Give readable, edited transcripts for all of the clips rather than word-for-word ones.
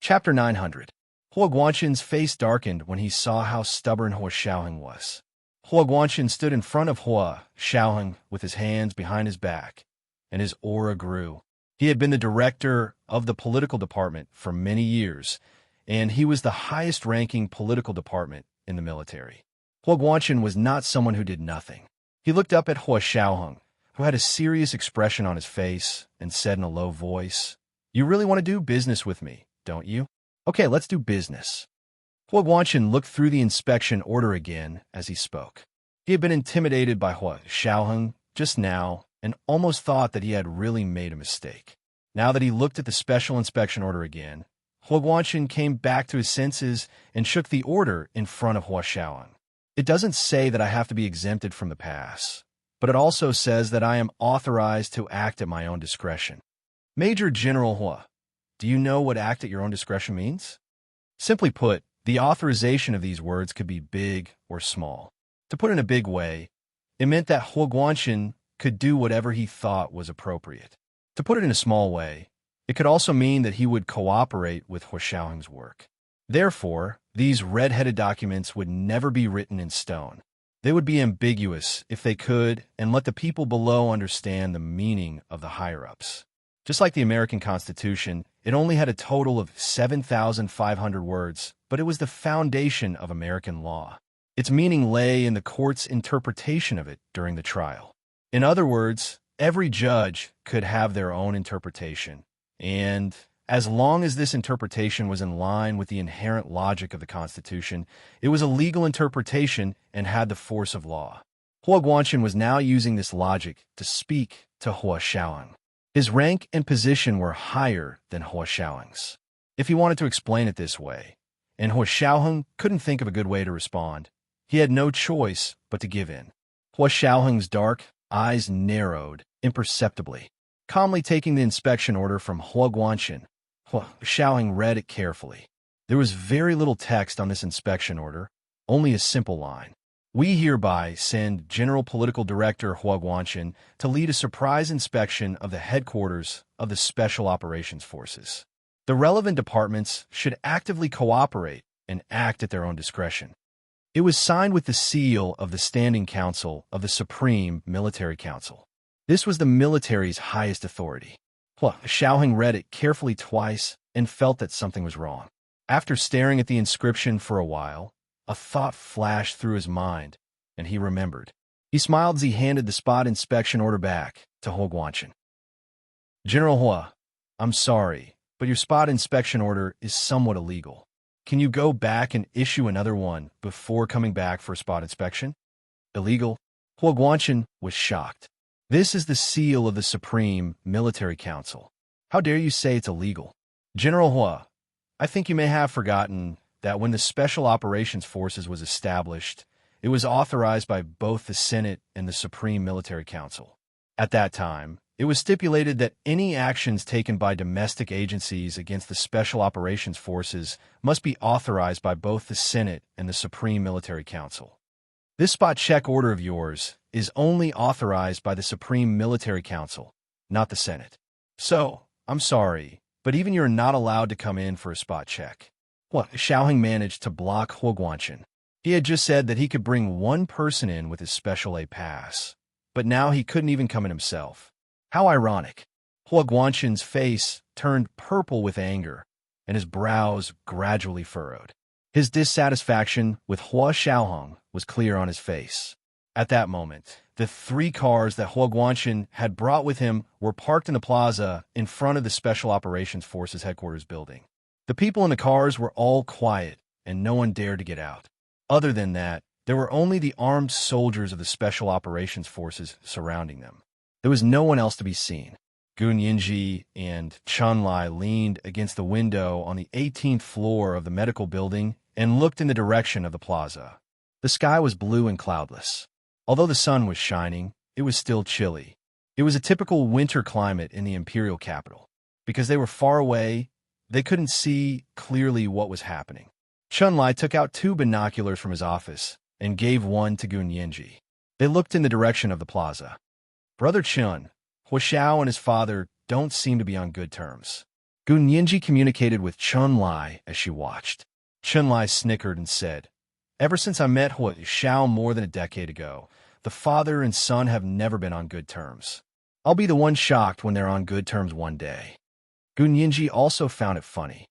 Chapter 900. Hua Guanxin's face darkened when he saw how stubborn Hua Xiaoheng was. Hua Guanxin stood in front of Hua Xiaoheng with his hands behind his back, and his aura grew. He had been the director of the political department for many years, and he was the highest-ranking political department in the military. Hua Guanxin was not someone who did nothing. He looked up at Hua Xiaoheng, who had a serious expression on his face, and said in a low voice, "You really want to do business with me, don't you? Okay, let's do business." Hua Guanxin looked through the inspection order again as he spoke. He had been intimidated by Hua Xiaoheng just now and almost thought that he had really made a mistake. Now that he looked at the special inspection order again, Hua Guanxin came back to his senses and shook the order in front of Hua Xiaoheng. "It doesn't say that I have to be exempted from the pass, but it also says that I am authorized to act at my own discretion. Major General Hua, do you know what act at your own discretion means?" Simply put, the authorization of these words could be big or small. To put it in a big way, it meant that Hua Guanxin could do whatever he thought was appropriate. To put it in a small way, it could also mean that he would cooperate with Hua Xiaoheng's work. Therefore, these red-headed documents would never be written in stone. They would be ambiguous if they could and let the people below understand the meaning of the higher-ups. Just like the American Constitution, it only had a total of 7,500 words, but it was the foundation of American law. Its meaning lay in the court's interpretation of it during the trial. In other words, every judge could have their own interpretation, and as long as this interpretation was in line with the inherent logic of the Constitution, it was a legal interpretation and had the force of law. Hua Guanxin was now using this logic to speak to Hua Xiaoheng. His rank and position were higher than Hua Xiaoheng's. If he wanted to explain it this way, and Hua Xiaoheng couldn't think of a good way to respond, he had no choice but to give in. Hua Xiaoheng's dark eyes narrowed imperceptibly. Calmly taking the inspection order from Hua Guanxin, Hua Xiaoheng read it carefully. There was very little text on this inspection order, only a simple line. "We hereby send General Political Director Hua Guanxin to lead a surprise inspection of the headquarters of the Special Operations Forces. The relevant departments should actively cooperate and act at their own discretion." It was signed with the seal of the Standing Council of the Supreme Military Council. This was the military's highest authority. Hua Xiaoheng read it carefully twice and felt that something was wrong. After staring at the inscription for a while, a thought flashed through his mind, and he remembered. He smiled as he handed the spot inspection order back to Hua Guanxin. "General Hua, I'm sorry, but your spot inspection order is somewhat illegal. Can you go back and issue another one before coming back for a spot inspection?" "Illegal?" Hua Guanxin was shocked. "This is the seal of the Supreme Military Council. How dare you say it's illegal?" "General Hua, I think you may have forgotten that when the Special Operations Forces was established, it was authorized by both the Senate and the Supreme Military Council. At that time, it was stipulated that any actions taken by domestic agencies against the Special Operations Forces must be authorized by both the Senate and the Supreme Military Council. This spot check order of yours is only authorized by the Supreme Military Council, not the Senate. So, I'm sorry, but even you're not allowed to come in for a spot check." Hua Xiaoheng managed to block Hua Guanxin. He had just said that he could bring one person in with his Special A pass, but now he couldn't even come in himself. How ironic. Hua Guanxin's face turned purple with anger, and his brows gradually furrowed. His dissatisfaction with Hua Xiaoheng was clear on his face. At that moment, the 3 cars that Hua Guanxin had brought with him were parked in the plaza in front of the Special Operations Forces headquarters building. The people in the cars were all quiet, and no one dared to get out. Other than that, there were only the armed soldiers of the Special Operations Forces surrounding them. There was no one else to be seen. Gun Yinji and Chunlai leaned against the window on the 18th floor of the medical building and looked in the direction of the plaza. The sky was blue and cloudless. Although the sun was shining, it was still chilly. It was a typical winter climate in the imperial capital. Because they were far away, they couldn't see clearly what was happening. Chunlai took out 2 binoculars from his office and gave one to Gun Yinji. They looked in the direction of the plaza. "Brother Chun, Hua Xiao and his father don't seem to be on good terms. Gu Nianji communicated with Chun-Lai as she watched. Chun-Lai snickered and said, "Ever since I met Hua Xiao more than a decade ago, the father and son have never been on good terms. I'll be the one shocked when they're on good terms one day." Gu Nianji also found it funny.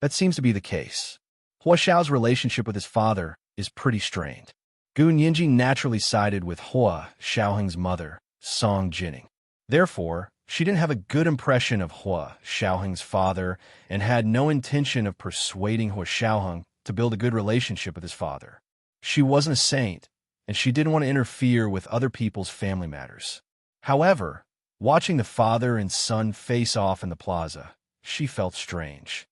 That seems to be the case. Hua Xiao's relationship with his father is pretty strained. Gu Nianji naturally sided with Hua Xiaoheng's mother, Song Jining. Therefore, she didn't have a good impression of Hua Xiaoheng's father and had no intention of persuading Hua Xiaoheng to build a good relationship with his father. She wasn't a saint, and she didn't want to interfere with other people's family matters. However, watching the father and son face off in the plaza, she felt strange.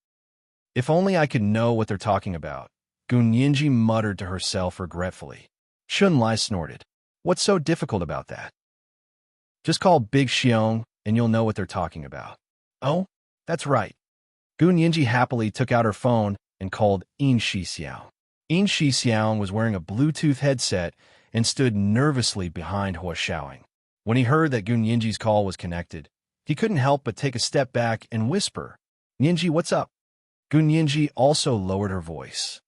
If only I could know what they're talking about, Gu Nianji muttered to herself regretfully. Chun-Lai snorted. What's so difficult about that? Just call Big Xiong and you'll know what they're talking about. Oh, that's right. Gu Nianji happily took out her phone and called Yin Xixiao. Yin Xixiao was wearing a Bluetooth headset and stood nervously behind Hua Xiaoheng. When he heard that Gu Nianji's call was connected, he couldn't help but take a step back and whisper, "Nianji, what's up?" Gu Nianji also lowered her voice.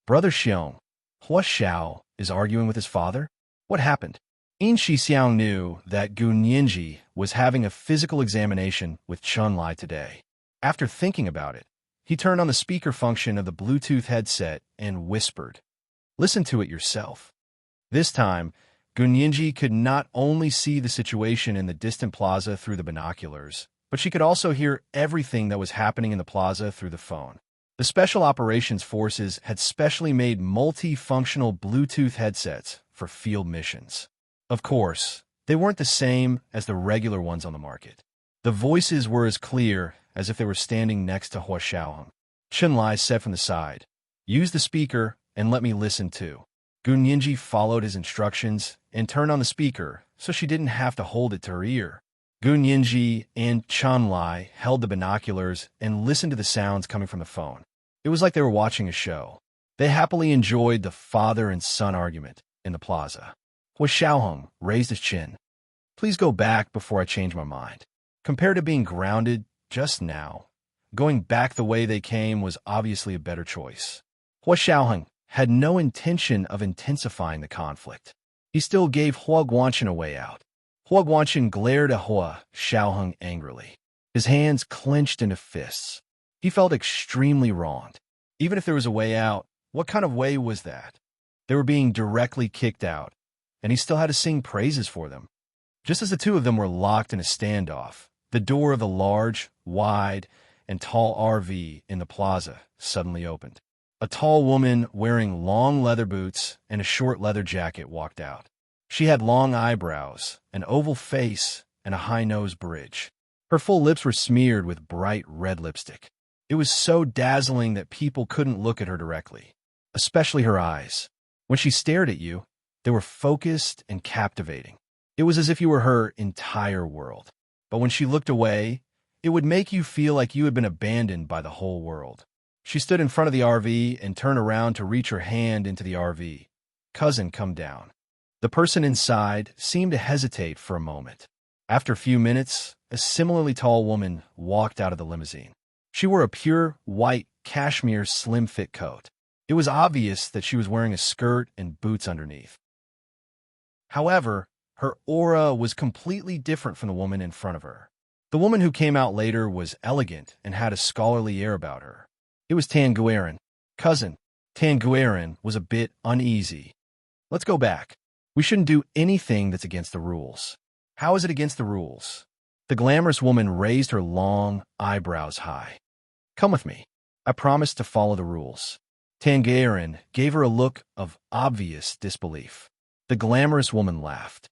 "Brother Xiong, Hua Xiao is arguing with his father? What happened?" Yin Xixiao knew that Gu Nianji was having a physical examination with Chun-Lai today. After thinking about it, he turned on the speaker function of the Bluetooth headset and whispered, "Listen to it yourself." This time, Gu Nianji could not only see the situation in the distant plaza through the binoculars, but she could also hear everything that was happening in the plaza through the phone. The Special Operations Forces had specially made multi-functional Bluetooth headsets for field missions. Of course, they weren't the same as the regular ones on the market. The voices were as clear as if they were standing next to Hua Xiaoheng. Chun-Lai said from the side, "Use the speaker and let me listen too." Gu Nianji followed his instructions and turned on the speaker so she didn't have to hold it to her ear. Gu Nianji and Chun-Lai held the binoculars and listened to the sounds coming from the phone. It was like they were watching a show. They happily enjoyed the father and son argument in the plaza. Hua Xiaoheng raised his chin. "Please go back before I change my mind." Compared to being grounded just now, going back the way they came was obviously a better choice. Hua Xiaoheng had no intention of intensifying the conflict. He still gave Hua Guanchen a way out. Hua Guanchen glared at Hua Xiaoheng angrily. His hands clenched into fists. He felt extremely wronged. Even if there was a way out, what kind of way was that? They were being directly kicked out, and he still had to sing praises for them. Just as the two of them were locked in a standoff, the door of the large, wide, and tall RV in the plaza suddenly opened. A tall woman wearing long leather boots and a short leather jacket walked out. She had long eyebrows, an oval face, and a high-nose bridge. Her full lips were smeared with bright red lipstick. It was so dazzling that people couldn't look at her directly, especially her eyes. When she stared at you, they were focused and captivating. It was as if you were her entire world. But when she looked away, it would make you feel like you had been abandoned by the whole world. She stood in front of the RV and turned around to reach her hand into the RV. "Cousin, come down." The person inside seemed to hesitate for a moment. After a few minutes, a similarly tall woman walked out of the limousine. She wore a pure, white, cashmere slim-fit coat. It was obvious that she was wearing a skirt and boots underneath. However, her aura was completely different from the woman in front of her. The woman who came out later was elegant and had a scholarly air about her. It was Tan Guiran. "Cousin." Tan Guiran was a bit uneasy. "Let's go back. We shouldn't do anything that's against the rules." "How is it against the rules?" The glamorous woman raised her long eyebrows high. "Come with me. I promise to follow the rules." Tan Guiran gave her a look of obvious disbelief. The glamorous woman laughed.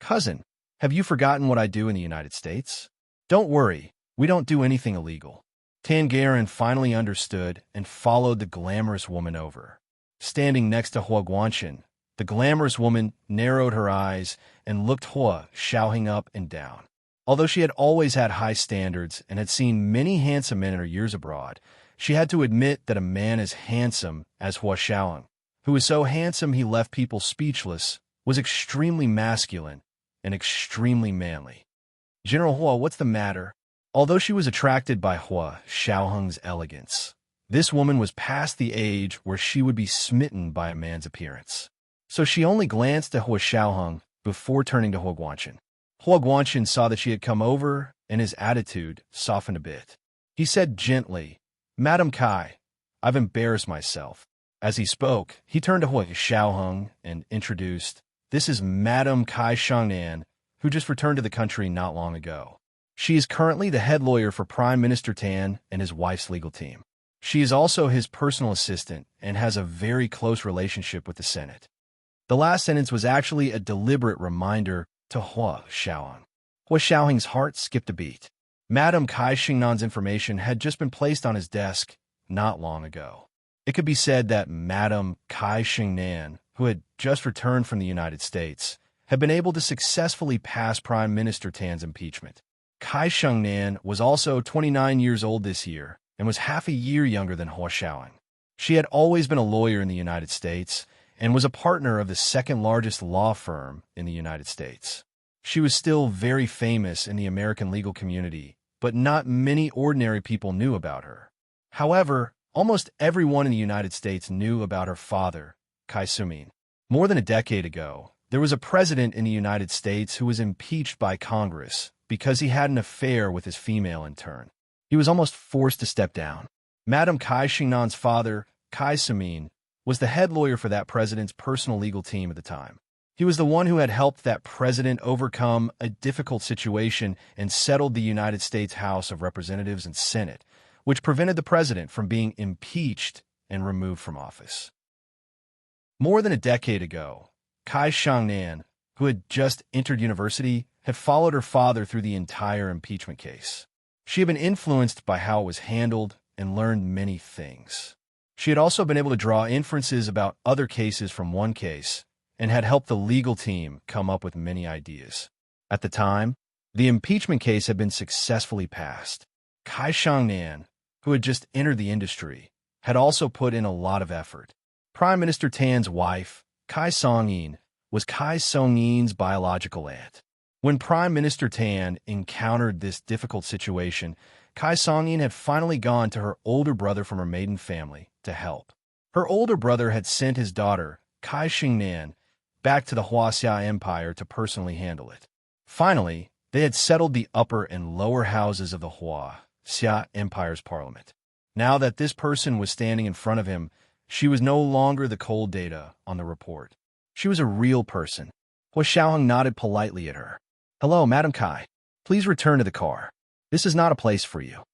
"Cousin, have you forgotten what I do in the United States? Don't worry, we don't do anything illegal." Tan Guiran finally understood and followed the glamorous woman over. Standing next to Hua Guanchen, the glamorous woman narrowed her eyes and looked Hua Xiaoheng up and down. Although she had always had high standards and had seen many handsome men in her years abroad, she had to admit that a man as handsome as Hua Xiaoheng, who was so handsome he left people speechless, was extremely masculine and extremely manly. "General Hua, what's the matter?" Although she was attracted by Hua Xiaoheng's elegance, this woman was past the age where she would be smitten by a man's appearance. So she only glanced at Hua Xiaoheng before turning to Hua Guanchen. Hua Guanchen saw that she had come over, and his attitude softened a bit. He said gently, "Madam Kai, I've embarrassed myself." As he spoke, he turned to Hua Xiaoheng and introduced, "This is Madam Kai Shangnan, who just returned to the country not long ago. She is currently the head lawyer for Prime Minister Tan and his wife's legal team. She is also his personal assistant and has a very close relationship with the Senate." The last sentence was actually a deliberate reminder to Hua Xiaoheng. Hua Xiaoheng's heart skipped a beat. Madam Kai Xingnan's information had just been placed on his desk not long ago. It could be said that Madam Kai Xingnan, who had just returned from the United States, had been able to successfully pass Prime Minister Tan's impeachment. Kai Xingnan was also 29 years old this year and was half a year younger than Hua Xiaoheng. She had always been a lawyer in the United States and was a partner of the second largest law firm in the United States. She was still very famous in the American legal community, but not many ordinary people knew about her. However, almost everyone in the United States knew about her father, Kai Sumin. More than a decade ago, there was a president in the United States who was impeached by Congress because he had an affair with his female intern. He was almost forced to step down. Madam Kai Xingnan's father, Kai Sumin, was the head lawyer for that president's personal legal team at the time. He was the one who had helped that president overcome a difficult situation and settled the United States House of Representatives and Senate, which prevented the president from being impeached and removed from office. More than a decade ago, Kai Shangnan, who had just entered university, had followed her father through the entire impeachment case. She had been influenced by how it was handled and learned many things. She had also been able to draw inferences about other cases from one case and had helped the legal team come up with many ideas. At the time, the impeachment case had been successfully passed. Kai Shangnan, who had just entered the industry, had also put in a lot of effort. Prime Minister Tan's wife, Kai Song-yin, was Kai Song-yin's biological aunt. When Prime Minister Tan encountered this difficult situation, Kai Song-yin had finally gone to her older brother from her maiden family to help. Her older brother had sent his daughter, Kai Xingnan, back to the Huaxia Empire to personally handle it. Finally, they had settled the upper and lower houses of the Huaxia Empire's parliament. Now that this person was standing in front of him, she was no longer the cold data on the report. She was a real person. Hua Xiaoheng nodded politely at her. "Hello, Madam Kai. Please return to the car. This is not a place for you."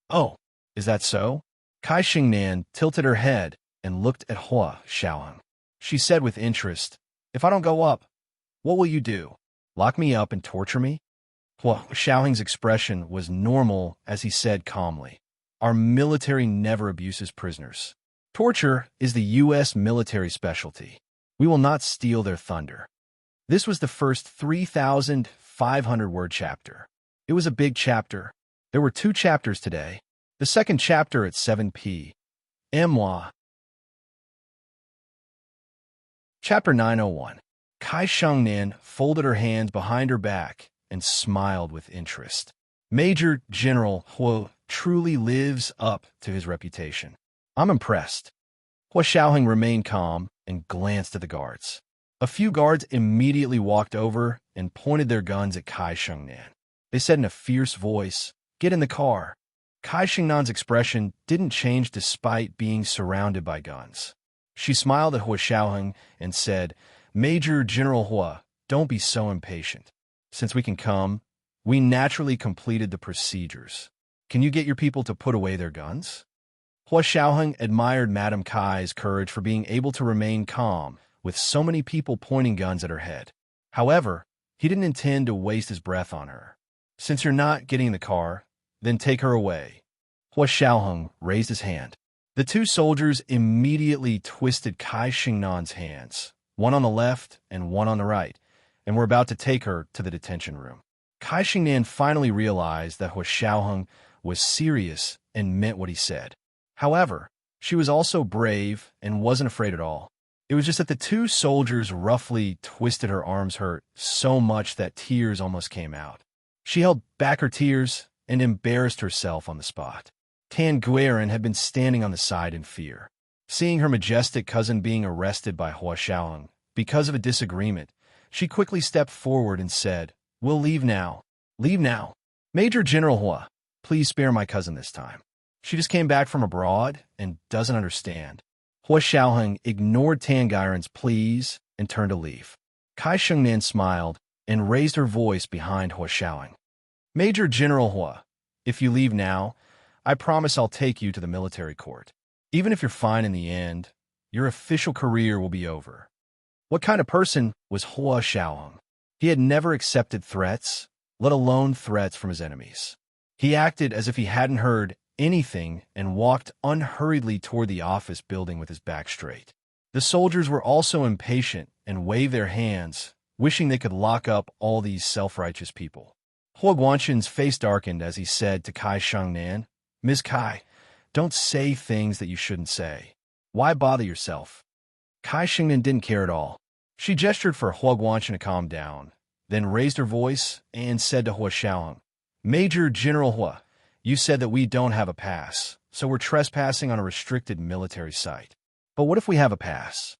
"Oh, is that so?" Kai Xingnan tilted her head and looked at Hua Xiaoheng. She said with interest, "If I don't go up, what will you do? Lock me up and torture me?" Hua Xiaoheng's expression was normal as he said calmly, "Our military never abuses prisoners. Torture is the U.S. military specialty. We will not steal their thunder." This was the first 3,500-word chapter. It was a big chapter. There were 2 chapters today. The second chapter at 7 p.m. Chapter 901. Kai Shangnan folded her hands behind her back and smiled with interest. Major General Hua truly lives up to his reputation. I'm impressed. Hua Xiaoheng remained calm and glanced at the guards. A few guards immediately walked over and pointed their guns at Kai Shangnan. They said in a fierce voice, "Get in the car." Kai Xingnan's expression didn't change despite being surrounded by guns. She smiled at Hua Xiaoheng and said, "Major General Hua, don't be so impatient. Since we can come, we naturally completed the procedures. Can you get your people to put away their guns?" Hua Xiaoheng admired Madame Kai's courage for being able to remain calm with so many people pointing guns at her head. However, he didn't intend to waste his breath on her. "Since you're not getting in the car, then take her away." Hua Xiaoheng raised his hand. The 2 soldiers immediately twisted Kai Xingnan's hands, one on the left and one on the right, and were about to take her to the detention room. Kai Xingnan finally realized that Hua Xiaoheng was serious and meant what he said. However, she was also brave and wasn't afraid at all. It was just that the 2 soldiers roughly twisted her arms hurt so much that tears almost came out. She held back her tears and embarrassed herself on the spot. Tan Guiran had been standing on the side in fear. Seeing her majestic cousin being arrested by Hua Xiaoheng because of a disagreement, she quickly stepped forward and said, "We'll leave now. Leave now. Major General Hua, please spare my cousin this time. She just came back from abroad and doesn't understand." Hua Xiaoheng ignored Tan Guiran's pleas and turned to leave. Kai Shengnan smiled and raised her voice behind Hua Xiaoheng. "Major General Hua, if you leave now, I promise I'll take you to the military court. Even if you're fine in the end, your official career will be over." What kind of person was Hua Xiaoheng? He had never accepted threats, let alone threats from his enemies. He acted as if he hadn't heard anything and walked unhurriedly toward the office building with his back straight. The soldiers were also impatient and waved their hands, wishing they could lock up all these self-righteous people. Hua Guanxin's face darkened as he said to Kai Shengnan, "Ms. Kai, don't say things that you shouldn't say. Why bother yourself?" Kai Shengnan didn't care at all. She gestured for Hua Guanxin to calm down, then raised her voice and said to Hua Xiaoheng, "Major General Hua, you said that we don't have a pass, so we're trespassing on a restricted military site. But what if we have a pass?"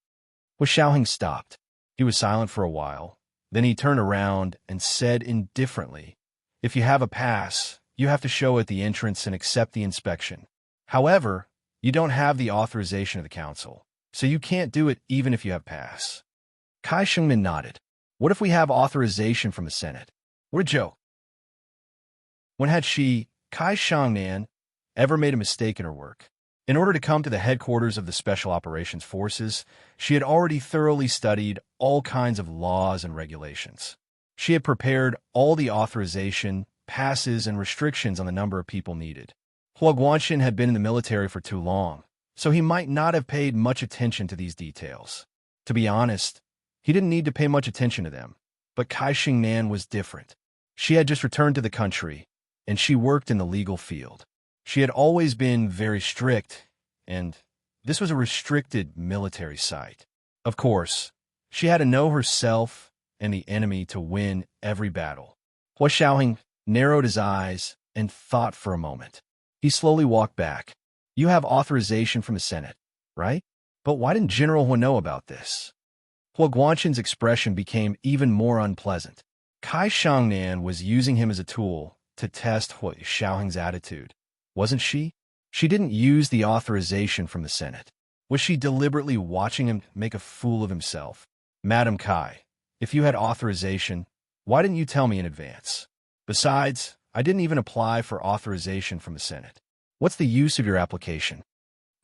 Hua Xiaoheng stopped. He was silent for a while. Then he turned around and said indifferently, "If you have a pass, you have to show it at the entrance and accept the inspection. However, you don't have the authorization of the council, so you can't do it even if you have pass." Kai Shengmin nodded. "What if we have authorization from the Senate?" What a joke. When had she, Kai Shengnan, ever made a mistake in her work? In order to come to the headquarters of the Special Operations Forces, she had already thoroughly studied all kinds of laws and regulations. She had prepared all the authorization, passes, and restrictions on the number of people needed. Hua Guanxin had been in the military for too long, so he might not have paid much attention to these details. To be honest, he didn't need to pay much attention to them. But Kai Shengnan was different. She had just returned to the country, and she worked in the legal field. She had always been very strict, and this was a restricted military site. Of course, she had to know herself and the enemy to win every battle. Hua Xiaoheng narrowed his eyes and thought for a moment. He slowly walked back. "You have authorization from the Senate, right? But why didn't General Hua know about this?" Hua Guanxin's expression became even more unpleasant. Kai Shengnan was using him as a tool to test Hua Xiaoheng's attitude, wasn't she? She didn't use the authorization from the Senate. Was she deliberately watching him make a fool of himself? "Madam Kai, if you had authorization, why didn't you tell me in advance? Besides, I didn't even apply for authorization from the Senate. What's the use of your application?"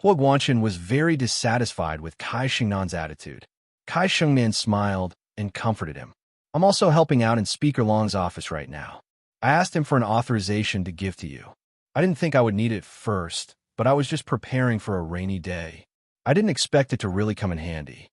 Hua Guanxin was very dissatisfied with Kai Shengnan's attitude. Kai Shengnan smiled and comforted him. "I'm also helping out in Speaker Long's office right now. I asked him for an authorization to give to you. I didn't think I would need it first, but I was just preparing for a rainy day. I didn't expect it to really come in handy."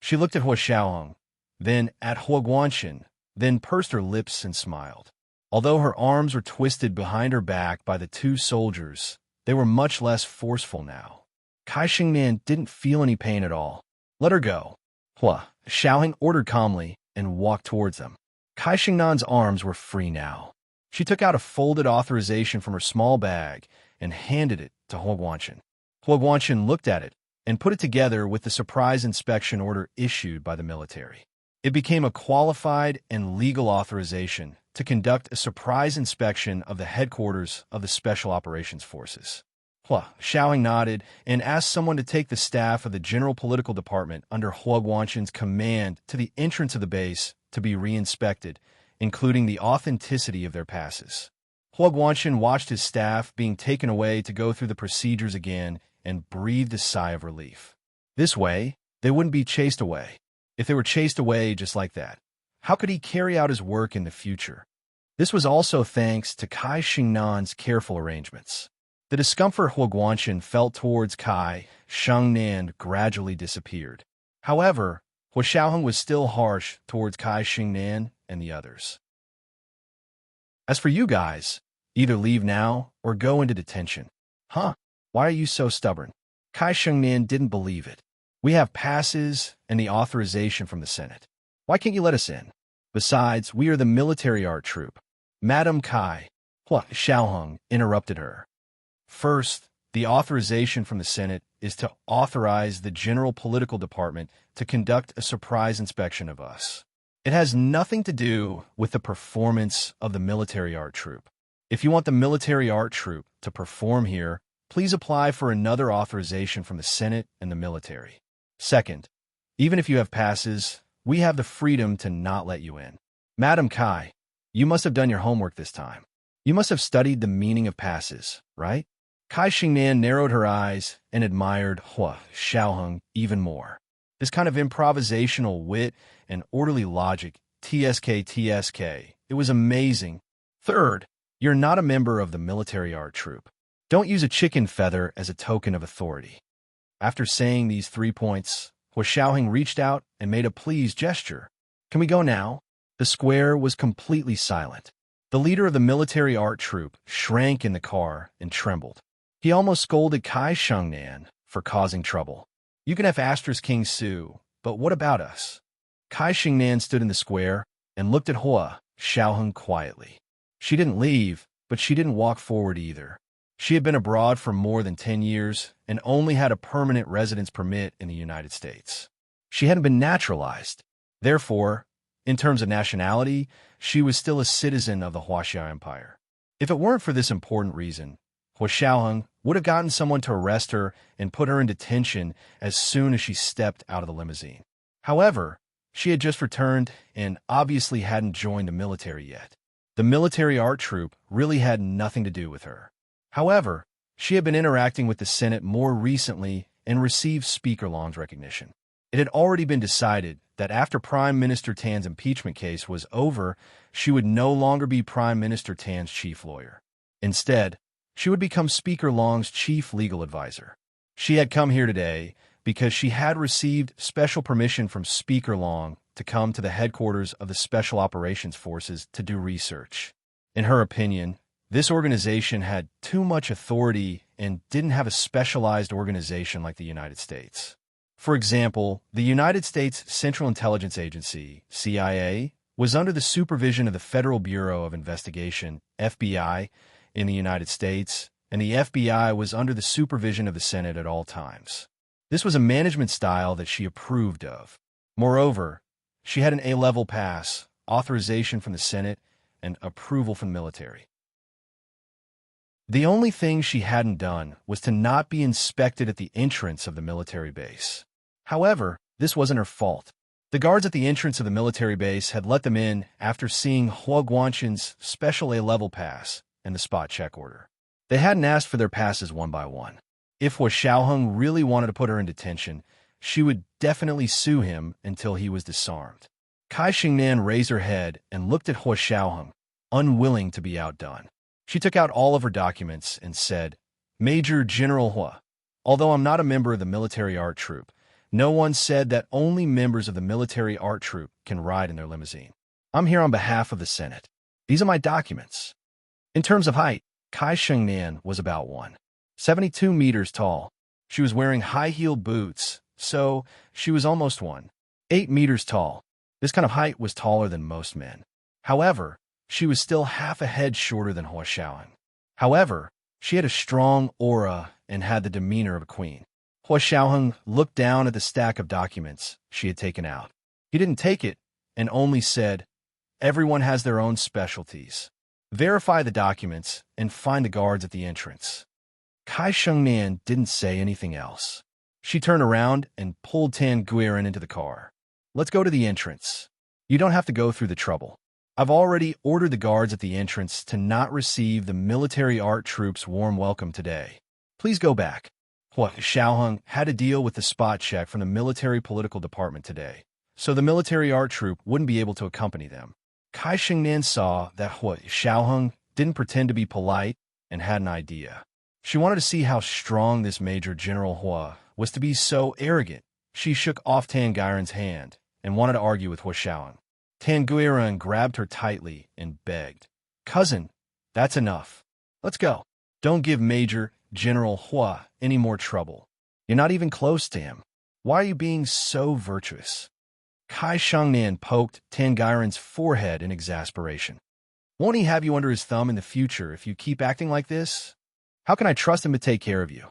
She looked at Hua Xiaoheng, then at Hua Guanxin, then pursed her lips and smiled. Although her arms were twisted behind her back by the two soldiers, they were much less forceful now. Kai Shengnan didn't feel any pain at all. "Let her go," Hua Xiaoheng ordered calmly and walked towards them. Kai Shengnan's arms were free now. She took out a folded authorization from her small bag and handed it to Hua Guanxin. Hua Guanxin looked at it and put it together with the surprise inspection order issued by the military. It became a qualified and legal authorization to conduct a surprise inspection of the headquarters of the Special Operations Forces. Hua Xiaoheng nodded and asked someone to take the staff of the General Political Department under Hua Guanxin's command to the entrance of the base to be re-inspected, including the authenticity of their passes. Hua Guanxin watched his staff being taken away to go through the procedures again and breathed a sigh of relief. This way, they wouldn't be chased away. If they were chased away just like that, how could he carry out his work in the future? This was also thanks to Kai Shengnan's careful arrangements. The discomfort Hua Guanxin felt towards Kai Shengnan gradually disappeared. However, Hua Xiaoheng was still harsh towards Kai Shengnan and the others. "As for you guys, either leave now or go into detention." "Huh? Why are you so stubborn?" Kai Shengnan didn't believe it. "We have passes and the authorization from the Senate. Why can't you let us in? Besides, we are the military art troupe." "Madam Kai," Hua Xiaoheng interrupted her. First, the authorization from the Senate is to authorize the General Political Department to conduct a surprise inspection of us. It has nothing to do with the performance of the military art troupe. If you want the military art troupe to perform here, please apply for another authorization from the Senate and the military. Second, even if you have passes, we have the freedom to not let you in. Madam Kai, you must have done your homework this time. You must have studied the meaning of passes, right? Kai Xingnan narrowed her eyes and admired Hua Xiaoheng even more. This kind of improvisational wit and orderly logic, TSK, it was amazing. Third, you're not a member of the military art troupe. Don't use a chicken feather as a token of authority. After saying these 3 points, Hua Xiaoheng reached out and made a pleased gesture. Can we go now? The square was completely silent. The leader of the military art troupe shrank in the car and trembled. He almost scolded Kai Xingnan for causing trouble. You can have King Su, but what about us? Kai Xingnan stood in the square and looked at Hua Xiaoheng quietly. She didn't leave, but she didn't walk forward either. She had been abroad for more than 10 years and only had a permanent residence permit in the United States. She hadn't been naturalized. Therefore, in terms of nationality, she was still a citizen of the Huaxia Empire. If it weren't for this important reason, Hua Xiaoheng would have gotten someone to arrest her and put her in detention as soon as she stepped out of the limousine. However, she had just returned and obviously hadn't joined the military yet. The military art troupe really had nothing to do with her. However, she had been interacting with the Senate more recently and received Speaker Long's recognition. It had already been decided that after Prime Minister Tan's impeachment case was over, she would no longer be Prime Minister Tan's chief lawyer. Instead, she would become Speaker Long's chief legal advisor. She had come here today because she had received special permission from Speaker Long to come to the headquarters of the Special Operations Forces to do research. In her opinion, this organization had too much authority and didn't have a specialized organization like the United States. For example, the United States Central Intelligence Agency, CIA, was under the supervision of the Federal Bureau of Investigation, FBI, in the United States, and the FBI was under the supervision of the Senate at all times. This was a management style that she approved of. Moreover, she had an A-level pass, authorization from the Senate, and approval from the military. The only thing she hadn't done was to not be inspected at the entrance of the military base. However, this wasn't her fault. The guards at the entrance of the military base had let them in after seeing Hua Guanqin's special A-level pass and the spot check order. They hadn't asked for their passes one by one. If Hua Xiaoheng really wanted to put her in detention, she would definitely sue him until he was disarmed. Kai Xingnan raised her head and looked at Hua Xiaoheng, unwilling to be outdone. She took out all of her documents and said, Major General Hua, although I'm not a member of the military art troupe, no one said that only members of the military art troupe can ride in their limousine. I'm here on behalf of the Senate. These are my documents. In terms of height, Kai Xingnan was about 1.72 meters tall. She was wearing high-heeled boots, so she was almost 1.8 meters tall. This kind of height was taller than most men. However, she was still half a head shorter than Hua Xiaoheng. However, she had a strong aura and had the demeanor of a queen. Hua Xiaoheng looked down at the stack of documents she had taken out. He didn't take it and only said, Everyone has their own specialties. Verify the documents and find the guards at the entrance. Kai Xingnan didn't say anything else. She turned around and pulled Tan Guiran into the car. Let's go to the entrance. You don't have to go through the trouble. I've already ordered the guards at the entrance to not receive the military art troops' warm welcome today. Please go back. Hua Xiaoheng had to deal with the spot check from the military political department today, so the military art troupe wouldn't be able to accompany them. Kai Xingnan saw that Hua Xiaoheng didn't pretend to be polite and had an idea. She wanted to see how strong this Major General Hua was to be so arrogant. She shook off Tan Guiran's hand and wanted to argue with Hua Xiaoheng. Tan Guiran grabbed her tightly and begged, Cousin, that's enough. Let's go. Don't give Major General Hua any more trouble. You're not even close to him. Why are you being so virtuous? Kai Xingnan poked Tan Guiran's forehead in exasperation. Won't he have you under his thumb in the future if you keep acting like this? How can I trust him to take care of you?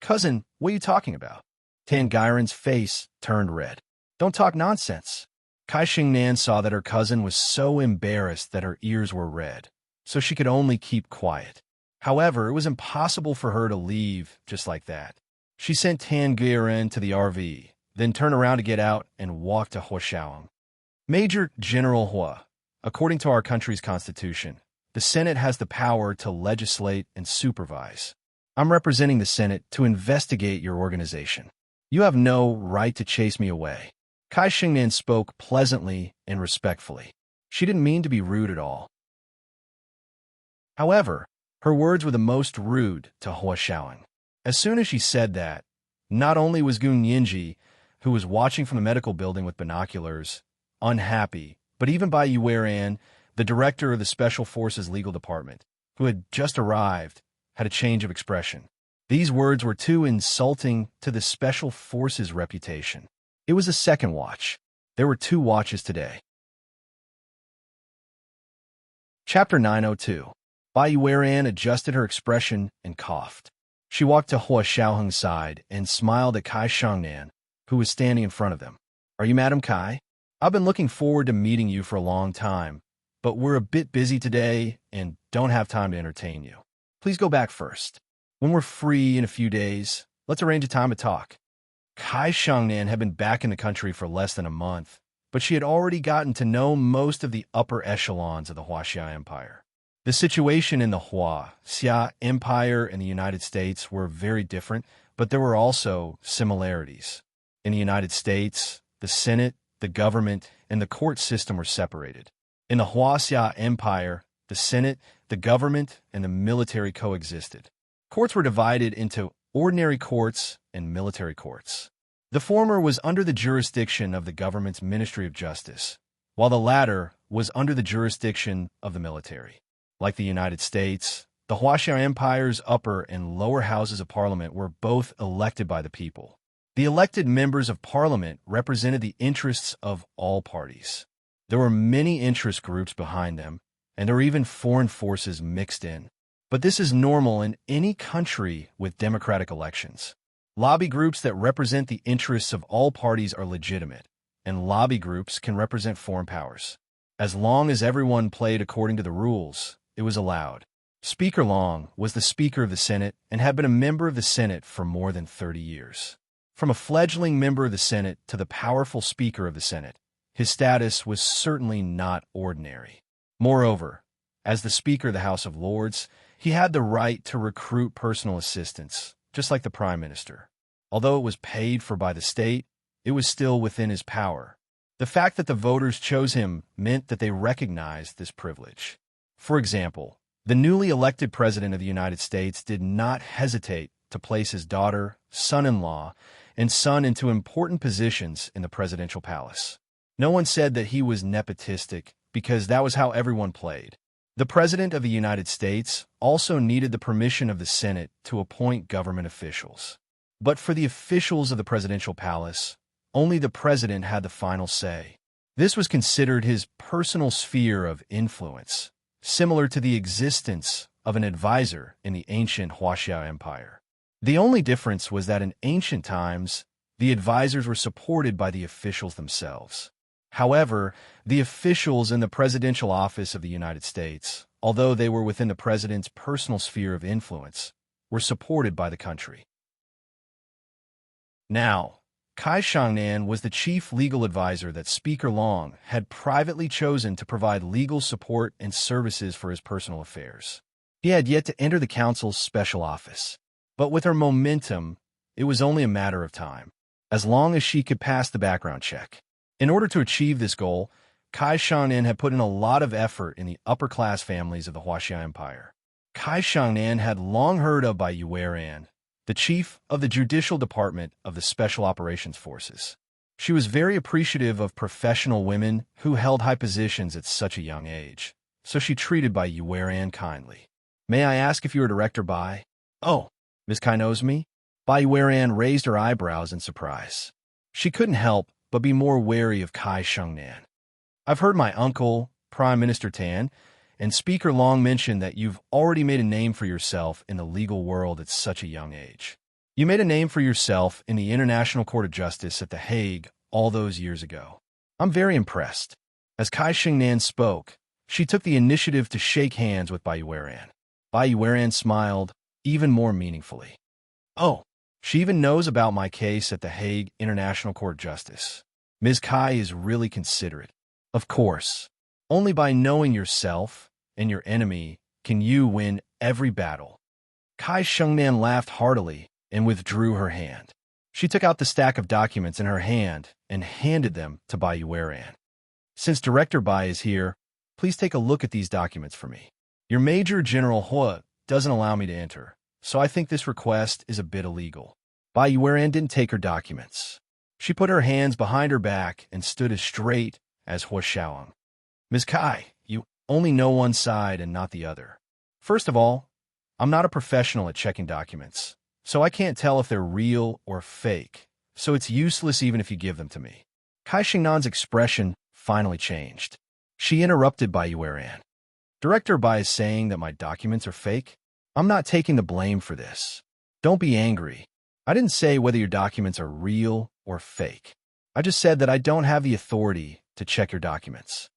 Cousin, what are you talking about? Tangairen's face turned red. Don't talk nonsense. Kai Xingnan saw that her cousin was so embarrassed that her ears were red, so she could only keep quiet. However, it was impossible for her to leave just like that. She sent Tangairen to the RV, then turned around to get out and walk to Huashaoang. Major General Hua, according to our country's constitution, the Senate has the power to legislate and supervise. I'm representing the Senate to investigate your organization. You have no right to chase me away. Kai Xingnan spoke pleasantly and respectfully. She didn't mean to be rude at all. However, her words were the most rude to Huashaoang. As soon as she said that, not only was Gun Yinji, who was watching from the medical building with binoculars, unhappy, but even by Yueran, the director of the Special Forces Legal Department, who had just arrived, had a change of expression. These words were too insulting to the Special Forces' reputation. It was a second watch. There were 2 watches today. Chapter 902. Bai Yueran adjusted her expression and coughed. She walked to Hua Xiaoheng's side and smiled at Kai Shangnan, who was standing in front of them. Are you Madam Kai? I've been looking forward to meeting you for a long time, but we're a bit busy today and don't have time to entertain you. Please go back first. When we're free in a few days, let's arrange a time to talk. Kai Shangnan had been back in the country for less than a month, but she had already gotten to know most of the upper echelons of the Huaxia Empire. The situation in the Huaxia Empire and the United States were very different, but there were also similarities. In the United States, the Senate, the government, and the court system were separated. In the Huaxia Empire, the Senate, the government, and the military coexisted. Courts were divided into ordinary courts and military courts. The former was under the jurisdiction of the government's Ministry of Justice, while the latter was under the jurisdiction of the military. Like the United States, the Huaxia Empire's upper and lower houses of parliament were both elected by the people. The elected members of parliament represented the interests of all parties. There were many interest groups behind them, and there were even foreign forces mixed in. But this is normal in any country with democratic elections. Lobby groups that represent the interests of all parties are legitimate, and lobby groups can represent foreign powers. As long as everyone played according to the rules, it was allowed. Speaker Long was the Speaker of the Senate and had been a member of the Senate for more than 30 years. From a fledgling member of the Senate to the powerful Speaker of the Senate, his status was certainly not ordinary. Moreover, as the Speaker of the House of Lords, he had the right to recruit personal assistants, just like the Prime Minister. Although it was paid for by the state, it was still within his power. The fact that the voters chose him meant that they recognized this privilege. For example, the newly elected President of the United States did not hesitate to place his daughter, son-in-law, and son into important positions in the presidential palace. No one said that he was nepotistic because that was how everyone played. The President of the United States also needed the permission of the Senate to appoint government officials. But for the officials of the presidential palace, only the President had the final say. This was considered his personal sphere of influence, similar to the existence of an advisor in the ancient Huaxia Empire. The only difference was that in ancient times, the advisors were supported by the officials themselves. However, the officials in the presidential office of the United States, although they were within the president's personal sphere of influence, were supported by the country. Now, Kai Shangnan was the chief legal advisor that Speaker Long had privately chosen to provide legal support and services for his personal affairs. He had yet to enter the council's special office, but with her momentum, it was only a matter of time, as long as she could pass the background check. In order to achieve this goal, Kai Shangnan had put in a lot of effort in the upper-class families of the Huaxia Empire. Kai Shangnan had long heard of by Yueran, the chief of the Judicial Department of the Special Operations Forces. She was very appreciative of professional women who held high positions at such a young age, so she treated Bai Yueran kindly. May I ask if you are Director Bai? Oh, Ms. Kai knows me? Bai Yueran raised her eyebrows in surprise. She couldn't help but be more wary of Kai Shangnan. I've heard my uncle, Prime Minister Tan, and Speaker Long mentioned that you've already made a name for yourself in the legal world at such a young age. You made a name for yourself in the International Court of Justice at The Hague all those years ago. I'm very impressed. As Kai Shengnan spoke, she took the initiative to shake hands with Bai Yueran. Bai Yueran smiled even more meaningfully. Oh, she even knows about my case at The Hague International Court of Justice. Ms. Kai is really considerate. Of course, only by knowing yourself and your enemy can you win every battle. Kai Shengnan laughed heartily and withdrew her hand. She took out the stack of documents in her hand and handed them to Bai Yueran. Since Director Bai is here, please take a look at these documents for me. Your Major General Hua doesn't allow me to enter, so I think this request is a bit illegal. Bai Yueran didn't take her documents. She put her hands behind her back and stood as straight as Hua Xiaoyang. Ms. Kai, you only know one side and not the other. First of all, I'm not a professional at checking documents, so I can't tell if they're real or fake, so it's useless even if you give them to me. Kai Shengnan's expression finally changed. She interrupted Bai Yueran. Director Bai is saying that my documents are fake? I'm not taking the blame for this. Don't be angry. I didn't say whether your documents are real or fake. I just said that I don't have the authority to check your documents.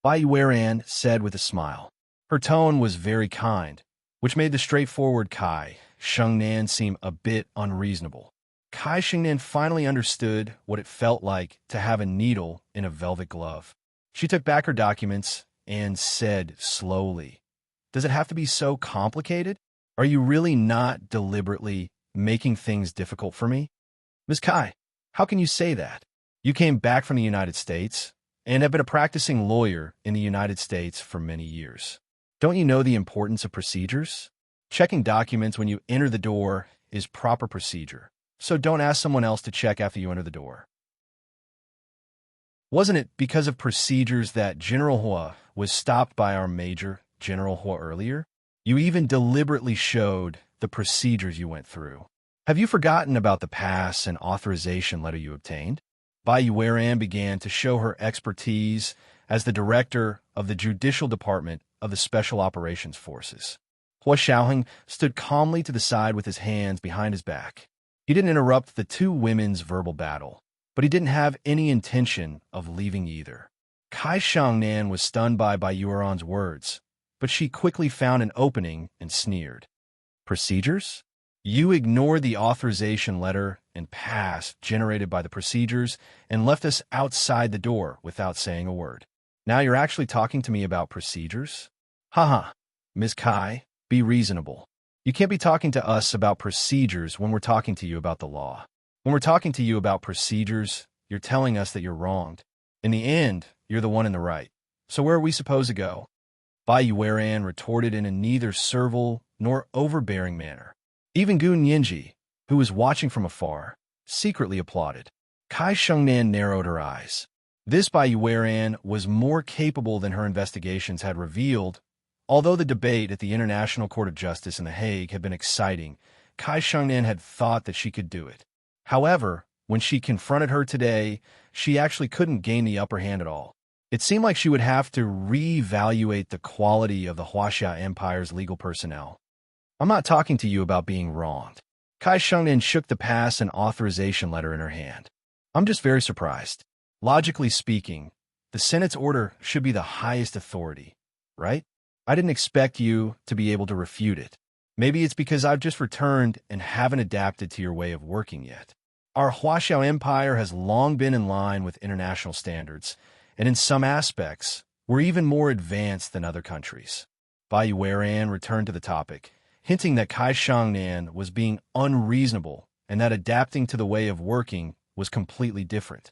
Bai Yueran said with a smile. Her tone was very kind, which made the straightforward Kai Shengnan seem a bit unreasonable. Kai Shengnan finally understood what it felt like to have a needle in a velvet glove. She took back her documents and said slowly, "Does it have to be so complicated? Are you really not deliberately making things difficult for me?" Ms. Kai, how can you say that? You came back from the United States and have been a practicing lawyer in the United States for many years. Don't you know the importance of procedures? Checking documents when you enter the door is proper procedure, so don't ask someone else to check after you enter the door. Wasn't it because of procedures that General Hua was stopped by our Major General Hua earlier? You even deliberately showed the procedures you went through. Have you forgotten about the pass and authorization letter you obtained? Bai Yueran began to show her expertise as the director of the Judicial Department of the Special Operations Forces. Hua Xiaoheng stood calmly to the side with his hands behind his back. He didn't interrupt the two women's verbal battle, but he didn't have any intention of leaving either. Kai Shengnan was stunned by Bai Yueran's words, but she quickly found an opening and sneered. Procedures? You ignored the authorization letter and pass generated by the procedures and left us outside the door without saying a word. Now you're actually talking to me about procedures? Haha, Ms. Kai, be reasonable. You can't be talking to us about procedures when we're talking to you about the law. When we're talking to you about procedures, you're telling us that you're wronged. In the end, you're the one in the right. So where are we supposed to go? Bai Yueran retorted in a neither servile nor overbearing manner. Even Gu Nianji, who was watching from afar, secretly applauded. Kai Shengnan narrowed her eyes. This Bai Yueran was more capable than her investigations had revealed. Although the debate at the International Court of Justice in The Hague had been exciting, Kai Shengnan had thought that she could do it. However, when she confronted her today, she actually couldn't gain the upper hand at all. It seemed like she would have to reevaluate the quality of the Huaxia Empire's legal personnel. I'm not talking to you about being wronged. Kai Shengnan shook the pass and authorization letter in her hand. I'm just very surprised. Logically speaking, the Senate's order should be the highest authority, right? I didn't expect you to be able to refute it. Maybe it's because I've just returned and haven't adapted to your way of working yet. Our Huaxiao Empire has long been in line with international standards, and in some aspects, we're even more advanced than other countries. Bai Yueran returned to the topic, hinting that Kai Shengnan was being unreasonable and that adapting to the way of working was completely different.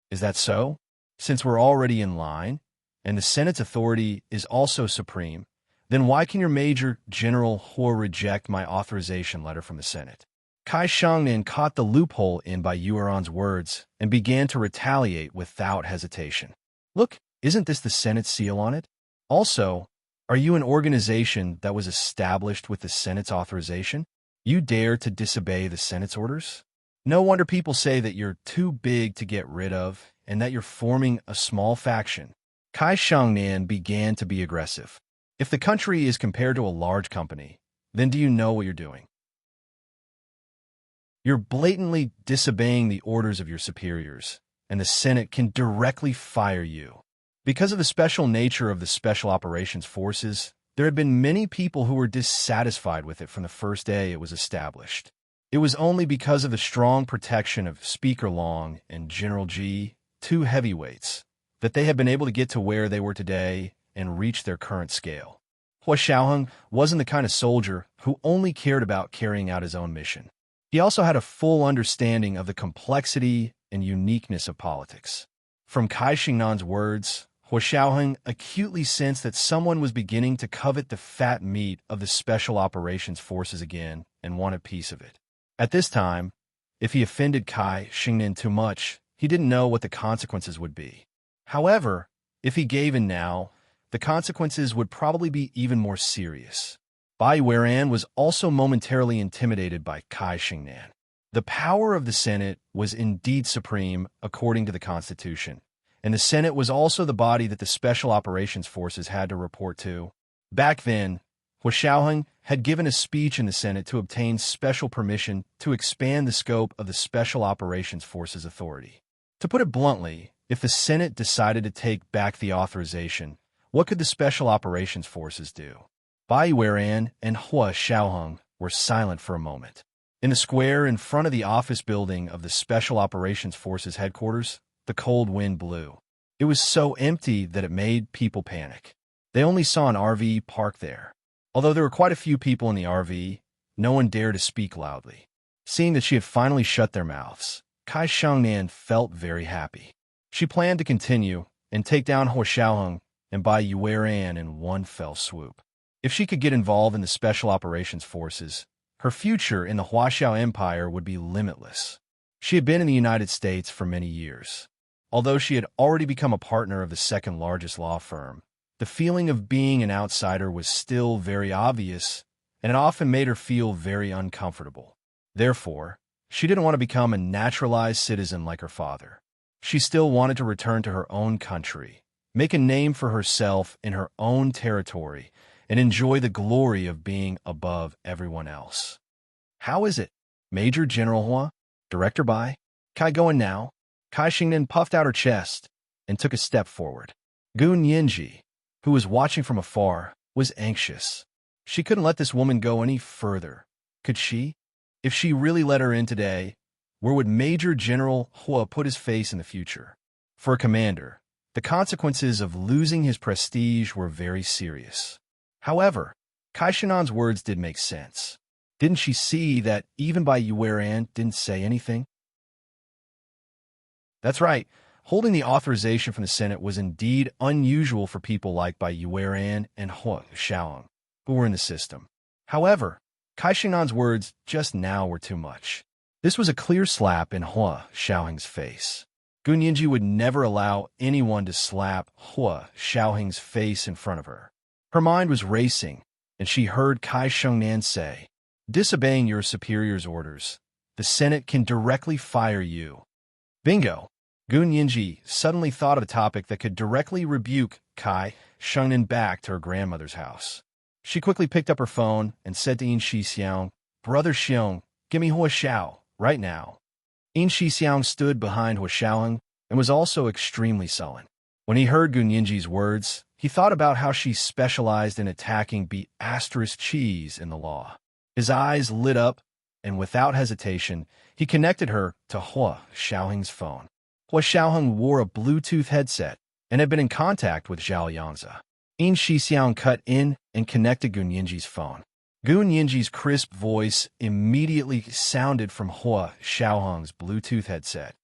Is that so? Since we're already in line, and the Senate's authority is also supreme, then why can your Major General Hua reject my authorization letter from the Senate? Kai Shengnan caught the loophole in Bai Yueran's words and began to retaliate without hesitation. Look, isn't this the Senate's seal on it? Also, are you an organization that was established with the Senate's authorization? You dare to disobey the Senate's orders? No wonder people say that you're too big to get rid of and that you're forming a small faction. Kai Shengnan began to be aggressive. If the country is compared to a large company, then do you know what you're doing? You're blatantly disobeying the orders of your superiors, and the Senate can directly fire you. Because of the special nature of the Special Operations Forces, there had been many people who were dissatisfied with it from the first day it was established. It was only because of the strong protection of Speaker Long and General G, two heavyweights, that they had been able to get to where they were today and reach their current scale. Hua Xiaoheng wasn't the kind of soldier who only cared about carrying out his own mission. He also had a full understanding of the complexity and uniqueness of politics. From Kai Xingnan's words, Hua Xiaoheng acutely sensed that someone was beginning to covet the fat meat of the Special Operations Forces again and want a piece of it. At this time, if he offended Kai Xingnan too much, he didn't know what the consequences would be. However, if he gave in now, the consequences would probably be even more serious. Bai Weiran was also momentarily intimidated by Kai Xingnan. The power of the Senate was indeed supreme according to the Constitution, and the Senate was also the body that the Special Operations Forces had to report to. Back then, Hua Xiaoheng had given a speech in the Senate to obtain special permission to expand the scope of the Special Operations Forces authority. To put it bluntly, if the Senate decided to take back the authorization, what could the Special Operations Forces do? Bai Weiran and Hua Xiaoheng were silent for a moment. In the square in front of the office building of the Special Operations Forces headquarters, the cold wind blew. It was so empty that it made people panic. They only saw an RV parked there. Although there were quite a few people in the RV, no one dared to speak loudly. Seeing that she had finally shut their mouths, Kai Xingnan felt very happy. She planned to continue and take down Hua Xiaoheng and Bai Weiran in one fell swoop. If she could get involved in the Special Operations Forces, her future in the Huaxiao Empire would be limitless. She had been in the United States for many years. Although she had already become a partner of the second largest law firm, the feeling of being an outsider was still very obvious, and it often made her feel very uncomfortable. Therefore, she didn't want to become a naturalized citizen like her father. She still wanted to return to her own country, make a name for herself in her own territory, and enjoy the glory of being above everyone else. How is it, Major General Hua? Director Bai? Kai going now? Kai Xingnan puffed out her chest and took a step forward. Gun Yinji, who was watching from afar, was anxious. She couldn't let this woman go any further. Could she? If she really let her in today, where would Major General Hua put his face in the future? For a commander, the consequences of losing his prestige were very serious. However, Kai Xingnan's words did make sense. Didn't she see that even Bai Weiran didn't say anything? That's right. Holding the authorization from the Senate was indeed unusual for people like Bai Weiran and Hua Xiaoheng, who were in the system. However, Kai Xingnan's words just now were too much. This was a clear slap in Hua Xiaoheng's face. Gun Yinji would never allow anyone to slap Hua Xiaoheng's face in front of her. Her mind was racing, and she heard Kai Xingnan say, "Disobeying your superior's orders, the Senate can directly fire you." Bingo! Gun Yinji suddenly thought of a topic that could directly rebuke Kai Xingnan back to her grandmother's house. She quickly picked up her phone and said to Yin Shixiang, "Brother Xiong, give me Hua Xiao, right now." Yin Shixiang stood behind Hua Xiaoheng and was also extremely sullen. When he heard Gun Yinji's words, he thought about how she specialized in attacking cheese in the law. His eyes lit up, and without hesitation, he connected her to Hua Xiaoheng's phone. Hua Xiaoheng wore a Bluetooth headset and had been in contact with Zhao Yangza. Yin Shixiang cut in and connected Gun Yinji's phone. Gun Yinji's crisp voice immediately sounded from Hua Xiaoheng's Bluetooth headset.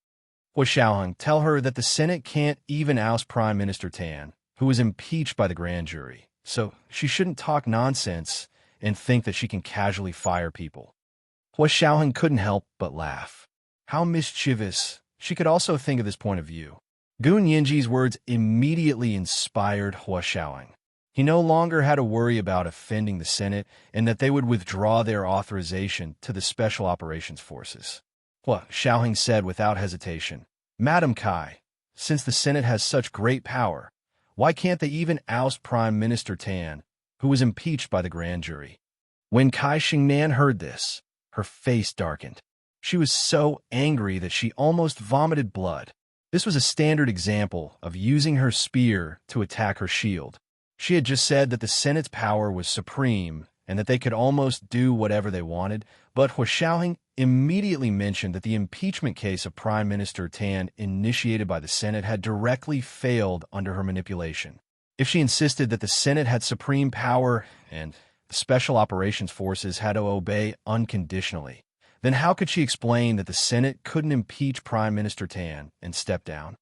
Hua Xiaoheng, tell her that the Senate can't even oust Prime Minister Tan, who was impeached by the grand jury, so she shouldn't talk nonsense and think that she can casually fire people. Hua Xiaoheng couldn't help but laugh. How mischievous. She could also think of this point of view. Gun Yinji's words immediately inspired Hua Xiaoheng. He no longer had to worry about offending the Senate and that they would withdraw their authorization to the Special Operations Forces. Hua Xiaoheng said without hesitation, "Madam Kai, since the Senate has such great power, why can't they even oust Prime Minister Tan, who was impeached by the grand jury. When Kai Xingnan heard this, her face darkened. She was so angry that she almost vomited blood. This was a standard example of using her spear to attack her shield. She had just said that the Senate's power was supreme and that they could almost do whatever they wanted, but Hua Xiaoheng immediately mentioned that the impeachment case of Prime Minister Tan initiated by the Senate had directly failed under her manipulation. If she insisted that the Senate had supreme power and the Special Operations Forces had to obey unconditionally, then how could she explain that the Senate couldn't impeach Prime Minister Tan and step down?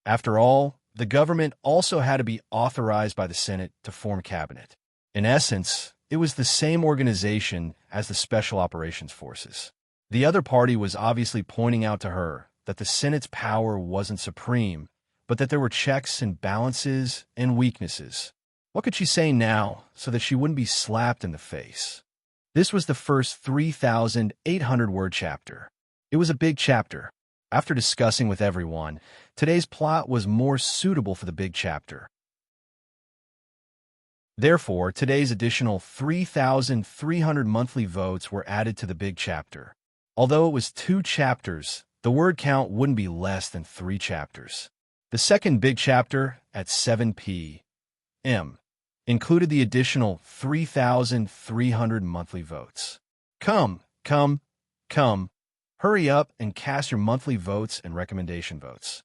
After all, the government also had to be authorized by the Senate to form cabinet. In essence, it was the same organization as the Special Operations Forces. The other party was obviously pointing out to her that the Senate's power wasn't supreme, but that there were checks and balances and weaknesses. What could she say now so that she wouldn't be slapped in the face? This was the first 3,800-word chapter. It was a big chapter. After discussing with everyone, today's plot was more suitable for the big chapter. Therefore, today's additional 3,300 monthly votes were added to the big chapter. Although it was 2 chapters, the word count wouldn't be less than 3 chapters. The second big chapter, at 7 p.m., included the additional 3,300 monthly votes. Come. Hurry up and cast your monthly votes and recommendation votes.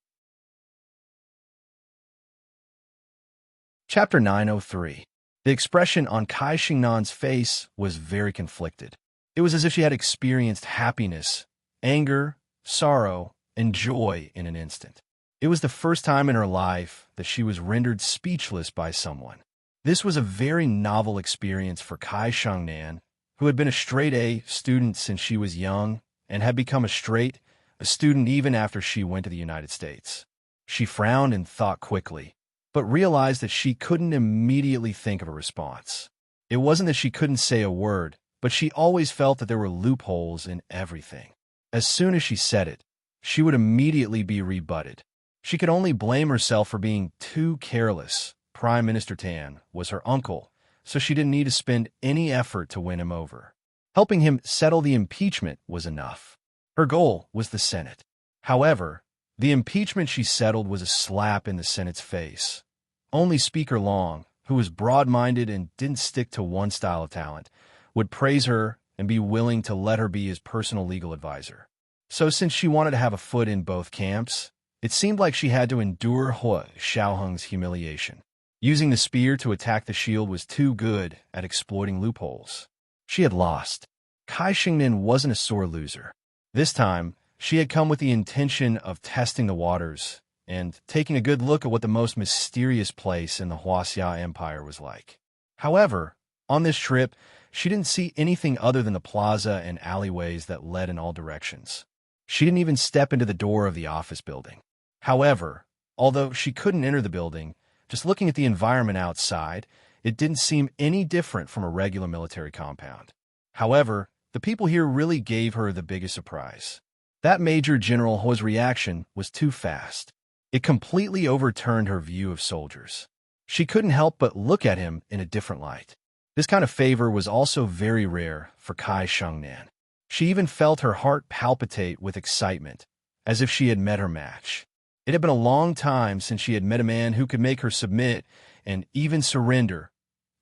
Chapter 903. The expression on Kai Xingnan's face was very conflicted. It was as if she had experienced happiness, anger, sorrow, and joy in an instant. It was the first time in her life that she was rendered speechless by someone. This was a very novel experience for Kai Xingnan, who had been a straight-A student since she was young and had become a student even after she went to the United States. She frowned and thought quickly, but realized that she couldn't immediately think of a response. It wasn't that she couldn't say a word, but she always felt that there were loopholes in everything. As soon as she said it, she would immediately be rebutted. She could only blame herself for being too careless. Prime Minister Tan was her uncle, so she didn't need to spend any effort to win him over. Helping him settle the impeachment was enough. Her goal was the Senate. However, the impeachment she settled was a slap in the Senate's face. Only Speaker Long, who was broad-minded and didn't stick to one style of talent, would praise her and be willing to let her be his personal legal advisor. So since she wanted to have a foot in both camps, it seemed like she had to endure Hua Xiaoheng's humiliation. Using the spear to attack the shield was too good at exploiting loopholes. She had lost. Kai Xingnan wasn't a sore loser. This time, she had come with the intention of testing the waters and taking a good look at what the most mysterious place in the Huaxia Empire was like. However, on this trip, she didn't see anything other than the plaza and alleyways that led in all directions. She didn't even step into the door of the office building. However, although she couldn't enter the building, just looking at the environment outside, it didn't seem any different from a regular military compound. However, the people here really gave her the biggest surprise. That Major General Hua's reaction was too fast. It completely overturned her view of soldiers. She couldn't help but look at him in a different light. This kind of favor was also very rare for Kai Xingnan. She even felt her heart palpitate with excitement, as if she had met her match. It had been a long time since she had met a man who could make her submit and even surrender.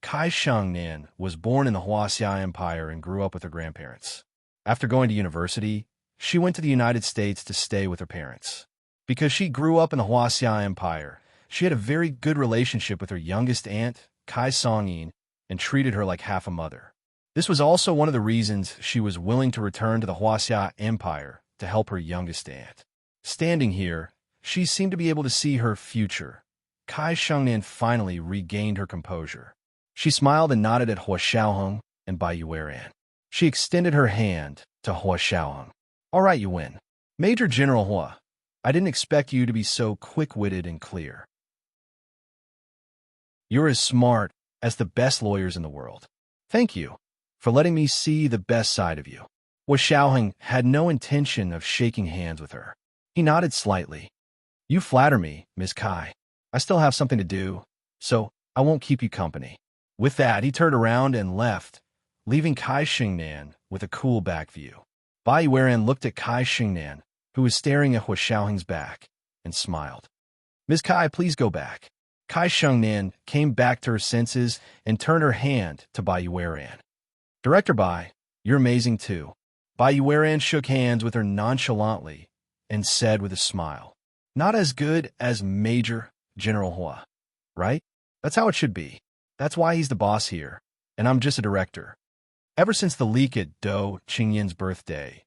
Kai Xingnan was born in the Huaxia Empire and grew up with her grandparents. After going to university, she went to the United States to stay with her parents. Because she grew up in the Huaxia Empire, she had a very good relationship with her youngest aunt, Kai Songyin, and treated her like half a mother. This was also one of the reasons she was willing to return to the Huaxia Empire to help her youngest aunt. Standing here, she seemed to be able to see her future. Kai Xingnan finally regained her composure. She smiled and nodded at Hua Xiaoheng and Bai Yueran. She extended her hand to Hua Xiaoheng. "All right, you win. Major General Hua, I didn't expect you to be so quick-witted and clear. You're as smart as the best lawyers in the world. Thank you for letting me see the best side of you." Hua Xiaoheng had no intention of shaking hands with her. He nodded slightly. "You flatter me, Miss Kai. I still have something to do, so I won't keep you company." With that, he turned around and left, leaving Kai Xingnan with a cool back view. Bai Yueran looked at Kai Xingnan, who was staring at Hua Xiaoheng's back, and smiled. Ms. Kai, please go back. Kai Xingnan came back to her senses and turned her hand to Bai Yueran. Director Bai, you're amazing too. Bai Yueran shook hands with her nonchalantly and said with a smile, not as good as Major General Hua, right? That's how it should be. That's why he's the boss here, and I'm just a director. Ever since the leak at Do Qingyin's birthday,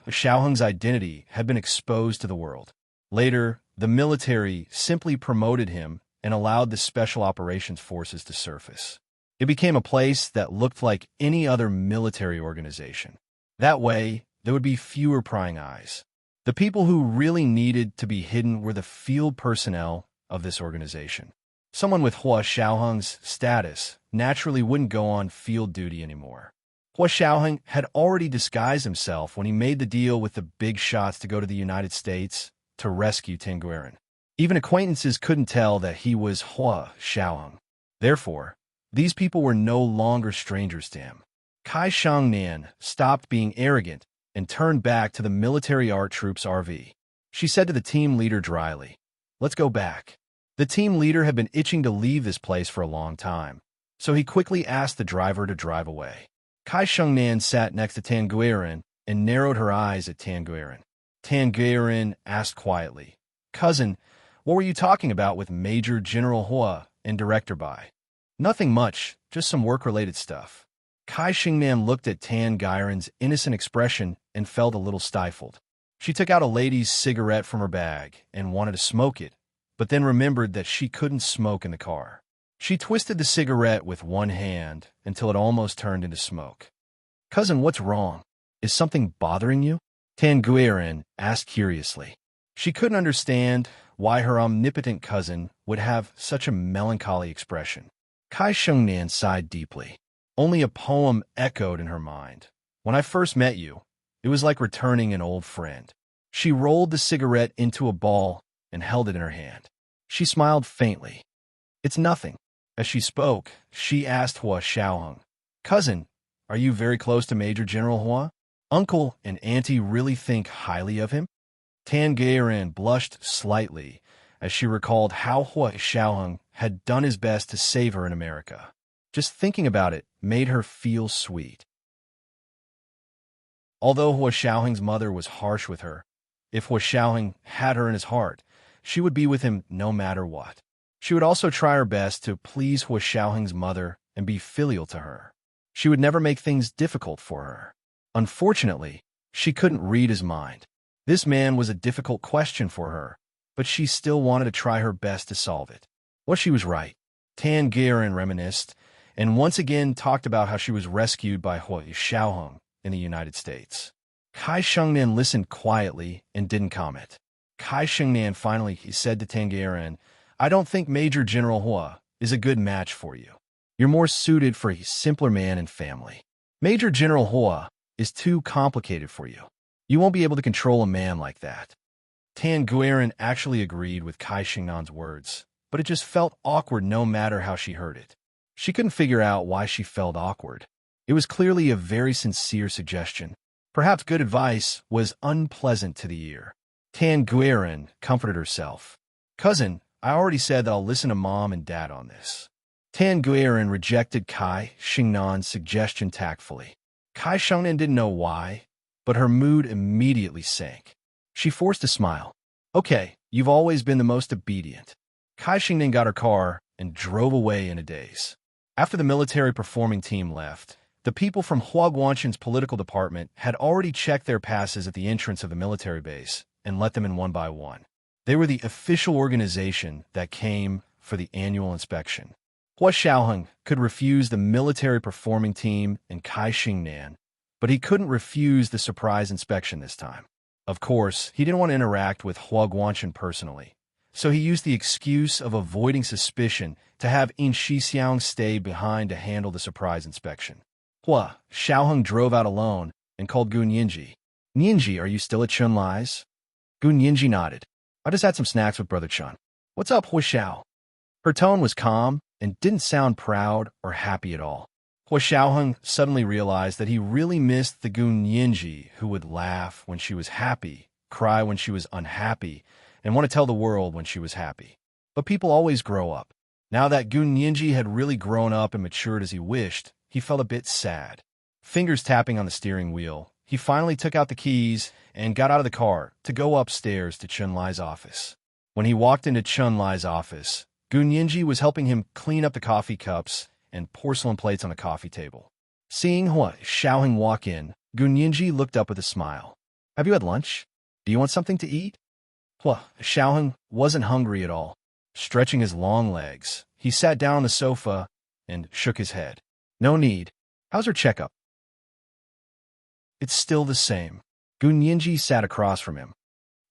Xiaoheng's identity had been exposed to the world. Later, the military simply promoted him and allowed the Special Operations Forces to surface. It became a place that looked like any other military organization. That way, there would be fewer prying eyes. The people who really needed to be hidden were the field personnel of this organization. Someone with Hua Xiaoheng's status naturally wouldn't go on field duty anymore. Hua Xiaoheng had already disguised himself when he made the deal with the big shots to go to the United States to rescue Tangueran. Even acquaintances couldn't tell that he was Hua Xiaoheng. Therefore, these people were no longer strangers to him. Kai Xingnan stopped being arrogant and turned back to the military art troops RV. She said to the team leader dryly, "Let's go back." The team leader had been itching to leave this place for a long time, so he quickly asked the driver to drive away. Kai Xingnan sat next to Tangueran and narrowed her eyes at Tangueran. Tangueran asked quietly, "Cousin, what were you talking about with Major General Hua and Director Bai?" "Nothing much, just some work-related stuff." Kai Xingnan looked at Tangueran's innocent expression and felt a little stifled. She took out a lady's cigarette from her bag and wanted to smoke it, but then remembered that she couldn't smoke in the car. She twisted the cigarette with one hand until it almost turned into smoke. "Cousin, what's wrong? Is something bothering you?" Tangueran asked curiously. She couldn't understand why her omnipotent cousin would have such a melancholy expression. Kai Xingnan sighed deeply. Only a poem echoed in her mind. "When I first met you, it was like returning an old friend." She rolled the cigarette into a ball and held it in her hand. She smiled faintly. "It's nothing." As she spoke, she asked Hua Xiaoheng, "Cousin, are you very close to Major General Hua? Uncle and Auntie really think highly of him?" Tangueran blushed slightly as she recalled how Hua Xiaoheng had done his best to save her in America. Just thinking about it made her feel sweet. Although Hua Xiaoheng's mother was harsh with her, if Hua Xiaoheng had her in his heart, she would be with him no matter what. She would also try her best to please Hua Xiaoheng's mother and be filial to her. She would never make things difficult for her. Unfortunately, she couldn't read his mind. This man was a difficult question for her, but she still wanted to try her best to solve it. Well, she was right. Tangueran reminisced and once again talked about how she was rescued by Hua Xiaoheng in the United States. Kai Xingnan listened quietly and didn't comment. Kai Xingnan finally said to Tangueran, "I don't think Major General Hua is a good match for you. You're more suited for a simpler man and family. Major General Hua is too complicated for you. You won't be able to control a man like that." Tangueran actually agreed with Kai Xingnan's words, but it just felt awkward no matter how she heard it. She couldn't figure out why she felt awkward. It was clearly a very sincere suggestion. Perhaps good advice was unpleasant to the ear. Tangueran comforted herself. "Cousin, I already said that I'll listen to Mom and Dad on this." Tangueran rejected Kai Xingnan's suggestion tactfully. Kai Xingnan didn't know why, but her mood immediately sank. She forced a smile. "Okay, you've always been the most obedient." Kai Xingnan got her car and drove away in a daze. After the military performing team left, the people from Hua Guanshan's political department had already checked their passes at the entrance of the military base and let them in one by one. They were the official organization that came for the annual inspection. Hua Xiaoheng could refuse the military performing team and Kai Xingnan, but he couldn't refuse the surprise inspection this time. Of course, he didn't want to interact with Hua Guanshan personally, so he used the excuse of avoiding suspicion to have In Shixiang stay behind to handle the surprise inspection. Hua Xiaoheng drove out alone and called Gun Yinji. "Yinji, are you still at Chun Lai's?" Gun Yinji nodded. "I just had some snacks with Brother Chun." "What's up, Hua Xiao?" Her tone was calm, and didn't sound proud or happy at all. Hua Xiaoheng suddenly realized that he really missed the Gun Yinji who would laugh when she was happy, cry when she was unhappy, and want to tell the world when she was happy. But people always grow up. Now that Gun Yinji had really grown up and matured as he wished, he felt a bit sad. Fingers tapping on the steering wheel, he finally took out the keys and got out of the car to go upstairs to Chun Lai's office. When he walked into Chun Lai's office, Gun Yinji was helping him clean up the coffee cups and porcelain plates on the coffee table. Seeing Hua Xiaoheng walk in, Gun Yinji looked up with a smile. "Have you had lunch? Do you want something to eat?" Hua Xiaoheng wasn't hungry at all. Stretching his long legs, he sat down on the sofa and shook his head. "No need. How's her checkup?" "It's still the same." Gun Yinji sat across from him.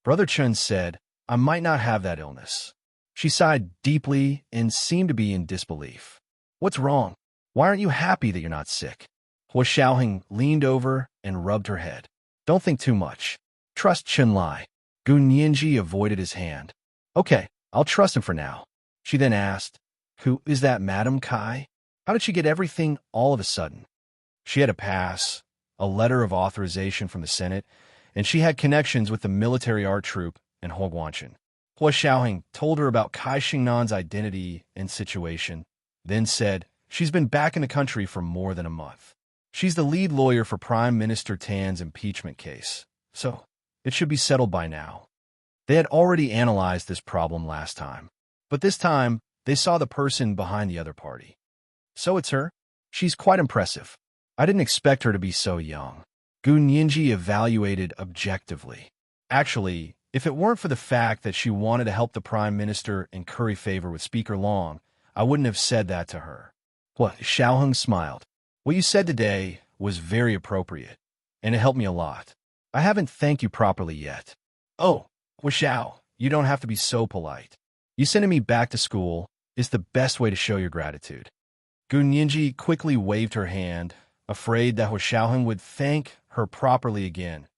Brother Chun said, "I might not have that illness." She sighed deeply and seemed to be in disbelief. "What's wrong? Why aren't you happy that you're not sick?" Hua Xiaoheng leaned over and rubbed her head. "Don't think too much. Trust Chun Lai." Gun Yinji avoided his hand. "Okay, I'll trust him for now." She then asked, "Who is that Madam Kai? How did she get everything all of a sudden?" She had a pass, a letter of authorization from the Senate, and she had connections with the military art troupe and Huoguanshan. Hua Xiaoheng told her about Kai Xingnan's identity and situation, then said, "She's been back in the country for more than a month. She's the lead lawyer for Prime Minister Tan's impeachment case, so it should be settled by now." They had already analyzed this problem last time, but this time they saw the person behind the other party. "So it's her? She's quite impressive. I didn't expect her to be so young." Gun Yinji evaluated objectively. "Actually, if it weren't for the fact that she wanted to help the Prime Minister and curry favor with Speaker Long, I wouldn't have said that to her." Hua Xiaoheng smiled. "What you said today was very appropriate, and it helped me a lot. I haven't thanked you properly yet." "Oh, Hua Xiao, you don't have to be so polite. You sending me back to school is the best way to show your gratitude." Gun Yinji quickly waved her hand, afraid that Hua Xiaoheng would thank her properly again.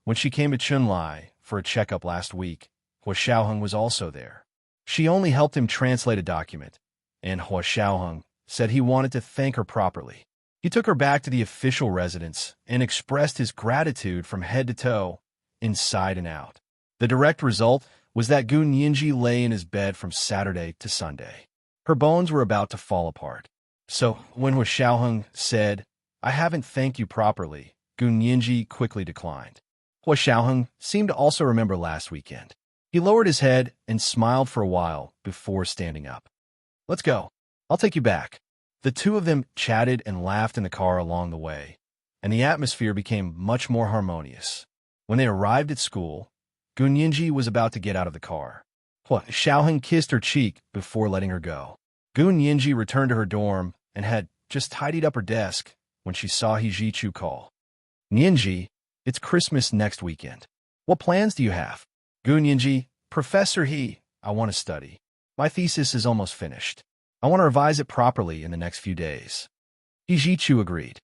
When she came to Chun Lai for a checkup last week, Hua Xiaoheng was also there. She only helped him translate a document, and Hua Xiaoheng said he wanted to thank her properly. He took her back to the official residence and expressed his gratitude from head to toe, inside and out. The direct result was that Gun Yinji lay in his bed from Saturday to Sunday. Her bones were about to fall apart. So when Hua Xiaoheng said, "I haven't thanked you properly," Gun Yinji quickly declined. Hua Xiaoheng seemed to also remember last weekend. He lowered his head and smiled for a while before standing up. "Let's go. I'll take you back." The two of them chatted and laughed in the car along the way, and the atmosphere became much more harmonious. When they arrived at school, Gun Yinji was about to get out of the car. Hua Xiaoheng kissed her cheek before letting her go. Gun Yinji returned to her dorm and had just tidied up her desk when she saw He Jichu call. "Yinji, it's Christmas next weekend. What plans do you have?" Gun Yinji, "Professor He, I want to study. My thesis is almost finished. I want to revise it properly in the next few days." He Jichu agreed.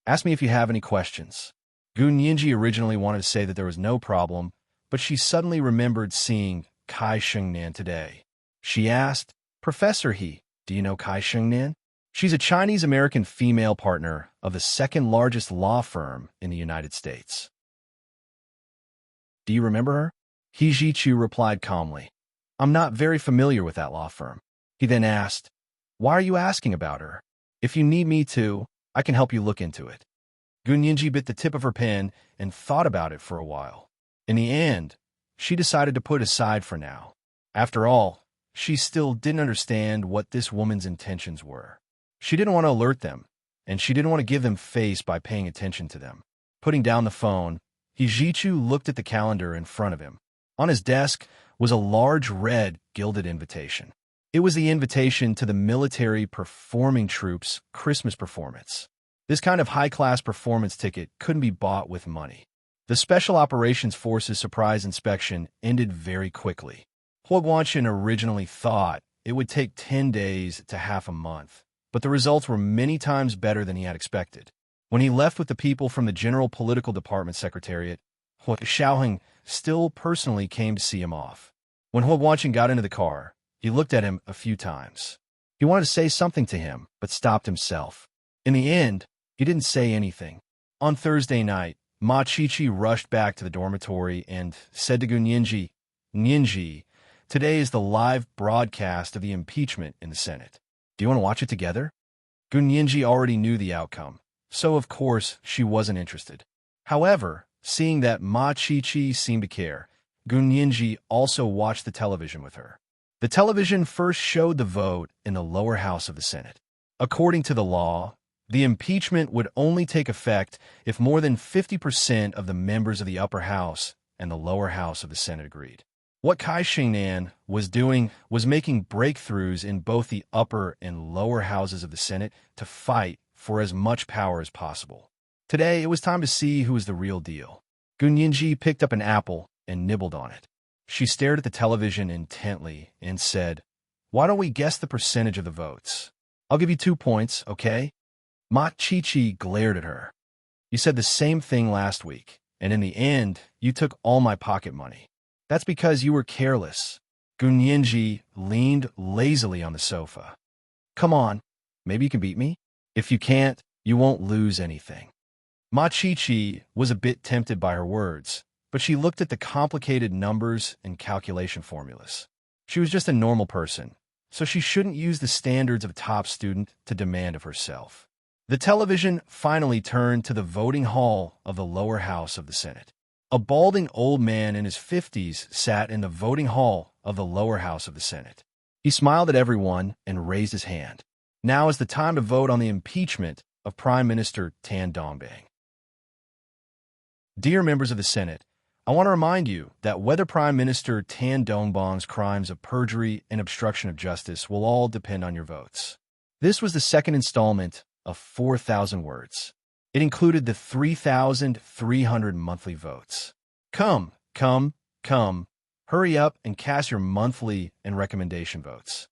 "Ask me if you have any questions." Gun Yinji originally wanted to say that there was no problem, but she suddenly remembered seeing Kai Xingnan today. She asked, "Professor He, do you know Kai Xingnan?" She's a Chinese-American female partner of the second-largest law firm in the United States. "Do you remember her?" He Jichu replied calmly. "I'm not very familiar with that law firm." He then asked, "Why are you asking about her? If you need me to, I can help you look into it." Gun Yinji bit the tip of her pen and thought about it for a while. In the end, she decided to put it aside for now. After all, she still didn't understand what this woman's intentions were. She didn't want to alert them, and she didn't want to give them face by paying attention to them. Putting down the phone, He Jichu looked at the calendar in front of him. On his desk was a large red gilded invitation. It was the invitation to the military performing troops' Christmas performance. This kind of high-class performance ticket couldn't be bought with money. The Special Operations Forces surprise inspection ended very quickly. Huoguanshan originally thought it would take 10 days to half a month, but the results were many times better than he had expected. When he left with the people from the General Political Department Secretariat, Hua Xiaoheng still personally came to see him off. When Huoguanshan got into the car, he looked at him a few times. He wanted to say something to him, but stopped himself. In the end, he didn't say anything. On Thursday night, Ma Chichi rushed back to the dormitory and said to Gunyinji, "Nyinji, today is the live broadcast of the impeachment in the Senate. Do you want to watch it together?" Gunyinji already knew the outcome, so of course she wasn't interested. However, seeing that Ma Chichi seemed to care, Gunyinji also watched the television with her. The television first showed the vote in the lower house of the Senate. According to the law, the impeachment would only take effect if more than 50% of the members of the upper house and the lower house of the Senate agreed. What Kai Shingnan was doing was making breakthroughs in both the upper and lower houses of the Senate to fight for as much power as possible. Today, it was time to see who was the real deal. Gunyinji picked up an apple and nibbled on it. She stared at the television intently and said, "Why don't we guess the percentage of the votes? I'll give you 2 points, okay?" Ma Chichi glared at her. "You said the same thing last week, and in the end, you took all my pocket money. That's because you were careless." Gunyinji leaned lazily on the sofa. "Come on, maybe you can beat me? If you can't, you won't lose anything." Ma Chichi was a bit tempted by her words, but she looked at the complicated numbers and calculation formulas. She was just a normal person, so she shouldn't use the standards of a top student to demand of herself. The television finally turned to the voting hall of the lower house of the Senate. A balding old man in his 50s sat in the voting hall of the lower house of the Senate. He smiled at everyone and raised his hand. Now is the time to vote on the impeachment of Prime Minister Tan Dongbang. Dear members of the Senate, I want to remind you that whether Prime Minister Tan Dongbang's crimes of perjury and obstruction of justice will all depend on your votes. This was the second installment of 4,000 words. It included the 3,300 monthly votes. Come, hurry up and cast your monthly and recommendation votes.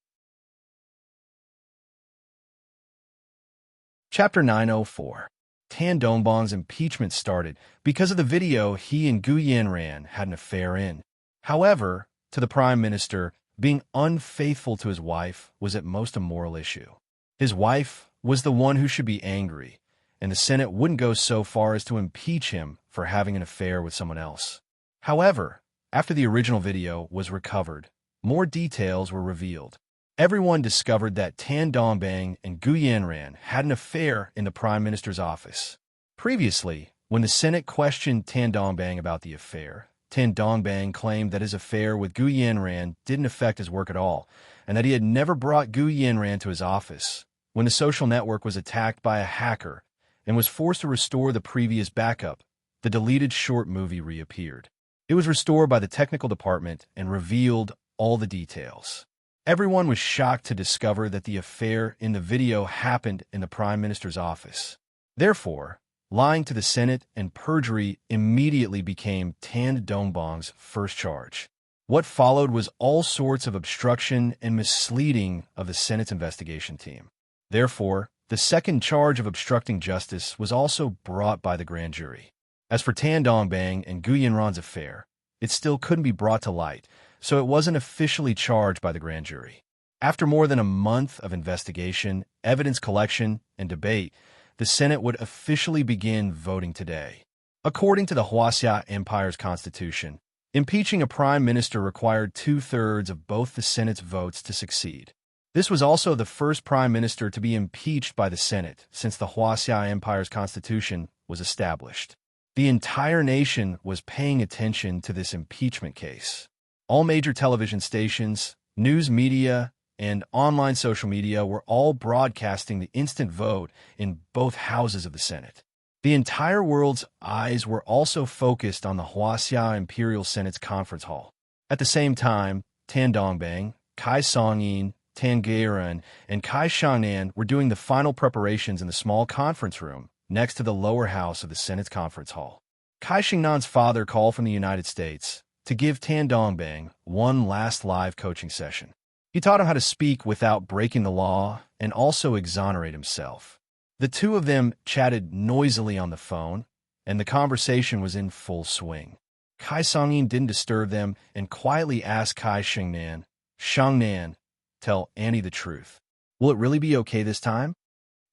Chapter 904. Tan Dongbang's impeachment started because of the video he and Gu Yanran had an affair in. However, to the Prime Minister, being unfaithful to his wife was at most a moral issue. His wife was the one who should be angry, and the Senate wouldn't go so far as to impeach him for having an affair with someone else. However, after the original video was recovered, more details were revealed. Everyone discovered that Tan Dongbang and Gu Yanran had an affair in the Prime Minister's office. Previously, when the Senate questioned Tan Dongbang about the affair, Tan Dongbang claimed that his affair with Gu Yanran didn't affect his work at all, and that he had never brought Gu Yanran to his office. When the social network was attacked by a hacker and was forced to restore the previous backup, the deleted short movie reappeared. It was restored by the technical department and revealed all the details. Everyone was shocked to discover that the affair in the video happened in the Prime Minister's office. Therefore, lying to the Senate and perjury immediately became Tan Dongbang's first charge. What followed was all sorts of obstruction and misleading of the Senate's investigation team. Therefore, the second charge of obstructing justice was also brought by the grand jury. As for Tan Dongbang and Gu Yanran's affair, it still couldn't be brought to light, so it wasn't officially charged by the grand jury. After more than a month of investigation, evidence collection, and debate, the Senate would officially begin voting today. According to the Hwaseong Empire's constitution, impeaching a prime minister required 2/3 of both the Senate's votes to succeed. This was also the first prime minister to be impeached by the Senate since the Hwaseong Empire's constitution was established. The entire nation was paying attention to this impeachment case. All major television stations, news media, and online social media were all broadcasting the instant vote in both houses of the Senate. The entire world's eyes were also focused on the Hwaseong Imperial Senate's conference hall. At the same time, Tan Dongbang, Kai Song-in, Tan Gaeran, and Kai Shangnan were doing the final preparations in the small conference room next to the lower house of the Senate's conference hall. Kai Shingnan's father called from the United States to give Tan Dongbang one last live coaching session. He taught him how to speak without breaking the law and also exonerate himself. The two of them chatted noisily on the phone, and the conversation was in full swing. Kai Song-in didn't disturb them and quietly asked Kai Shangnan, "Shangnan, tell Annie the truth. Will it really be okay this time?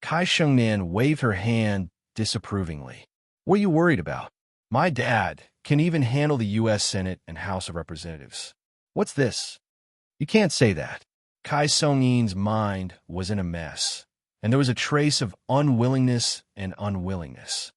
Kai Shengnan waved her hand disapprovingly. What are you worried about? My dad can even handle the U.S. Senate and House of Representatives. What's this? You can't say that. Kai Song-yin's mind was in a mess, and there was a trace of unwillingness and unwillingness.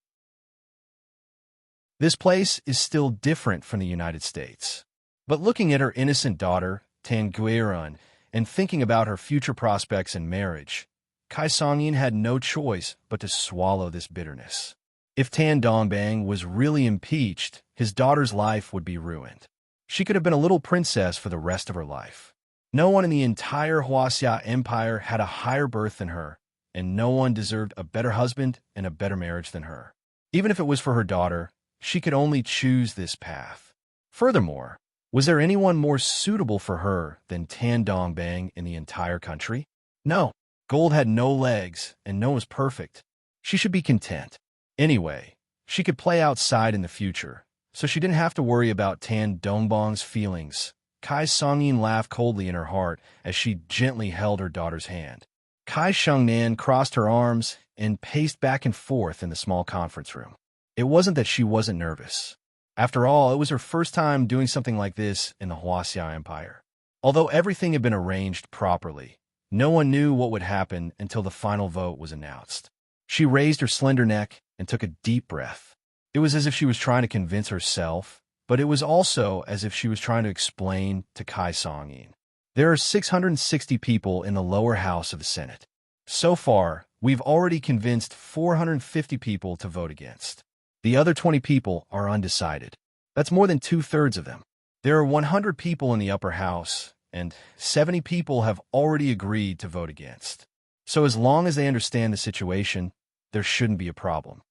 This place is still different from the United States. But looking at her innocent daughter, Tan Guiran, and thinking about her future prospects in marriage, Kai Song-yin had no choice but to swallow this bitterness. If Tan Dongbang was really impeached, his daughter's life would be ruined. She could have been a little princess for the rest of her life. No one in the entire Huaxia Empire had a higher birth than her, and no one deserved a better husband and a better marriage than her. Even if it was for her daughter, she could only choose this path. Furthermore, was there anyone more suitable for her than Tan Dongbang in the entire country? No. Gold had no legs, and no one was perfect. She should be content. Anyway, she could play outside in the future, so she didn't have to worry about Tan Dongbang's feelings. Kai Song-yin laughed coldly in her heart as she gently held her daughter's hand. Kai Shengnan crossed her arms and paced back and forth in the small conference room. It wasn't that she wasn't nervous. After all, it was her first time doing something like this in the Huaxia Empire. Although everything had been arranged properly, no one knew what would happen until the final vote was announced. She raised her slender neck and took a deep breath. It was as if she was trying to convince herself, but it was also as if she was trying to explain to Kai Song-yin. There are 660 people in the lower house of the Senate. So far, we've already convinced 450 people to vote against. The other 20 people are undecided. That's more than 2/3 of them. There are 100 people in the upper house, and 70 people have already agreed to vote against. So as long as they understand the situation, there shouldn't be a problem.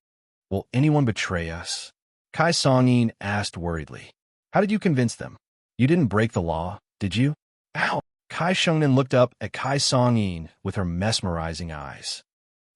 Will anyone betray us? Kai Song-yin asked worriedly. How did you convince them? You didn't break the law, did you? Ow! Kai Shengnan looked up at Kai Song-yin with her mesmerizing eyes.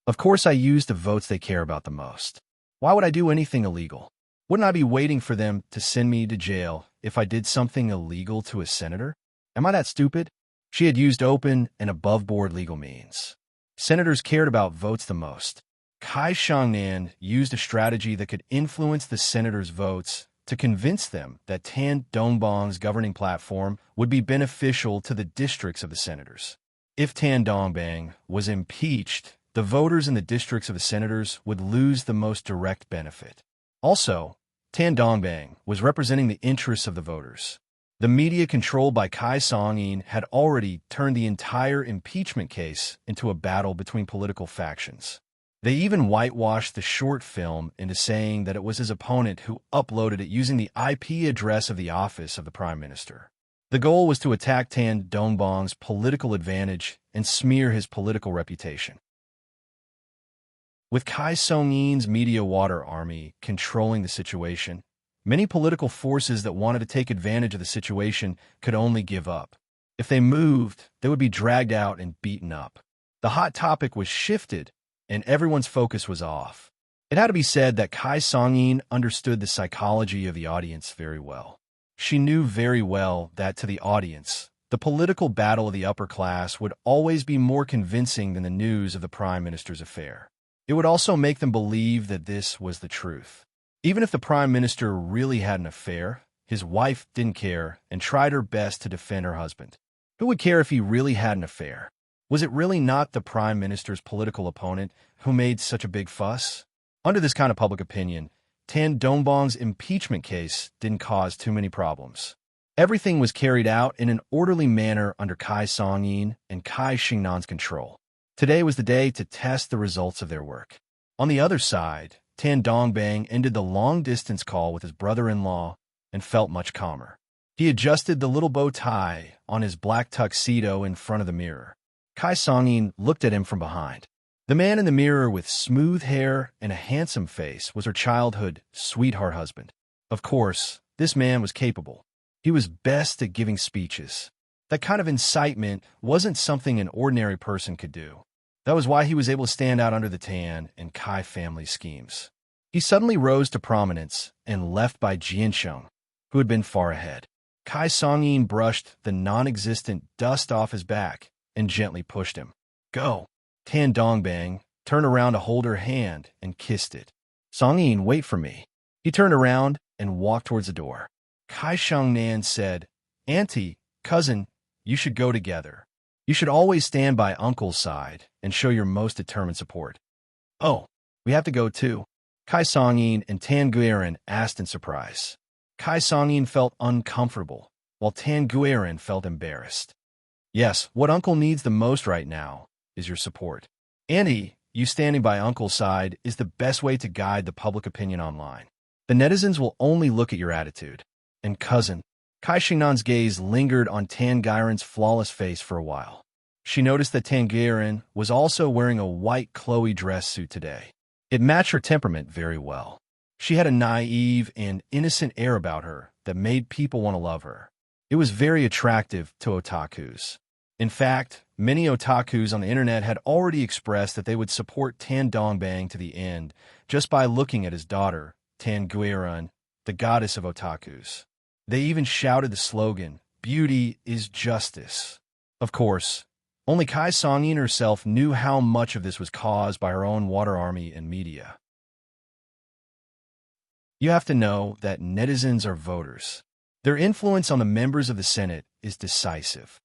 Of course I used the votes they care about the most. Why would I do anything illegal? Wouldn't I be waiting for them to send me to jail if I did something illegal to a senator? Am I that stupid? She had used open and above-board legal means. Senators cared about votes the most. Kai Shengnan used a strategy that could influence the senators' votes to convince them that Tan Dongbang's governing platform would be beneficial to the districts of the senators. If Tan Dongbang was impeached, the voters in the districts of the senators would lose the most direct benefit. Also, Tan Dongbang was representing the interests of the voters. The media controlled by Kai Song-yin had already turned the entire impeachment case into a battle between political factions. They even whitewashed the short film into saying that it was his opponent who uploaded it using the IP address of the office of the Prime Minister. The goal was to attack Tan Dongbang's political advantage and smear his political reputation. With Kai Song-yin's media water army controlling the situation, many political forces that wanted to take advantage of the situation could only give up. If they moved, they would be dragged out and beaten up. The hot topic was shifted, and everyone's focus was off. It had to be said that Kai Song-yin understood the psychology of the audience very well. She knew very well that to the audience, the political battle of the upper class would always be more convincing than the news of the Prime Minister's affair. It would also make them believe that this was the truth. Even if the Prime Minister really had an affair, his wife didn't care and tried her best to defend her husband. Who would care if he really had an affair? Was it really not the Prime Minister's political opponent who made such a big fuss? Under this kind of public opinion, Tan Dongbang's impeachment case didn't cause too many problems. Everything was carried out in an orderly manner under Kai Song-yin and Kai Shengnan's control. Today was the day to test the results of their work. On the other side, Tan Dongbang ended the long-distance call with his brother-in-law and felt much calmer. He adjusted the little bow tie on his black tuxedo in front of the mirror. Kai Song-yin looked at him from behind. The man in the mirror with smooth hair and a handsome face was her childhood sweetheart husband. Of course, this man was capable. He was best at giving speeches. That kind of incitement wasn't something an ordinary person could do. That was why he was able to stand out under the Tan and Kai family schemes. He suddenly rose to prominence and left by Jiansheng, who had been far ahead. Kai Song-yin brushed the non-existent dust off his back and gently pushed him. Go. Tan Dongbang turned around to hold her hand and kissed it. Song-yin, wait for me. He turned around and walked towards the door. Kai Shangnan said, Auntie, cousin, you should go together. You should always stand by uncle's side and show your most determined support. Oh, we have to go too. Kai Song-yin and Tan Guiran asked in surprise. Kai Song-yin felt uncomfortable, while Tan Guiran felt embarrassed. Yes, what uncle needs the most right now is your support. Auntie, you standing by uncle's side is the best way to guide the public opinion online. The netizens will only look at your attitude. And cousin, Kai Shingnan's gaze lingered on Tan Guiran's flawless face for a while. She noticed that Tan Guiran was also wearing a white Chloe dress suit today. It matched her temperament very well. She had a naive and innocent air about her that made people want to love her. It was very attractive to otakus. In fact, many otakus on the internet had already expressed that they would support Tan Dongbang to the end just by looking at his daughter, Tan Guiran, the goddess of otakus. They even shouted the slogan, "Beauty is justice." Of course, only Kai Song-yin herself knew how much of this was caused by her own water army and media. You have to know that netizens are voters. Their influence on the members of the Senate is decisive.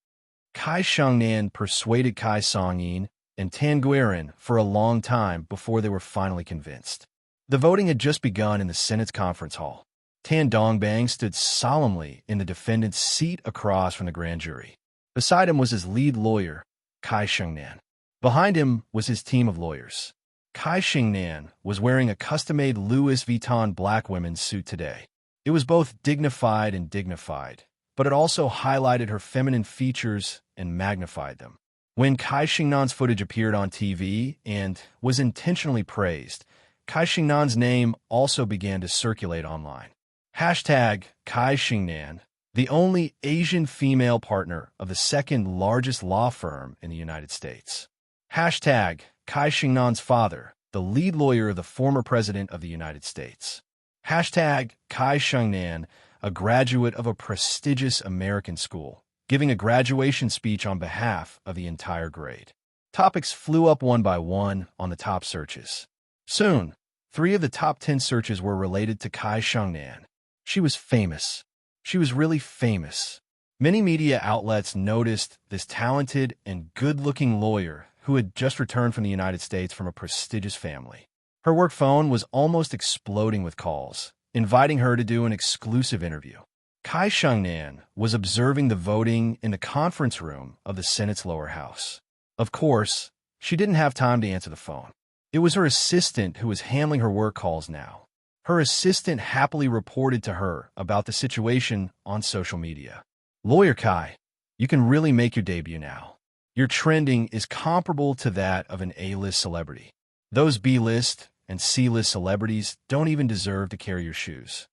Kai Shangnan persuaded Kai Song-yin and Tan Guiran for a long time before they were finally convinced. The voting had just begun in the Senate's conference hall. Tan Dongbang stood solemnly in the defendant's seat across from the grand jury. Beside him was his lead lawyer, Kai Shangnan. Behind him was his team of lawyers. Kai Shangnan was wearing a custom-made Louis Vuitton black women's suit today. It was both dignified and dignified, but it also highlighted her feminine features and magnified them. When Kai Shingnan's footage appeared on TV and was intentionally praised, Kai Shingnan's name also began to circulate online. Hashtag Kai Shingnan, the only Asian female partner of the second largest law firm in the United States. Hashtag Kai Shingnan's father, the lead lawyer of the former president of the United States. Hashtag Kai Shangnan, a graduate of a prestigious American school, giving a graduation speech on behalf of the entire grade. Topics flew up one by one on the top searches. Soon, 3 of the top 10 searches were related to Kai Shangnan. She was famous. She was really famous. Many media outlets noticed this talented and good-looking lawyer who had just returned from the United States from a prestigious family. Her work phone was almost exploding with calls, inviting her to do an exclusive interview. Kai Shangnan was observing the voting in the conference room of the Senate's lower house. Of course, she didn't have time to answer the phone. It was her assistant who was handling her work calls now. Her assistant happily reported to her about the situation on social media. Lawyer Kai, you can really make your debut now. Your trending is comparable to that of an A-list celebrity. Those B-list and C-list celebrities don't even deserve to carry your shoes.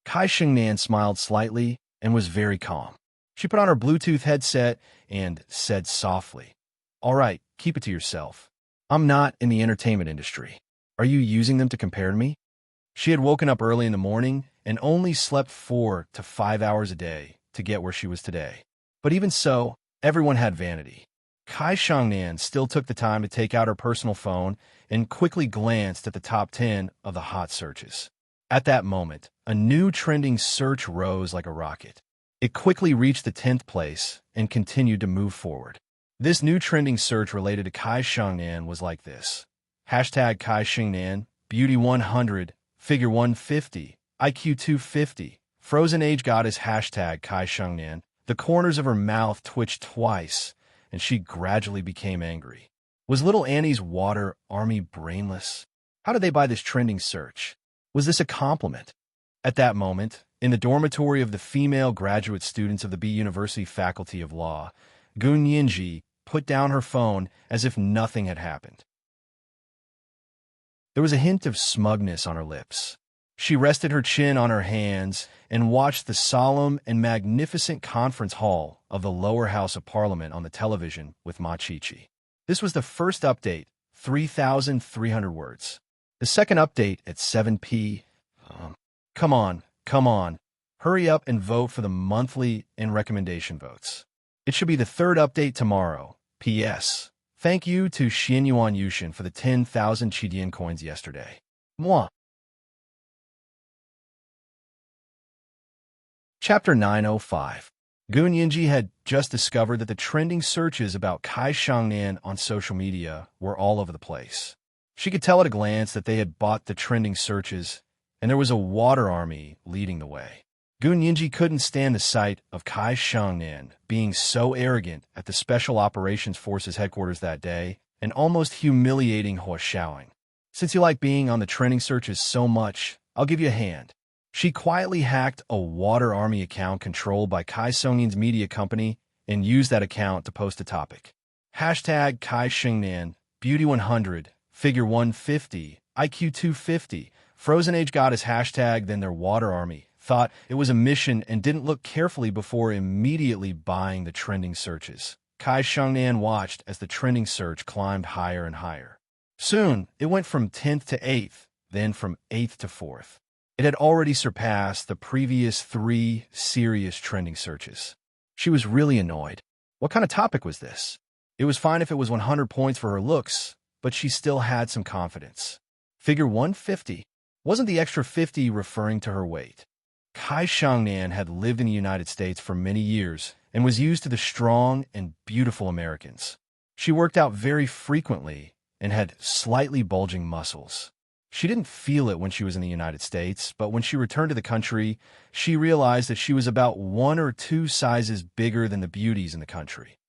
Kai Shingnan smiled slightly and was very calm. She put on her Bluetooth headset and said softly, "All right, keep it to yourself. I'm not in the entertainment industry. Are you using them to compare to me?" She had woken up early in the morning and only slept 4 to 5 hours a day to get where she was today. But even so, everyone had vanity. Kai Shangnan still took the time to take out her personal phone and quickly glanced at the top 10 of the hot searches. At that moment, a new trending search rose like a rocket. It quickly reached the 10th place and continued to move forward. This new trending search related to Kai Shangnan was like this. Hashtag Kai Shangnan, Beauty 100, Figure 150, IQ 250, Frozen Age Goddess. Hashtag Kai Shangnan. The corners of her mouth twitched twice, and she gradually became angry. Was little Annie's water army brainless? How did they buy this trending search? Was this a compliment? At that moment, in the dormitory of the female graduate students of the B University Faculty of Law, Gun Yinji put down her phone as if nothing had happened. There was a hint of smugness on her lips. She rested her chin on her hands and watched the solemn and magnificent conference hall of the lower house of parliament on the television with Ma Chi-chi. This was the first update, 3,300 words. The second update at 7 p.m. Come on. Hurry up and vote for the monthly and recommendation votes. It should be the third update tomorrow. P.S. Thank you to Xianyuan Yushin for the 10,000 Chidian coins yesterday. Mwah. Chapter 905. Gun Yinji had just discovered that the trending searches about Kai Shangnan on social media were all over the place. She could tell at a glance that they had bought the trending searches, and there was a water army leading the way. Gun Yinji couldn't stand the sight of Kai Shangnan being so arrogant at the Special Operations Forces headquarters that day and almost humiliating Hua Xiaoing. Since you like being on the trending searches so much, I'll give you a hand. She quietly hacked a water army account controlled by Kai Songyin's media company and used that account to post a topic. Hashtag Kai Shingnan, Beauty 100, Figure 150, IQ 250, Frozen Age Goddess hashtag, then their water army thought it was a mission and didn't look carefully before immediately buying the trending searches. Kai Shangnan watched as the trending search climbed higher and higher. Soon, it went from 10th to 8th, then from 8th to 4th. It had already surpassed the previous 3 serious trending searches. She was really annoyed. What kind of topic was this? It was fine if it was 100 points for her looks, but she still had some confidence. Figure 150. Wasn't the extra 50 referring to her weight? Kai Shangnan had lived in the United States for many years and was used to the strong and beautiful Americans. She worked out very frequently and had slightly bulging muscles. She didn't feel it when she was in the United States, but when she returned to the country, she realized that she was about 1 or 2 sizes bigger than the beauties in the country.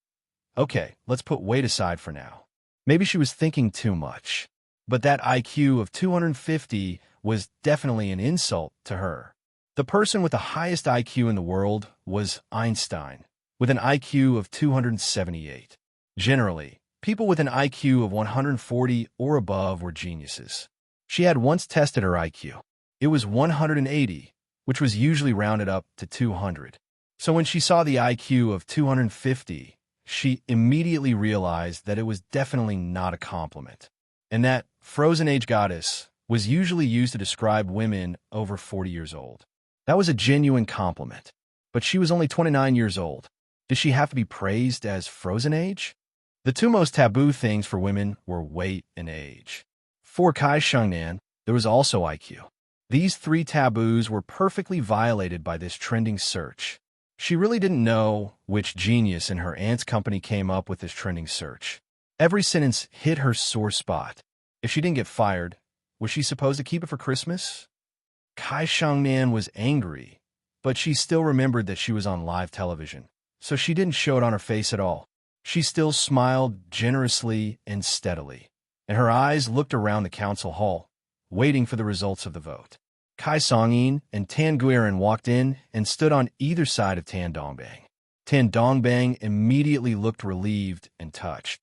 Okay, let's put weight aside for now. Maybe she was thinking too much, but that IQ of 250 was definitely an insult to her. The person with the highest IQ in the world was Einstein, with an IQ of 278. Generally, people with an IQ of 140 or above were geniuses. She had once tested her IQ. It was 180, which was usually rounded up to 200. So when she saw the IQ of 250, she immediately realized that it was definitely not a compliment, and that Frozen Age Goddess was usually used to describe women over 40 years old. That was a genuine compliment, but she was only 29 years old. Did she have to be praised as Frozen Age? The 2 most taboo things for women were weight and age. For Kai Shangnan, there was also IQ. These 3 taboos were perfectly violated by this trending search. She really didn't know which genius in her aunt's company came up with this trending search. Every sentence hit her sore spot. If she didn't get fired, was she supposed to keep it for Christmas? Kai Shangnan was angry, but she still remembered that she was on live television, so she didn't show it on her face at all. She still smiled generously and steadily, and her eyes looked around the council hall, waiting for the results of the vote. Kai Songyin and Tan Guiran walked in and stood on either side of Tan Dongbang. Tan Dongbang immediately looked relieved and touched.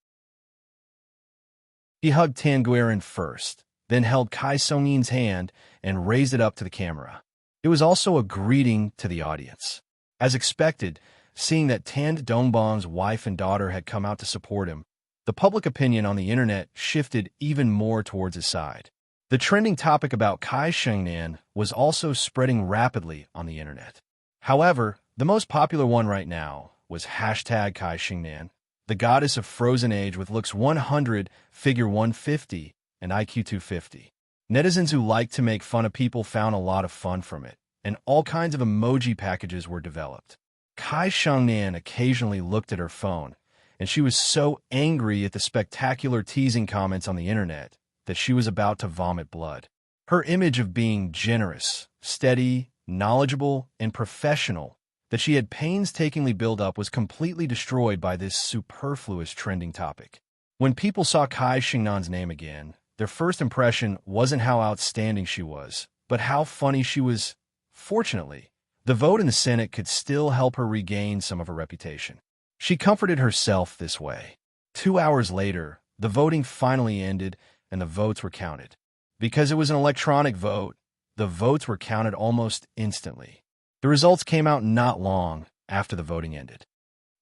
He hugged Tan Guiran first, then held Kai Songyin's hand and raised it up to the camera. It was also a greeting to the audience. As expected, seeing that Tan Dongbang's wife and daughter had come out to support him, the public opinion on the internet shifted even more towards his side. The trending topic about Kai Shangnan was also spreading rapidly on the internet. However, the most popular one right now was hashtag Kai Shangnan, the goddess of Frozen Age with looks 100, figure 150, and IQ 250. Netizens who liked to make fun of people found a lot of fun from it, and all kinds of emoji packages were developed. Kai Shangnan occasionally looked at her phone, and she was so angry at the spectacular teasing comments on the internet that she was about to vomit blood. Her image of being generous, steady, knowledgeable, and professional that she had painstakingly built up was completely destroyed by this superfluous trending topic. When people saw Kai Shingnan's name again, their first impression wasn't how outstanding she was, but how funny she was. Fortunately, the vote in the Senate could still help her regain some of her reputation. She comforted herself this way. 2 hours later, the voting finally ended and the votes were counted. Because it was an electronic vote, the votes were counted almost instantly. The results came out not long after the voting ended.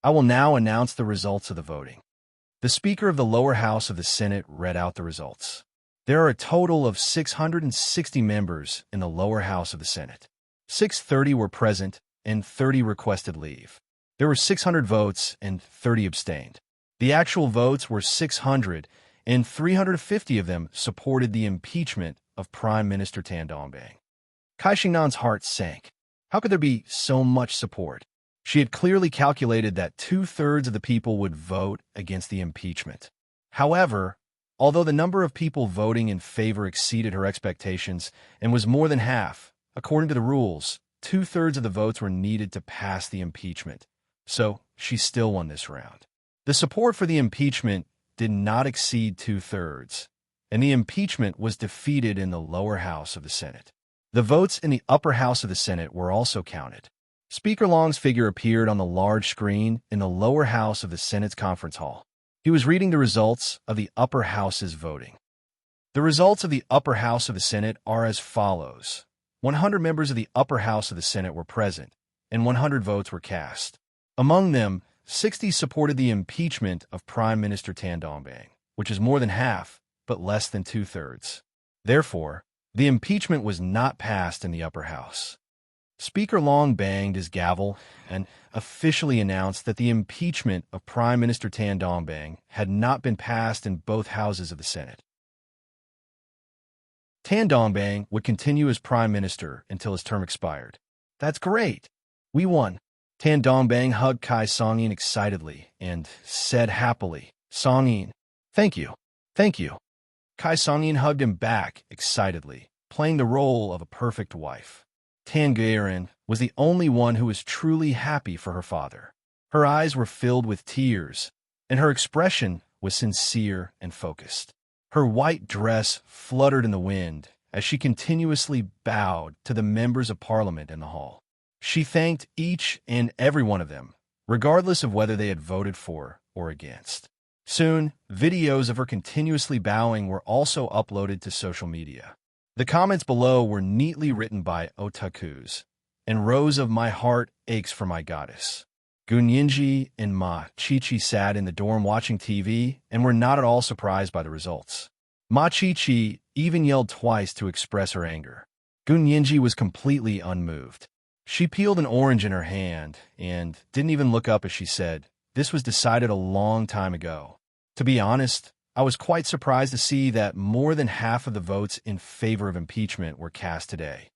I will now announce the results of the voting. The Speaker of the lower house of the Senate read out the results. There are a total of 660 members in the lower house of the Senate. 630 were present and 30 requested leave. There were 600 votes and 30 abstained. The actual votes were 600, and 350 of them supported the impeachment of Prime Minister Tan Dongbang. Kai Xingnan's heart sank. How could there be so much support? She had clearly calculated that 2/3 of the people would vote against the impeachment. However, although the number of people voting in favor exceeded her expectations and was more than half, according to the rules, 2/3 of the votes were needed to pass the impeachment. So she still won this round. The support for the impeachment did not exceed 2/3, and the impeachment was defeated in the lower house of the Senate. The votes in the upper house of the Senate were also counted. Speaker Long's figure appeared on the large screen in the lower house of the Senate's conference hall. He was reading the results of the upper house's voting. The results of the upper house of the Senate are as follows. 100 members of the upper house of the Senate were present, and 100 votes were cast. Among them, 60 supported the impeachment of Prime Minister Tan Dongbang, which is more than half, but less than 2/3. Therefore, the impeachment was not passed in the upper house. Speaker Long banged his gavel and officially announced that the impeachment of Prime Minister Tan Dongbang had not been passed in both houses of the Senate. Tan Dongbang would continue as Prime Minister until his term expired. That's great! We won! Tan Dongbang hugged Kai Songyin excitedly and said happily, Songyin, thank you, thank you. Kai Songyin hugged him back excitedly, playing the role of a perfect wife. Tan Guiran was the only one who was truly happy for her father. Her eyes were filled with tears, and her expression was sincere and focused. Her white dress fluttered in the wind as she continuously bowed to the members of parliament in the hall. She thanked each and every one of them, regardless of whether they had voted for or against. Soon, videos of her continuously bowing were also uploaded to social media. The comments below were neatly written by otakus, and rows of "My heart aches for my goddess." Gunyinji and Ma Chichi sat in the dorm watching TV and were not at all surprised by the results. Ma Chichi even yelled twice to express her anger. Gunyinji was completely unmoved. She peeled an orange in her hand and didn't even look up as she said, "This was decided a long time ago." To be honest, I was quite surprised to see that more than half of the votes in favor of impeachment were cast today.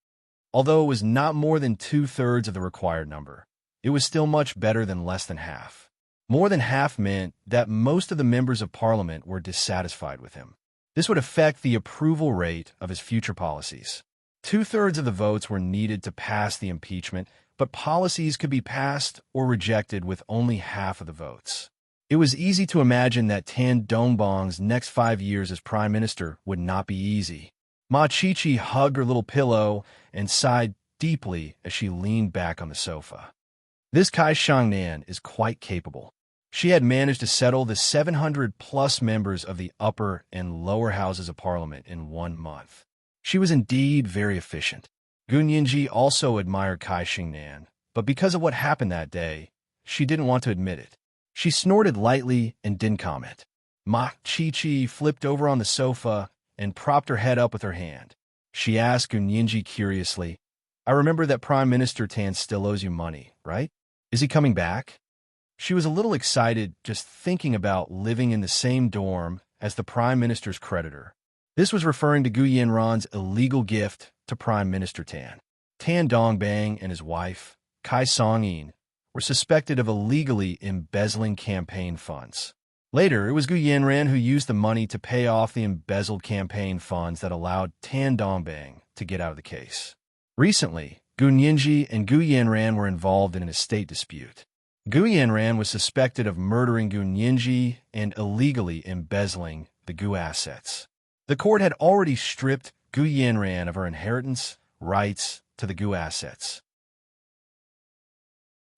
Although it was not more than 2/3 of the required number, it was still much better than less than half. More than half meant that most of the members of parliament were dissatisfied with him. This would affect the approval rate of his future policies. 2/3 of the votes were needed to pass the impeachment, but policies could be passed or rejected with only half of the votes. It was easy to imagine that Tan Dongbang's next 5 years as prime minister would not be easy. Ma Chichi hugged her little pillow and sighed deeply as she leaned back on the sofa. This Kai Xingnan is quite capable. She had managed to settle the 700-plus members of the upper and lower houses of parliament in 1 month. She was indeed very efficient. Gunyinji also admired Kai Xingnan, but because of what happened that day, she didn't want to admit it. She snorted lightly and didn't comment. Ma Chichi flipped over on the sofa and propped her head up with her hand. She asked Gunyinji curiously, "I remember that Prime Minister Tan still owes you money, right? Is he coming back?" She was a little excited just thinking about living in the same dorm as the Prime Minister's creditor. This was referring to Gu Yanran's illegal gift to Prime Minister Tan. Tan Dongbang and his wife, Kai Songyin, were suspected of illegally embezzling campaign funds. Later, it was Gu Yanran who used the money to pay off the embezzled campaign funds that allowed Tan Dongbang to get out of the case. Recently, Gunyinji and Gu Yanran were involved in an estate dispute. Gu Yanran was suspected of murdering Gunyinji and illegally embezzling the Gu assets. The court had already stripped Gu Yanran of her inheritance rights to the Gu assets.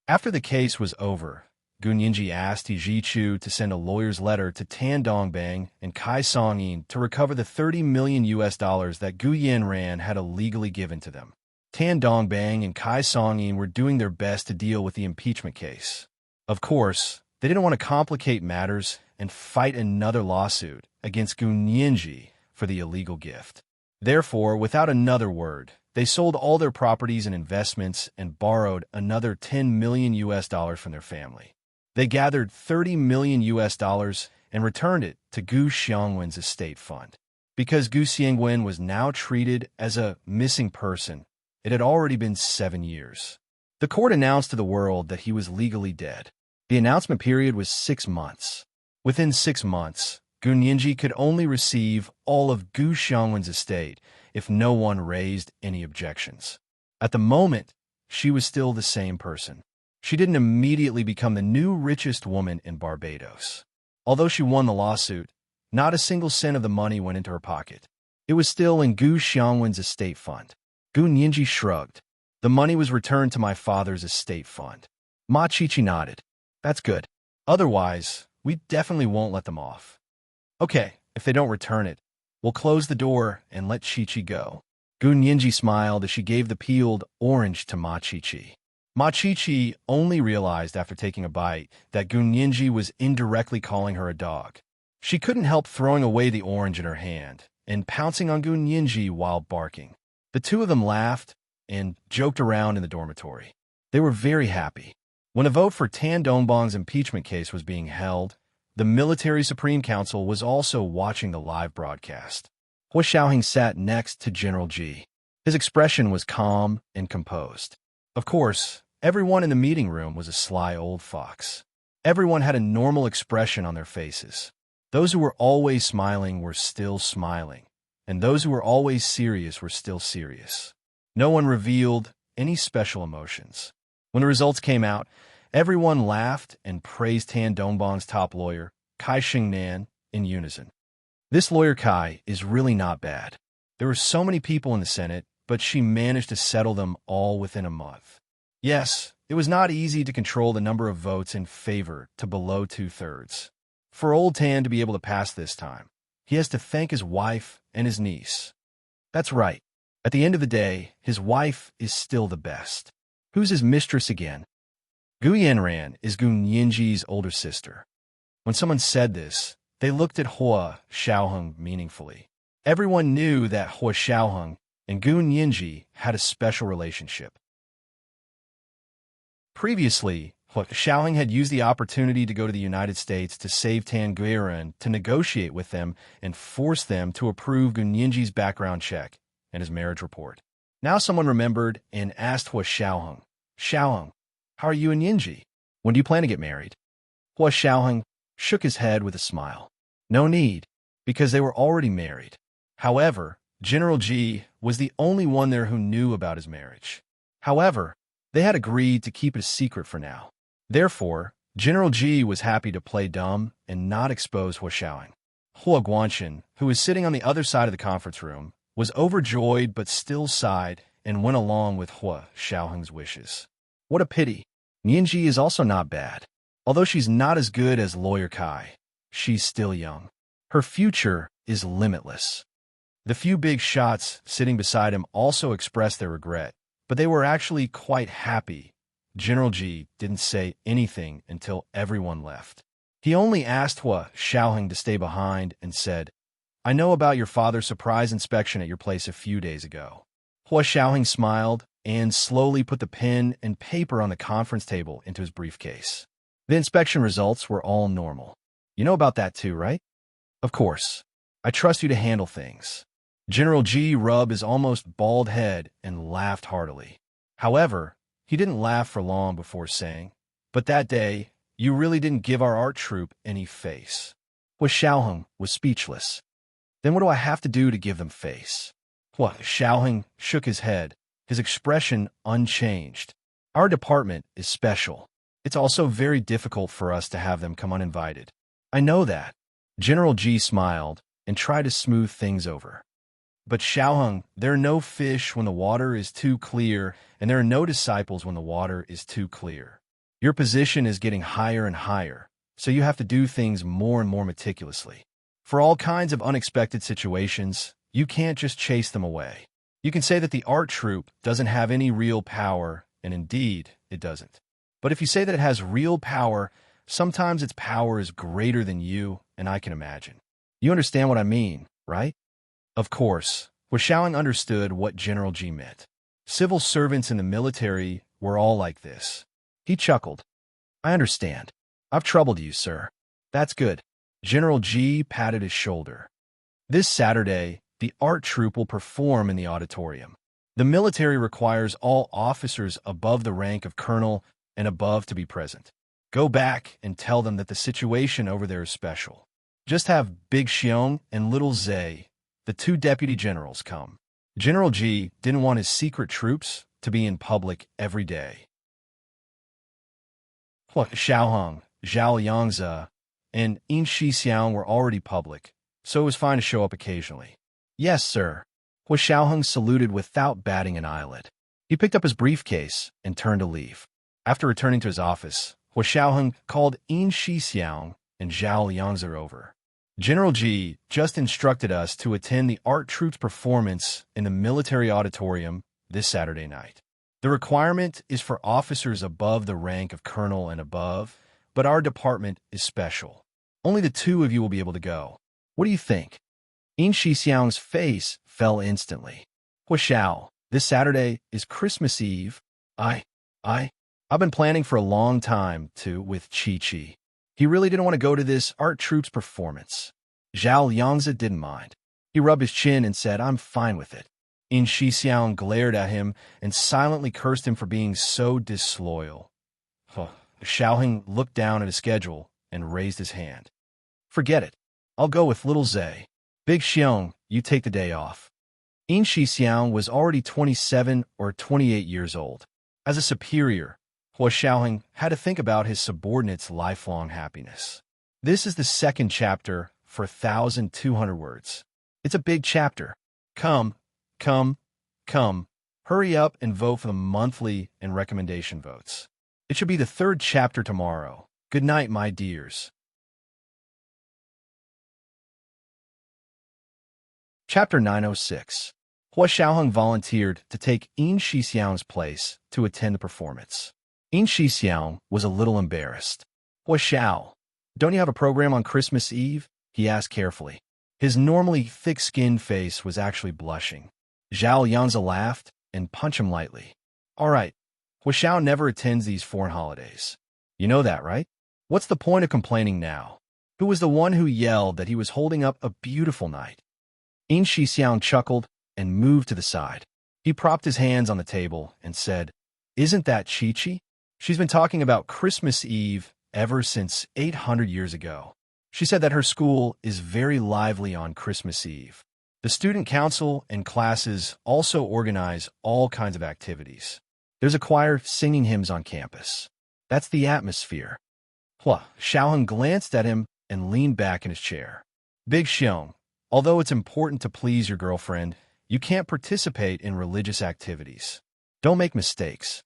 After the case was over, Gunyinji asked Jichu to send a lawyer's letter to Tan Dongbang and Kai Songyin to recover the $30 million that Gu Yanran had illegally given to them. Tan Dongbang and Kai Songyin were doing their best to deal with the impeachment case. Of course, they didn't want to complicate matters and fight another lawsuit against Gunyinji for the illegal gift. Therefore, without another word, they sold all their properties and investments and borrowed another $10 million from their family. They gathered 30 million US dollars and returned it to Gu Xiangwen's estate fund. Because Gu Xiangwen was now treated as a missing person, it had already been 7 years. The court announced to the world that he was legally dead. The announcement period was 6 months. Within 6 months, Gu Nianji could only receive all of Gu Xiangwen's estate if no one raised any objections. At the moment, she was still the same person. She didn't immediately become the new richest woman in Barbados. Although she won the lawsuit, not a single cent of the money went into her pocket. It was still in Gu Xiangwen's estate fund. Gu Nianji shrugged. The money was returned to my father's estate fund. Ma Qiqi nodded. That's good. Otherwise, we definitely won't let them off. Okay, if they don't return it, we'll close the door and let Qiqi go. Gu Nianji smiled as she gave the peeled orange to Ma Qiqi. Ma Qiqi only realized after taking a bite that Gu Nianji was indirectly calling her a dog. She couldn't help throwing away the orange in her hand and pouncing on Gu Nianji while barking. The two of them laughed and joked around in the dormitory. They were very happy. When a vote for Tan Dongbang's impeachment case was being held, the Military Supreme Council was also watching the live broadcast. Hua Xiaoheng sat next to General Ji. His expression was calm and composed. Of course, everyone in the meeting room was a sly old fox. Everyone had a normal expression on their faces. Those who were always smiling were still smiling, and those who were always serious were still serious. No one revealed any special emotions. When the results came out, everyone laughed and praised Tan Dongbang's top lawyer, Kai Xingnan, in unison. This lawyer Kai is really not bad. There were so many people in the Senate, but she managed to settle them all within a month. Yes, it was not easy to control the number of votes in favor to below 2/3. For old Tan to be able to pass this time, he has to thank his wife and his niece. That's right. At the end of the day, his wife is still the best. Who's his mistress again? Gu Yanran is Gu Nianji's older sister. When someone said this, they looked at Hua Xiaoheng meaningfully. Everyone knew that Hua Xiaoheng and Gu Nianji had a special relationship. Previously, Hua Xiaoheng had used the opportunity to go to the United States to save Tan Guiran to negotiate with them and force them to approve Gu Nianji's background check and his marriage report. Now someone remembered and asked Hua Xiaoheng, "Xiaoheng, how are you and Nianji? When do you plan to get married?" Hua Xiaoheng shook his head with a smile. No need, because they were already married. However, General Ji was the only one there who knew about his marriage. However, they had agreed to keep it a secret for now. Therefore, General Ji was happy to play dumb and not expose Hua Xiaoheng. Hua Guanchen, who was sitting on the other side of the conference room, was overjoyed but still sighed and went along with Hua Xiaoheng's wishes. What a pity. Nianji is also not bad. Although she's not as good as Lawyer Kai, she's still young. Her future is limitless. The few big shots sitting beside him also expressed their regret, but they were actually quite happy. General Ji didn't say anything until everyone left. He only asked Hua Xiaoheng to stay behind and said, "I know about your father's surprise inspection at your place a few days ago." Hua Xiaoheng smiled and slowly put the pen and paper on the conference table into his briefcase. The inspection results were all normal. You know about that too, right? Of course. I trust you to handle things. General Ji rubbed his almost bald head and laughed heartily. However, he didn't laugh for long before saying, "But that day, you really didn't give our art troupe any face." Hua Xiaoheng was speechless. Then what do I have to do to give them face? Hua Xiaoheng shook his head, his expression unchanged. Our department is special. It's also very difficult for us to have them come uninvited. I know that. General Ji smiled and tried to smooth things over. But Xiaoheng, there are no fish when the water is too clear, and there are no disciples when the water is too clear. Your position is getting higher and higher, so you have to do things more and more meticulously. For all kinds of unexpected situations, you can't just chase them away. You can say that the art troupe doesn't have any real power, and indeed, it doesn't. But if you say that it has real power, sometimes its power is greater than you, and I can imagine. You understand what I mean, right? Of course, Hua Xiaoheng understood what General Ji meant. Civil servants in the military were all like this. He chuckled. I understand. I've troubled you, sir. That's good. General G patted his shoulder. This Saturday, the art troupe will perform in the auditorium. The military requires all officers above the rank of colonel and above to be present. Go back and tell them that the situation over there is special. Just have Big Xiong and Little Zay, the two deputy generals, come. General G didn't want his secret troops to be in public every day. Xiaohong, Zhao Yangzi, and Yin Xixiang were already public, so it was fine to show up occasionally. Yes, sir. Hua Xiaohong saluted without batting an eyelid. He picked up his briefcase and turned to leave. After returning to his office, Hua Xiaohong called Yin Xixiang and Zhao Yangzi over. General G just instructed us to attend the art troupe's performance in the military auditorium this Saturday night. The requirement is for officers above the rank of colonel and above, but our department is special. Only the two of you will be able to go. What do you think? Yin Xixiang's face fell instantly. Hua Xiao, this Saturday is Christmas Eve. I've been planning for a long time with Chi-Chi. He really didn't want to go to this art troupe's performance. Zhao Yangzi didn't mind. He rubbed his chin and said, I'm fine with it. Yin Xixiang glared at him and silently cursed him for being so disloyal. Xiaohong looked down at his schedule and raised his hand. Forget it. I'll go with Little Zay. Big Xiong, you take the day off. Yin Xixiang was already 27 or 28 years old. As a superior, Hua Xiaohong had to think about his subordinates' lifelong happiness. This is the second chapter for 1,200 words. It's a big chapter. Come. Hurry up and vote for the monthly and recommendation votes. It should be the third chapter tomorrow. Good night, my dears. Chapter 906. Hua Xiaohong volunteered to take Yin Xixiang's place to attend the performance. Yin Xixiang was a little embarrassed. Hua Xiao, don't you have a program on Christmas Eve? He asked carefully. His normally thick-skinned face was actually blushing. Zhao Yangzi laughed and punched him lightly. All right, Hua Xiao never attends these foreign holidays. You know that, right? What's the point of complaining now? Who was the one who yelled that he was holding up a beautiful night? Yin Xixiang chuckled and moved to the side. He propped his hands on the table and said, Isn't that Chi-Chi? She's been talking about Christmas Eve ever since 800 years ago. She said that her school is very lively on Christmas Eve. The student council and classes also organize all kinds of activities. There's a choir singing hymns on campus. That's the atmosphere. Hua Xiaohong glanced at him and leaned back in his chair. Big Xiong, although it's important to please your girlfriend, you can't participate in religious activities. Don't make mistakes.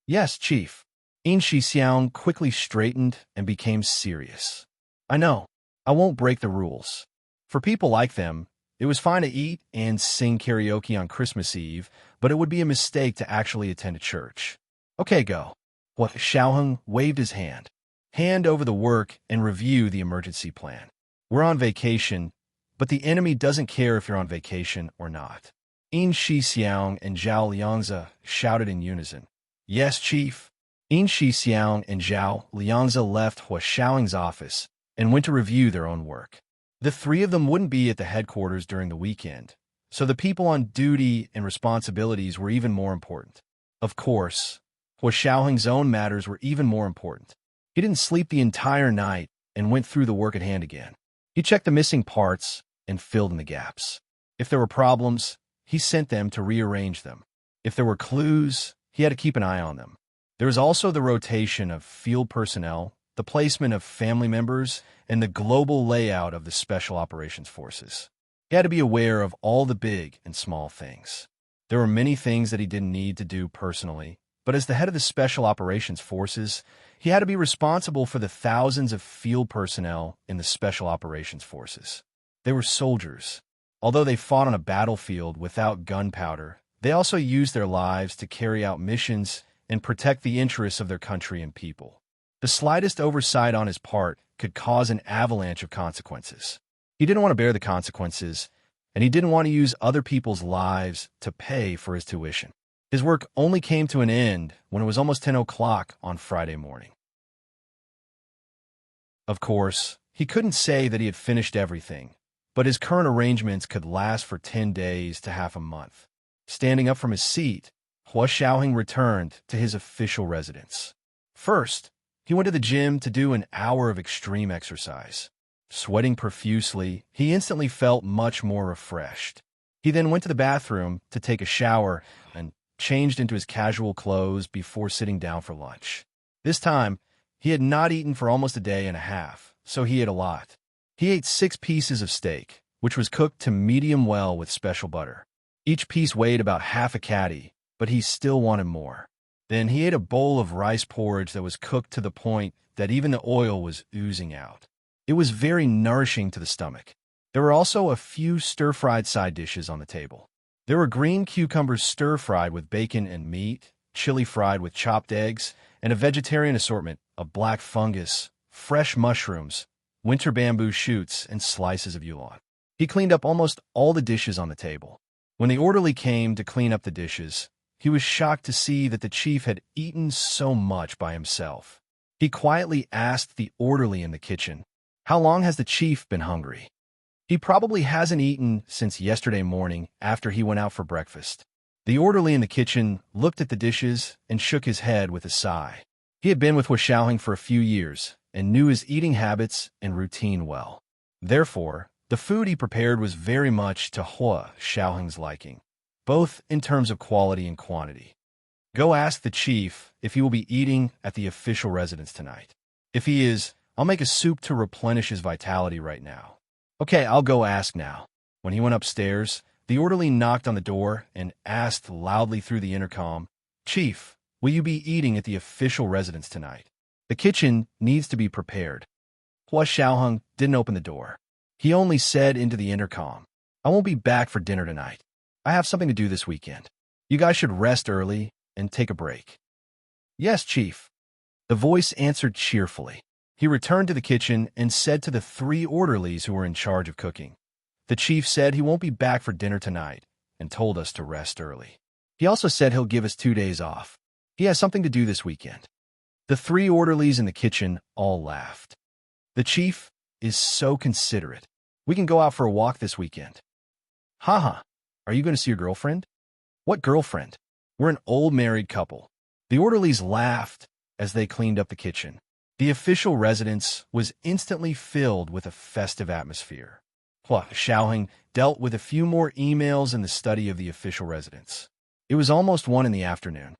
Yes, Chief. Yin Xixiang quickly straightened and became serious. I know. I won't break the rules. For people like them, it was fine to eat and sing karaoke on Christmas Eve, but it would be a mistake to actually attend a church. Okay, go. Hua Xiaohong waved his hand. Hand over the work and review the emergency plan. We're on vacation, but the enemy doesn't care if you're on vacation or not. Yin Xixiang and Zhao Liangzi shouted in unison. Yes, Chief. Yin Xixiang and Zhao Liangzi left Hua Xiaohong's office and went to review their own work. The three of them wouldn't be at the headquarters during the weekend, so the people on duty and responsibilities were even more important. Of course, Hua Xiaohong's own matters were even more important. He didn't sleep the entire night and went through the work at hand again. He checked the missing parts and filled in the gaps. If there were problems, he sent them to rearrange them. If there were clues, he had to keep an eye on them. There was also the rotation of field personnel, the placement of family members, and the global layout of the Special Operations Forces. He had to be aware of all the big and small things. There were many things that he didn't need to do personally, but as the head of the Special Operations Forces, he had to be responsible for the thousands of field personnel in the Special Operations Forces. They were soldiers. Although they fought on a battlefield without gunpowder, they also used their lives to carry out missions and protect the interests of their country and people. The slightest oversight on his part could cause an avalanche of consequences. He didn't want to bear the consequences, and he didn't want to use other people's lives to pay for his tuition. His work only came to an end when it was almost 10 o'clock on Friday morning. Of course, he couldn't say that he had finished everything, but his current arrangements could last for 10 days to half a month. Standing up from his seat, Hua Xiaoheng returned to his official residence. First, he went to the gym to do an hour of extreme exercise. Sweating profusely, he instantly felt much more refreshed. He then went to the bathroom to take a shower and changed into his casual clothes before sitting down for lunch. This time, he had not eaten for almost a day and a half, so he ate a lot. He ate 6 pieces of steak, which was cooked to medium well with special butter. Each piece weighed about half a catty, but he still wanted more. Then he ate a bowl of rice porridge that was cooked to the point that even the oil was oozing out. It was very nourishing to the stomach. There were also a few stir-fried side dishes on the table. There were green cucumbers stir-fried with bacon and meat, chili fried with chopped eggs, and a vegetarian assortment of black fungus, fresh mushrooms, winter bamboo shoots, and slices of yulon. He cleaned up almost all the dishes on the table. When the orderly came to clean up the dishes, he was shocked to see that the chief had eaten so much by himself. He quietly asked the orderly in the kitchen, "How long has the chief been hungry?" "He probably hasn't eaten since yesterday morning after he went out for breakfast." The orderly in the kitchen looked at the dishes and shook his head with a sigh. He had been with Hua Xiaoheng for a few years and knew his eating habits and routine well. Therefore, the food he prepared was very much to Hua Xiaoheng's liking, both in terms of quality and quantity. "Go ask the chief if he will be eating at the official residence tonight. If he is, I'll make a soup to replenish his vitality right now." "Okay, I'll go ask now." When he went upstairs, the orderly knocked on the door and asked loudly through the intercom, "Chief, will you be eating at the official residence tonight? The kitchen needs to be prepared." Hua Xiaoheng didn't open the door. He only said into the intercom, "I won't be back for dinner tonight. I have something to do this weekend. You guys should rest early and take a break." "Yes, Chief." The voice answered cheerfully. He returned to the kitchen and said to the 3 orderlies who were in charge of cooking, "The chief said he won't be back for dinner tonight and told us to rest early. He also said he'll give us 2 days off. He has something to do this weekend." The 3 orderlies in the kitchen all laughed. "The chief is so considerate. We can go out for a walk this weekend." "Haha, are you going to see your girlfriend?" "What girlfriend? We're an old married couple." The orderlies laughed as they cleaned up the kitchen. The official residence was instantly filled with a festive atmosphere. Hua Xiaoheng dealt with a few more emails in the study of the official residence. It was almost 1 in the afternoon.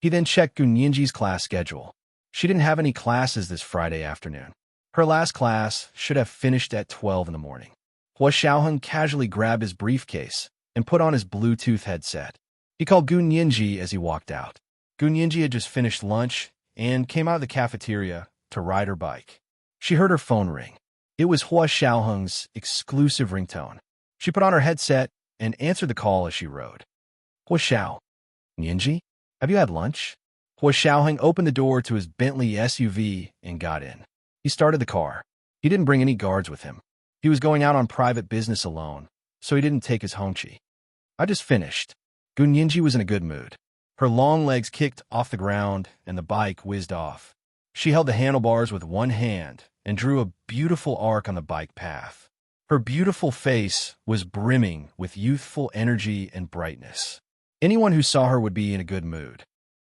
He then checked Gun Yinji's class schedule. She didn't have any classes this Friday afternoon. Her last class should have finished at 12 in the morning. Hua Xiaoheng casually grabbed his briefcase and put on his Bluetooth headset. He called Gun Yinji as he walked out. Gun Yinji had just finished lunch and came out of the cafeteria to ride her bike. She heard her phone ring. It was Hua Xiaoheng's exclusive ringtone. She put on her headset and answered the call as she rode. "Hua Xiao, Yinji, have you had lunch?" Hua Xiaoheng opened the door to his Bentley SUV and got in. He started the car. He didn't bring any guards with him. He was going out on private business alone, so he didn't take his hongqi. "I just finished." Gun Yinji was in a good mood. Her long legs kicked off the ground and the bike whizzed off. She held the handlebars with one hand and drew a beautiful arc on the bike path. Her beautiful face was brimming with youthful energy and brightness. Anyone who saw her would be in a good mood.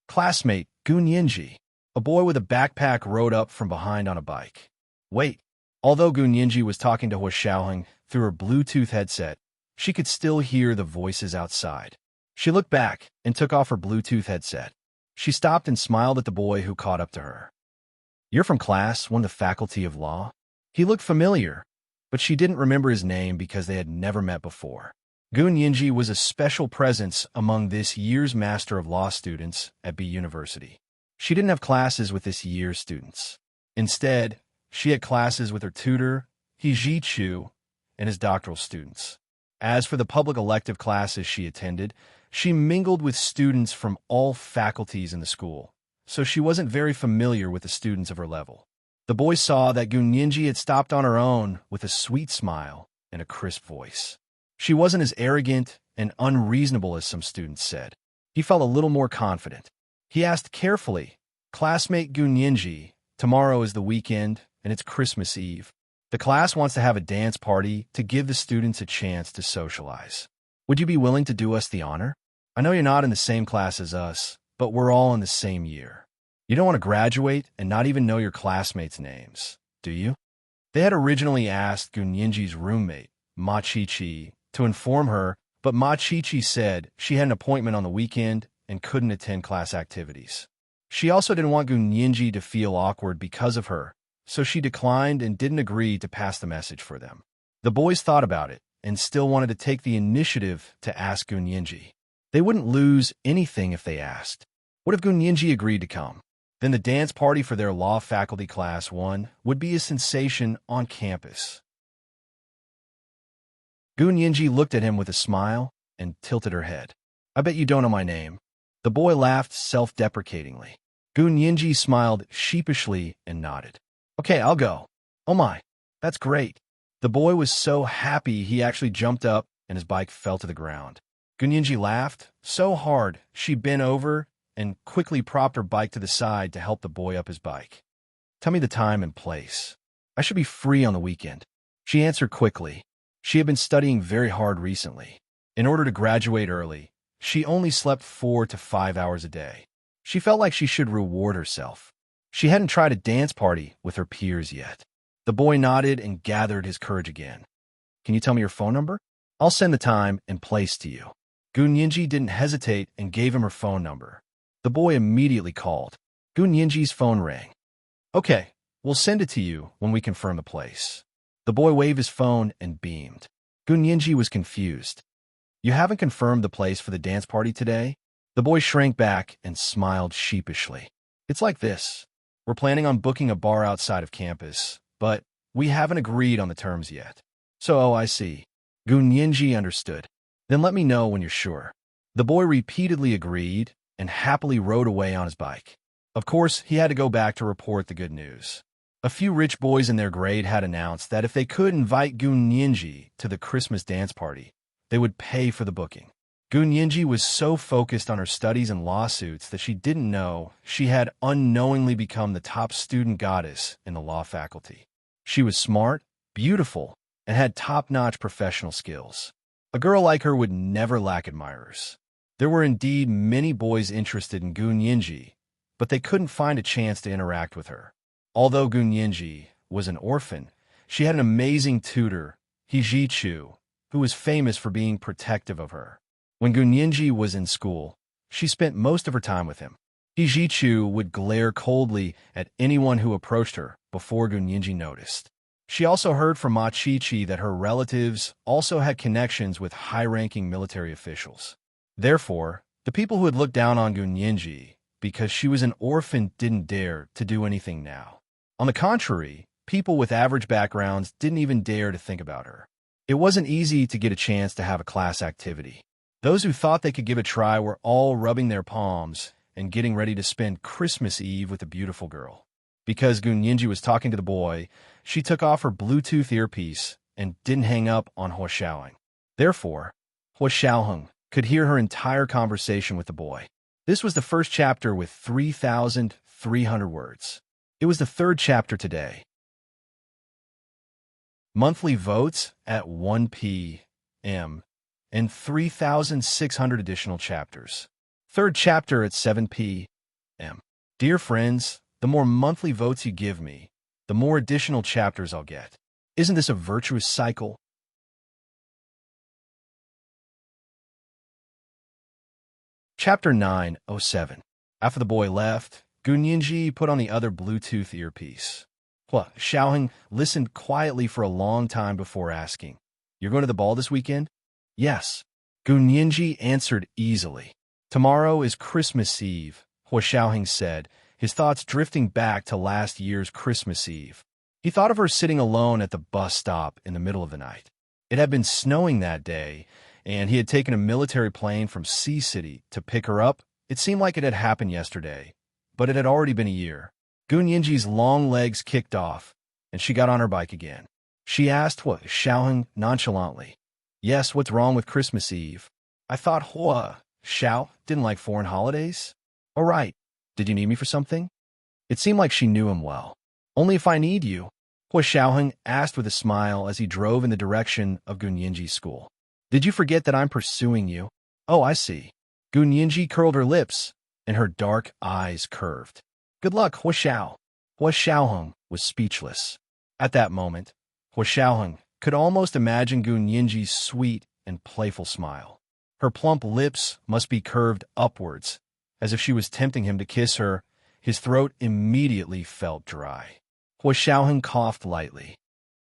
Classmate Gun Yinji, a boy with a backpack, rode up from behind on a bike. "Wait." Although Gun Yinji was talking to Hua Xiaoheng through her Bluetooth headset, she could still hear the voices outside. She looked back and took off her Bluetooth headset. She stopped and smiled at the boy who caught up to her. "You're from class 1, the Faculty of Law?" He looked familiar, but she didn't remember his name because they had never met before. Gun Yinji was a special presence among this year's Master of Law students at B University. She didn't have classes with this year's students. Instead, she had classes with her tutor, He Chu, and his doctoral students. As for the public elective classes she attended, she mingled with students from all faculties in the school, so she wasn't very familiar with the students of her level. The boy saw that Gun Yinji had stopped on her own with a sweet smile and a crisp voice. She wasn't as arrogant and unreasonable as some students said. He felt a little more confident. He asked carefully, "Classmate Gun Yinji, Tomorrow is the weekend, and it's Christmas Eve. The class wants to have a dance party to give the students a chance to socialize. Would you be willing to do us the honor? I know you're not in the same class as us, but we're all in the same year. You don't want to graduate and not even know your classmates' names, do you? They had originally asked Gunyinji's roommate, Ma Chi-Chi, to inform her, but Ma Chi-Chi said she had an appointment on the weekend and couldn't attend class activities. She also didn't want Gunyinji to feel awkward because of her, so she declined and didn't agree to pass the message for them. The boys thought about it and still wanted to take the initiative to ask Gunyinji. They wouldn't lose anything if they asked. What if Gunyinji agreed to come? Then the dance party for their law faculty class 1 would be a sensation on campus. Gunyinji looked at him with a smile and tilted her head. I bet you don't know my name. The boy laughed self-deprecatingly. Gunyinji smiled sheepishly and nodded. Okay, I'll go. Oh my, that's great. The boy was so happy he actually jumped up and his bike fell to the ground. Gunyinji laughed so hard she bent over and quickly propped her bike to the side to help the boy up his bike. Tell me the time and place. I should be free on the weekend. She answered quickly. She had been studying very hard recently. In order to graduate early, she only slept 4 to 5 hours a day. She felt like she should reward herself. She hadn't tried a dance party with her peers yet. The boy nodded and gathered his courage again. Can you tell me your phone number? I'll send the time and place to you. Gunyinji didn't hesitate and gave him her phone number. The boy immediately called. Gunyinji's phone rang. Okay, we'll send it to you when we confirm the place. The boy waved his phone and beamed. Gunyinji was confused. You haven't confirmed the place for the dance party today? The boy shrank back and smiled sheepishly. It's like this. We're planning on booking a bar outside of campus, but we haven't agreed on the terms yet. So, I see. Gunyinji understood. Then let me know when you're sure. The boy repeatedly agreed and happily rode away on his bike. Of course, he had to go back to report the good news. A few rich boys in their grade had announced that if they could invite Gunyinji to the Christmas dance party, they would pay for the booking. Gunyinji was so focused on her studies and lawsuits that she didn't know she had unknowingly become the top student goddess in the law faculty. She was smart, beautiful, and had top-notch professional skills. A girl like her would never lack admirers. There were indeed many boys interested in Gunyinji, but they couldn't find a chance to interact with her. Although Gunyinji was an orphan, she had an amazing tutor, Hijichu, who was famous for being protective of her. When Gunyinji was in school, she spent most of her time with him. Hijichu would glare coldly at anyone who approached her before Gunyinji noticed. She also heard from Ma Chi-Chi that her relatives also had connections with high-ranking military officials. Therefore, the people who had looked down on Gunyinji because she was an orphan didn't dare to do anything now. On the contrary, people with average backgrounds didn't even dare to think about her. It wasn't easy to get a chance to have a class activity. Those who thought they could give it a try were all rubbing their palms and getting ready to spend Christmas Eve with a beautiful girl. Because Gunyinji was talking to the boy, she took off her Bluetooth earpiece and didn't hang up on Hua Xiaoheng. Therefore, Hua Xiaoheng could hear her entire conversation with the boy. This was the first chapter with 3,300 words. It was the third chapter today. Monthly votes at 1 p.m. and 3,600 additional chapters. Third chapter at 7 p.m. Dear friends, the more monthly votes you give me, the more additional chapters I'll get. Isn't this a virtuous cycle? Chapter 907. After the boy left, Gunyinji put on the other Bluetooth earpiece. Hua Xiaoheng listened quietly for a long time before asking, You're going to the ball this weekend? Yes. Gunyinji answered easily. Tomorrow is Christmas Eve, Hua Xiaoheng said, his thoughts drifting back to last year's Christmas Eve. He thought of her sitting alone at the bus stop in the middle of the night. It had been snowing that day, and he had taken a military plane from Sea City to pick her up. It seemed like it had happened yesterday, but it had already been a year. Gunyinji's long legs kicked off, and she got on her bike again. She asked Hua Xiaoheng nonchalantly, Yes, what's wrong with Christmas Eve? I thought Hua Xiao didn't like foreign holidays? All right. Did you need me for something? It seemed like she knew him well. Only if I need you, Hua Xiaoheng asked with a smile as he drove in the direction of Gun Yinji's school. Did you forget that I'm pursuing you? Oh, I see. Gun Yinji curled her lips, and her dark eyes curved. Good luck, Hua Xiao. Hua Xiaoheng was speechless. At that moment, Hua Xiaoheng could almost imagine Gun Yinji's sweet and playful smile. Her plump lips must be curved upwards, as if she was tempting him to kiss her. His throat immediately felt dry. Hua Xiaoheng coughed lightly.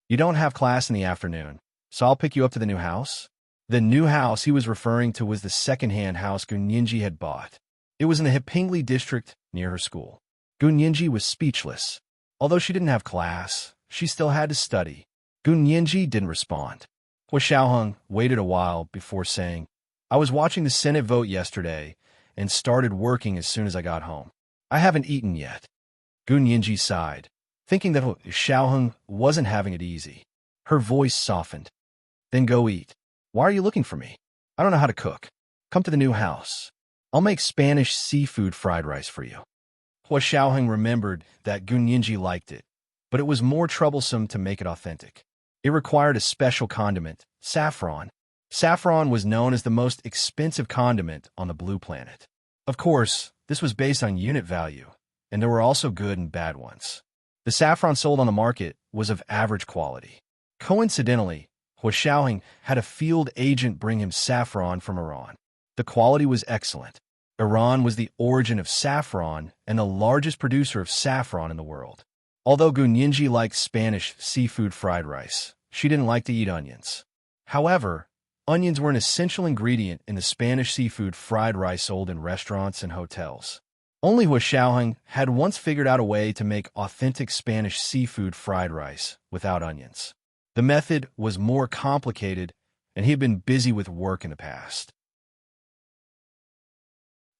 You don't have class in the afternoon, so I'll pick you up to the new house? The new house he was referring to was the second-hand house Gun Yinji had bought. It was in the Hepingli district near her school. Gun Yinji was speechless. Although she didn't have class, she still had to study. Gun Yinji didn't respond. Hua Xiaoheng waited a while before saying, I was watching the Senate vote yesterday and started working as soon as I got home. I haven't eaten yet. Gun Yinji sighed, thinking that Hua Xiaoheng wasn't having it easy. Her voice softened. Then go eat. Why are you looking for me? I don't know how to cook. Come to the new house. I'll make Spanish seafood fried rice for you. Hua Xiaoheng remembered that Gun Yinji liked it, but it was more troublesome to make it authentic. It required a special condiment, saffron. Saffron was known as the most expensive condiment on the Blue Planet. Of course, this was based on unit value, and there were also good and bad ones. The saffron sold on the market was of average quality. Coincidentally, Hua Xiaoheng had a field agent bring him saffron from Iran. The quality was excellent. Iran was the origin of saffron and the largest producer of saffron in the world. Although Gun Yinji liked Spanish seafood fried rice, she didn't like to eat onions. However, onions were an essential ingredient in the Spanish seafood fried rice sold in restaurants and hotels. Only Hua Xiaoheng had once figured out a way to make authentic Spanish seafood fried rice without onions. The method was more complicated, and he had been busy with work in the past.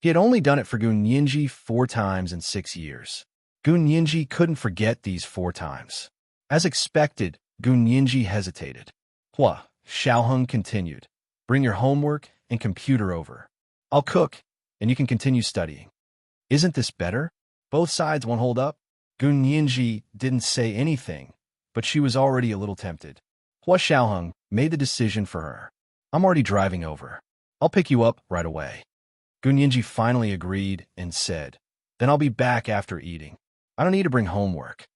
He had only done it for Gun Yinji 4 times in 6 years. Gun Yinji couldn't forget these 4 times. As expected, Gun Yinji hesitated. Hua Xiaoheng continued. Bring your homework and computer over. I'll cook, and you can continue studying. Isn't this better? Both sides won't hold up? Gun Yinji didn't say anything, but she was already a little tempted. Hua Xiaoheng made the decision for her. I'm already driving over. I'll pick you up right away. Gun Yinji finally agreed and said, Then I'll be back after eating. I don't need to bring homework.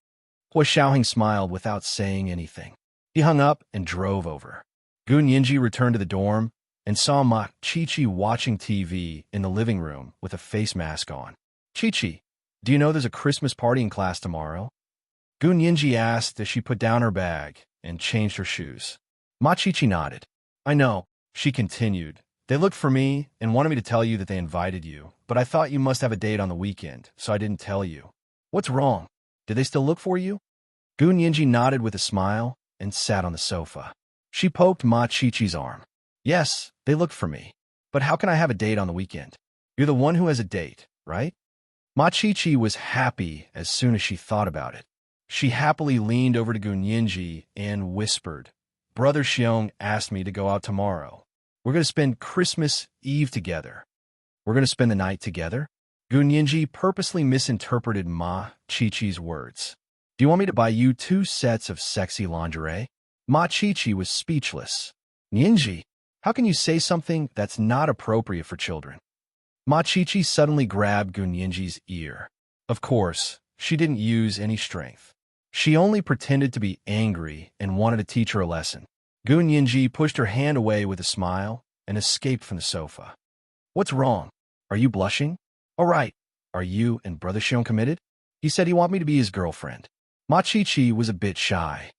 Hua Xiaoheng smiled without saying anything. He hung up and drove over. Gun Yinji returned to the dorm and saw Ma Chi-Chi watching TV in the living room with a face mask on. Chi-Chi, do you know there's a Christmas party in class tomorrow? Gun Yinji asked as she put down her bag and changed her shoes. Ma Chi-Chi nodded. I know, she continued. They looked for me and wanted me to tell you that they invited you, but I thought you must have a date on the weekend, so I didn't tell you. What's wrong? Did they still look for you? Gun Yinji nodded with a smile and sat on the sofa. She poked Ma Chi-Chi's arm. Yes, they looked for me. But how can I have a date on the weekend? You're the one who has a date, right? Ma Chi-Chi was happy as soon as she thought about it. She happily leaned over to Gun Yinji and whispered, Brother Xiong asked me to go out tomorrow. We're going to spend Christmas Eve together. We're going to spend the night together? Gun Yinji purposely misinterpreted Ma Chi-Chi's words. Do you want me to buy you 2 sets of sexy lingerie? Ma Chi-Chi was speechless. Yinji, how can you say something that's not appropriate for children? Ma Chi-Chi suddenly grabbed Gun Yinji's ear. Of course, she didn't use any strength. She only pretended to be angry and wanted to teach her a lesson. Gun Yinji pushed her hand away with a smile and escaped from the sofa. What's wrong? Are you blushing? All right. Are you and Brother Xiong committed? He said he wanted me to be his girlfriend. Ma Chi-Chi was a bit shy.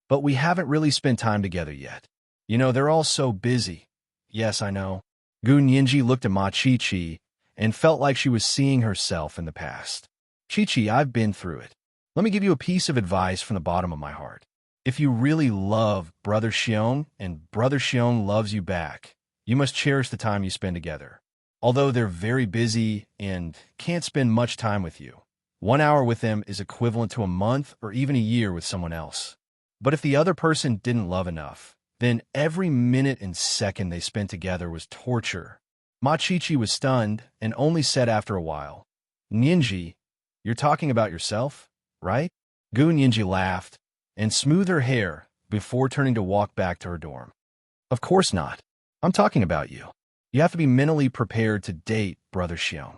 But we haven't really spent time together yet. You know, they're all so busy. Yes, I know. Gun Yinji looked at Ma Chi-Chi and felt like she was seeing herself in the past. Chi-Chi, I've been through it. Let me give you a piece of advice from the bottom of my heart. If you really love Brother Xiong and Brother Xiong loves you back, you must cherish the time you spend together. Although they're very busy and can't spend much time with you, 1 hour with them is equivalent to a month or even a year with someone else. But if the other person didn't love enough, then every minute and second they spent together was torture. Ma Chi-Chi was stunned and only said after a while, Yinji, You're talking about yourself, right? Gun Yinji laughed and smoothed her hair before turning to walk back to her dorm. Of course not. I'm talking about you. You have to be mentally prepared to date Brother Xiong.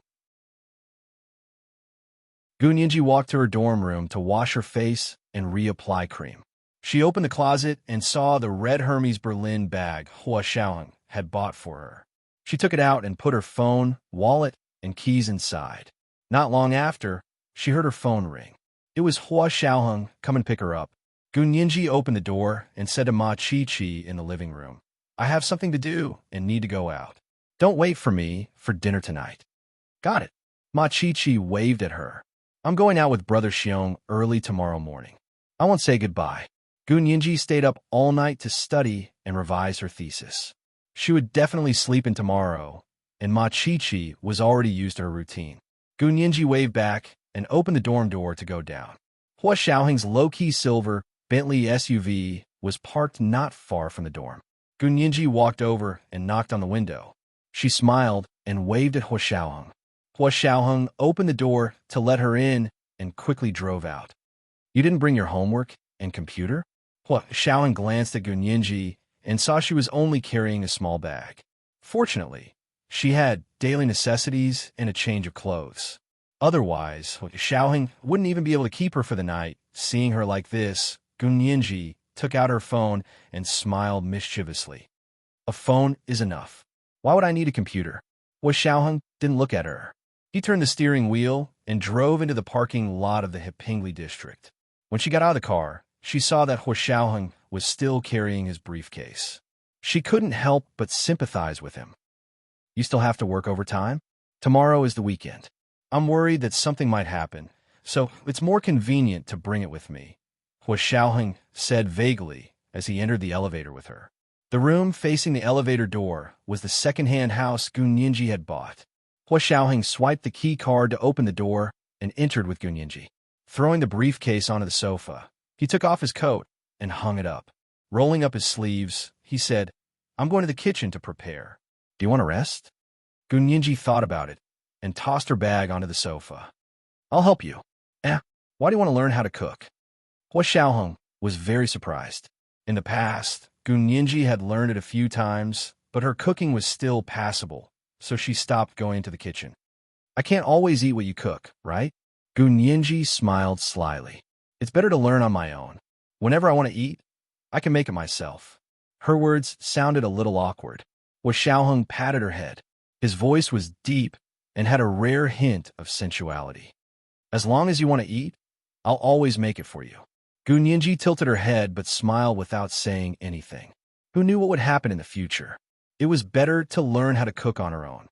Gun Yinji walked to her dorm room to wash her face and reapply cream. She opened the closet and saw the red Hermes Berlin bag Hua Xiaoheng had bought for her. She took it out and put her phone, wallet, and keys inside. Not long after, she heard her phone ring. It was Hua Xiaoheng come and pick her up. Gun Yinji opened the door and said to Ma Chi-Chi in the living room, I have something to do and need to go out. Don't wait for me for dinner tonight. Got it. Ma Chi-Chi waved at her. I'm going out with Brother Xiong early tomorrow morning. I won't say goodbye. Gun Yinji stayed up all night to study and revise her thesis. She would definitely sleep in tomorrow, and Ma Chi-Chi was already used to her routine. Gun Yinji waved back and opened the dorm door to go down. Hua Xiaoheng's low-key silver Bentley SUV was parked not far from the dorm. Gun Yinji walked over and knocked on the window. She smiled and waved at Hua Xiaoheng. Hua Xiaoheng opened the door to let her in and quickly drove out. You didn't bring your homework and computer? Hua Xiaoheng glanced at Gun Yinji and saw she was only carrying a small bag. Fortunately, she had daily necessities and a change of clothes. Otherwise, Xiaoheng wouldn't even be able to keep her for the night. Seeing her like this, Gun Yinji took out her phone and smiled mischievously. A phone is enough. Why would I need a computer? Hua Xiaoheng didn't look at her. He turned the steering wheel and drove into the parking lot of the Hepingli district. When she got out of the car, she saw that Hua Xiaoheng was still carrying his briefcase. She couldn't help but sympathize with him. You still have to work overtime? Tomorrow is the weekend. I'm worried that something might happen, so it's more convenient to bring it with me, Hua Xiaoheng said vaguely as he entered the elevator with her. The room facing the elevator door was the second-hand house Gun Yinji had bought. Hua Xiaoheng swiped the key card to open the door and entered with Gun Yinji. Throwing the briefcase onto the sofa, he took off his coat and hung it up. Rolling up his sleeves, he said, I'm going to the kitchen to prepare. Do you want to rest? Gun Yinji thought about it and tossed her bag onto the sofa. I'll help you. Why do you want to learn how to cook? Hua Xiaoheng was very surprised. In the past, Gun Yinji had learned it a few times, but her cooking was still passable, so she stopped going into the kitchen. I can't always eat what you cook, right? Gun Yinji smiled slyly. It's better to learn on my own. Whenever I want to eat, I can make it myself. Her words sounded a little awkward. Hua Xiaoheng patted her head. His voice was deep and had a rare hint of sensuality. As long as you want to eat, I'll always make it for you. Gun Yinji tilted her head but smiled without saying anything. Who knew what would happen in the future? It was better to learn how to cook on her own.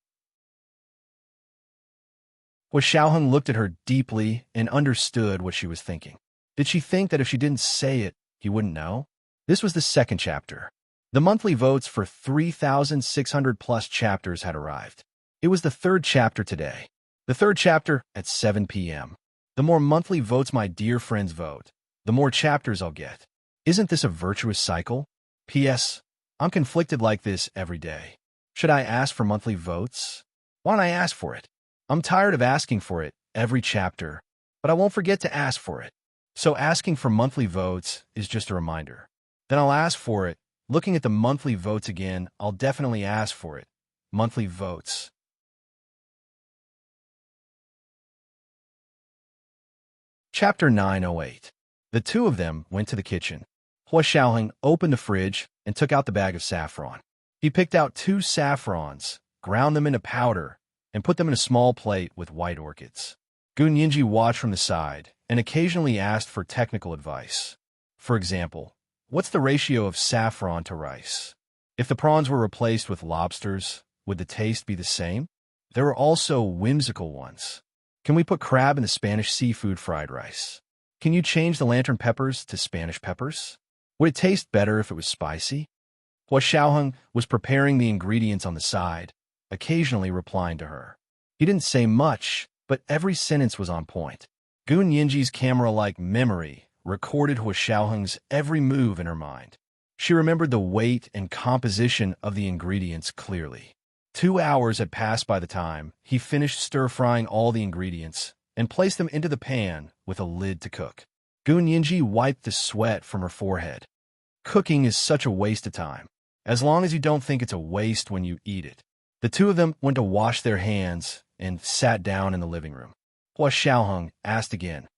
Hua Xiaoheng looked at her deeply and understood what she was thinking. Did she think that if she didn't say it, he wouldn't know? This was the second chapter. The monthly votes for 3,600-plus chapters had arrived. It was the third chapter today. The third chapter at 7 p.m. The more monthly votes my dear friends vote, the more chapters I'll get. Isn't this a virtuous cycle? P.S. I'm conflicted like this every day. Should I ask for monthly votes? Why don't I ask for it? I'm tired of asking for it every chapter, but I won't forget to ask for it. So asking for monthly votes is just a reminder. Then I'll ask for it. Looking at the monthly votes again, I'll definitely ask for it. Monthly votes. Chapter 908. The two of them went to the kitchen. Hua Xiaoheng opened the fridge and took out the bag of saffron. He picked out 2 saffrons, ground them into powder, and put them in a small plate with white orchids. Gun Yinji watched from the side and occasionally asked for technical advice. For example, what's the ratio of saffron to rice? If the prawns were replaced with lobsters, would the taste be the same? There were also whimsical ones. Can we put crab in the Spanish seafood fried rice? Can you change the lantern peppers to Spanish peppers? Would it taste better if it was spicy? Hua Xiaoheng was preparing the ingredients on the side, occasionally replying to her. He didn't say much, but every sentence was on point. Gun Yinji's camera-like memory recorded Hua Xiaoheng's every move in her mind. She remembered the weight and composition of the ingredients clearly. 2 hours had passed by the time he finished stir-frying all the ingredients and placed them into the pan with a lid to cook. Gun Yinji wiped the sweat from her forehead. Cooking is such a waste of time, as long as you don't think it's a waste when you eat it. The two of them went to wash their hands and sat down in the living room. Hua Xiaoheng asked again,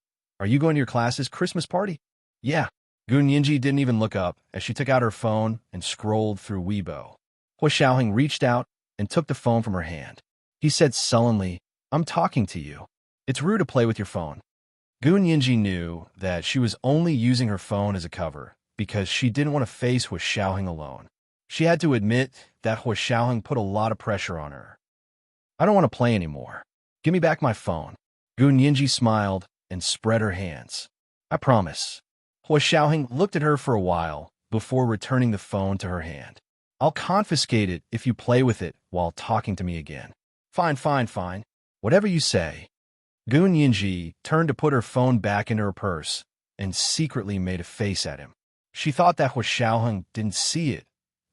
"Are you going to your class's Christmas party?" "Yeah." Gun Yinji didn't even look up as she took out her phone and scrolled through Weibo. Hua Xiaoheng reached out and took the phone from her hand. He said sullenly, "I'm talking to you. It's rude to play with your phone." Gun Yinji knew that she was only using her phone as a cover because she didn't want to face Hua Xiaoheng alone. She had to admit that Hua Xiaoheng put a lot of pressure on her. "I don't want to play anymore. Give me back my phone." Gun Yinji smiled and spread her hands. "I promise." Hua Xiaoheng looked at her for a while before returning the phone to her hand. "I'll confiscate it if you play with it while talking to me again." Fine. Whatever you say." Gun Yinji turned to put her phone back into her purse and secretly made a face at him. She thought that Hua Xiaoheng didn't see it,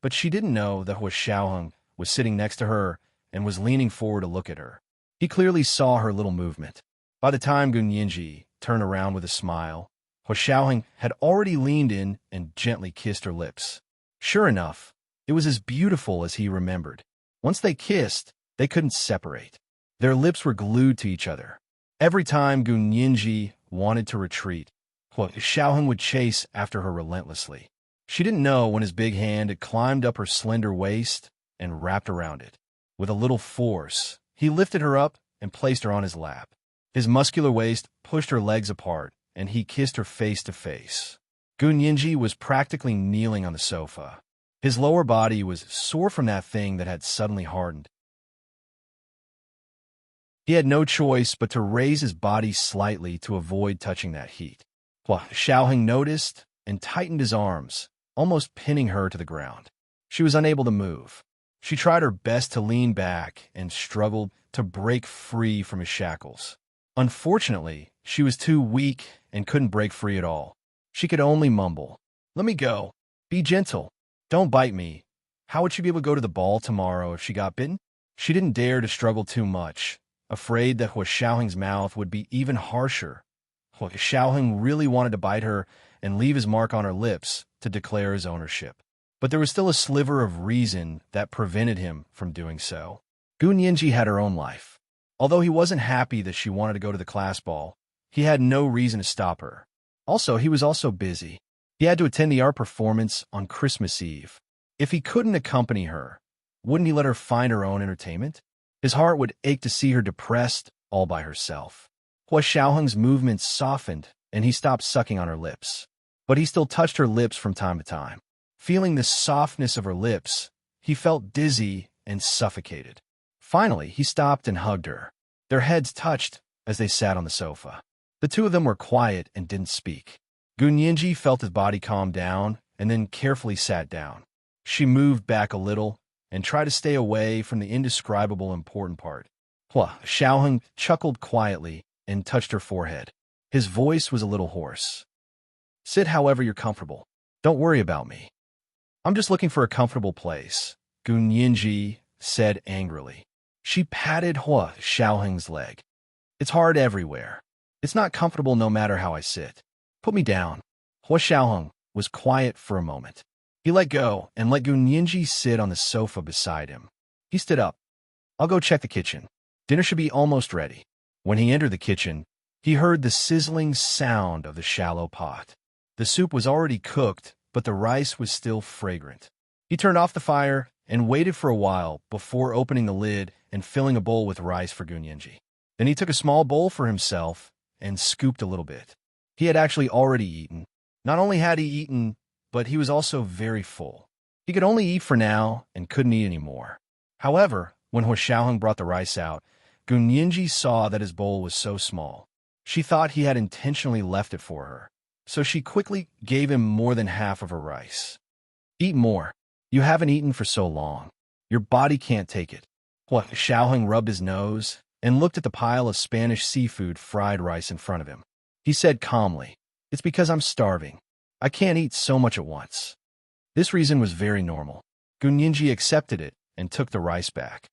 but she didn't know that Hua Xiaoheng was sitting next to her and was leaning forward to look at her. He clearly saw her little movement. By the time Gun Yinji turned around with a smile, Hua Xiaoheng had already leaned in and gently kissed her lips. Sure enough, it was as beautiful as he remembered. Once they kissed, they couldn't separate. Their lips were glued to each other. Every time Gun Yinji wanted to retreat, Hua Xiaoheng would chase after her relentlessly. She didn't know when his big hand had climbed up her slender waist and wrapped around it. With a little force, he lifted her up and placed her on his lap. His muscular waist pushed her legs apart, and he kissed her face to face. Gun Yinji was practically kneeling on the sofa. His lower body was sore from that thing that had suddenly hardened. He had no choice but to raise his body slightly to avoid touching that heat. Hua Xiaoheng noticed and tightened his arms, almost pinning her to the ground. She was unable to move. She tried her best to lean back and struggled to break free from his shackles. Unfortunately, she was too weak and couldn't break free at all. She could only mumble, "Let me go. Be gentle. Don't bite me." How would she be able to go to the ball tomorrow if she got bitten? She didn't dare to struggle too much, afraid that Hua Xiaoheng's mouth would be even harsher. Hua Xiaoheng really wanted to bite her and leave his mark on her lips to declare his ownership. But there was still a sliver of reason that prevented him from doing so. Gun Yinji had her own life. Although he wasn't happy that she wanted to go to the class ball, he had no reason to stop her. Also, he was also busy. He had to attend the art performance on Christmas Eve. If he couldn't accompany her, wouldn't he let her find her own entertainment? His heart would ache to see her depressed all by herself. Hua Xiaoheng's movements softened, and he stopped sucking on her lips. But he still touched her lips from time to time. Feeling the softness of her lips, he felt dizzy and suffocated. Finally, he stopped and hugged her. Their heads touched as they sat on the sofa. The two of them were quiet and didn't speak. Gun Yinji felt his body calm down and then carefully sat down. She moved back a little and tried to stay away from the indescribable important part. Hua Xiaoheng chuckled quietly and touched her forehead. His voice was a little hoarse. "Sit however you're comfortable. Don't worry about me. I'm just looking for a comfortable place," Gun Yinji said angrily. She patted Hua Xiaoheng's leg. "It's hard everywhere. It's not comfortable no matter how I sit. Put me down." Hua Xiaoheng was quiet for a moment. He let go and let Gun Yinji sit on the sofa beside him. He stood up. "I'll go check the kitchen. Dinner should be almost ready." When he entered the kitchen, he heard the sizzling sound of the shallow pot. The soup was already cooked, but the rice was still fragrant. He turned off the fire and waited for a while before opening the lid and filling a bowl with rice for Gun Yinji. Then he took a small bowl for himself and scooped a little bit. He had actually already eaten. Not only had he eaten, but he was also very full. He could only eat for now and couldn't eat anymore. However, when Hua Xiaoheng brought the rice out, Gun Yinji saw that his bowl was so small. She thought he had intentionally left it for her, so she quickly gave him more than half of her rice. "Eat more. You haven't eaten for so long. Your body can't take it." Hua Xiaoheng rubbed his nose and looked at the pile of Spanish seafood fried rice in front of him. He said calmly, "It's because I'm starving. I can't eat so much at once." This reason was very normal. Gun Yinji accepted it and took the rice back.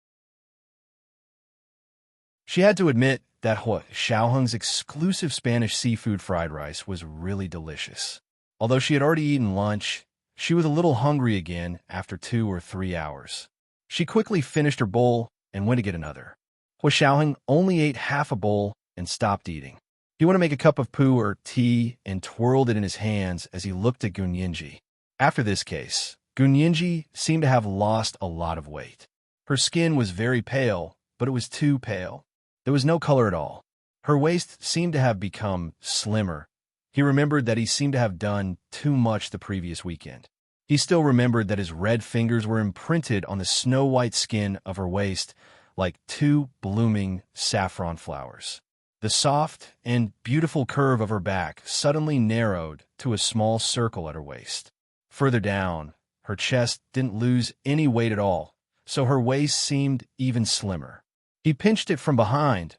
She had to admit that Hua Xiaoheng's exclusive Spanish seafood fried rice was really delicious. Although she had already eaten lunch, she was a little hungry again after 2 or 3 hours. She quickly finished her bowl and went to get another. Hua Xiaoheng only ate half a bowl and stopped eating. He went to make a cup of pu or tea and twirled it in his hands as he looked at Gunyinji. After this case, Gunyinji seemed to have lost a lot of weight. Her skin was very pale, but it was too pale. There was no color at all. Her waist seemed to have become slimmer. He remembered that he seemed to have done too much the previous weekend. He still remembered that his red fingers were imprinted on the snow-white skin of her waist like 2 blooming saffron flowers. The soft and beautiful curve of her back suddenly narrowed to a small circle at her waist. Further down, her chest didn't lose any weight at all, so her waist seemed even slimmer. He pinched it from behind.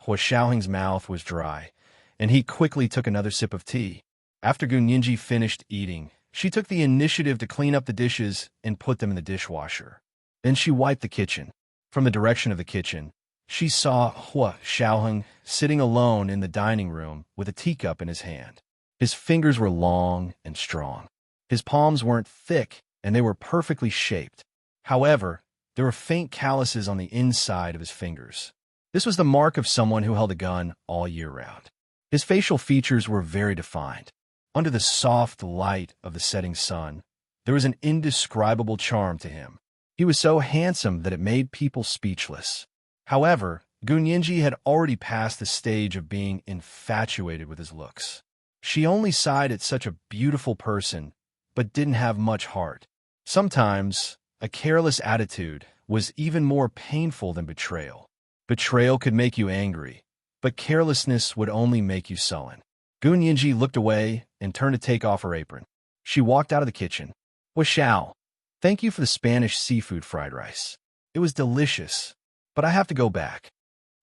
Hua Xiaoheng's mouth was dry, and he quickly took another sip of tea. After Gunyinji finished eating, she took the initiative to clean up the dishes and put them in the dishwasher. Then she wiped the kitchen. From the direction of the kitchen, she saw Hua Xiaoheng sitting alone in the dining room with a teacup in his hand. His fingers were long and strong. His palms weren't thick, and they were perfectly shaped. However, there were faint calluses on the inside of his fingers. This was the mark of someone who held a gun all year round. His facial features were very defined. Under the soft light of the setting sun, there was an indescribable charm to him. He was so handsome that it made people speechless. However, Gunyinji had already passed the stage of being infatuated with his looks. She only sighed at such a beautiful person, but didn't have much heart. Sometimes, a careless attitude was even more painful than betrayal. Betrayal could make you angry, but carelessness would only make you sullen. Gunyinji looked away and turned to take off her apron. She walked out of the kitchen. Hua Xiao, thank you for the Spanish seafood fried rice. It was delicious, but I have to go back.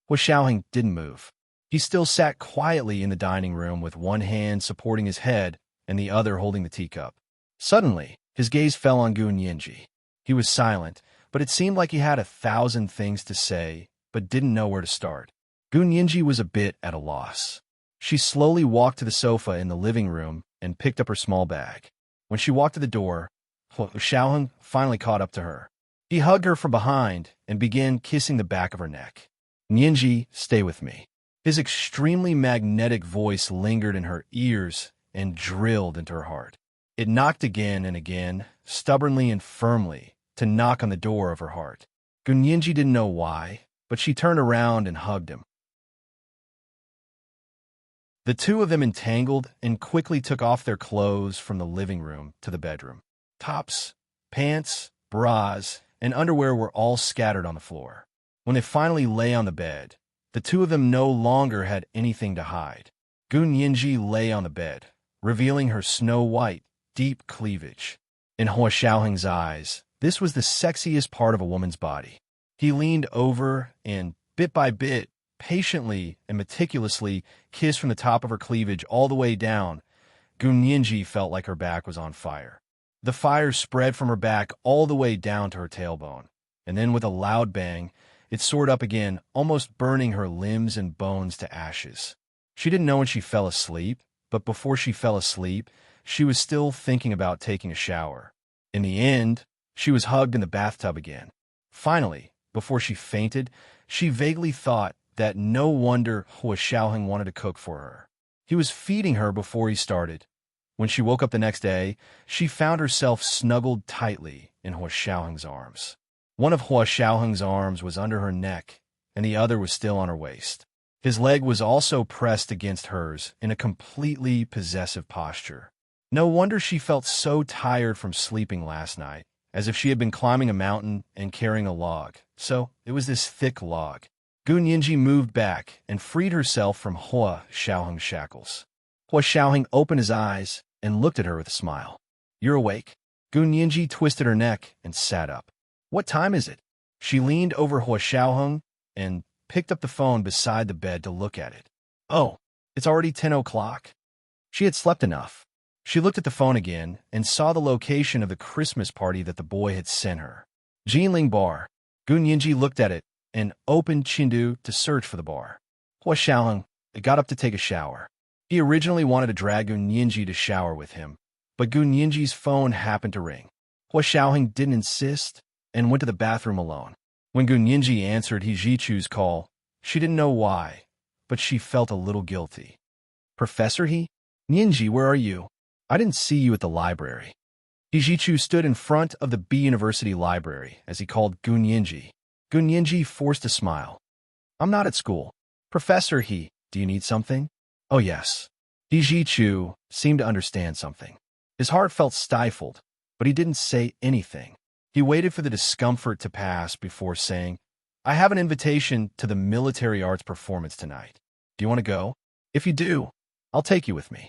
Hua Xiaoheng didn't move. He still sat quietly in the dining room with one hand supporting his head and the other holding the teacup. Suddenly, his gaze fell on Gunyinji. He was silent, but it seemed like he had 1,000 things to say, but didn't know where to start. Gunyinji was a bit at a loss. She slowly walked to the sofa in the living room and picked up her small bag. When she walked to the door, Hua Xiaoheng finally caught up to her. He hugged her from behind and began kissing the back of her neck. Gunyinji, stay with me. His extremely magnetic voice lingered in her ears and drilled into her heart. It knocked again and again, stubbornly and firmly, to knock on the door of her heart. Gunyinji didn't know why, but she turned around and hugged him. The two of them entangled and quickly took off their clothes from the living room to the bedroom. Tops, pants, bras, and underwear were all scattered on the floor. When they finally lay on the bed, the two of them no longer had anything to hide. Gunyinji lay on the bed, revealing her snow-white, deep cleavage. In Hua Xiaoheng's eyes, this was the sexiest part of a woman's body. He leaned over and, bit by bit, patiently and meticulously kissed from the top of her cleavage all the way down. Gunyinji felt like her back was on fire. The fire spread from her back all the way down to her tailbone, and then with a loud bang, it soared up again, almost burning her limbs and bones to ashes. She didn't know when she fell asleep, but before she fell asleep, she was still thinking about taking a shower. In the end, she was hugged in the bathtub again. Finally, before she fainted, she vaguely thought that no wonder Hua Xiaoheng wanted to cook for her. He was feeding her before he started. When she woke up the next day, she found herself snuggled tightly in Hua Xiaoheng's arms. One of Hua Xiaoheng's arms was under her neck, and the other was still on her waist. His leg was also pressed against hers in a completely possessive posture. No wonder she felt so tired from sleeping last night, as if she had been climbing a mountain and carrying a log. So, it was this thick log. Gunyinji moved back and freed herself from Hua Xiaoheng's shackles. Hua Xiaoheng opened his eyes and looked at her with a smile. You're awake? Gunyinji twisted her neck and sat up. What time is it? She leaned over Hua Xiaoheng and picked up the phone beside the bed to look at it. Oh, it's already 10 o'clock. She had slept enough. She looked at the phone again and saw the location of the Christmas party that the boy had sent her. Jinling Bar. Gunyinji looked at it and opened Chindu to search for the bar. Hua Xiaoheng got up to take a shower. He originally wanted to drag Gun Yinji to shower with him, but Gun Yinji's phone happened to ring. Hua Xiaoheng didn't insist and went to the bathroom alone. When Gun Yinji answered He Jichu's call, she didn't know why, but she felt a little guilty. Professor He? Yinji, where are you? I didn't see you at the library. He Jichu stood in front of the B University library as he called Gun Yinji. Gun Yinji forced a smile. I'm not at school. Professor He, do you need something? Oh yes. He Jichu seemed to understand something. His heart felt stifled, but he didn't say anything. He waited for the discomfort to pass before saying, I have an invitation to the military arts performance tonight. Do you want to go? If you do, I'll take you with me.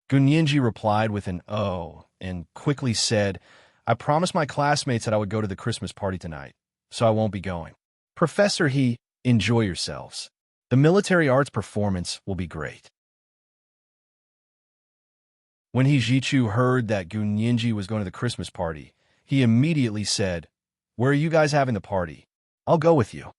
Gun Yinji replied with an "oh" and quickly said, I promised my classmates that I would go to the Christmas party tonight, so I won't be going. Professor He, enjoy yourselves. The military arts performance will be great. When He Jichu heard that Gun Yinji was going to the Christmas party, he immediately said, Where are you guys having the party? I'll go with you.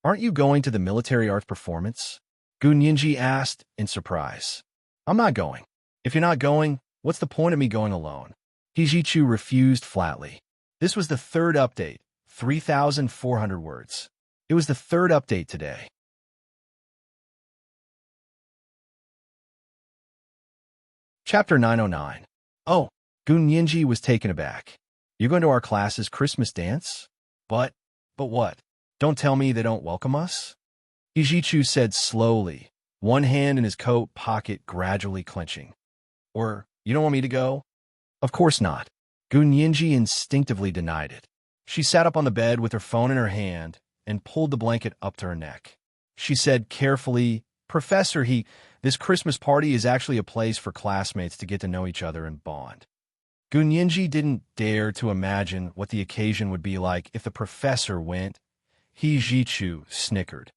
Aren't you going to the military arts performance? Gun Yinji asked in surprise. I'm not going. If you're not going, what's the point of me going alone? He Jichu refused flatly. This was the third update, 3,400 words. It was the third update today. Chapter 909. Oh, Gun Yinji was taken aback. You going to our class's Christmas dance? But what? Don't tell me they don't welcome us? He Jichu said slowly, one hand in his coat pocket gradually clenching. Or, you don't want me to go? Of course not. Gun Yinji instinctively denied it. She sat up on the bed with her phone in her hand and pulled the blanket up to her neck. She said carefully, Professor He, this Christmas party is actually a place for classmates to get to know each other and bond. Gun Yinji didn't dare to imagine what the occasion would be like if the professor went. He Jichu snickered.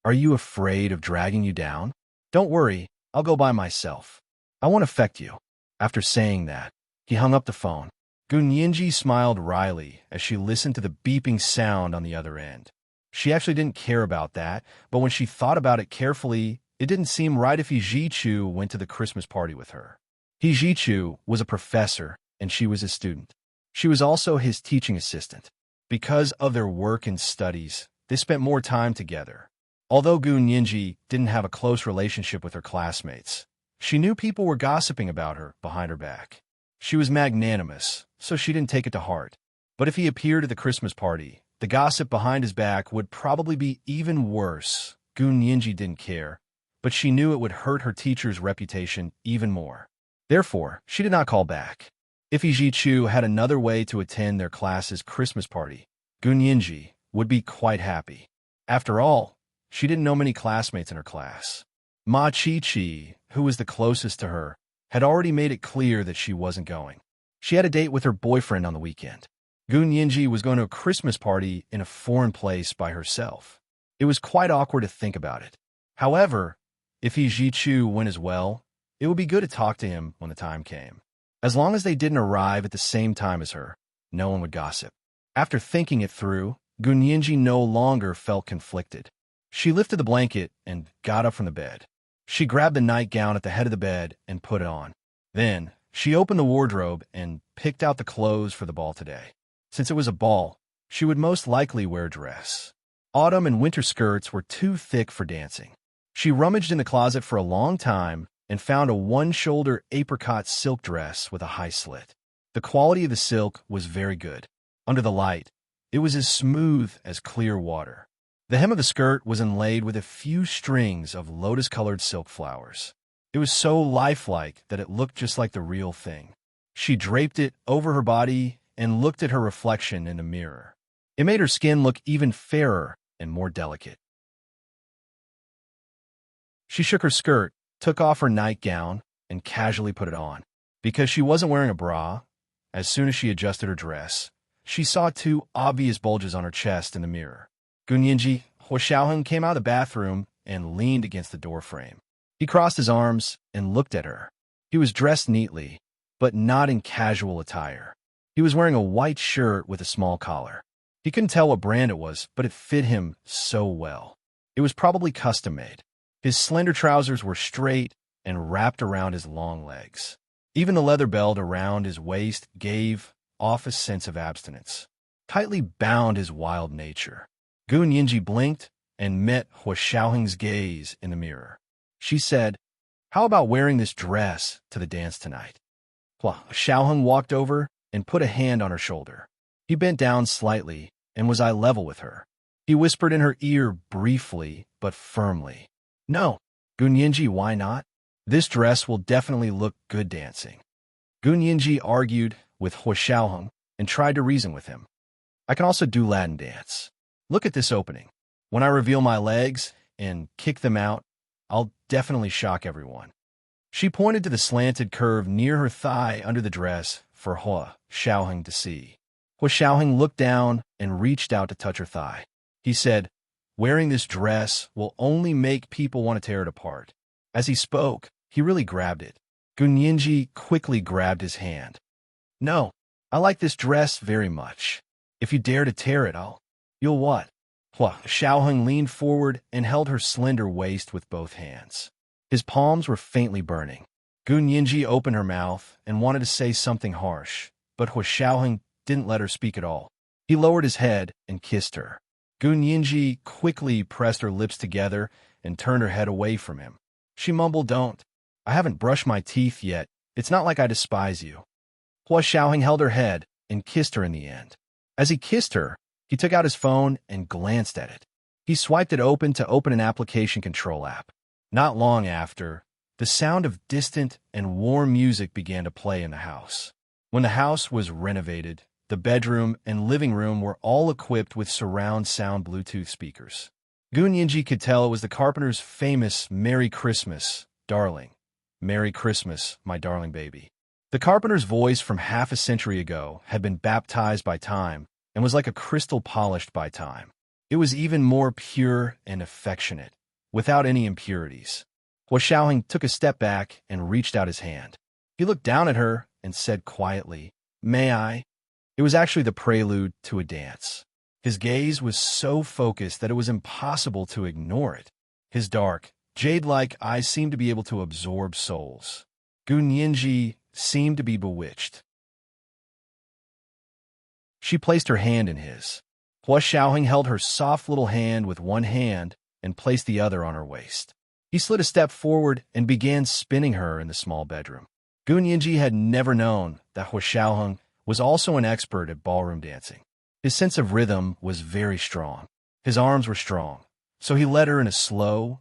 Are you afraid of dragging you down? Don't worry, I'll go by myself. I won't affect you. After saying that, he hung up the phone. Gun Yinji smiled wryly as she listened to the beeping sound on the other end. She actually didn't care about that, but when she thought about it carefully, it didn't seem right if He Jichu went to the Christmas party with her. He Jichu was a professor, and she was a student. She was also his teaching assistant. Because of their work and studies, they spent more time together. Although Gun Yinji didn't have a close relationship with her classmates, she knew people were gossiping about her behind her back. She was magnanimous, so she didn't take it to heart. But if he appeared at the Christmas party, the gossip behind his back would probably be even worse. Gun Yinji didn't care, but she knew it would hurt her teacher's reputation even more. Therefore, she did not call back. If He Jichu had another way to attend their class's Christmas party, Gun Yinji would be quite happy. After all, she didn't know many classmates in her class. Ma Chi-Chi, who was the closest to her, had already made it clear that she wasn't going. She had a date with her boyfriend on the weekend. Gun Yinji was going to a Christmas party in a foreign place by herself. It was quite awkward to think about it. However, if He Jichu went as well, it would be good to talk to him when the time came. As long as they didn't arrive at the same time as her, no one would gossip. After thinking it through, Gun Yinji no longer felt conflicted. She lifted the blanket and got up from the bed. She grabbed the nightgown at the head of the bed and put it on. Then, she opened the wardrobe and picked out the clothes for the ball today. Since it was a ball, she would most likely wear a dress. Autumn and winter skirts were too thick for dancing. She rummaged in the closet for a long time and found a one-shoulder apricot silk dress with a high slit. The quality of the silk was very good. Under the light, it was as smooth as clear water. The hem of the skirt was inlaid with a few strings of lotus-colored silk flowers. It was so lifelike that it looked just like the real thing. She draped it over her body and looked at her reflection in the mirror. It made her skin look even fairer and more delicate. She shook her skirt, took off her nightgown, and casually put it on. Because she wasn't wearing a bra, as soon as she adjusted her dress, she saw two obvious bulges on her chest in the mirror. Gun Yinji, Hua Xiaoheng came out of the bathroom and leaned against the doorframe. He crossed his arms and looked at her. He was dressed neatly, but not in casual attire. He was wearing a white shirt with a small collar. He couldn't tell what brand it was, but it fit him so well. It was probably custom-made. His slender trousers were straight and wrapped around his long legs. Even the leather belt around his waist gave off a sense of abstinence. Tightly bound his wild nature. Gu Yinji blinked and met Hua Xiaoheng's gaze in the mirror. She said, "How about wearing this dress to the dance tonight?" Hua Xiaoheng walked over and put a hand on her shoulder. He bent down slightly and was eye level with her. He whispered in her ear briefly but firmly, "No, Gu Yinji, why not? This dress will definitely look good dancing." Gu Yinji argued with Hua Xiaoheng and tried to reason with him. "I can also do Latin dance. Look at this opening. When I reveal my legs and kick them out, I'll definitely shock everyone." She pointed to the slanted curve near her thigh under the dress for Hua Xiaoheng to see. Hua Xiaoheng looked down and reached out to touch her thigh. He said, "Wearing this dress will only make people want to tear it apart." As he spoke, he really grabbed it. Gu Yinji quickly grabbed his hand. "No, I like this dress very much. If you dare to tear it, you'll what?" Hua Xiaoheng leaned forward and held her slender waist with both hands. His palms were faintly burning. Gu Yinji opened her mouth and wanted to say something harsh, but Hua Xiaoheng didn't let her speak at all. He lowered his head and kissed her. Gu Yinji quickly pressed her lips together and turned her head away from him. She mumbled, "Don't. I haven't brushed my teeth yet. It's not like I despise you." Hua Xiaoheng held her head and kissed her in the end. As he kissed her, he took out his phone and glanced at it. He swiped it open to open an application control app. Not long after, the sound of distant and warm music began to play in the house. When the house was renovated, the bedroom and living room were all equipped with surround sound Bluetooth speakers. Gu Yinji could tell it was the carpenter's famous "Merry Christmas, darling. Merry Christmas, my darling baby." The carpenter's voice from half a century ago had been baptized by time and was like a crystal polished by time. It was even more pure and affectionate, without any impurities. Hua Xiaoheng took a step back and reached out his hand. He looked down at her and said quietly, "May I?" It was actually the prelude to a dance. His gaze was so focused that it was impossible to ignore it. His dark, jade-like eyes seemed to be able to absorb souls. Gu Yinji seemed to be bewitched. She placed her hand in his. Hua Xiaoheng held her soft little hand with one hand and placed the other on her waist. He slid a step forward and began spinning her in the small bedroom. Gu Yinji had never known that Hua Xiaoheng was also an expert at ballroom dancing. His sense of rhythm was very strong. His arms were strong, so he led her in a slow,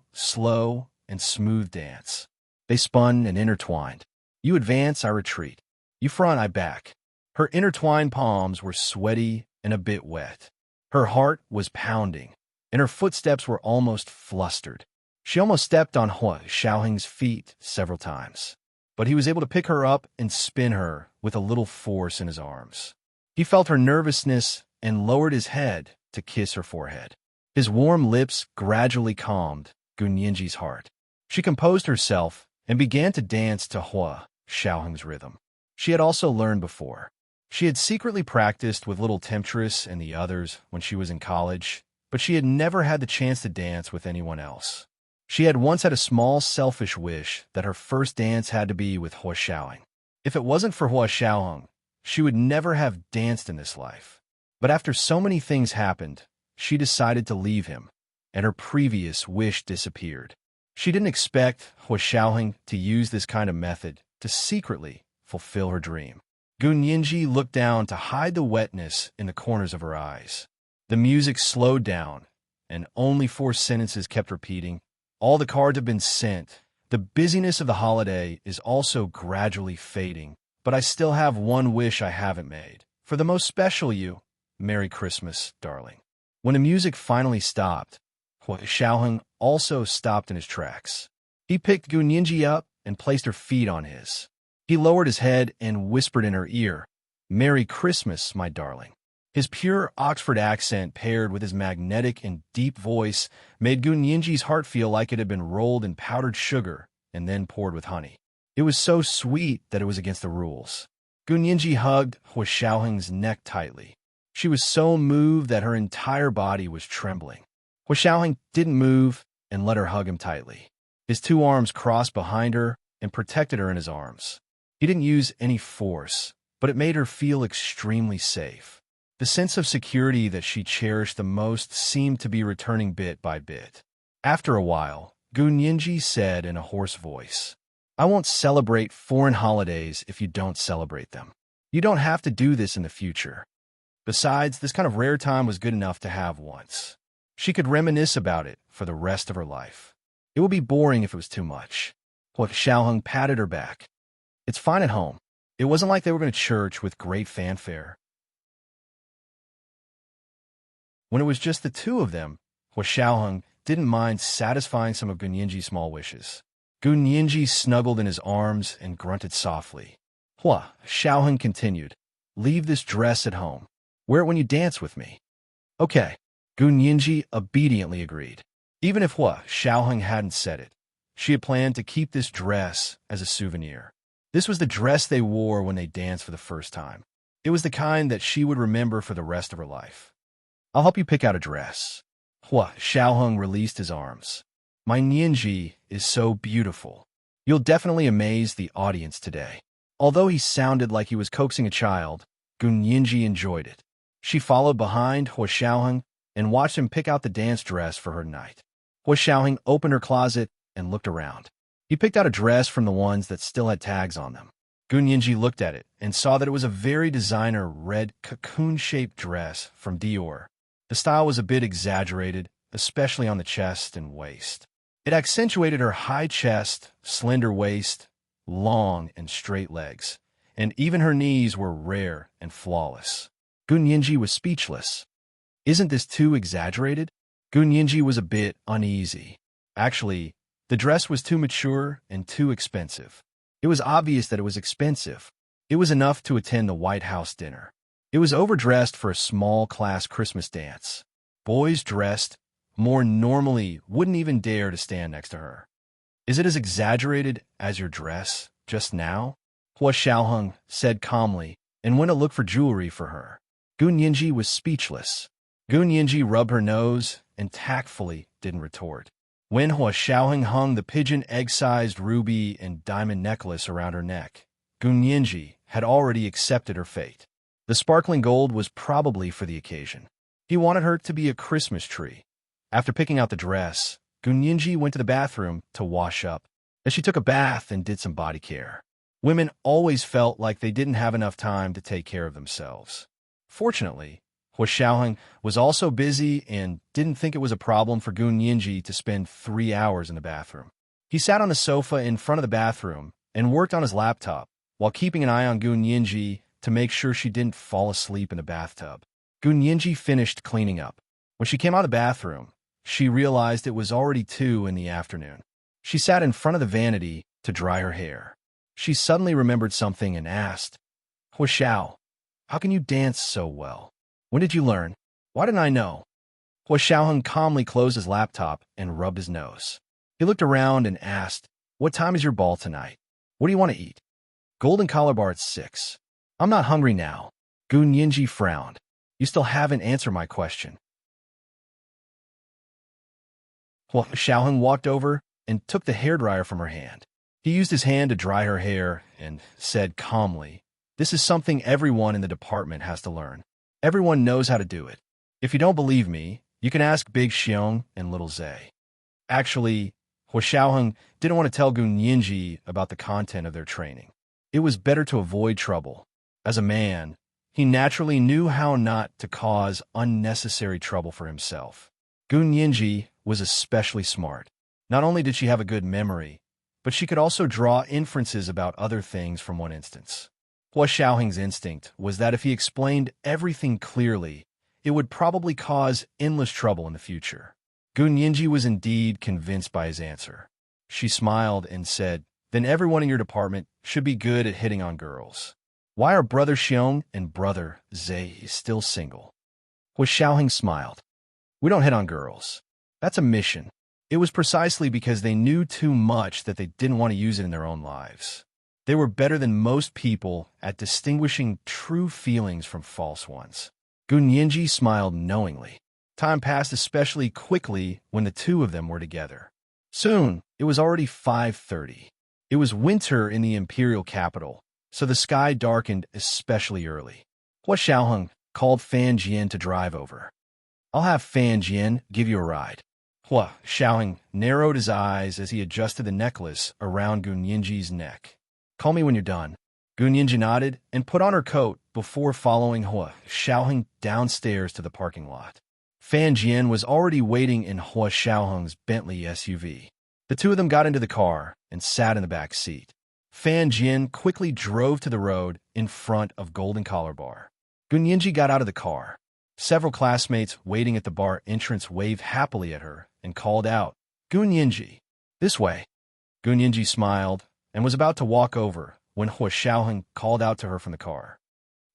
and smooth dance. They spun and intertwined. You advance, I retreat. You front, I back. Her intertwined palms were sweaty and a bit wet. Her heart was pounding, and her footsteps were almost flustered. She almost stepped on Hua Xiaoheng's feet several times, but he was able to pick her up and spin her with a little force in his arms. He felt her nervousness and lowered his head to kiss her forehead. His warm lips gradually calmed Gu Yinji's heart. She composed herself and began to dance to Hua Xiaoheng's rhythm. She had also learned before. She had secretly practiced with little Temptress and the others when she was in college, but she had never had the chance to dance with anyone else. She had once had a small selfish wish that her first dance had to be with Hua Xiaoheng. If it wasn't for Hua Xiaoheng, she would never have danced in this life. But after so many things happened, she decided to leave him, and her previous wish disappeared. She didn't expect Hua Xiaoheng to use this kind of method to secretly fulfill her dream. Gu Yinji looked down to hide the wetness in the corners of her eyes. The music slowed down, and only 4 sentences kept repeating. All the cards have been sent. The busyness of the holiday is also gradually fading, but I still have one wish I haven't made. For the most special you, Merry Christmas, darling. When the music finally stopped, Hua Xiaoheng also stopped in his tracks. He picked Gu Yinji up and placed her feet on his. He lowered his head and whispered in her ear, "Merry Christmas, my darling." His pure Oxford accent paired with his magnetic and deep voice made Gu Yinji's heart feel like it had been rolled in powdered sugar and then poured with honey. It was so sweet that it was against the rules. Gu Yinji hugged Hua Xiaoheng's neck tightly. She was so moved that her entire body was trembling. Hua Xiaoheng didn't move and let her hug him tightly. His two arms crossed behind her and protected her in his arms. He didn't use any force, but it made her feel extremely safe. The sense of security that she cherished the most seemed to be returning bit by bit. After a while, Gunyinji said in a hoarse voice, "I won't celebrate foreign holidays if you don't celebrate them. You don't have to do this in the future. Besides, this kind of rare time was good enough to have once. She could reminisce about it for the rest of her life. It would be boring if it was too much." Xiaoheng patted her back. "It's fine at home. It wasn't like they were going to church with great fanfare." When it was just the two of them, Xiaoheng didn't mind satisfying some of Gunyinji's small wishes. Gunyinji snuggled in his arms and grunted softly. Xiaoheng continued, "Leave this dress at home. Wear it when you dance with me." "Okay." Gunyinji obediently agreed. Even if Xiaoheng hadn't said it, she had planned to keep this dress as a souvenir. This was the dress they wore when they danced for the first time. It was the kind that she would remember for the rest of her life. "I'll help you pick out a dress." Xiaoheng released his arms. "My Nianji is so beautiful. You'll definitely amaze the audience today." Although he sounded like he was coaxing a child, Gunyinji enjoyed it. She followed behind Xiaoheng and watched him pick out the dance dress for her night. Xiaoheng opened her closet and looked around. He picked out a dress from the ones that still had tags on them. Gunyinji looked at it and saw that it was a very designer red cocoon-shaped dress from Dior. The style was a bit exaggerated, especially on the chest and waist. It accentuated her high chest, slender waist, long and straight legs, and even her knees were rare and flawless. Gunyinji was speechless. "Isn't this too exaggerated?" Gunyinji was a bit uneasy. Actually, the dress was too mature and too expensive. It was obvious that it was expensive. It was enough to attend the White House dinner. It was overdressed for a small-class Christmas dance. Boys dressed more normally wouldn't even dare to stand next to her. "Is it as exaggerated as your dress just now?" Xiaoheng said calmly and went to look for jewelry for her. Gunyinji was speechless. Gunyinji rubbed her nose and tactfully didn't retort. When Xiaoheng hung the pigeon egg-sized ruby and diamond necklace around her neck, Gunyinji had already accepted her fate. The sparkling gold was probably for the occasion. He wanted her to be a Christmas tree. After picking out the dress, Gunyinji went to the bathroom to wash up, as she took a bath and did some body care. Women always felt like they didn't have enough time to take care of themselves. Fortunately, Xiaoheng was also busy and didn't think it was a problem for Gunyinji to spend 3 hours in the bathroom. He sat on the sofa in front of the bathroom and worked on his laptop while keeping an eye on Gunyinji to make sure she didn't fall asleep in the bathtub. Gunyinji finished cleaning up. When she came out of the bathroom, she realized it was already 2 in the afternoon. She sat in front of the vanity to dry her hair. She suddenly remembered something and asked, "Xiao, how can you dance so well? When did you learn? Why didn't I know?" Xiaoheng calmly closed his laptop and rubbed his nose. He looked around and asked, "What time is your ball tonight? What do you want to eat?" "Golden collar bar at 6. I'm not hungry now." Gunyinji frowned. "You still haven't answered my question." Xiaoheng walked over and took the hairdryer from her hand. He used his hand to dry her hair and said calmly, "This is something everyone in the department has to learn. Everyone knows how to do it. If you don't believe me, you can ask Big Xiong and Little Zay." Actually, Xiaoheng didn't want to tell Gunyinji about the content of their training. It was better to avoid trouble. As a man, he naturally knew how not to cause unnecessary trouble for himself. Gunyinji was especially smart. Not only did she have a good memory, but she could also draw inferences about other things from one instance. Xiaoheng's instinct was that if he explained everything clearly, it would probably cause endless trouble in the future. Gunyinji was indeed convinced by his answer. She smiled and said, "Then everyone in your department should be good at hitting on girls. Why are Brother Xiong and Brother Zay still single?" Xiaoheng smiled. "We don't hit on girls. That's a mission." It was precisely because they knew too much that they didn't want to use it in their own lives. They were better than most people at distinguishing true feelings from false ones. Gunyinji smiled knowingly. Time passed especially quickly when the two of them were together. Soon, it was already 5:30. It was winter in the imperial capital, so the sky darkened especially early. Hua Xiaoheng called Fan Jian to drive over. "I'll have Fan Jian give you a ride." Hua Xiaoheng narrowed his eyes as he adjusted the necklace around Gun Yinji's neck. "Call me when you're done." Gun Yinji nodded and put on her coat before following Hua Xiaoheng downstairs to the parking lot. Fan Jian was already waiting in Hua Xiaoheng's Bentley SUV. The two of them got into the car and sat in the back seat. Fan Jian quickly drove to the road in front of Golden Collar Bar. Gun Yinji got out of the car. Several classmates waiting at the bar entrance waved happily at her and called out, "Gun Yinji, this way." Gun Yinji smiled and was about to walk over when Hua Xiaoheng called out to her from the car.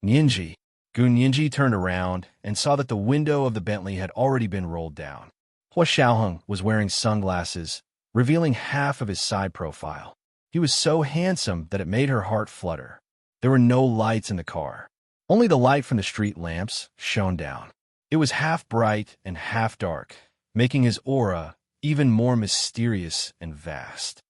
"Yinji." Gun Yinji turned around and saw that the window of the Bentley had already been rolled down. Hua Xiaoheng was wearing sunglasses, revealing half of his side profile. He was so handsome that it made her heart flutter. There were no lights in the car. Only the light from the street lamps shone down. It was half bright and half dark, making his aura even more mysterious and vast.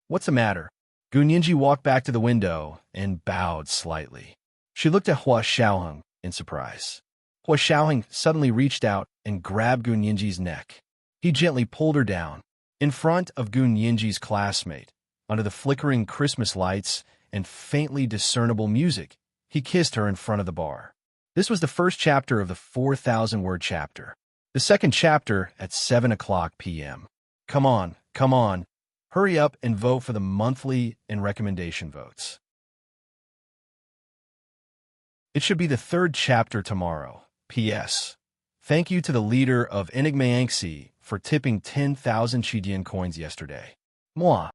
"What's the matter?" Gun Yinji walked back to the window and bowed slightly. She looked at Hua Xiaoheng in surprise. Hua Xiaoheng suddenly reached out and grabbed Gun Yinji's neck. He gently pulled her down. In front of Gun Yinji's classmate, under the flickering Christmas lights and faintly discernible music, he kissed her in front of the bar. This was the first chapter of the 4,000-word chapter. The second chapter at 7 p.m. Come on. Hurry up and vote for the monthly and recommendation votes. It should be the third chapter tomorrow. P.S. Thank you to the leader of Enigma Yangxi for tipping 10,000 Chidian coins yesterday. Moi.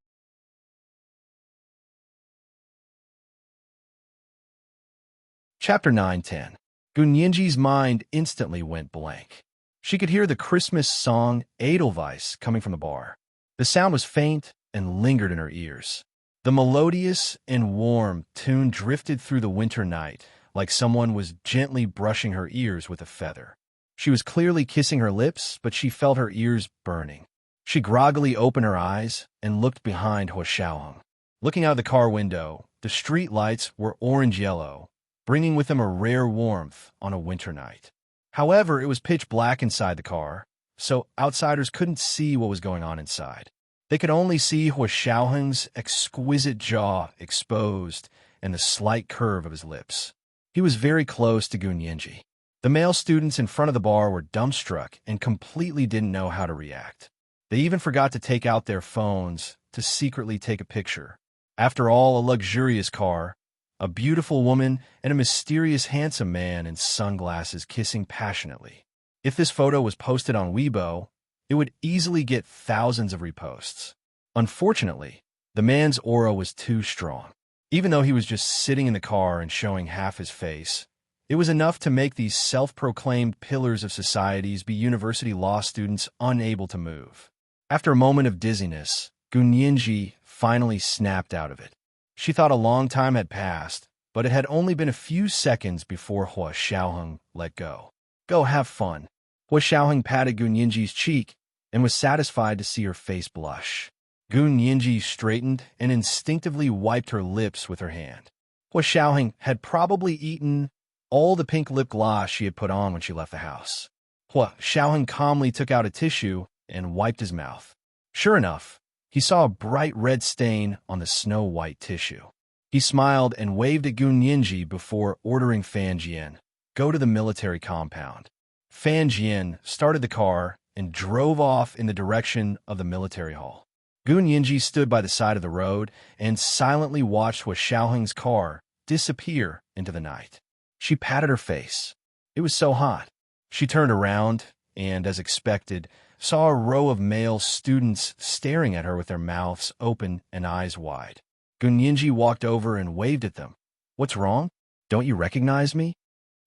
Chapter 9-10. Gun Yinji's mind instantly went blank. She could hear the Christmas song Edelweiss coming from the bar. The sound was faint and lingered in her ears. The melodious and warm tune drifted through the winter night like someone was gently brushing her ears with a feather. She was clearly kissing her lips, but she felt her ears burning. She groggily opened her eyes and looked behind Hua Xiaoheng. Looking out of the car window, the street lights were orange-yellow, bringing with them a rare warmth on a winter night. However, it was pitch black inside the car, so outsiders couldn't see what was going on inside. They could only see Hua Xiaoheng's exquisite jaw exposed and the slight curve of his lips. He was very close to Gun Yinji. The male students in front of the bar were dumbstruck and completely didn't know how to react. They even forgot to take out their phones to secretly take a picture. After all, a luxurious car, a beautiful woman, and a mysterious handsome man in sunglasses kissing passionately. If this photo was posted on Weibo, it would easily get thousands of reposts. Unfortunately, the man's aura was too strong. Even though he was just sitting in the car and showing half his face, it was enough to make these self-proclaimed pillars of societies be university law students unable to move. After a moment of dizziness, Gun Yinji finally snapped out of it. She thought a long time had passed, but it had only been a few seconds before Hua Xiaoheng let go. "Go have fun." Hua Xiaoheng patted Gun Yinji's cheek and was satisfied to see her face blush. Gun Yinji straightened and instinctively wiped her lips with her hand. Hua Xiaoheng had probably eaten all the pink lip gloss she had put on when she left the house. Hua Xiaoheng calmly took out a tissue and wiped his mouth. Sure enough, he saw a bright red stain on the snow-white tissue. He smiled and waved at Gun Yinji before ordering Fan Jian, "Go to the military compound." Fan Jian started the car and drove off in the direction of the military hall. Gun Yinji stood by the side of the road and silently watched Hua Xiaoheng's car disappear into the night. She patted her face. It was so hot. She turned around and, as expected, saw a row of male students staring at her with their mouths open and eyes wide. Gun Yinji walked over and waved at them. "What's wrong? Don't you recognize me?"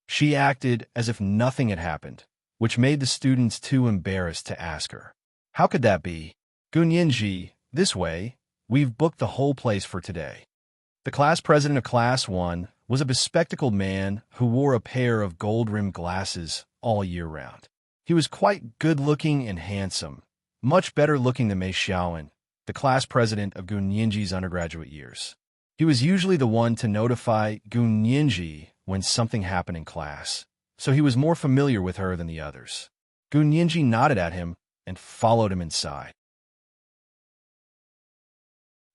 She acted as if nothing had happened, which made the students too embarrassed to ask her. "How could that be?" "Gun Yinji, this way. We've booked the whole place for today." The class president of Class 1 was a bespectacled man who wore a pair of gold-rimmed glasses all year round. He was quite good-looking and handsome, much better looking than Mei Xiaoan, the class president of Gun Yinji's undergraduate years. He was usually the one to notify Gun Yinji when something happened in class, so he was more familiar with her than the others. Gun Yinji nodded at him and followed him inside.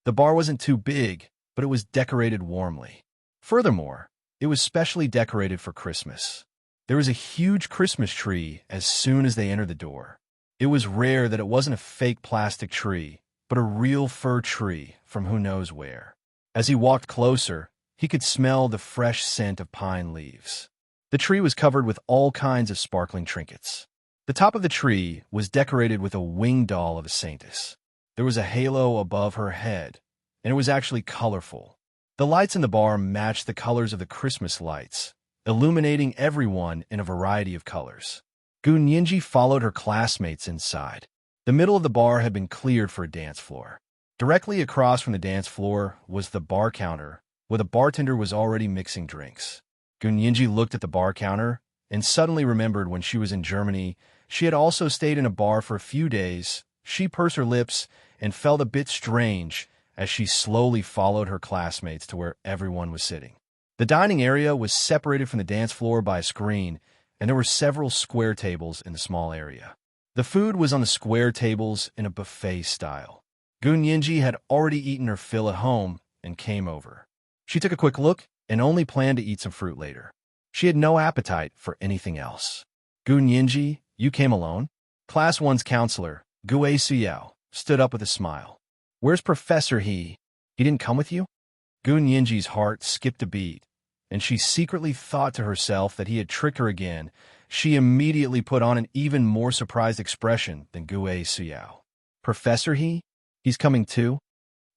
The bar wasn't too big, but it was decorated warmly. Furthermore, it was specially decorated for Christmas. There was a huge Christmas tree as soon as they entered the door. It was rare that it wasn't a fake plastic tree, but a real fir tree from who knows where. As he walked closer, he could smell the fresh scent of pine leaves. The tree was covered with all kinds of sparkling trinkets. The top of the tree was decorated with a winged doll of a saintess. There was a halo above her head, and it was actually colorful. The lights in the bar matched the colors of the Christmas lights, illuminating everyone in a variety of colors. Gun Yinji followed her classmates inside. The middle of the bar had been cleared for a dance floor. Directly across from the dance floor was the bar counter, where the bartender was already mixing drinks. Gun Yinji looked at the bar counter and suddenly remembered when she was in Germany, she had also stayed in a bar for a few days. She pursed her lips and felt a bit strange as she slowly followed her classmates to where everyone was sitting. The dining area was separated from the dance floor by a screen, and there were several square tables in the small area. The food was on the square tables in a buffet style. Gun Yinji had already eaten her fill at home and came over. She took a quick look and only planned to eat some fruit later. She had no appetite for anything else. Gun Yinji, you came alone? Class 1's counselor, Gue Suyao, stood up with a smile. Where's Professor He? He didn't come with you? Gun Yinji's heart skipped a beat, and she secretly thought to herself that he had tricked her again. She immediately put on an even more surprised expression than Gue Suyao. Professor He? He's coming too?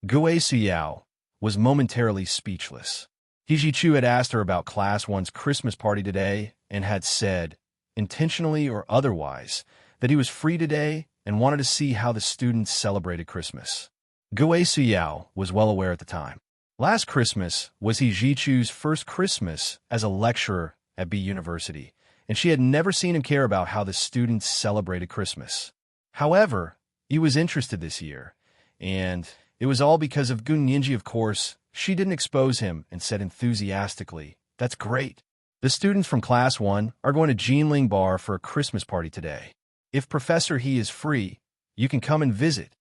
Gue Suyao was momentarily speechless. He Jichu had asked her about Class 1's Christmas party today and had said, intentionally or otherwise, that he was free today and wanted to see how the students celebrated Christmas. Gue Suyao was well aware at the time. Last Christmas was He Jichu's first Christmas as a lecturer at B University, and she had never seen him care about how the students celebrated Christmas. However, he was interested this year, and it was all because of Gun Yinji, of course. She didn't expose him and said enthusiastically, That's great. The students from Class 1 are going to Jinling Bar for a Christmas party today. If Professor He is free, you can come and visit.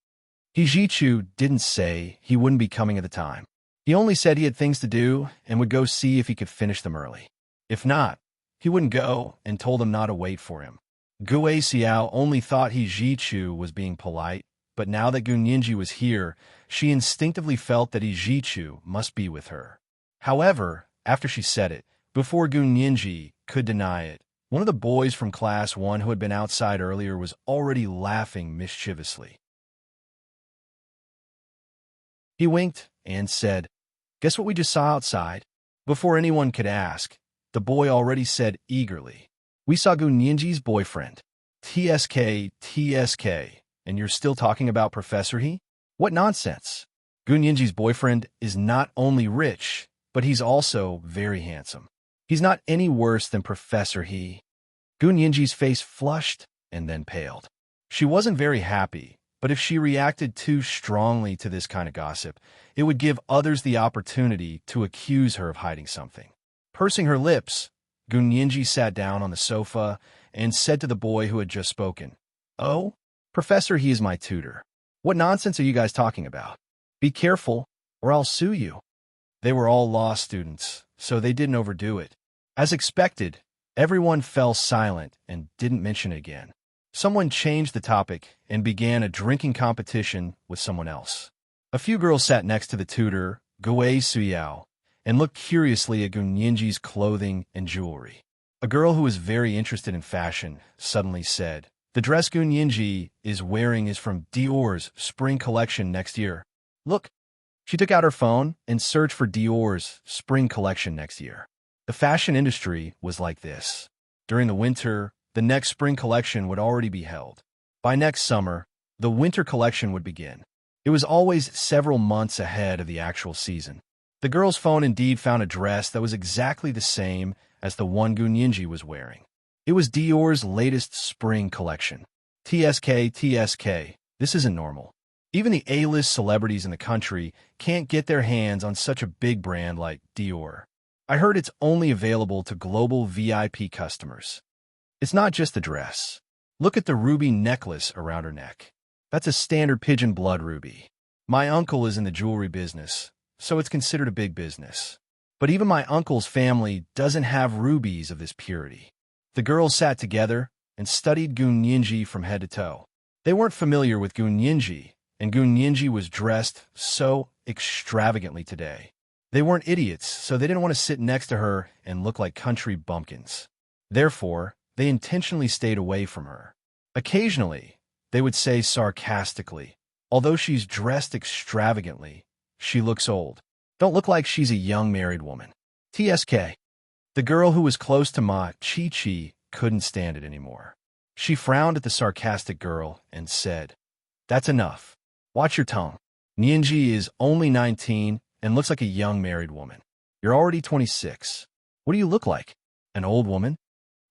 He Jichu didn't say he wouldn't be coming at the time. He only said he had things to do and would go see if he could finish them early. If not, he wouldn't go and told them not to wait for him. Gue Xiao only thought He Jichu was being polite, but now that Gun Yinji was here, she instinctively felt that He Jichu must be with her. However, after she said it, before Gun Yinji could deny it, one of the boys from Class 1 who had been outside earlier was already laughing mischievously. He winked and said, Guess what we just saw outside? Before anyone could ask, the boy already said eagerly, We saw Gun Yinji's boyfriend. TSK, and you're still talking about Professor He? What nonsense! Gun Yinji's boyfriend is not only rich, but he's also very handsome. He's not any worse than Professor He. Gun Yinji's face flushed and then paled. She wasn't very happy, but if she reacted too strongly to this kind of gossip, it would give others the opportunity to accuse her of hiding something. Pursing her lips, Gun Yinji sat down on the sofa and said to the boy who had just spoken, Oh, Professor He is my tutor. What nonsense are you guys talking about? Be careful, or I'll sue you. They were all law students, so they didn't overdo it. As expected, everyone fell silent and didn't mention it again. Someone changed the topic and began a drinking competition with someone else. A few girls sat next to the tutor, Gue Suyao, and looked curiously at Gun Yinji's clothing and jewelry. A girl who was very interested in fashion suddenly said, The dress Gun Yinji is wearing is from Dior's spring collection next year. Look. She took out her phone and searched for Dior's spring collection next year. The fashion industry was like this. During the winter, the next spring collection would already be held. By next summer, the winter collection would begin. It was always several months ahead of the actual season. The girl's phone indeed found a dress that was exactly the same as the one Gun Yinji was wearing. It was Dior's latest spring collection. TSK, this isn't normal. Even the A-list celebrities in the country can't get their hands on such a big brand like Dior. I heard it's only available to global VIP customers. It's not just the dress. Look at the ruby necklace around her neck. That's a standard pigeon blood ruby. My uncle is in the jewelry business, so it's considered a big business. But even my uncle's family doesn't have rubies of this purity. The girls sat together and studied Gunyinji from head to toe. They weren't familiar with Gunyinji, and Gunyinji was dressed so extravagantly today. They weren't idiots, so they didn't want to sit next to her and look like country bumpkins. Therefore, they intentionally stayed away from her. Occasionally, they would say sarcastically, "Although she's dressed extravagantly, she looks old. Don't look like she's a young married woman." TSK. The girl who was close to Ma Chi-Chi couldn't stand it anymore. She frowned at the sarcastic girl and said, "That's enough. Watch your tongue. Nyinji is only 19 and looks like a young married woman. You're already 26. What do you look like? An old woman?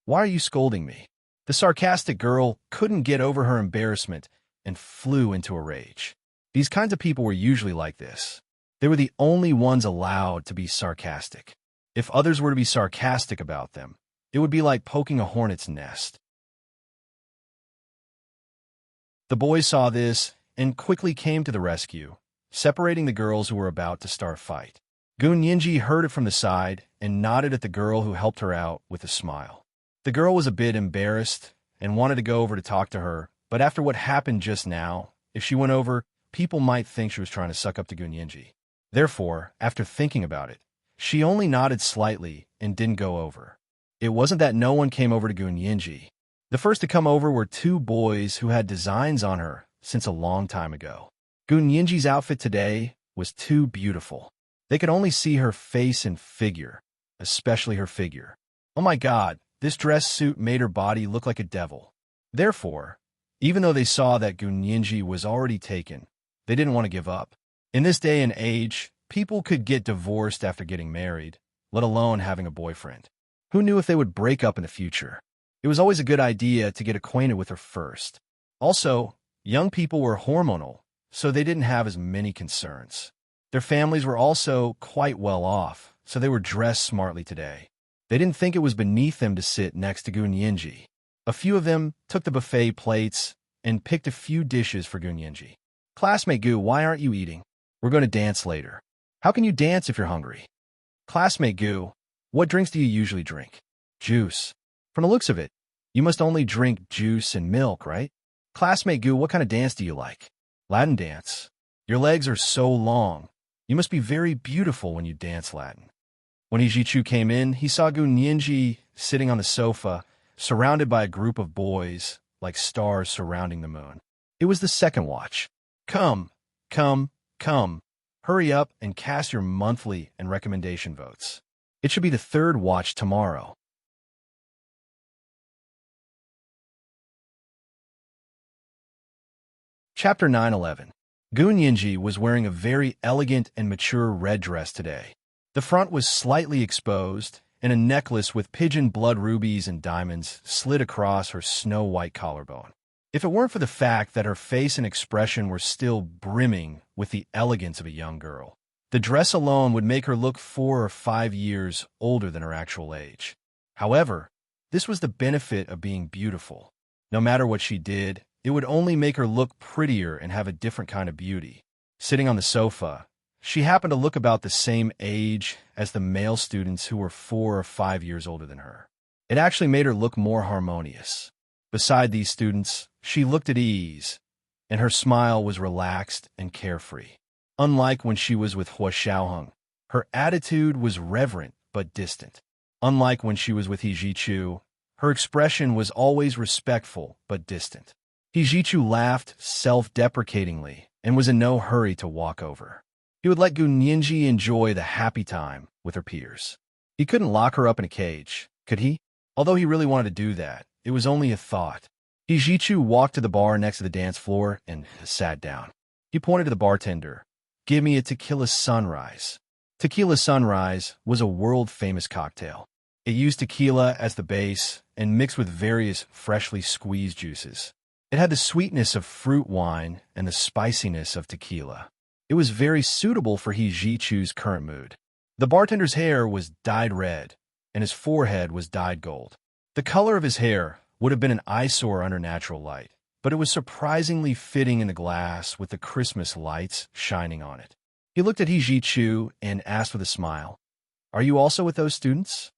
Why are you scolding me?" The sarcastic girl couldn't get over her embarrassment and flew into a rage. These kinds of people were usually like this. They were the only ones allowed to be sarcastic. If others were to be sarcastic about them, it would be like poking a hornet's nest. The boys saw this and quickly came to the rescue, separating the girls who were about to start a fight. Gunyinji heard it from the side and nodded at the girl who helped her out with a smile. The girl was a bit embarrassed and wanted to go over to talk to her, but after what happened just now, if she went over, people might think she was trying to suck up to Gunyinji. Therefore, after thinking about it, she only nodded slightly and didn't go over. It wasn't that no one came over to Gunyinji. The first to come over were two boys who had designs on her since a long time ago. Gunyinji's outfit today was too beautiful. They could only see her face and figure, especially her figure. Oh my God, this dress suit made her body look like a devil. Therefore, even though they saw that Gunyinji was already taken, they didn't want to give up. In this day and age, people could get divorced after getting married, let alone having a boyfriend. Who knew if they would break up in the future? It was always a good idea to get acquainted with her first. Also, young people were hormonal, so they didn't have as many concerns. Their families were also quite well off, so they were dressed smartly today. They didn't think it was beneath them to sit next to Gunyinji. A few of them took the buffet plates and picked a few dishes for Gunyinji. "Classmate Gu, why aren't you eating? We're going to dance later." "How can you dance if you're hungry?" "Classmate Gu, what drinks do you usually drink?" "Juice." "From the looks of it, you must only drink juice and milk, right?" "Classmate Gu, what kind of dance do you like?" "Latin dance." "Your legs are so long. You must be very beautiful when you dance Latin." When Ijichu came in, he saw Gunyinji sitting on the sofa, surrounded by a group of boys, like stars surrounding the moon. It was the second watch. Come, come, come. Hurry up and cast your monthly and recommendation votes. It should be the third watch tomorrow. Chapter 9:11. Gunyinji was wearing a very elegant and mature red dress today. The front was slightly exposed, and a necklace with pigeon blood rubies and diamonds slid across her snow-white collarbone. If it weren't for the fact that her face and expression were still brimming with the elegance of a young girl, the dress alone would make her look 4 or 5 years older than her actual age. However, this was the benefit of being beautiful. No matter what she did, it would only make her look prettier and have a different kind of beauty. Sitting on the sofa, she happened to look about the same age as the male students who were 4 or 5 years older than her. It actually made her look more harmonious. Beside these students, she looked at ease, and her smile was relaxed and carefree. Unlike when she was with Hua Xiaoheng, her attitude was reverent but distant. Unlike when she was with Hijichu, her expression was always respectful but distant. Hijichu laughed self-deprecatingly and was in no hurry to walk over. He would let Gunyinji enjoy the happy time with her peers. He couldn't lock her up in a cage, could he? Although he really wanted to do that, it was only a thought. Hijichu walked to the bar next to the dance floor and sat down. He pointed to the bartender. "Give me a tequila sunrise." Tequila sunrise was a world-famous cocktail. It used tequila as the base and mixed with various freshly squeezed juices. It had the sweetness of fruit wine and the spiciness of tequila. It was very suitable for He Ji-chu's current mood. The bartender's hair was dyed red, and his forehead was dyed gold. The color of his hair would have been an eyesore under natural light, but it was surprisingly fitting in the glass with the Christmas lights shining on it. He looked at He Ji-chu and asked with a smile, "Are you also with those students?"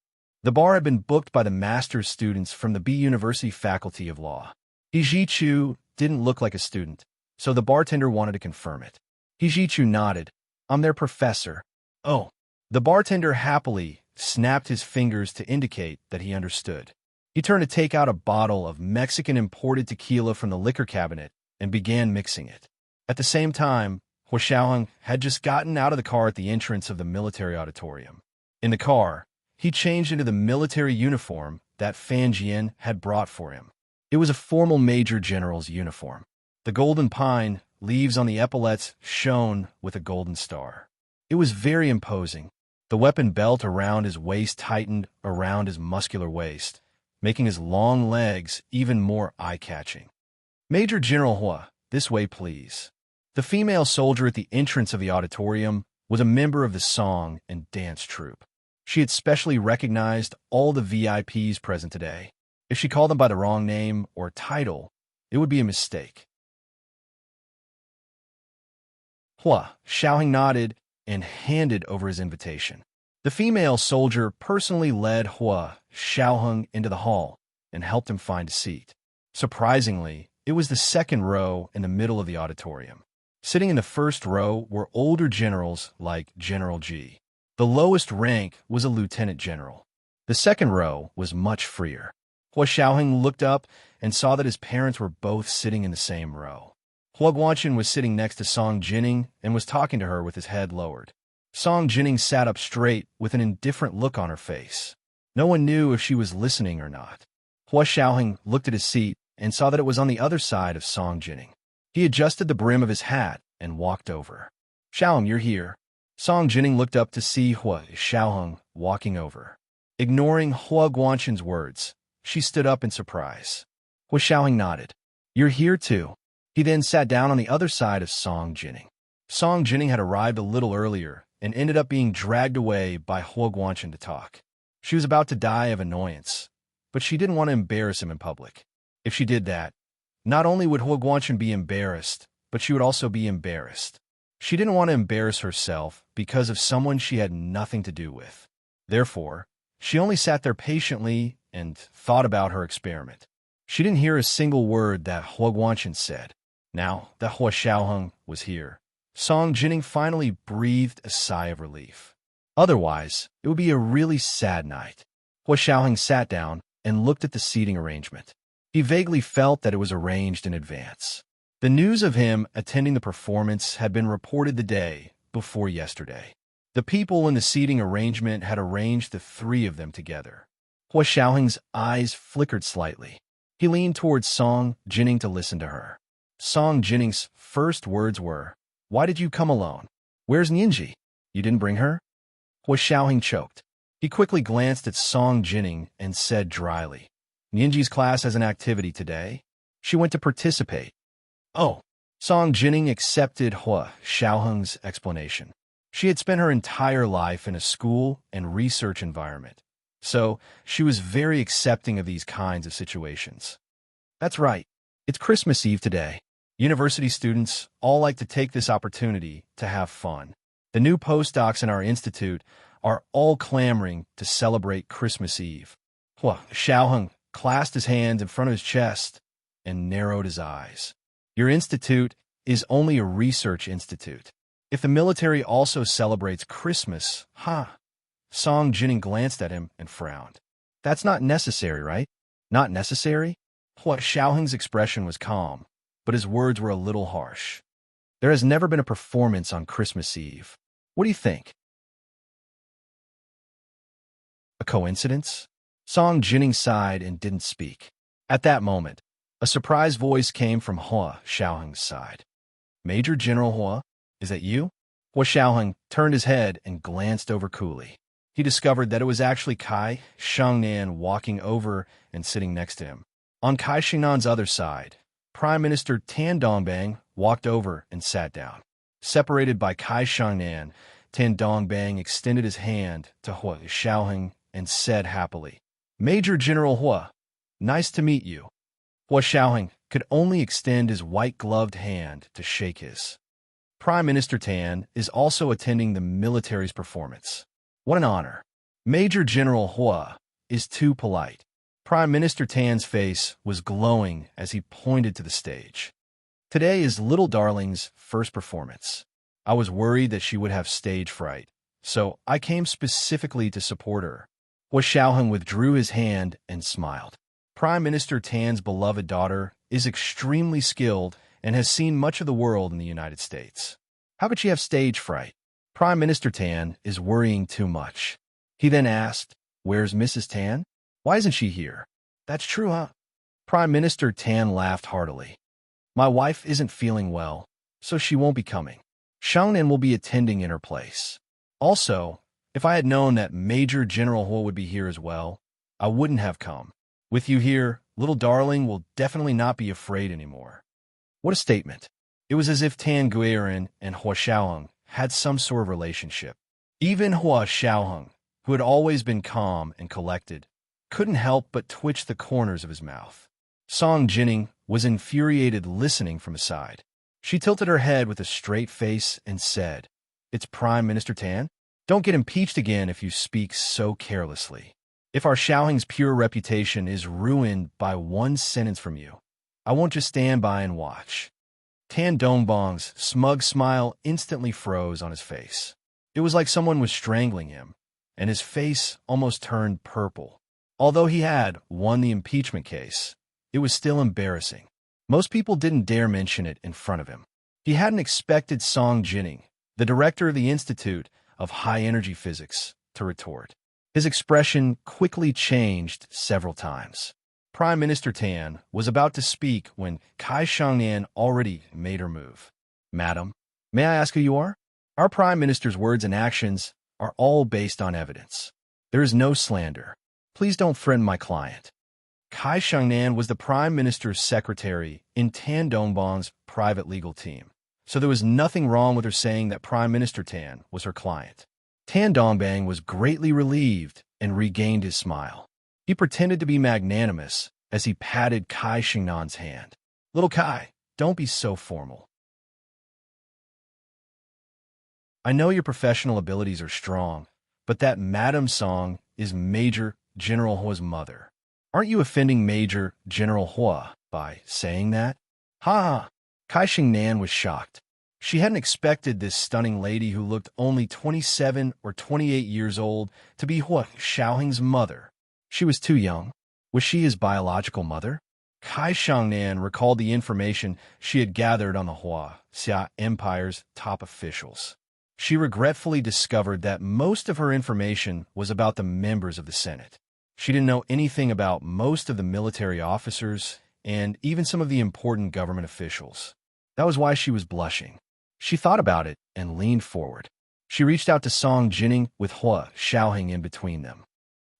The bar had been booked by the master's students from the B University Faculty of Law. He Ji-chu didn't look like a student, so the bartender wanted to confirm it. He Ji-chu nodded. "I'm their professor." "Oh." The bartender happily snapped his fingers to indicate that he understood. He turned to take out a bottle of Mexican imported tequila from the liquor cabinet and began mixing it. At the same time, Hua Xiaoheng had just gotten out of the car at the entrance of the military auditorium. In the car, he changed into the military uniform that Fan Jian had brought for him. It was a formal Major General's uniform. The golden pine leaves on the epaulets shone with a golden star. It was very imposing. The weapon belt around his waist tightened around his muscular waist, making his long legs even more eye-catching. "Major General Hua, this way please." The female soldier at the entrance of the auditorium was a member of the song and dance troupe. She had specially recognized all the VIPs present today. If she called them by the wrong name or title, it would be a mistake. Hua Xiaoheng nodded and handed over his invitation. The female soldier personally led Hua Xiaoheng into the hall and helped him find a seat. Surprisingly, it was the second row in the middle of the auditorium. Sitting in the first row were older generals like General Ji. The lowest rank was a lieutenant general. The second row was much freer. Hua Xiaoheng looked up and saw that his parents were both sitting in the same row. Hua Guanchen was sitting next to Song Jining and was talking to her with his head lowered. Song Jining sat up straight with an indifferent look on her face. No one knew if she was listening or not. Hua Xiaoheng looked at his seat and saw that it was on the other side of Song Jining. He adjusted the brim of his hat and walked over. "Xiaoheng, you're here." Song Jining looked up to see Hua Xiaoheng walking over. Ignoring Hua Guanchen's words, she stood up in surprise. Hua Xiaoheng nodded. "You're here too." He then sat down on the other side of Song Jining. Song Jining had arrived a little earlier and ended up being dragged away by Hua Guanchen to talk. She was about to die of annoyance, but she didn't want to embarrass him in public. If she did that, not only would Hua Guanchen be embarrassed, but she would also be embarrassed. She didn't want to embarrass herself because of someone she had nothing to do with. Therefore, she only sat there patiently and thought about her experiment. She didn't hear a single word that Hua Guanchen said. Now that Hua Xiaoheng was here, Song Jining finally breathed a sigh of relief. Otherwise, it would be a really sad night. Hua Xiaoheng sat down and looked at the seating arrangement. He vaguely felt that it was arranged in advance. The news of him attending the performance had been reported the day before yesterday. The people in the seating arrangement had arranged the three of them together. Hua Xiaoheng's eyes flickered slightly. He leaned towards Song Jining to listen to her. Song Jining's first words were, "Why did you come alone? Where's Nianji? You didn't bring her?" Hua Xiaoheng choked. He quickly glanced at Song Jining and said dryly, "Nianji's class has an activity today. She went to participate." "Oh." Song Jining accepted Hua Xiaoheng's explanation. She had spent her entire life in a school and research environment, so she was very accepting of these kinds of situations. "That's right. It's Christmas Eve today. University students all like to take this opportunity to have fun. The new postdocs in our institute are all clamoring to celebrate Christmas Eve." Hua Xiaoheng clasped his hands in front of his chest and narrowed his eyes. "Your institute is only a research institute. If the military also celebrates Christmas, Song Jining glanced at him and frowned. "That's not necessary, right?" "Not necessary?" Hua Xiaoheng's expression was calm, but his words were a little harsh. "There has never been a performance on Christmas Eve. What do you think?" A coincidence? Song Jining sighed and didn't speak. At that moment, a surprised voice came from Hua Xiaoheng's side. "Major General Hua, is that you?" Hua Xiaoheng turned his head and glanced over coolly. he discovered that it was actually Kai Shangnan walking over and sitting next to him. On Kai Shangnan's other side, Prime Minister Tan Dongbang walked over and sat down. Separated by Kai Shangnan, Tan Dongbang extended his hand to Hua Xiaoheng and said happily, "Major General Hua, nice to meet you." Hua Xiaoheng could only extend his white-gloved hand to shake his. Prime Minister Tan is also attending the military's performance. What an honor. Major General Hua is too polite. Prime Minister Tan's face was glowing as he pointed to the stage. Today is little darling's first performance. I was worried that she would have stage fright, so I came specifically to support her. Hua Xiaoheng withdrew his hand and smiled. Prime Minister Tan's beloved daughter is extremely skilled and has seen much of the world in the United States. How could she have stage fright? Prime Minister Tan is worrying too much. He then asked, "Where's Mrs. Tan? Why isn't she here?" "That's true, huh?" Prime Minister Tan laughed heartily. "My wife isn't feeling well, so she won't be coming. Shangnan will be attending in her place. Also, if I had known that Major General Hua would be here as well, I wouldn't have come. With you here, little darling will definitely not be afraid anymore." What a statement. It was as if Tan Guiran and Hua Xiaoheng had some sort of relationship. Even Hua Xiaoheng, who had always been calm and collected, couldn't help but twitch the corners of his mouth. Song Jining was infuriated listening from aside. She tilted her head with a straight face and said, "It's Prime Minister Tan? Don't get impeached again if you speak so carelessly. If our Xiaoheng's pure reputation is ruined by one sentence from you, I won't just stand by and watch." Tan Dongbang's smug smile instantly froze on his face. It was like someone was strangling him, and his face almost turned purple. Although he had won the impeachment case, it was still embarrassing. Most people didn't dare mention it in front of him. He hadn't expected Song Jining, the director of the Institute of High-Energy Physics, to retort. His expression quickly changed several times. Prime Minister Tan was about to speak when Kai Shangnan already made her move. "Madam, may I ask who you are?" Our Prime Minister's words and actions are all based on evidence. There is no slander. Please don't threaten my client. Kai Shangnan was the Prime Minister's secretary in Tan Dongbang's private legal team, so there was nothing wrong with her saying that Prime Minister Tan was her client. Tan Dongbang was greatly relieved and regained his smile. He pretended to be magnanimous as he patted Kai Shangnan's hand. "Little Kai, don't be so formal. I know your professional abilities are strong, but that Madam Song is Major General Hua's mother. Aren't you offending Major General Hua by saying that?" "Ha ha!" Kai Shangnan was shocked. She hadn't expected this stunning lady who looked only 27 or 28 years old to be Hua Xiaoheng's mother. She was too young. Was she his biological mother? Kai Shangnan recalled the information she had gathered on the Hua Xia Empire's top officials. She regretfully discovered that most of her information was about the members of the Senate. She didn't know anything about most of the military officers and even some of the important government officials. That was why she was blushing. She thought about it and leaned forward. She reached out to Song Jining with Hua Xiaoheng in between them.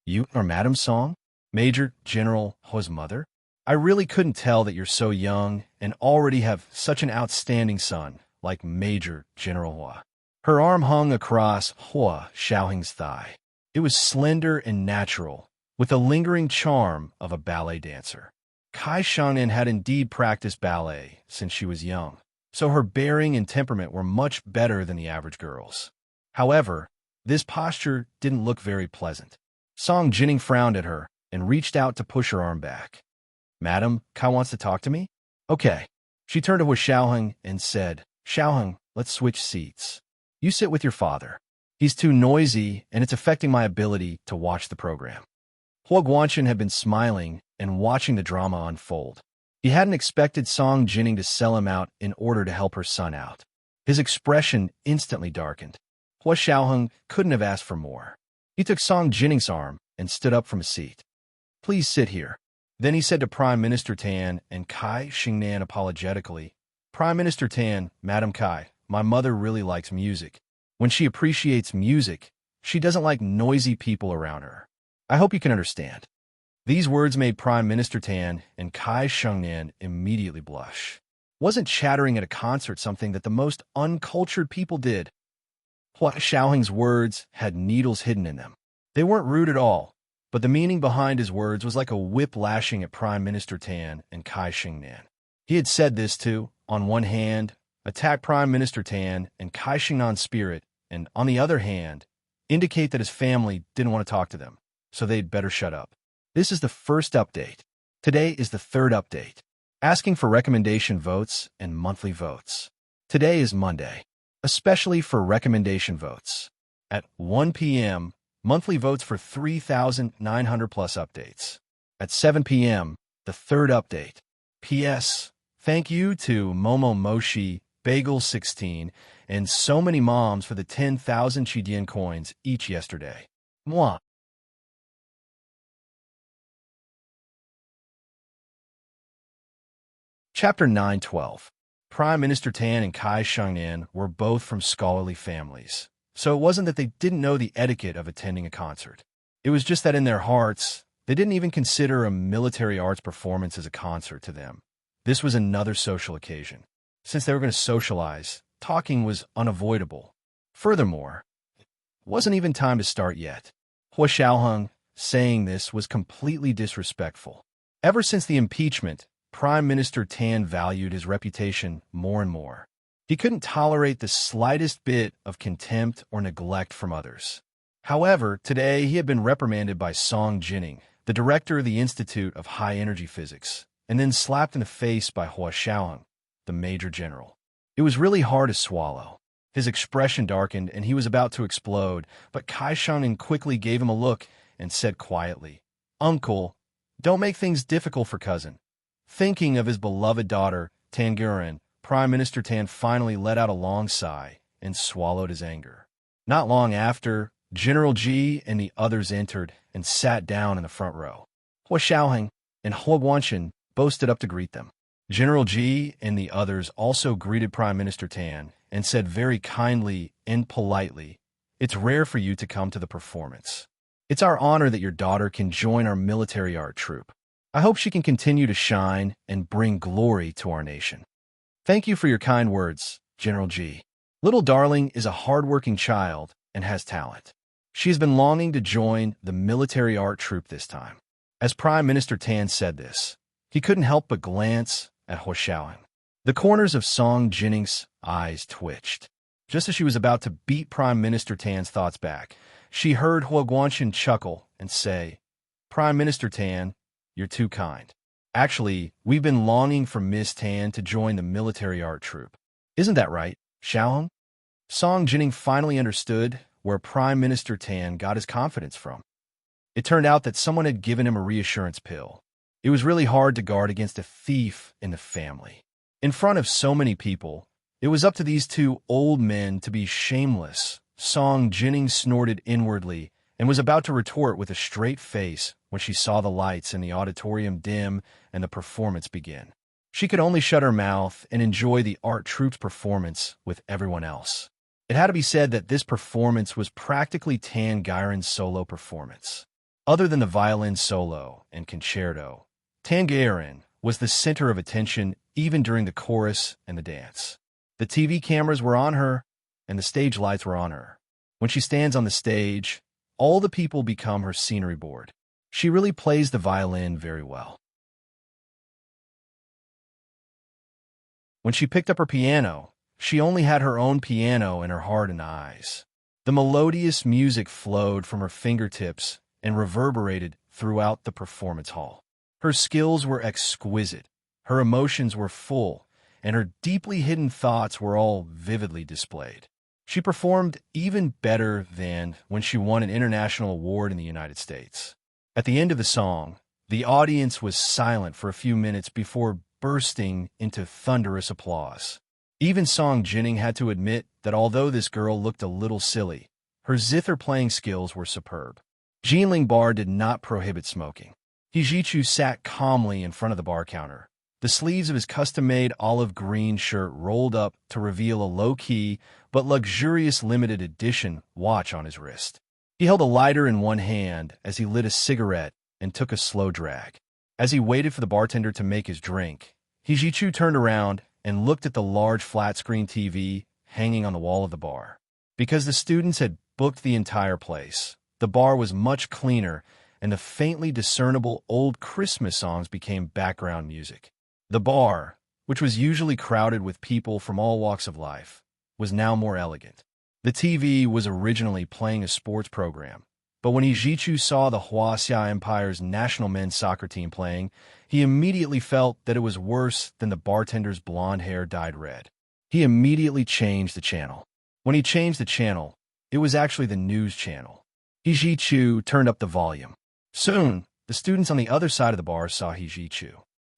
"You are Madam Song, Major General Hua's mother? I really couldn't tell that you're so young and already have such an outstanding son like Major General Hua." Her arm hung across Hua Xiaoheng's thigh. It was slender and natural, with the lingering charm of a ballet dancer. Kai Shangnan had indeed practiced ballet since she was young, so her bearing and temperament were much better than the average girl's. However, this posture didn't look very pleasant. Song Jining frowned at her and reached out to push her arm back. "Madam, Kai wants to talk to me?" "Okay." She turned to Hua Xiaoheng and said, "Xiaoheng, let's switch seats. You sit with your father. He's too noisy, and it's affecting my ability to watch the program." Hua Guanchen had been smiling and watching the drama unfold. He hadn't expected Song Jining to sell him out in order to help her son out. His expression instantly darkened. Hua Xiaoheng couldn't have asked for more. He took Song Jining's arm and stood up from his seat. "Please sit here." Then he said to Prime Minister Tan and Kai Shangnan apologetically, "Prime Minister Tan, Madam Kai, my mother really likes music. When she appreciates music, She doesn't like noisy people around her. I hope you can understand. These words made Prime Minister Tan and Kai Shengnan immediately blush. Wasn't chattering at a concert something that the most uncultured people did? Hua Xiaoheng's words had needles hidden in them. They weren't rude at all, but the meaning behind his words was like a whip lashing at Prime Minister Tan and Kai Shengnan. He had said this to, on one hand, attack Prime Minister Tan and Kai Shengnan's spirit, and on the other hand, indicate that his family didn't want to talk to them, so they'd better shut up. This is the first update. Today is the third update. Asking for recommendation votes and monthly votes. Today is Monday, especially for recommendation votes. At 1 p.m., monthly votes for 3,900 plus updates. At 7 p.m., the third update. P.S. Thank you to Momo Moshi, Bagel 16, and so many moms for the 10,000 Chidian coins each yesterday. Mwah. Chapter 912. Prime Minister Tan and Kai Shengnan were both from scholarly families, so it wasn't that they didn't know the etiquette of attending a concert. It was just that in their hearts, they didn't even consider a military arts performance as a concert to them. This was another social occasion. Since they were going to socialize, talking was unavoidable. Furthermore, it wasn't even time to start yet. Hua Xiaoheng saying this was completely disrespectful. Ever since the impeachment, Prime Minister Tan valued his reputation more and more. He couldn't tolerate the slightest bit of contempt or neglect from others. However, today he had been reprimanded by Song Jining, the director of the Institute of High Energy Physics, and then slapped in the face by Hua Xiaoheng, the Major General. It was really hard to swallow. His expression darkened and he was about to explode, but Kai Shengnan quickly gave him a look and said quietly, "Uncle, don't make things difficult for cousin." Thinking of his beloved daughter, Tanguran, Prime Minister Tan finally let out a long sigh and swallowed his anger. Not long after, General Ji and the others entered and sat down in the front row. Hua Xiaoheng and Hua Guanchen both stood up to greet them. General Ji and the others also greeted Prime Minister Tan and said very kindly and politely, "It's rare for you to come to the performance. It's our honor that your daughter can join our military art troupe. I hope she can continue to shine and bring glory to our nation." "Thank you for your kind words, General Ji. Little darling is a hard-working child and has talent. She has been longing to join the military art troupe this time." As Prime Minister Tan said this, he couldn't help but glance at Hua Xiaoheng. The corners of Song Jining's eyes twitched. Just as she was about to beat Prime Minister Tan's thoughts back, she heard Hua Guanchen chuckle and say, "Prime Minister Tan, you're too kind. Actually, we've been longing for Miss Tan to join the military art troupe. Isn't that right, Xiaoheng?" Song Jining finally understood where Prime Minister Tan got his confidence from. It turned out that someone had given him a reassurance pill. It was really hard to guard against a thief in the family. In front of so many people, it was up to these two old men to be shameless. Song Jining snorted inwardly and was about to retort with a straight face when she saw the lights in the auditorium dim and the performance begin. She could only shut her mouth and enjoy the art troupe's performance with everyone else. It had to be said that this performance was practically Tan Gairen's solo performance. Other than the violin solo and concerto, Tan Gairen was the center of attention even during the chorus and the dance. The TV cameras were on her, and the stage lights were on her. When she stands on the stage, all the people become her scenery board. She really plays the violin very well. When she picked up her piano, she only had her own piano in her heart and eyes. The melodious music flowed from her fingertips and reverberated throughout the performance hall. Her skills were exquisite, her emotions were full, and her deeply hidden thoughts were all vividly displayed. She performed even better than when she won an international award in the United States. At the end of the song, the audience was silent for a few minutes before bursting into thunderous applause. Even Song Jining had to admit that although this girl looked a little silly, her zither playing skills were superb. Jinling Bar did not prohibit smoking. Hijichu sat calmly in front of the bar counter, the sleeves of his custom-made olive green shirt rolled up to reveal a low-key but luxurious limited edition watch on his wrist. He held a lighter in one hand as he lit a cigarette and took a slow drag. As he waited for the bartender to make his drink, Hijichu turned around and looked at the large flat-screen TV hanging on the wall of the bar. Because the students had booked the entire place, the bar was much cleaner, and the faintly discernible old Christmas songs became background music. The bar, which was usually crowded with people from all walks of life, was now more elegant. The TV was originally playing a sports program, but when Hijichu saw the Huaxia Empire's national men's soccer team playing, he immediately felt that it was worse than the bartender's blonde hair dyed red. He immediately changed the channel. When he changed the channel, it was actually the news channel. Hijichu turned up the volume. Soon, the students on the other side of the bar saw Hijichu.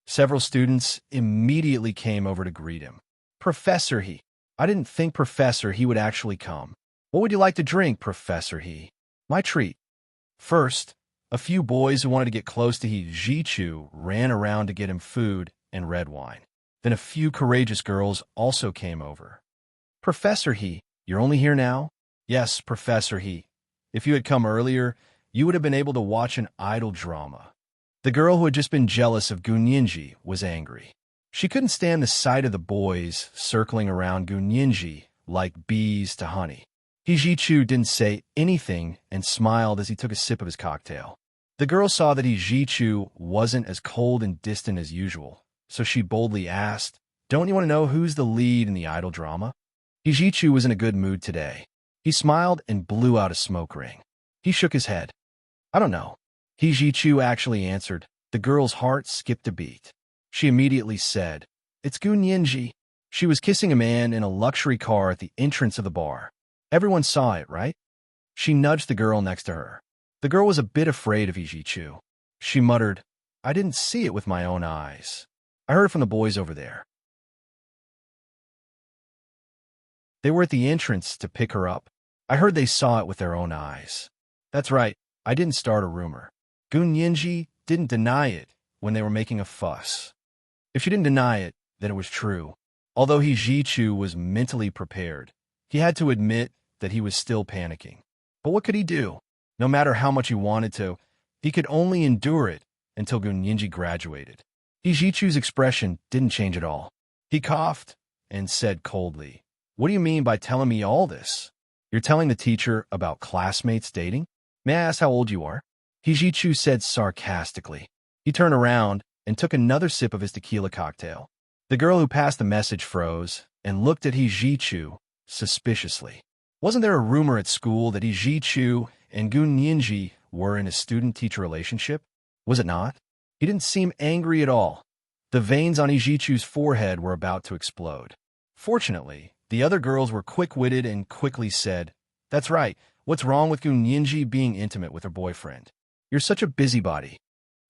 Several students immediately came over to greet him. Professor He. I didn't think Professor He would actually come. What would you like to drink, Professor He? My treat. First, a few boys who wanted to get close to Hijichu ran around to get him food and red wine. Then a few courageous girls also came over. Professor He, you're only here now? Yes, Professor He. If you had come earlier, you would have been able to watch an idol drama. The girl who had just been jealous of Gunyinji was angry. She couldn't stand the sight of the boys circling around Gunyinji like bees to honey. Hijichu didn't say anything and smiled as he took a sip of his cocktail. The girl saw that Hijichu wasn't as cold and distant as usual, so she boldly asked, "Don't you want to know who's the lead in the idol drama?" Hijichu was in a good mood today. He smiled and blew out a smoke ring. He shook his head. "I don't know." Hijichu actually answered. The girl's heart skipped a beat. She immediately said, "It's Gunyinji." She was kissing a man in a luxury car at the entrance of the bar. Everyone saw it, right? She nudged the girl next to her. The girl was a bit afraid of Hijichu. She muttered, "I didn't see it with my own eyes. I heard it from the boys over there." They were at the entrance to pick her up. I heard they saw it with their own eyes. That's right, I didn't start a rumor. Gunyinji didn't deny it when they were making a fuss. If she didn't deny it, then it was true. Although Hijichu was mentally prepared, he had to admit that he was still panicking. But what could he do? No matter how much he wanted to, he could only endure it until Gunyinji graduated. Hijichu's expression didn't change at all. He coughed and said coldly, "What do you mean by telling me all this? You're telling the teacher about classmates dating? May I ask how old you are?" Hijichu said sarcastically. He turned around and took another sip of his tequila cocktail. The girl who passed the message froze and looked at Hijichu suspiciously. Wasn't there a rumor at school that Hijichu and Gunyinji were in a student-teacher relationship? Was it not? He didn't seem angry at all. The veins on Hijichu's forehead were about to explode. Fortunately, the other girls were quick-witted and quickly said, "That's right, what's wrong with Gunyinji being intimate with her boyfriend? You're such a busybody."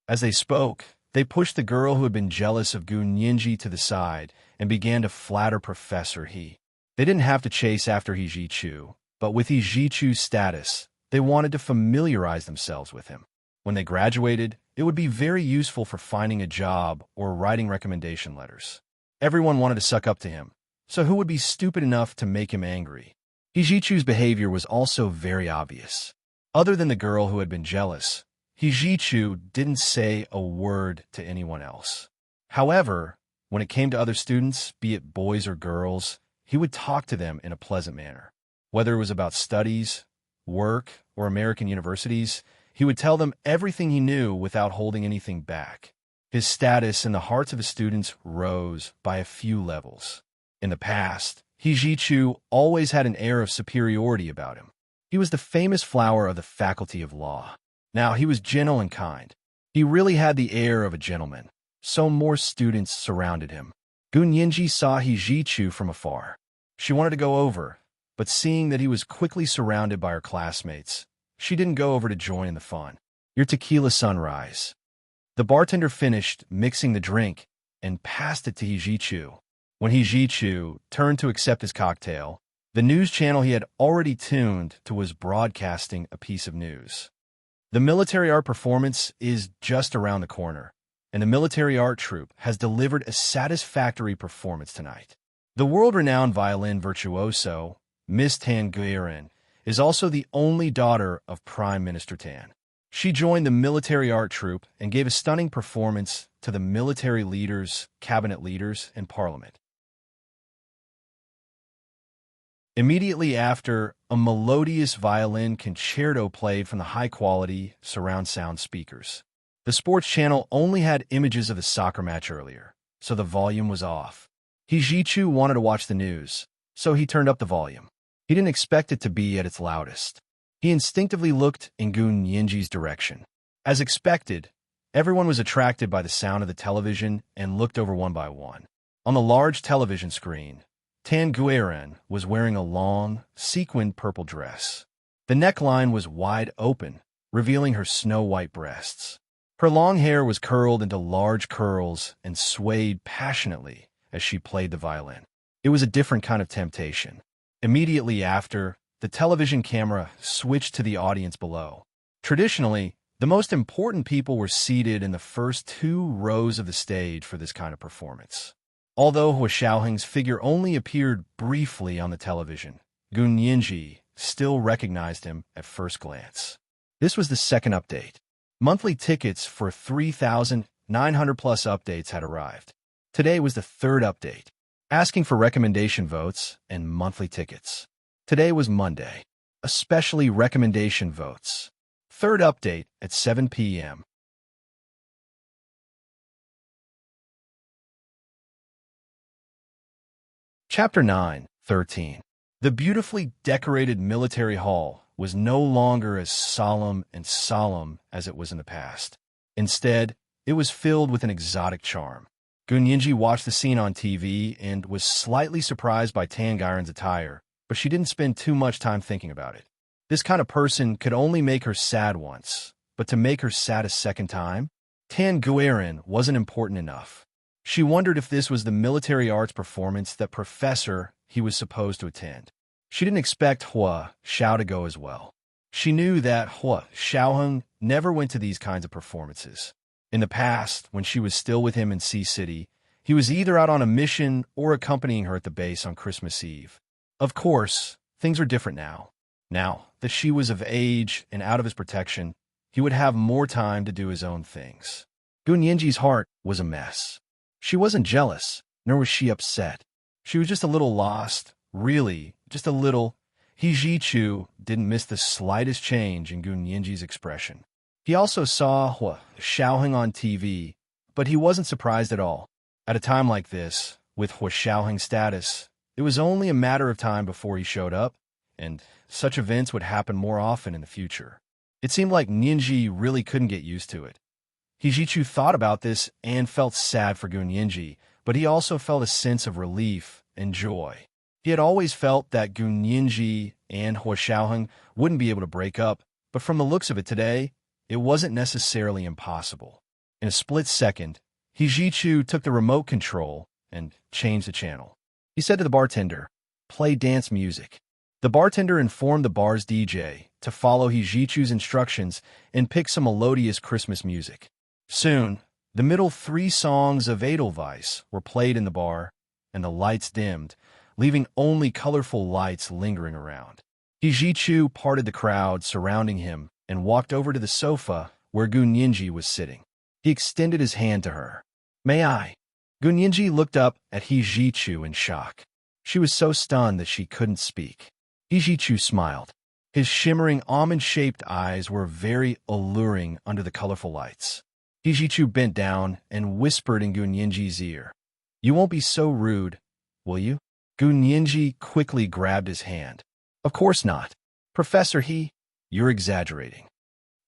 As they spoke, they pushed the girl who had been jealous of Gunyinji to the side and began to flatter Professor He. They didn't have to chase after Hijichu, but with Hijichu's status, they wanted to familiarize themselves with him. When they graduated, it would be very useful for finding a job or writing recommendation letters. Everyone wanted to suck up to him, so who would be stupid enough to make him angry? Hijichu's behavior was also very obvious. Other than the girl who had been jealous, Hijichu didn't say a word to anyone else. However, when it came to other students, be it boys or girls, he would talk to them in a pleasant manner. Whether it was about studies, work, or American universities, he would tell them everything he knew without holding anything back. His status in the hearts of his students rose by a few levels. In the past, Hijichu always had an air of superiority about him. He was the famous flower of the Faculty of Law. Now he was gentle and kind. He really had the air of a gentleman, so more students surrounded him. Gunyinji saw Hijichu from afar. She wanted to go over, but seeing that he was quickly surrounded by her classmates, she didn't go over to join in the fun. "Your tequila sunrise." The bartender finished mixing the drink and passed it to Hijichu. When Hijichu turned to accept his cocktail, the news channel he had already tuned to was broadcasting a piece of news. The military art performance is just around the corner, and the military art troupe has delivered a satisfactory performance tonight. The world-renowned violin virtuoso, Miss Tanguyen, is also the only daughter of Prime Minister Tan. She joined the military art troupe and gave a stunning performance to the military leaders, cabinet leaders, and parliament. Immediately after, a melodious violin concerto played from the high-quality surround sound speakers. The sports channel only had images of the soccer match earlier, so the volume was off. He wanted to watch the news, so he turned up the volume. He didn't expect it to be at its loudest. He instinctively looked in Gun Yinji's direction. As expected, everyone was attracted by the sound of the television and looked over one by one. On the large television screen, Tan Guiren was wearing a long, sequined purple dress. The neckline was wide open, revealing her snow-white breasts. Her long hair was curled into large curls and swayed passionately as she played the violin. It was a different kind of temptation. Immediately after, the television camera switched to the audience below. Traditionally, the most important people were seated in the first 2 rows of the stage for this kind of performance. Although Hua Xiaoheng's figure only appeared briefly on the television, Gun Yinji still recognized him at first glance. This was the second update. Monthly tickets for 3,900-plus updates had arrived. Today was the third update, asking for recommendation votes and monthly tickets. Today was Monday, especially recommendation votes. Third update at 7 p.m. Chapter 9:13. The beautifully decorated military hall was no longer as solemn as it was in the past. Instead, it was filled with an exotic charm. Gun Yinji watched the scene on TV and was slightly surprised by Tan Guiren's attire, but she didn't spend too much time thinking about it. This kind of person could only make her sad once, but to make her sad a second time? Tan Guiren wasn't important enough. She wondered if this was the military arts performance that professor he was supposed to attend. She didn't expect Hua Xiao to go as well. She knew that Hua Xiaoheng never went to these kinds of performances. In the past, when she was still with him in Sea City, he was either out on a mission or accompanying her at the base on Christmas Eve. Of course, things are different now. Now that she was of age and out of his protection, he would have more time to do his own things. Gun Yinji's heart was a mess. She wasn't jealous, nor was she upset. She was just a little lost, really, just a little. He didn't miss the slightest change in Gun Yinji's expression. He also saw Hua Xiaoheng on TV, but he wasn't surprised at all. At a time like this, with Hua Xiaoheng's status, it was only a matter of time before he showed up, and such events would happen more often in the future. It seemed like Yinji really couldn't get used to it. He thought about this and felt sad for Gun Yinji, but he also felt a sense of relief and joy. He had always felt that Gun Yinji and Hua Xiaoheng wouldn't be able to break up, but from the looks of it today, it wasn't necessarily impossible. In a split second, He took the remote control and changed the channel. He said to the bartender, "Play dance music." The bartender informed the bar's DJ to follow He instructions and pick some melodious Christmas music. Soon, the middle 3 songs of Edelweiss were played in the bar, and the lights dimmed, leaving only colorful lights lingering around. He parted the crowd surrounding him and walked over to the sofa where Gun Yinji was sitting. He extended his hand to her. "May I?" Gun Yinji looked up at He in shock. She was so stunned that she couldn't speak. He smiled. His shimmering almond-shaped eyes were very alluring under the colorful lights. He bent down and whispered in Gun Yinji's ear, "You won't be so rude, will you?" Gun Yinji quickly grabbed his hand. "Of course not. Professor you're exaggerating.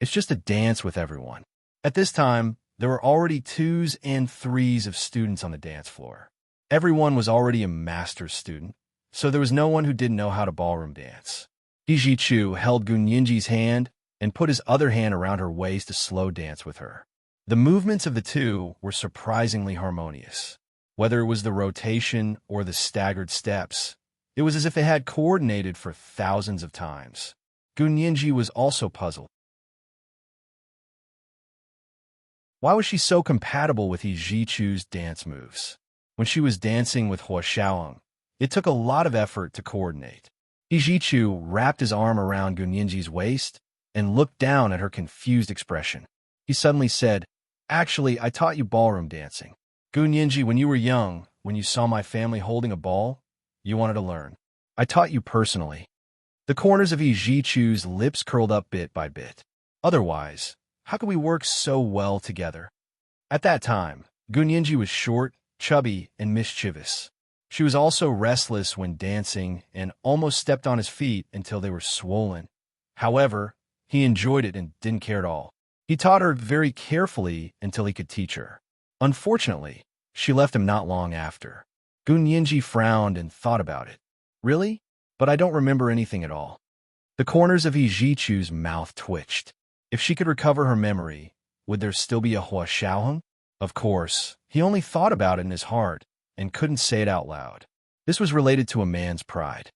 It's just a dance with everyone." At this time, there were already 2s and 3s of students on the dance floor. Everyone was already a master's student, so there was no one who didn't know how to ballroom dance. He held Gun Yinji's hand and put his other hand around her waist to slow dance with her. The movements of the two were surprisingly harmonious. Whether it was the rotation or the staggered steps, it was as if they had coordinated for thousands of times. Gun Yinji was also puzzled. Why was she so compatible with He dance moves? When she was dancing with Hua Xiaoheng, it took a lot of effort to coordinate. He Jichu wrapped his arm around Gun Yinji's waist and looked down at her confused expression. He suddenly said, "Actually, I taught you ballroom dancing. Gun Yinji, when you were young, when you saw my family holding a ball, you wanted to learn. I taught you personally." The corners of Jichu's lips curled up bit by bit. Otherwise, how could we work so well together? At that time, Gun Yinji was short, chubby, and mischievous. She was also restless when dancing and almost stepped on his feet until they were swollen. However, he enjoyed it and didn't care at all. He taught her very carefully until he could teach her. Unfortunately, she left him not long after. Gun Yinji frowned and thought about it. "Really? But I don't remember anything at all." The corners of Jichu's mouth twitched. If she could recover her memory, would there still be a Hua Xiaoheng? Of course, he only thought about it in his heart and couldn't say it out loud. This was related to a man's pride.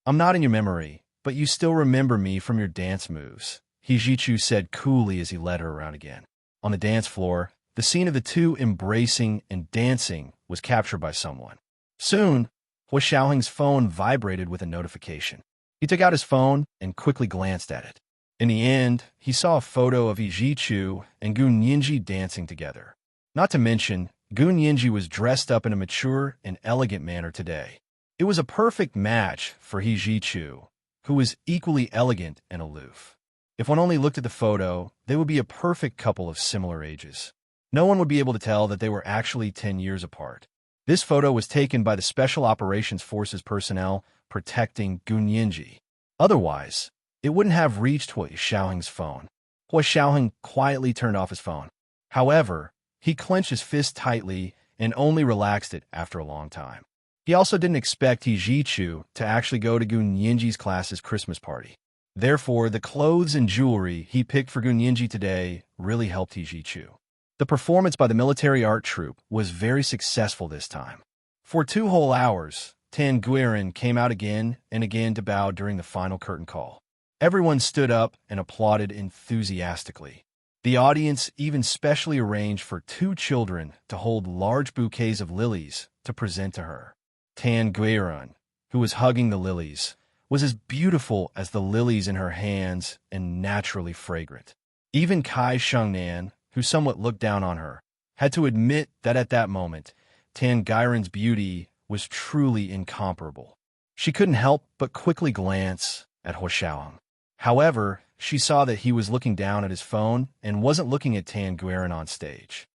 "I'm not in your memory, but you still remember me from your dance moves," Jichu said coolly as he led her around again. On the dance floor, the scene of the two embracing and dancing was captured by someone. Soon, Hua Xiaoheng's phone vibrated with a notification. He took out his phone and quickly glanced at it. In the end, he saw a photo of Jichu and Gun Yinji dancing together. Not to mention, Gun Yinji was dressed up in a mature and elegant manner today. It was a perfect match for Jichu, who was equally elegant and aloof. If one only looked at the photo, they would be a perfect couple of similar ages. No one would be able to tell that they were actually 10 years apart. This photo was taken by the Special Operations Forces personnel protecting Gun Yinji. Otherwise, it wouldn't have reached Hua Xiaoheng's phone. Hua Xiaoheng quietly turned off his phone. However, he clenched his fist tightly and only relaxed it after a long time. He also didn't expect Jichu to actually go to Gun Yinji's class's Christmas party. Therefore, the clothes and jewelry he picked for Gun Yinji today really helped Jichu. The performance by the military art troupe was very successful this time. For 2 whole hours, Tan Guiran came out again and again to bow during the final curtain call. Everyone stood up and applauded enthusiastically. The audience even specially arranged for 2 children to hold large bouquets of lilies to present to her. Tan Guiran, who was hugging the lilies, was as beautiful as the lilies in her hands and naturally fragrant. Even Kai Shengnan, who somewhat looked down on her, had to admit that at that moment, Tan Guiran's beauty was truly incomparable. She couldn't help but quickly glance at Hua Xiaoheng. However, she saw that he was looking down at his phone and wasn't looking at Tan Guiran on stage.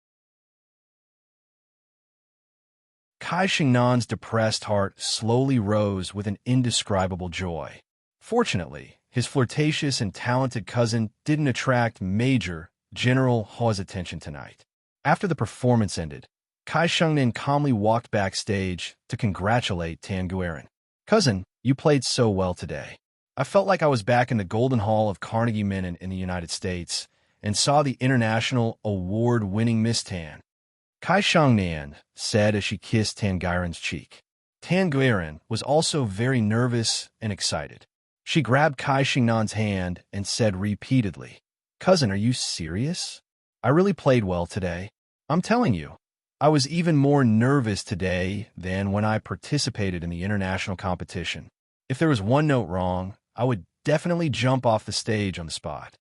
Kai Shengnan's depressed heart slowly rose with an indescribable joy. Fortunately, his flirtatious and talented cousin didn't attract Major General Hua's attention tonight. After the performance ended, Kai Shengnan calmly walked backstage to congratulate Tan Guiran. "Cousin, you played so well today. I felt like I was back in the Golden Hall of Carnegie Mellon in the United States and saw the international award-winning Miss Tan." Kai Shengnan said as she kissed Tan Guiran's cheek. Tan Guiran was also very nervous and excited. She grabbed Kai Shengnan's hand and said repeatedly, "Cousin, are you serious? I really played well today. I'm telling you, I was even more nervous today than when I participated in the international competition. If there was one note wrong, I would definitely jump off the stage on the spot."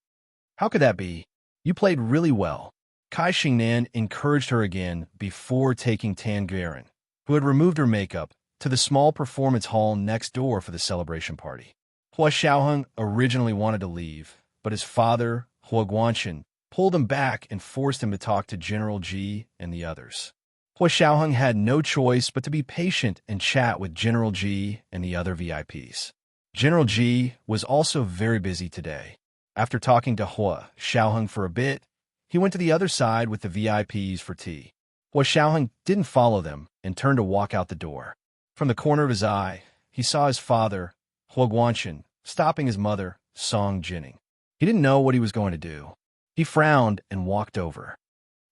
"How could that be? You played really well." Kai Shengnan encouraged her again before taking Tan Guiran, who had removed her makeup, to the small performance hall next door for the celebration party. Hua Xiaoheng originally wanted to leave, but his father, Hua Guanchen, pulled him back and forced him to talk to General Ji and the others. Hua Xiaoheng had no choice but to be patient and chat with General Ji and the other VIPs. General Ji was also very busy today. After talking to Hua Xiaoheng for a bit, he went to the other side with the VIPs for tea. Hua Xiaoheng didn't follow them and turned to walk out the door. From the corner of his eye, he saw his father, Hua Guanchen, stopping his mother, Song Jining. He didn't know what he was going to do. He frowned and walked over.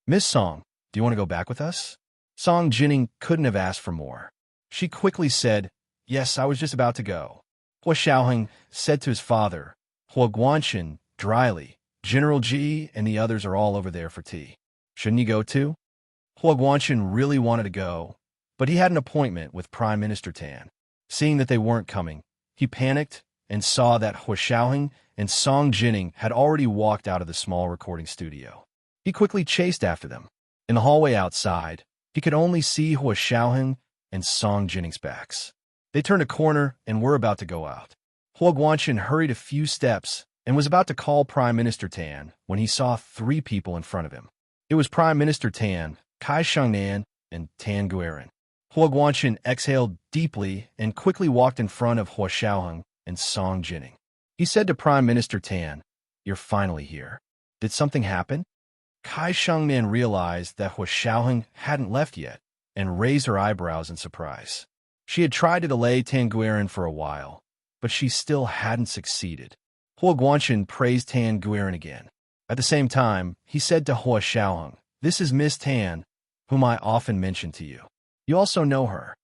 "Miss Song, do you want to go back with us?" Song Jining couldn't have asked for more. She quickly said, "Yes, I was just about to go." Hua Xiaoheng said to his father, Hua Guanchen, dryly, "General Ji and the others are all over there for tea. Shouldn't you go too?" Hua Guanchen really wanted to go, but he had an appointment with Prime Minister Tan. Seeing that they weren't coming, He panicked and saw that Hua Xiaoheng and Song Jining had already walked out of the small recording studio. He quickly chased after them. In the hallway outside, he could only see Hua Xiaoheng and Song Jining's backs. They turned a corner and were about to go out. Hua Guanchen hurried a few steps and was about to call Prime Minister Tan when he saw 3 people in front of him. It was Prime Minister Tan, Kai Shangnan, and Tan Guiran. Hua Guanchen exhaled deeply and quickly walked in front of Hua Xiaoheng and Song Jining. He said to Prime Minister Tan, "You're finally here. Did something happen?" Kai Shangnan realized that Hua Xiaoheng hadn't left yet and raised her eyebrows in surprise. She had tried to delay Tan Guiran for a while, but she still hadn't succeeded. Hua Guanchen praised Tan Guiran again. At the same time, he said to Hua Xiaoheng, "This is Miss Tan, whom I often mention to you. You also know her.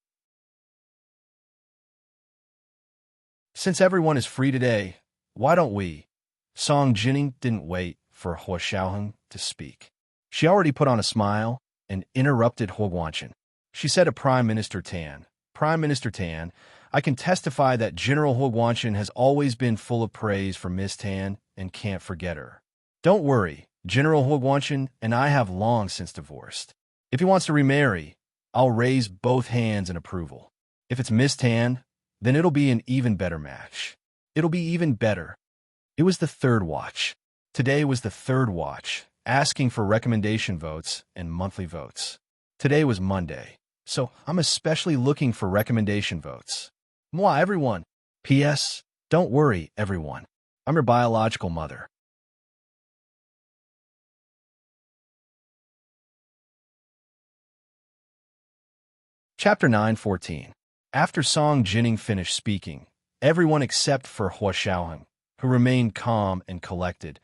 Since everyone is free today, why don't we?" Song Jining didn't wait for Hua Xiaoheng to speak. She already put on a smile and interrupted Hua Guanchen. She said to Prime Minister Tan, "Prime Minister Tan, I can testify that General Hua Guanchen has always been full of praise for Miss Tan and can't forget her. Don't worry, General Hua Guanchen and I have long since divorced. If he wants to remarry, I'll raise both hands in approval. If it's Miss Tan, then it'll be an even better match. It'll be even better." It was the 3rd watch. Today was the 3rd watch, asking for recommendation votes and monthly votes. Today was Monday, so I'm especially looking for recommendation votes. Moi, everyone. P.S. Don't worry, everyone. I'm your biological mother. Chapter 9:14. After Song Jining finished speaking, everyone except for Hua Xiaoheng, who remained calm and collected,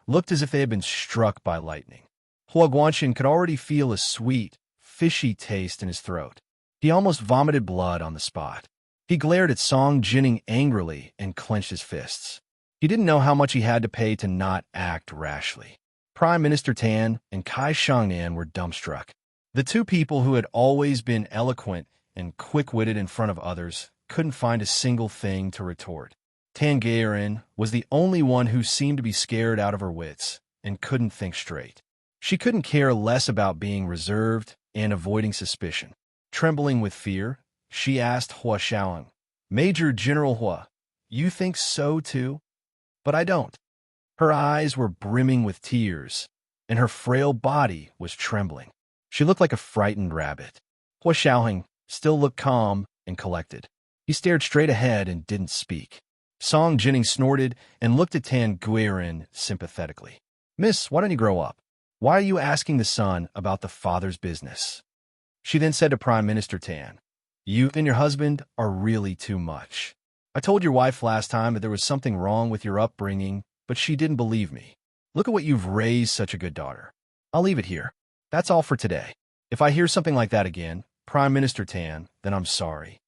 looked as if they had been struck by lightning. Hua Guanchen could already feel a sweet, fishy taste in his throat. He almost vomited blood on the spot. He glared at Song Jining angrily and clenched his fists. He didn't know how much he had to pay to not act rashly. Prime Minister Tan and Kai Shangnan were dumbstruck. The 2 people who had always been eloquent and quick-witted in front of others couldn't find a single thing to retort. Tan Guiran was the only one who seemed to be scared out of her wits and couldn't think straight. She couldn't care less about being reserved and avoiding suspicion. Trembling with fear, she asked Hua Xiaoheng, "Major General Hua, you think so too?" "But I don't." Her eyes were brimming with tears, and her frail body was trembling. She looked like a frightened rabbit. Hua Xiaoheng still looked calm and collected. He stared straight ahead and didn't speak. Song Jining snorted and looked at Tan Guiran sympathetically. "Miss, why don't you grow up? Why are you asking the son about the father's business?" She then said to Prime Minister Tan, "You and your husband are really too much. I told your wife last time that there was something wrong with your upbringing, but she didn't believe me. Look at what you've raised such a good daughter. I'll leave it here. That's all for today. If I hear something like that again, Prime Minister Tan, then I'm sorry."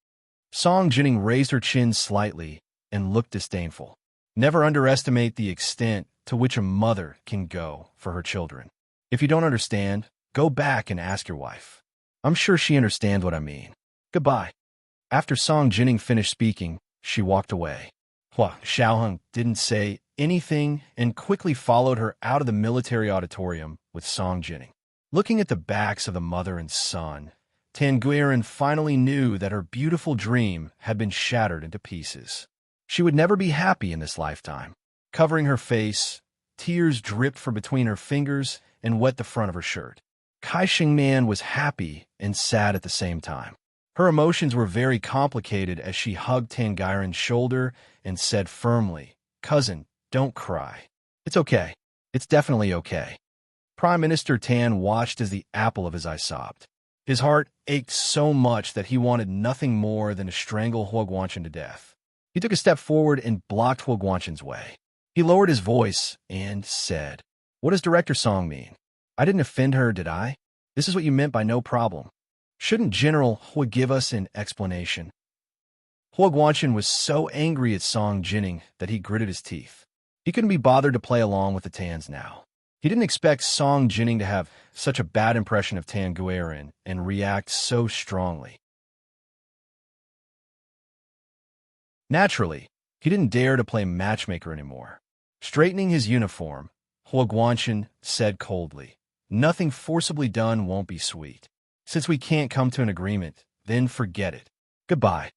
Song Jining raised her chin slightly and looked disdainful. Never underestimate the extent to which a mother can go for her children. If you don't understand, go back and ask your wife. I'm sure she understands what I mean. Goodbye. After Song Jining finished speaking, she walked away. Hua Xiaoheng didn't say anything and quickly followed her out of the military auditorium with Song Jining. Looking at the backs of the mother and son, Tan Guiran finally knew that her beautiful dream had been shattered into pieces. She would never be happy in this lifetime. Covering her face, tears dripped from between her fingers and wet the front of her shirt. Kai Shangnan was happy and sad at the same time. Her emotions were very complicated as she hugged Tan Guiran's shoulder and said firmly, "Cousin, don't cry. It's okay. It's definitely okay." Prime Minister Tan watched as the apple of his eye sobbed. His heart ached so much that he wanted nothing more than to strangle Hua Guanchen to death. He took a step forward and blocked Hua Guanchen's way. He lowered his voice and said, "What does Director Song mean? I didn't offend her, did I? This is what you meant by no problem. Shouldn't General Hua give us an explanation?" Hua Guanchen was so angry at Song Jining that he gritted his teeth. He couldn't be bothered to play along with the Tans now. He didn't expect Song Jining to have such a bad impression of Tan Guiran and react so strongly. Naturally, he didn't dare to play matchmaker anymore. Straightening his uniform, Hua Guanchen said coldly, "Nothing forcibly done won't be sweet. Since we can't come to an agreement, then forget it. Goodbye."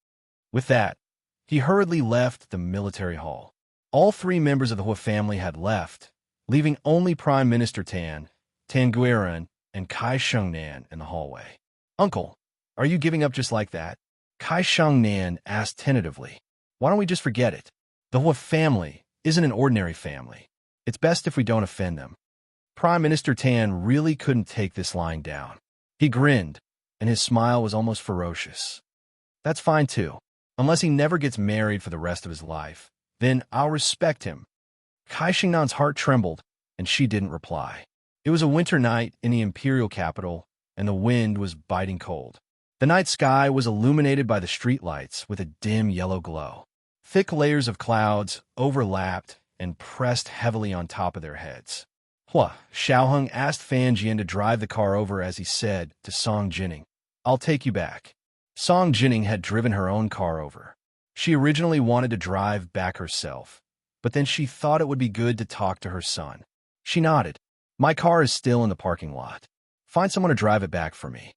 With that, he hurriedly left the military hall. All three members of the Hua family had left, leaving only Prime Minister Tan Guiran, and Kai Shengnan in the hallway. "Uncle, are you giving up just like that?" Kai Shengnan asked tentatively. "Why don't we just forget it? The Hua family isn't an ordinary family. It's best if we don't offend them." Prime Minister Tan really couldn't take this lying down. He grinned, and his smile was almost ferocious. "That's fine too. Unless he never gets married for the rest of his life, then I'll respect him." Kai Shengnan's heart trembled, and she didn't reply. It was a winter night in the imperial capital, and the wind was biting cold. The night sky was illuminated by the streetlights with a dim yellow glow. Thick layers of clouds overlapped and pressed heavily on top of their heads. Hua Xiaoheng asked Fan Jian to drive the car over as he said to Song Jining, "I'll take you back." Song Jining had driven her own car over. She originally wanted to drive back herself, but then she thought it would be good to talk to her son. She nodded. "My car is still in the parking lot. Find someone to drive it back for me."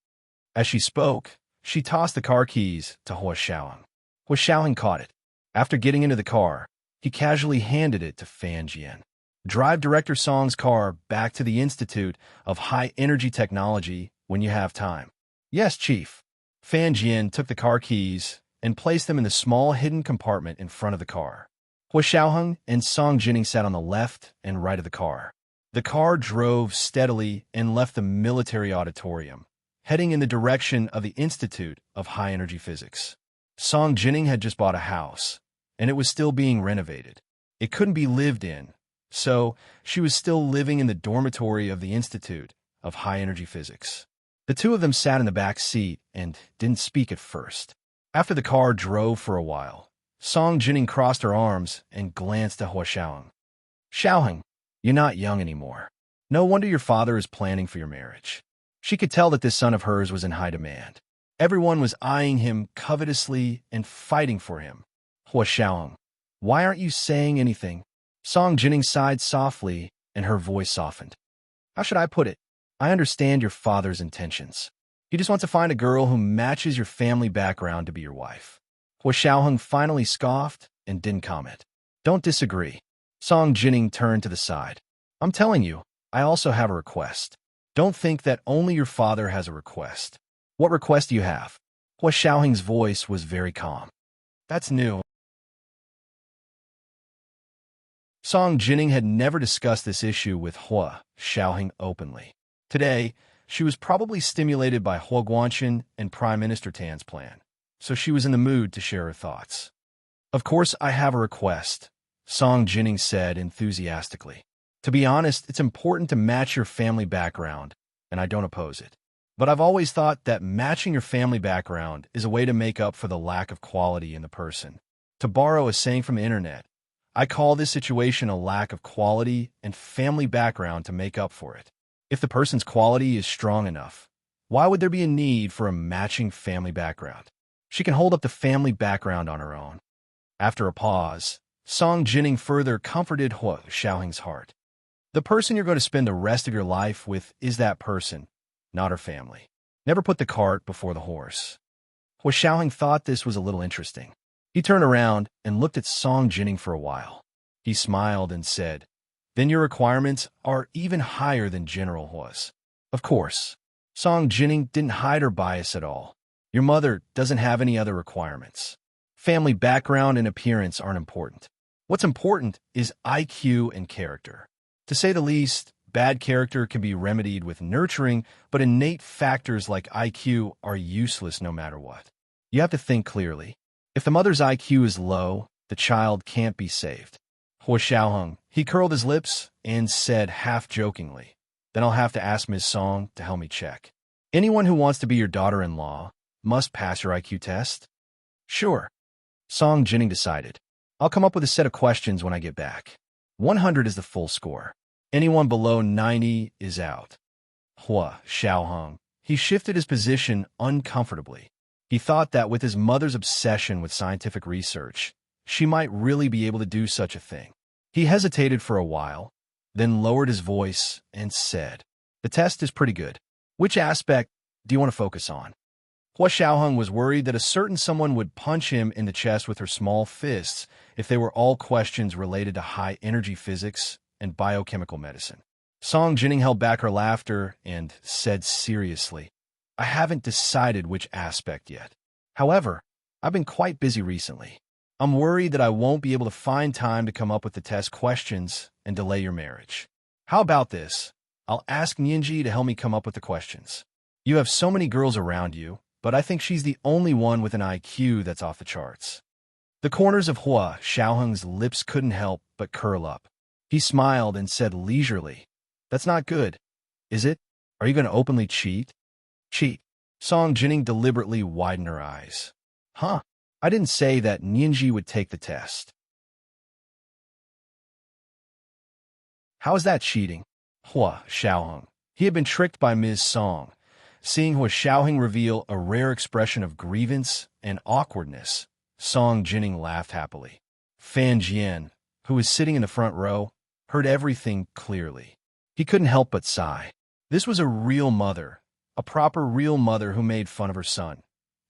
As she spoke, she tossed the car keys to Hua Xiaoheng. Hua Xiaoheng caught it. After getting into the car, he casually handed it to Fan Jian. "Drive Director Song's car back to the Institute of High Energy Technology when you have time." "Yes, Chief." Fan Jian took the car keys and placed them in the small hidden compartment in front of the car. Hua Xiaoheng and Song Jining sat on the left and right of the car. The car drove steadily and left the military auditorium, heading in the direction of the Institute of High Energy Physics. Song Jining had just bought a house, and it was still being renovated. It couldn't be lived in, so she was still living in the dormitory of the Institute of High Energy Physics. The two of them sat in the back seat and didn't speak at first. After the car drove for a while, Song Jining crossed her arms and glanced at Hua Xiaoheng. "Xiaoheng, you're not young anymore. No wonder your father is planning for your marriage." She could tell that this son of hers was in high demand. Everyone was eyeing him covetously and fighting for him. "Hua Xiaoheng, why aren't you saying anything?" Song Jining sighed softly, and her voice softened. "How should I put it? I understand your father's intentions. He just wants to find a girl who matches your family background to be your wife." Hua Xiaoheng finally scoffed and didn't comment. "Don't disagree." Song Jining turned to the side. "I'm telling you, I also have a request. Don't think that only your father has a request." "What request do you have?" Hua Xiaoheng's voice was very calm. "That's new." Song Jining had never discussed this issue with Hua Xiaoheng openly. Today, she was probably stimulated by Hua Guanchen and Prime Minister Tan's plan, so she was in the mood to share her thoughts. "Of course I have a request," Song Jining said enthusiastically. "To be honest, it's important to match your family background, and I don't oppose it. But I've always thought that matching your family background is a way to make up for the lack of quality in the person. To borrow a saying from the internet, I call this situation a lack of quality and family background to make up for it. If the person's quality is strong enough, why would there be a need for a matching family background? She can hold up the family background on her own." After a pause, Song Jining further comforted Hua Xiaoheng's heart. "The person you're going to spend the rest of your life with is that person, not her family. Never put the cart before the horse." Hua Xiaoheng thought this was a little interesting. He turned around and looked at Song Jining for a while. He smiled and said, "Then your requirements are even higher than General Hua's." "Of course." Song Jining didn't hide her bias at all. "Your mother doesn't have any other requirements. Family background and appearance aren't important. What's important is IQ and character. To say the least, bad character can be remedied with nurturing, but innate factors like IQ are useless no matter what. You have to think clearly. If the mother's IQ is low, the child can't be saved." Hua Xiaoheng, he curled his lips and said half-jokingly, "Then I'll have to ask Ms. Song to help me check. Anyone who wants to be your daughter-in-law must pass your IQ test?" "Sure." Song Jining decided. "I'll come up with a set of questions when I get back. 100 is the full score. Anyone below 90 is out." Hua Xiaoheng, he shifted his position uncomfortably. He thought that with his mother's obsession with scientific research, she might really be able to do such a thing. He hesitated for a while, then lowered his voice and said, "The test is pretty good. Which aspect do you want to focus on?" Hua Xiaoheng was worried that a certain someone would punch him in the chest with her small fists if they were all questions related to high-energy physics and biochemical medicine. Song Jining held back her laughter and said seriously, "I haven't decided which aspect yet. However, I've been quite busy recently. I'm worried that I won't be able to find time to come up with the test questions and delay your marriage. How about this? I'll ask Nianji to help me come up with the questions. You have so many girls around you, but I think she's the only one with an IQ that's off the charts." The corners of Hua Xiaoheng's lips couldn't help but curl up. He smiled and said leisurely, "That's not good, is it? Are you going to openly cheat?" "Cheat?" Song Jining deliberately widened her eyes. "Huh? I didn't say that Nianji would take the test." "How is that cheating?" Hua Xiaoheng. He had been tricked by Ms. Song. Seeing Hua Xiaoheng reveal a rare expression of grievance and awkwardness, Song Jining laughed happily. Fan Jian, who was sitting in the front row, heard everything clearly. He couldn't help but sigh. This was a real mother, a proper real mother who made fun of her son.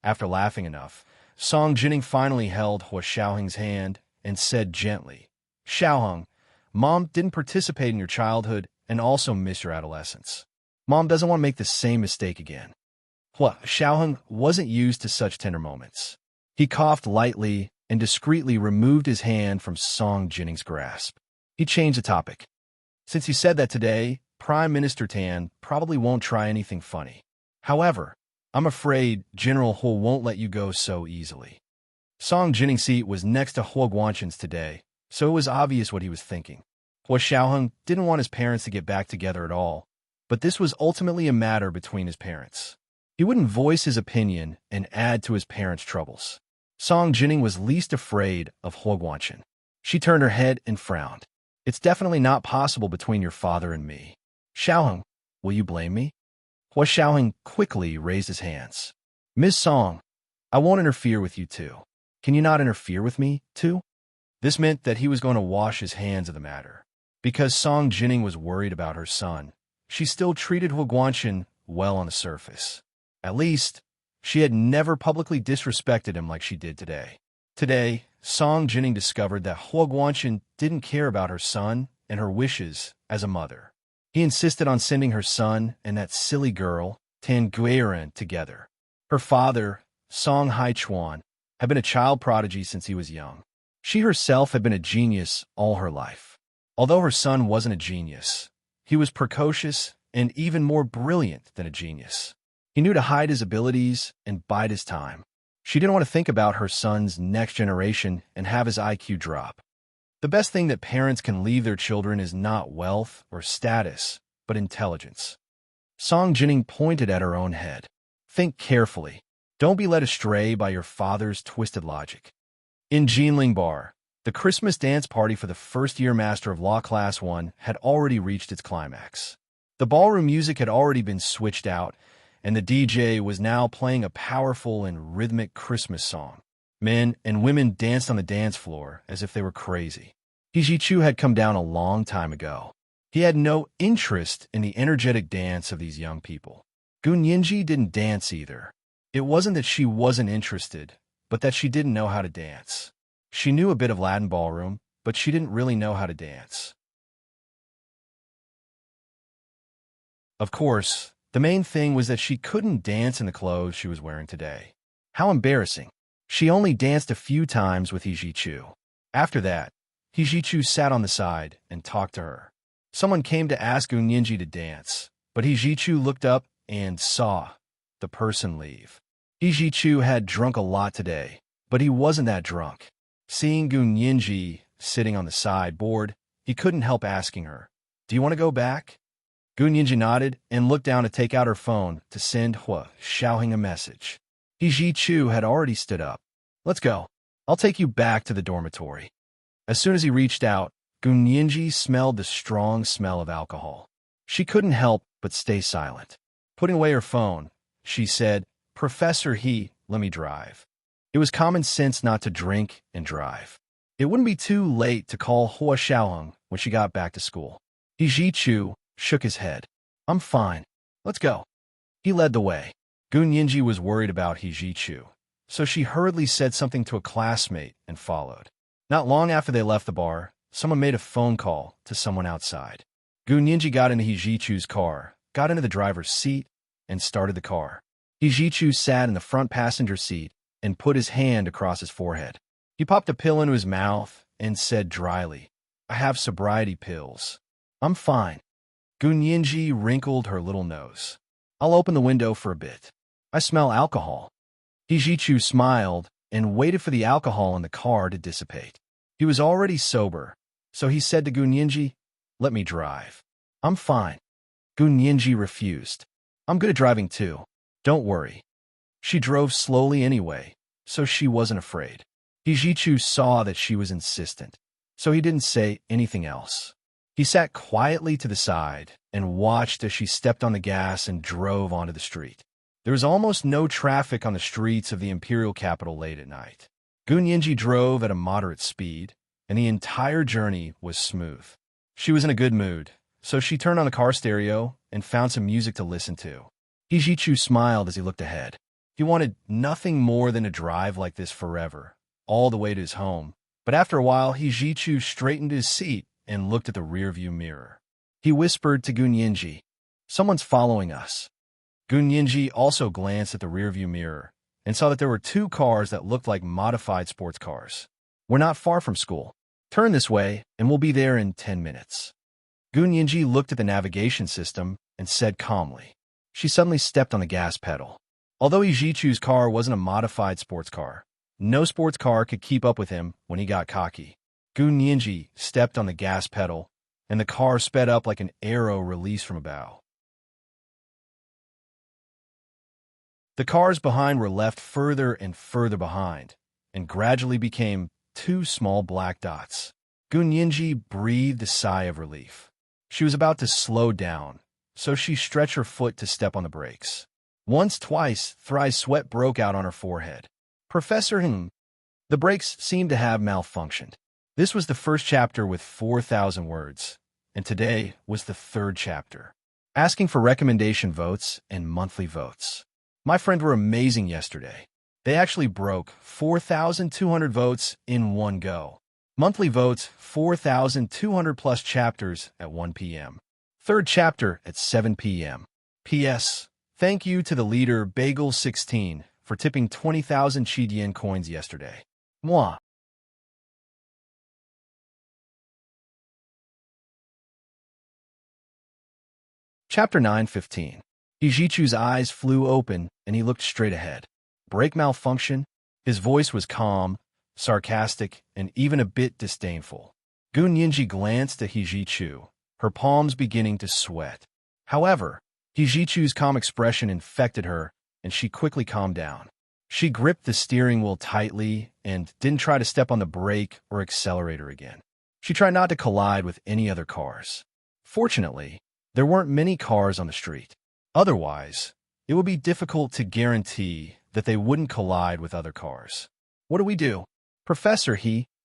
After laughing enough, Song Jining finally held Hua Xiaoheng's hand and said gently, "Xiaoheng, Mom didn't participate in your childhood and also miss your adolescence. Mom doesn't want to make the same mistake again." Hua Xiaoheng wasn't used to such tender moments. He coughed lightly and discreetly removed his hand from Song Jinning's grasp. He changed the topic. "Since you said that today, Prime Minister Tan probably won't try anything funny. However, I'm afraid General Hua won't let you go so easily." Song Jinning's seat was next to Hua Guanchen's today, so it was obvious what he was thinking. Hua Xiaoheng didn't want his parents to get back together at all, but this was ultimately a matter between his parents. He wouldn't voice his opinion and add to his parents' troubles. Song Jining was least afraid of Hua Guanchen. She turned her head and frowned. "It's definitely not possible between your father and me. Xiaoheng, will you blame me?" Hua Xiaoheng quickly raised his hands. "Ms. Song, I won't interfere with you too. Can you not interfere with me too?" This meant that he was going to wash his hands of the matter. Because Song Jining was worried about her son, she still treated Hua Guanchen well on the surface. At least, she had never publicly disrespected him like she did today. Today, Song Jining discovered that Hua Guanchen didn't care about her son and her wishes as a mother. He insisted on sending her son and that silly girl, Tan Guiren, together. Her father, Song Haichuan, had been a child prodigy since he was young. She herself had been a genius all her life. Although her son wasn't a genius, he was precocious and even more brilliant than a genius. He knew to hide his abilities and bide his time. She didn't want to think about her son's next generation and have his IQ drop. The best thing that parents can leave their children is not wealth or status, but intelligence. Song Jining pointed at her own head. "Think carefully. Don't be led astray by your father's twisted logic." In Jinling Bar, the Christmas dance party for the first-year Master of Law Class 1 had already reached its climax. The ballroom music had already been switched out, and the DJ was now playing a powerful and rhythmic Christmas song. Men and women danced on the dance floor as if they were crazy. He Jichu had come down a long time ago. He had no interest in the energetic dance of these young people. Gun Yinji didn't dance either. It wasn't that she wasn't interested, but that she didn't know how to dance. She knew a bit of Latin ballroom, but she didn't really know how to dance. Of course, the main thing was that she couldn't dance in the clothes she was wearing today. How embarrassing. She only danced a few times with Hijichu. After that, Hijichu sat on the side and talked to her. Someone came to ask Unyinji to dance, but Hijichu looked up and saw the person leave. Hijichu had drunk a lot today, but he wasn't that drunk. Seeing Gunyinji sitting on the sideboard, he couldn't help asking her, "Do you want to go back?" Gunyinji nodded and looked down to take out her phone to send Hua Xiaoheng a message. Hijichu had already stood up. "Let's go. I'll take you back to the dormitory." As soon as he reached out, Gunyinji smelled the strong smell of alcohol. She couldn't help but stay silent. Putting away her phone, she said, "Professor He, let me drive." It was common sense not to drink and drive. It wouldn't be too late to call Hua Xiaoheng when she got back to school. He Ji-chu shook his head. I'm fine. Let's go. He led the way. Gun Yinji was worried about He Ji-chu, so she hurriedly said something to a classmate and followed. Not long after they left the bar, someone made a phone call to someone outside. Gun Yinji got into He Ji-chu's car, got into the driver's seat, and started the car. He Ji-chu sat in the front passenger seat and put his hand across his forehead. He popped a pill into his mouth and said dryly, I have sobriety pills. I'm fine. Gun Yinji wrinkled her little nose. I'll open the window for a bit. I smell alcohol. He Ji-chu smiled and waited for the alcohol in the car to dissipate. He was already sober, so he said to Gun Yinji, let me drive. I'm fine. Gun Yinji refused. I'm good at driving too. Don't worry. She drove slowly anyway, so she wasn't afraid. He Ji-chu saw that she was insistent, so he didn't say anything else. He sat quietly to the side and watched as she stepped on the gas and drove onto the street. There was almost no traffic on the streets of the imperial capital late at night. Gun Yinji drove at a moderate speed, and the entire journey was smooth. She was in a good mood, so she turned on the car stereo and found some music to listen to. He Ji-chu smiled as he looked ahead. He wanted nothing more than to drive like this forever, all the way to his home. But after a while, He Ji-chu straightened his seat and looked at the rearview mirror. He whispered to Gun Yinji, someone's following us. Gun Yinji also glanced at the rearview mirror and saw that there were two cars that looked like modified sports cars. We're not far from school. Turn this way, and we'll be there in 10 minutes. Gun Yinji looked at the navigation system and said calmly. She suddenly stepped on the gas pedal. Although He Ji-chu's car wasn't a modified sports car, no sports car could keep up with him when he got cocky. Gun Yinji stepped on the gas pedal, and the car sped up like an arrow released from a bow. The cars behind were left further and further behind, and gradually became two small black dots. Gun Yinji breathed a sigh of relief. She was about to slow down, so she stretched her foot to step on the brakes. Once, twice, thrice sweat broke out on her forehead. Professor The brakes seemed to have malfunctioned. This was the first chapter with 4,000 words, and today was the third chapter, asking for recommendation votes and monthly votes. My friends were amazing yesterday. They actually broke 4,200 votes in one go. Monthly votes, 4,200 plus chapters at 1 p.m. Third chapter at 7 p.m. P.S. Thank you to the leader Bagel16 for tipping 20,000 Chidian coins yesterday. Moi. Chapter 9:15. He Ji-chu's eyes flew open, and he looked straight ahead. Brake malfunction? His voice was calm, sarcastic, and even a bit disdainful. Gun Yinji glanced at He Ji-chu, her palms beginning to sweat. However, He Ji-chu's calm expression infected her, and she quickly calmed down. She gripped the steering wheel tightly and didn't try to step on the brake or accelerator again. She tried not to collide with any other cars. Fortunately, there weren't many cars on the street. Otherwise, it would be difficult to guarantee that they wouldn't collide with other cars. What do we do? Professor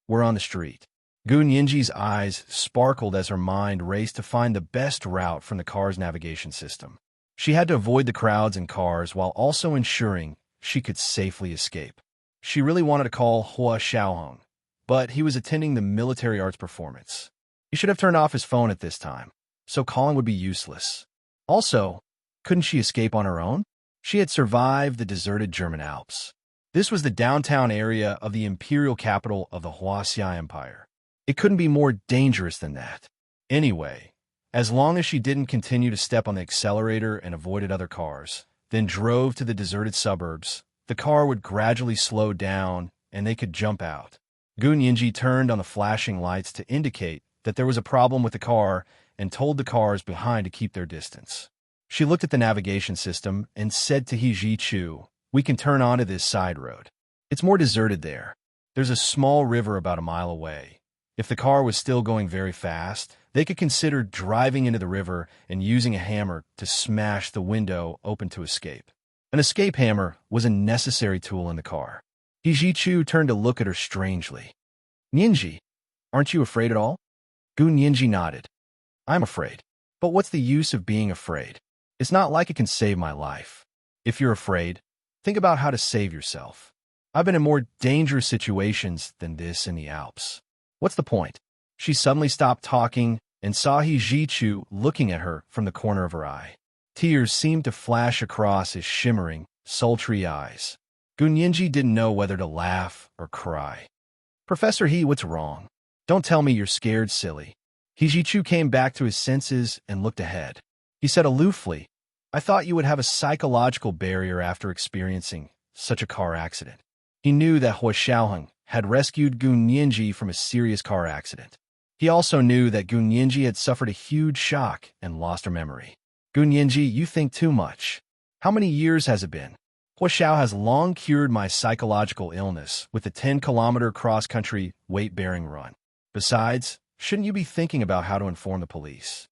we're on the street. Gun Yinji's eyes sparkled as her mind raced to find the best route from the car's navigation system. She had to avoid the crowds and cars while also ensuring she could safely escape. She really wanted to call Hua Xiaoheng, but he was attending the military arts performance. He should have turned off his phone at this time, so calling would be useless. Also, couldn't she escape on her own? She had survived the deserted German Alps. This was the downtown area of the imperial capital of the Huaxia Empire. It couldn't be more dangerous than that. Anyway, as long as she didn't continue to step on the accelerator and avoided other cars, then drove to the deserted suburbs, the car would gradually slow down and they could jump out. Gun Yinji turned on the flashing lights to indicate that there was a problem with the car and told the cars behind to keep their distance. She looked at the navigation system and said to He Ji-chu, we can turn onto this side road. It's more deserted there. There's a small river about a mile away. If the car was still going very fast, they could consider driving into the river and using a hammer to smash the window open to escape. An escape hammer was a necessary tool in the car. He Ji-chu turned to look at her strangely. Ninji, aren't you afraid at all? Gu Ninji nodded. I'm afraid. But what's the use of being afraid? It's not like it can save my life. If you're afraid, think about how to save yourself. I've been in more dangerous situations than this in the Alps. What's the point? She suddenly stopped talking and saw Hijichu looking at her from the corner of her eye. Tears seemed to flash across his shimmering, sultry eyes. Gunyenji didn't know whether to laugh or cry. Professor He, what's wrong? Don't tell me you're scared, silly. Hijichu came back to his senses and looked ahead. He said aloofly, I thought you would have a psychological barrier after experiencing such a car accident. He knew that Hua Xiaoheng had rescued Gunyenji from a serious car accident. He also knew that Gunyenji had suffered a huge shock and lost her memory. Gunyenji, you think too much. How many years has it been? Hua Xiao has long cured my psychological illness with the 10-kilometer cross-country weight-bearing run. Besides, shouldn't you be thinking about how to inform the police?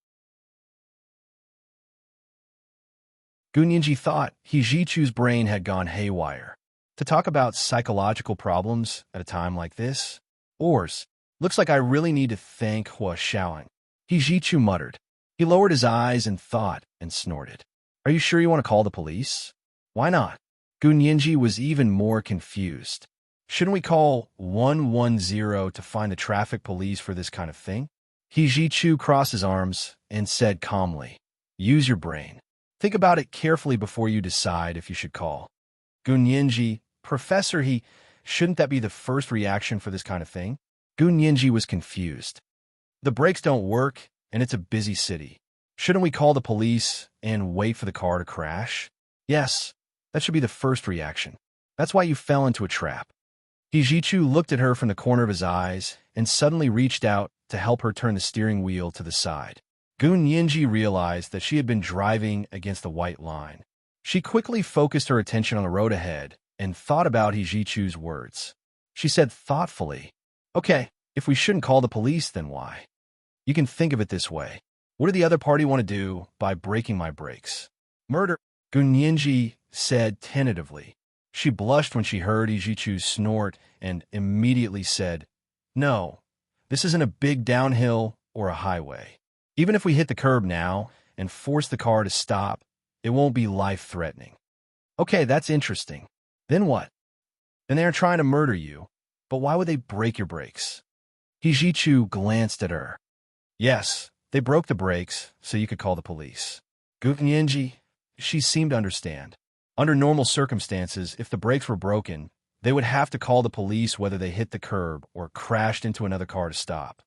Gunyenji thought Hijichu's brain had gone haywire. To talk about psychological problems at a time like this? Ors, looks like I really need to thank Hua Xiaoheng. Hijichu muttered. He lowered his eyes in thought and snorted. Are you sure you want to call the police? Why not? Gunyenji was even more confused. Shouldn't we call 110 to find the traffic police for this kind of thing? Hijichu crossed his arms and said calmly, use your brain. Think about it carefully before you decide if you should call. Gunyenji, Professor He, shouldn't that be the first reaction for this kind of thing? Gunyenji was confused. The brakes don't work, and it's a busy city. Shouldn't we call the police and wait for the car to crash? Yes, that should be the first reaction. That's why you fell into a trap. Hijichu looked at her from the corner of his eyes and suddenly reached out to help her turn the steering wheel to the side. Gunyenji realized that she had been driving against the white line. She quickly focused her attention on the road ahead and thought about Hijichu's words. She said thoughtfully, okay, if we shouldn't call the police, then why? You can think of it this way. What did the other party want to do by breaking my brakes? Murder, Gunyenji said tentatively. She blushed when she heard Hijichu's snort and immediately said, no, this isn't a big downhill or a highway. Even if we hit the curb now and force the car to stop, it won't be life-threatening. Okay, that's interesting. Then what? Then they are trying to murder you, but why would they break your brakes? Hijichu glanced at her. Yes, they broke the brakes so you could call the police. Gunyenji, she seemed to understand. Under normal circumstances, if the brakes were broken, they would have to call the police whether they hit the curb or crashed into another car to stop.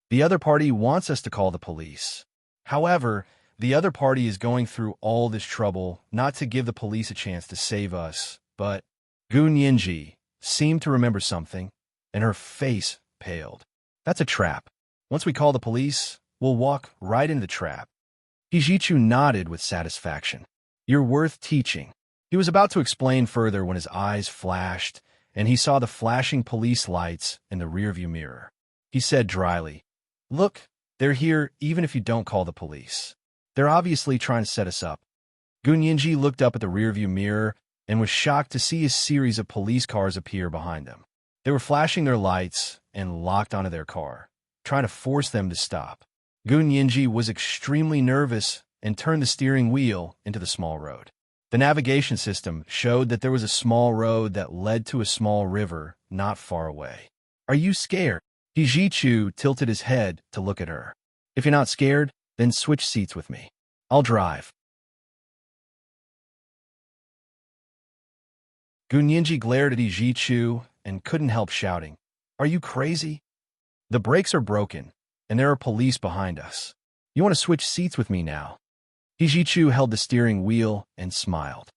The other party wants us to call the police. However, the other party is going through all this trouble not to give the police a chance to save us, but Gunyenji seemed to remember something, and her face paled. That's a trap. Once we call the police, we'll walk right into the trap. Hijichu nodded with satisfaction. You're worth teaching. He was about to explain further when his eyes flashed, and he saw the flashing police lights in the rearview mirror. He said dryly, look, they're here even if you don't call the police. They're obviously trying to set us up. Gunyenji looked up at the rearview mirror and was shocked to see a series of police cars appear behind them. They were flashing their lights and locked onto their car, trying to force them to stop. Gunyenji was extremely nervous and turned the steering wheel into the small road. The navigation system showed that there was a small road that led to a small river not far away. Are you scared? Hijichu tilted his head to look at her. If you're not scared, then switch seats with me. I'll drive. Gunyenji glared at Hijichu and couldn't help shouting, are you crazy? The brakes are broken, and there are police behind us. You want to switch seats with me now? Hijichu held the steering wheel and smiled.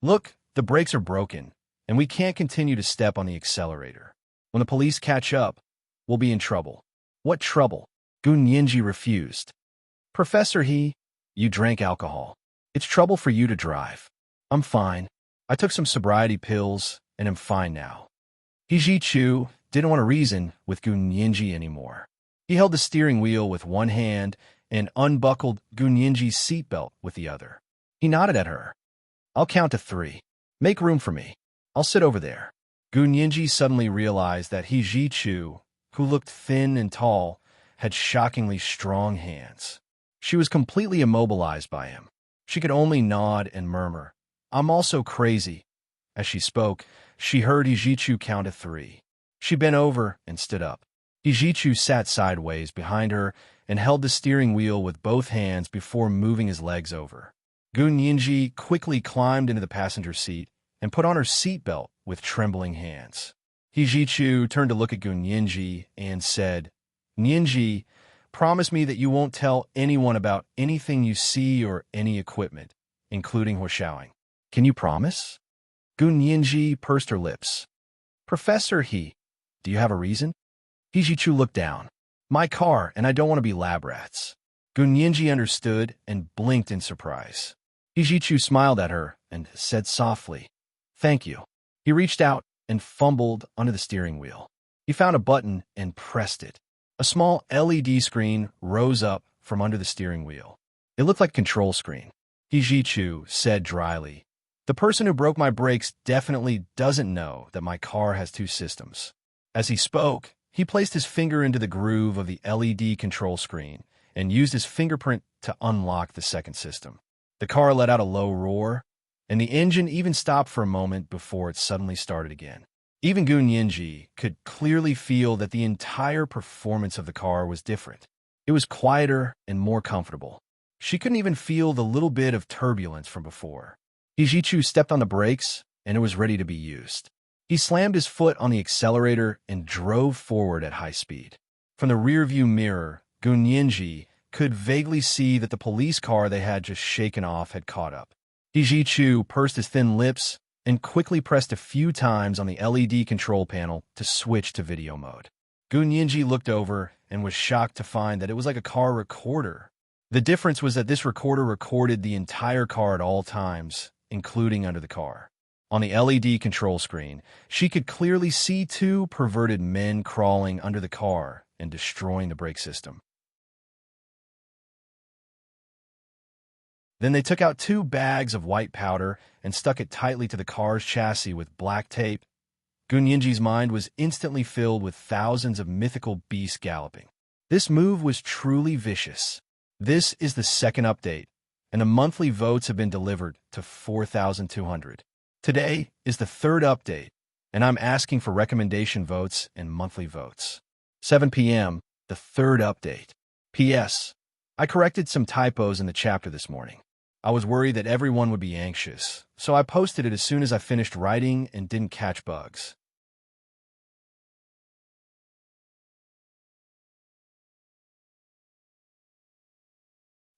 Look, the brakes are broken, and we can't continue to step on the accelerator. When the police catch up, we'll be in trouble. What trouble? Gunyenji refused. Professor He, you drank alcohol. It's trouble for you to drive. I'm fine. I took some sobriety pills, and am fine now. Hijichu didn't want to reason with Gunyenji anymore. He held the steering wheel with one hand and unbuckled Gunyenji's seatbelt with the other. He nodded at her. I'll count to 3. Make room for me. I'll sit over there. Gunyenji suddenly realized that Hijichu who looked thin and tall, had shockingly strong hands. She was completely immobilized by him. She could only nod and murmur, "I'm also crazy." As she spoke, she heard Hijichu count to 3. She bent over and stood up. Hijichu sat sideways behind her and held the steering wheel with both hands before moving his legs over. Gunyinji quickly climbed into the passenger seat and put on her seatbelt with trembling hands. Hijichu turned to look at Gunyinji and said, "Nyinji, promise me that you won't tell anyone about anything you see or any equipment, including Huashaoing. Can you promise?" Gunyinji pursed her lips. "Professor He, do you have a reason?" Hijichu looked down. "My car, and I don't want to be lab rats." Gunyinji understood and blinked in surprise. Hijichu smiled at her and said softly, "Thank you." He reached out and fumbled under the steering wheel. He found a button and pressed it. A small LED screen rose up from under the steering wheel. It looked like a control screen. Hijichu said dryly, "The person who broke my brakes definitely doesn't know that my car has 2 systems." As he spoke, he placed his finger into the groove of the LED control screen and used his fingerprint to unlock the second system. The car let out a low roar, and the engine even stopped for a moment before it suddenly started again. Even Gunyinji could clearly feel that the entire performance of the car was different. It was quieter and more comfortable. She couldn't even feel the little bit of turbulence from before. Hijichu stepped on the brakes, and it was ready to be used. He slammed his foot on the accelerator and drove forward at high speed. From the rearview mirror, Gunyinji could vaguely see that the police car they had just shaken off had caught up. Hijichu pursed his thin lips and quickly pressed a few times on the LED control panel to switch to video mode. Gunyinji looked over and was shocked to find that it was like a car recorder. The difference was that this recorder recorded the entire car at all times, including under the car. On the LED control screen, she could clearly see 2 perverted men crawling under the car and destroying the brake system. Then they took out 2 bags of white powder and stuck it tightly to the car's chassis with black tape. Gunyinji's mind was instantly filled with thousands of mythical beasts galloping. This move was truly vicious. This is the second update, and the monthly votes have been delivered to 4,200. Today is the third update, and I'm asking for recommendation votes and monthly votes. 7 p.m., the third update. P.S. I corrected some typos in the chapter this morning. I was worried that everyone would be anxious, so I posted it as soon as I finished writing and didn't catch bugs.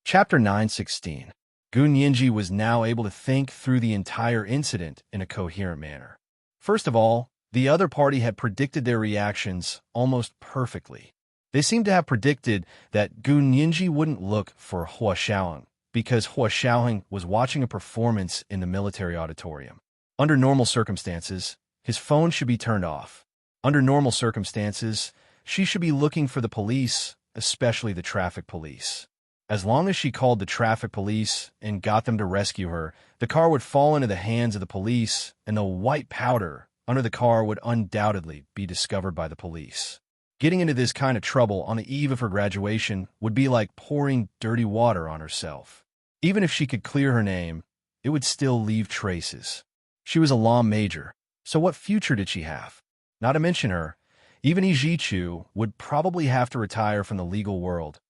Chapter 9:16. Gunyinji was now able to think through the entire incident in a coherent manner. First of all, the other party had predicted their reactions almost perfectly. They seemed to have predicted that Gunyinji wouldn't look for Huashaoing because Huashaoing was watching a performance in the military auditorium. Under normal circumstances, his phone should be turned off. Under normal circumstances, she should be looking for the police, especially the traffic police. As long as she called the traffic police and got them to rescue her, the car would fall into the hands of the police, and the white powder under the car would undoubtedly be discovered by the police. Getting into this kind of trouble on the eve of her graduation would be like pouring dirty water on herself. Even if she could clear her name, it would still leave traces. She was a law major, so what future did she have? Not to mention her, even Hijichu would probably have to retire from the legal world,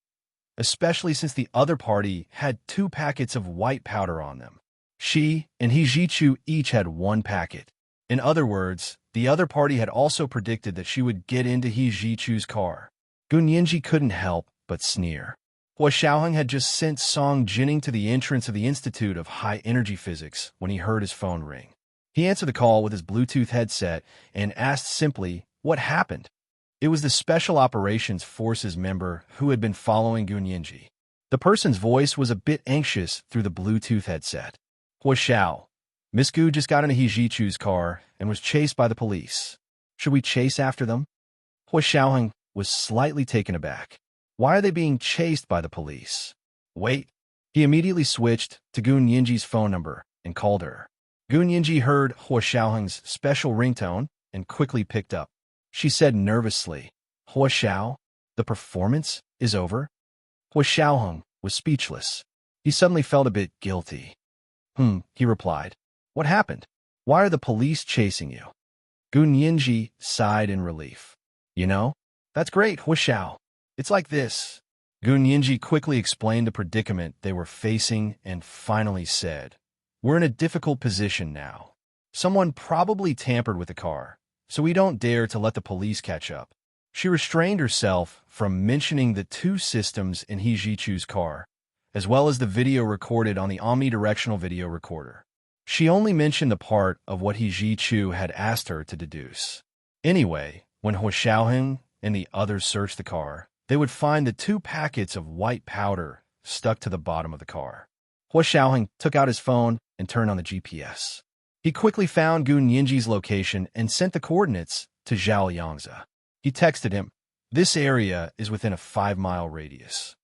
especially since the other party had 2 packets of white powder on them. She and Hijichu each had 1 packet. In other words, the other party had also predicted that she would get into Hijichu's car. Gunyinji couldn't help but sneer. Huashaoing had just sent Song Jining to the entrance of the Institute of High Energy Physics when he heard his phone ring. He answered the call with his Bluetooth headset and asked simply, "What happened?" It was the Special Operations Forces member who had been following Gunyinji. The person's voice was a bit anxious through the Bluetooth headset. "Huashao, Miss Gu just got into Hijichu's car and was chased by the police. Should we chase after them?" Huashaoing was slightly taken aback. Why are they being chased by the police? Wait. He immediately switched to Gunyinji's phone number and called her. Gunyinji heard Huashaoing's special ringtone and quickly picked up. She said nervously, Hua Xiao, the performance is over? Hua Xiaoheng was speechless. He suddenly felt a bit guilty. He replied. What happened? Why are the police chasing you? Gun Yinji sighed in relief. You know, that's great, Hua Xiao. It's like this. Gun Yinji quickly explained the predicament they were facing and finally said, We're in a difficult position now. Someone probably tampered with the car, so we don't dare to let the police catch up. She restrained herself from mentioning the two systems in He Jichu's car, as well as the video recorded on the omnidirectional video recorder. She only mentioned the part of what He Jichu had asked her to deduce. Anyway, when Hua Xiaoheng and the others searched the car, they would find the 2 packets of white powder stuck to the bottom of the car. Hua Xiaoheng took out his phone and turned on the GPS. He quickly found Gun Yinji's location and sent the coordinates to Zhao Yangzi. He texted him, This area is within a 5-mile radius.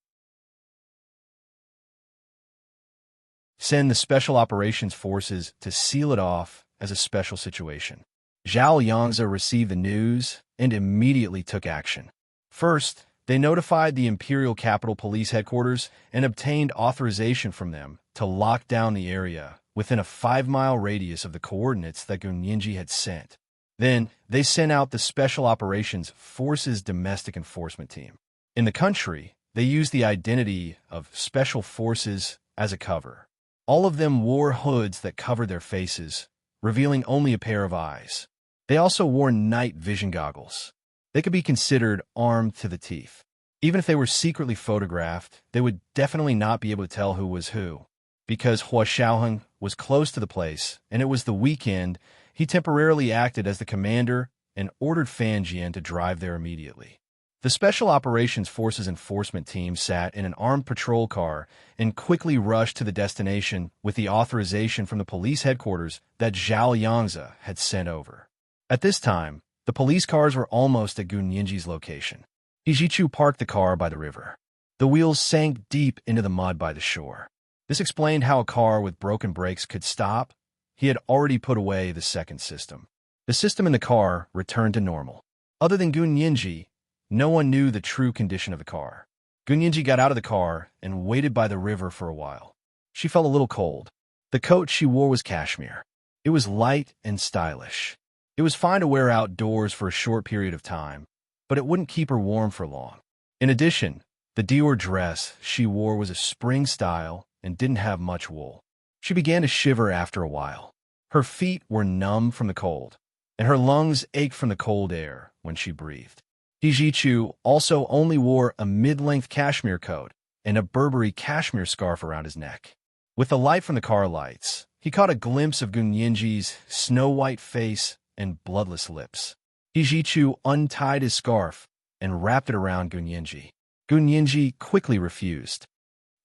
Send the Special Operations Forces to seal it off as a special situation. Zhao Yangzi received the news and immediately took action. First, they notified the Imperial Capital Police Headquarters and obtained authorization from them to lock down the area within a 5-mile radius of the coordinates that Gun Yinji had sent. Then, they sent out the Special Operations Forces Domestic Enforcement Team. In the country, they used the identity of Special Forces as a cover. All of them wore hoods that covered their faces, revealing only a pair of eyes. They also wore night vision goggles. They could be considered armed to the teeth. Even if they were secretly photographed, they would definitely not be able to tell who was who. Because Hua Xiaoheng was close to the place, and it was the weekend, he temporarily acted as the commander and ordered Fan Jian to drive there immediately. The Special Operations Forces Enforcement Team sat in an armed patrol car and quickly rushed to the destination with the authorization from the police headquarters that Zhao Yangzi had sent over. At this time, the police cars were almost at Gun Yinji's location. He Jichu parked the car by the river. The wheels sank deep into the mud by the shore. This explained how a car with broken brakes could stop. He had already put away the second system. The system in the car returned to normal. Other than Gun Yinji, no one knew the true condition of the car. Gun Yinji got out of the car and waited by the river for a while. She felt a little cold. The coat she wore was cashmere. It was light and stylish. It was fine to wear outdoors for a short period of time, but it wouldn't keep her warm for long. In addition, the Dior dress she wore was a spring style and didn't have much wool. She began to shiver after a while. Her feet were numb from the cold, and her lungs ached from the cold air when she breathed. He Jichu also only wore a mid-length cashmere coat and a Burberry cashmere scarf around his neck. With the light from the car lights, he caught a glimpse of Gun Yinji's snow-white face and bloodless lips. He Jichu untied his scarf and wrapped it around Gun Yinji. Gun Yinji quickly refused.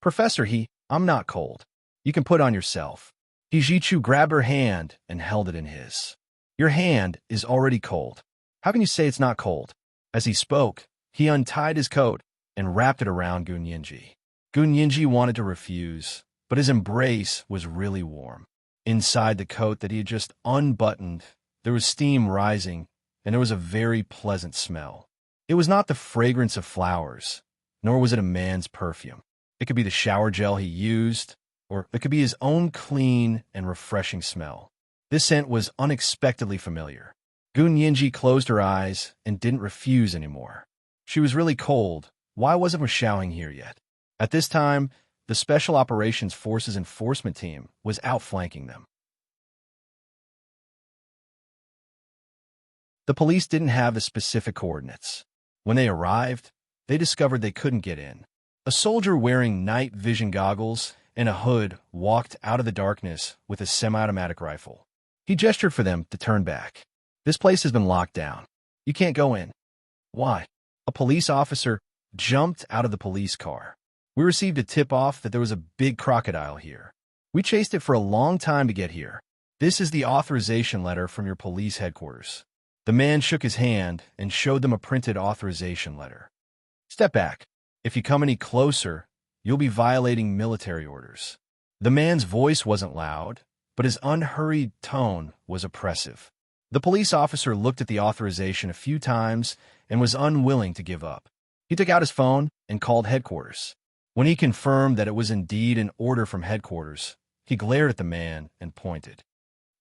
Professor I'm not cold. You can put on yourself. He Jichu grabbed her hand and held it in his. Your hand is already cold. How can you say it's not cold? As he spoke, he untied his coat and wrapped it around Gun Yinji. Gun Yinji wanted to refuse, but his embrace was really warm. Inside the coat that he had just unbuttoned, there was steam rising, and there was a very pleasant smell. It was not the fragrance of flowers, nor was it a man's perfume. It could be the shower gel he used, or it could be his own clean and refreshing smell. This scent was unexpectedly familiar. Gun Yinji closed her eyes and didn't refuse anymore. She was really cold. Why wasn't Hua Xiaoheng here yet? At this time, the Special Operations Forces Enforcement Team was outflanking them. The police didn't have the specific coordinates. When they arrived, they discovered they couldn't get in. A soldier wearing night vision goggles and a hood walked out of the darkness with a semi-automatic rifle. He gestured for them to turn back. This place has been locked down. You can't go in. Why? A police officer jumped out of the police car. We received a tip-off that there was a big crocodile here. We chased it for a long time to get here. This is the authorization letter from your police headquarters. The man shook his hand and showed them a printed authorization letter. Step back. If you come any closer, you'll be violating military orders. The man's voice wasn't loud, but his unhurried tone was oppressive. The police officer looked at the authorization a few times and was unwilling to give up. He took out his phone and called headquarters. When he confirmed that it was indeed an order from headquarters, he glared at the man and pointed.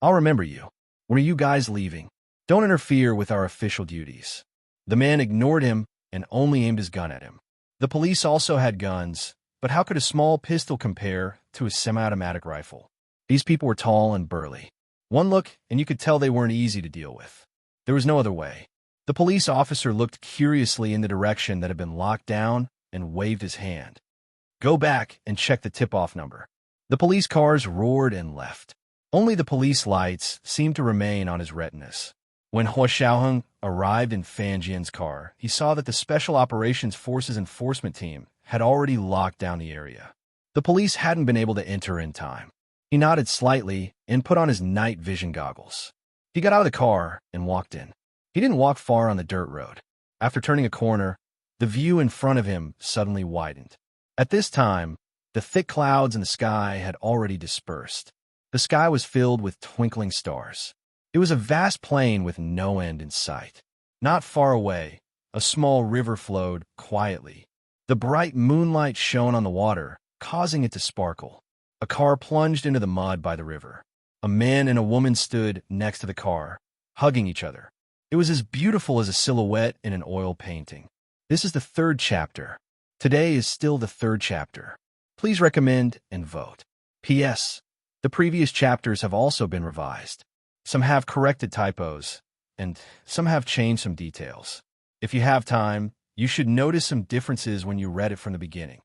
"I'll remember you. When are you guys leaving? Don't interfere with our official duties." The man ignored him and only aimed his gun at him. The police also had guns, but how could a small pistol compare to a semi-automatic rifle? These people were tall and burly. One look, and you could tell they weren't easy to deal with. There was no other way. The police officer looked curiously in the direction that had been locked down and waved his hand. "Go back and check the tip-off number." The police cars roared and left. Only the police lights seemed to remain on his retinas. When Hua Xiaoheng arrived in Fan Jian's car, he saw that the Special Operations Forces enforcement team had already locked down the area. The police hadn't been able to enter in time. He nodded slightly and put on his night vision goggles. He got out of the car and walked in. He didn't walk far on the dirt road. After turning a corner, the view in front of him suddenly widened. At this time, the thick clouds in the sky had already dispersed. The sky was filled with twinkling stars. It was a vast plain with no end in sight. Not far away, a small river flowed quietly. The bright moonlight shone on the water, causing it to sparkle. A car plunged into the mud by the river. A man and a woman stood next to the car, hugging each other. It was as beautiful as a silhouette in an oil painting. This is the third chapter. Today is still the third chapter. Please recommend and vote. P.S. The previous chapters have also been revised. Some have corrected typos, and some have changed some details. If you have time, you should notice some differences when you read it from the beginning.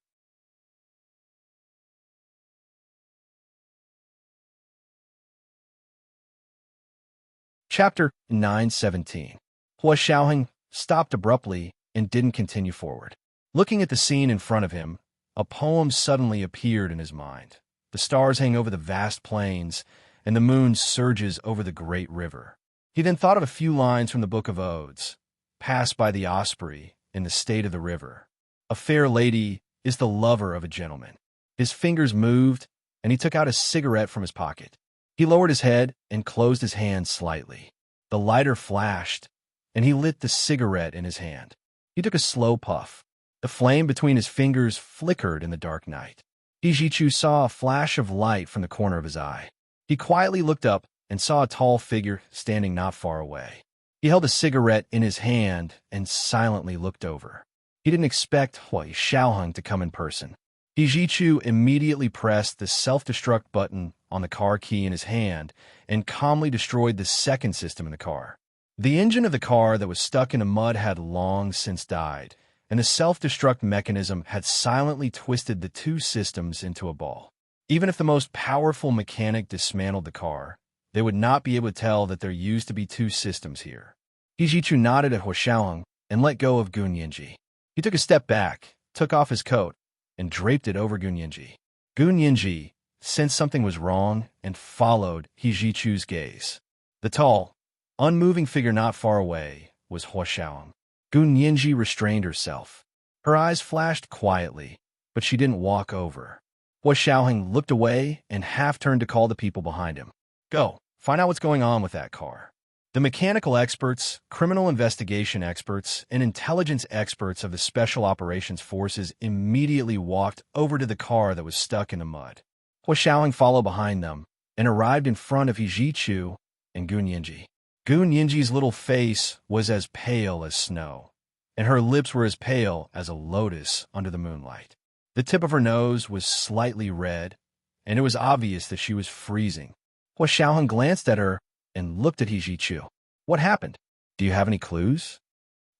Chapter 917. Hua Xiaoheng stopped abruptly and didn't continue forward. Looking at the scene in front of him, a poem suddenly appeared in his mind. The stars hang over the vast plains, and the moon surges over the great river. He then thought of a few lines from the Book of Odes. "Pass by the osprey in the state of the river. A fair lady is the lover of a gentleman." His fingers moved, and he took out a cigarette from his pocket. He lowered his head and closed his hand slightly. The lighter flashed, and he lit the cigarette in his hand. He took a slow puff. The flame between his fingers flickered in the dark night. Hijichu saw a flash of light from the corner of his eye. He quietly looked up and saw a tall figure standing not far away. He held a cigarette in his hand and silently looked over. He didn't expect Hua Xiaoheng to come in person. Hijichu immediately pressed the self-destruct button on the car key in his hand and calmly destroyed the second system in the car. The engine of the car that was stuck in the mud had long since died, and the self-destruct mechanism had silently twisted the two systems into a ball. Even if the most powerful mechanic dismantled the car, they would not be able to tell that there used to be two systems here. Hijichu nodded at Hua Xiaoheng and let go of Gun Yinji. He took a step back, took off his coat, and draped it over Gun Yinji. Gun Yinji sensed something was wrong and followed Hijichu's gaze. The tall, unmoving figure not far away was Hua Xiaoheng. Gun Yinji restrained herself. Her eyes flashed quietly, but she didn't walk over. Hua Xiaoheng looked away and half-turned to call the people behind him. "Go, find out what's going on with that car." The mechanical experts, criminal investigation experts, and intelligence experts of the Special Operations Forces immediately walked over to the car that was stuck in the mud. Hua Xiaoheng followed behind them and arrived in front of Hijichu and Gun Yinji. Gun Yinji's little face was as pale as snow, and her lips were as pale as a lotus under the moonlight. The tip of her nose was slightly red, and it was obvious that she was freezing. Hua Xiaoheng glanced at her and looked at Hijichu. "What happened? Do you have any clues?"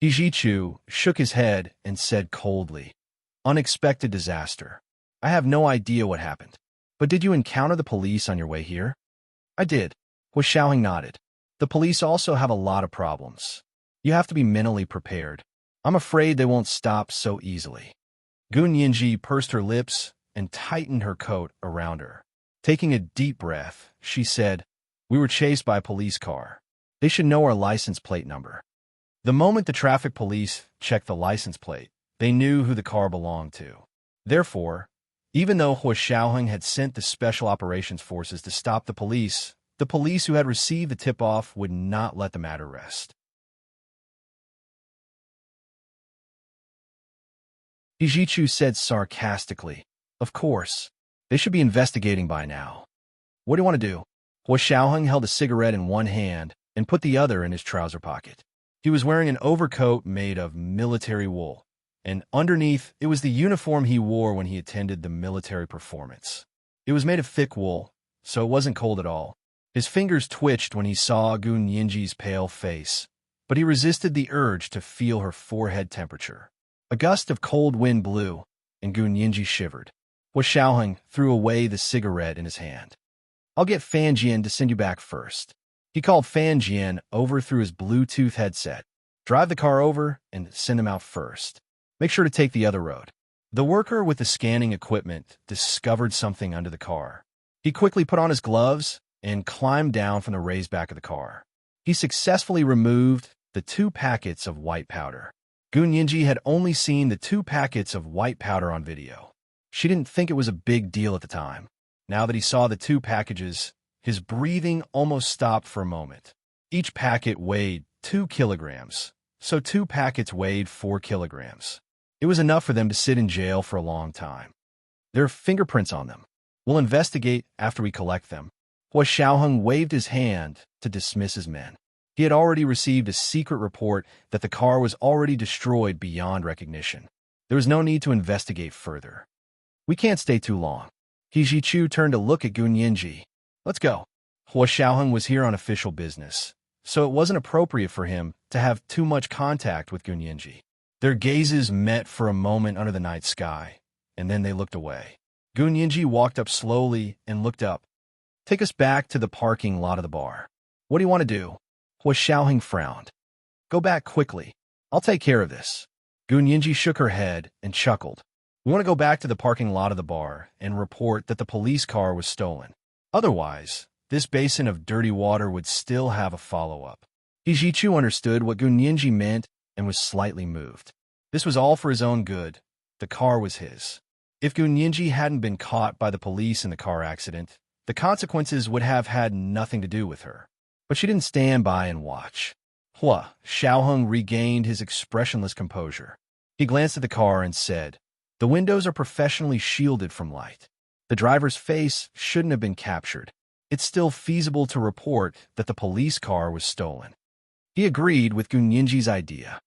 Hijichu shook his head and said coldly, "Unexpected disaster. I have no idea what happened. But did you encounter the police on your way here?" "I did." Hua Xiaoheng nodded. "The police also have a lot of problems. You have to be mentally prepared. I'm afraid they won't stop so easily." Gun Yinji pursed her lips and tightened her coat around her. Taking a deep breath, she said, "We were chased by a police car. They should know our license plate number." The moment the traffic police checked the license plate, they knew who the car belonged to. Therefore, even though Hua Xiaoheng had sent the Special Operations Forces to stop the police, The police who had received the tip-off would not let the matter rest. Hijichu said sarcastically, "Of course. They should be investigating by now. What do you want to do?" Hua Xiaoheng held a cigarette in one hand and put the other in his trouser pocket. He was wearing an overcoat made of military wool, and underneath it was the uniform he wore when he attended the military performance. It was made of thick wool, so it wasn't cold at all. His fingers twitched when he saw Gu Nianji's pale face, but he resisted the urge to feel her forehead temperature. A gust of cold wind blew, and Gu Nianji shivered. Hua Xiaoheng threw away the cigarette in his hand. "I'll get Fan Jian to send you back first." He called Fan Jian over through his Bluetooth headset. "Drive the car over and send him out first. Make sure to take the other road." The worker with the scanning equipment discovered something under the car. He quickly put on his gloves and climbed down from the raised back of the car. He successfully removed the 2 packets of white powder. Gu Nianji had only seen the 2 packets of white powder on video. She didn't think it was a big deal at the time. Now that he saw the 2 packages, his breathing almost stopped for a moment. Each packet weighed 2 kilograms, so 2 packets weighed 4 kilograms. It was enough for them to sit in jail for a long time. "There are fingerprints on them. We'll investigate after we collect them." Hua Xiaoheng waved his hand to dismiss his men. He had already received a secret report that the car was already destroyed beyond recognition. There was no need to investigate further. "We can't stay too long." Hijichu turned to look at Gu Nianji. "Let's go." Hua Xiaoheng was here on official business, so it wasn't appropriate for him to have too much contact with Gu Nianji. Their gazes met for a moment under the night sky, and then they looked away. Gu Nianji walked up slowly and looked up. "Take us back to the parking lot of the bar." "What do you want to do?" Hua Xiaoheng frowned. "Go back quickly. I'll take care of this." Gu Nianji shook her head and chuckled. "We want to go back to the parking lot of the bar and report that the police car was stolen. Otherwise, this basin of dirty water would still have a follow-up." Hijichu understood what Gu Nianji meant and was slightly moved. This was all for his own good. The car was his. If Gu Nianji hadn't been caught by the police in the car accident, the consequences would have had nothing to do with her. But she didn't stand by and watch. Hua Xiaoheng regained his expressionless composure. He glanced at the car and said, "The windows are professionally shielded from light. The driver's face shouldn't have been captured. It's still feasible to report that the police car was stolen." He agreed with Gu Nianji's idea.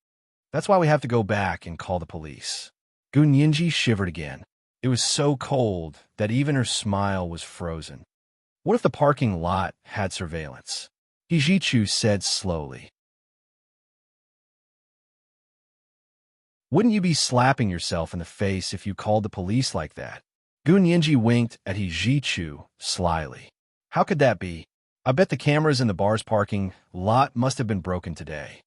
"That's why we have to go back and call the police." Gu Nianji shivered again. It was so cold that even her smile was frozen. "What if the parking lot had surveillance?" Hijichu said slowly. "Wouldn't you be slapping yourself in the face if you called the police like that?" Gu Nianji winked at Hijichu slyly. "How could that be? I bet the cameras in the bar's parking lot must have been broken today."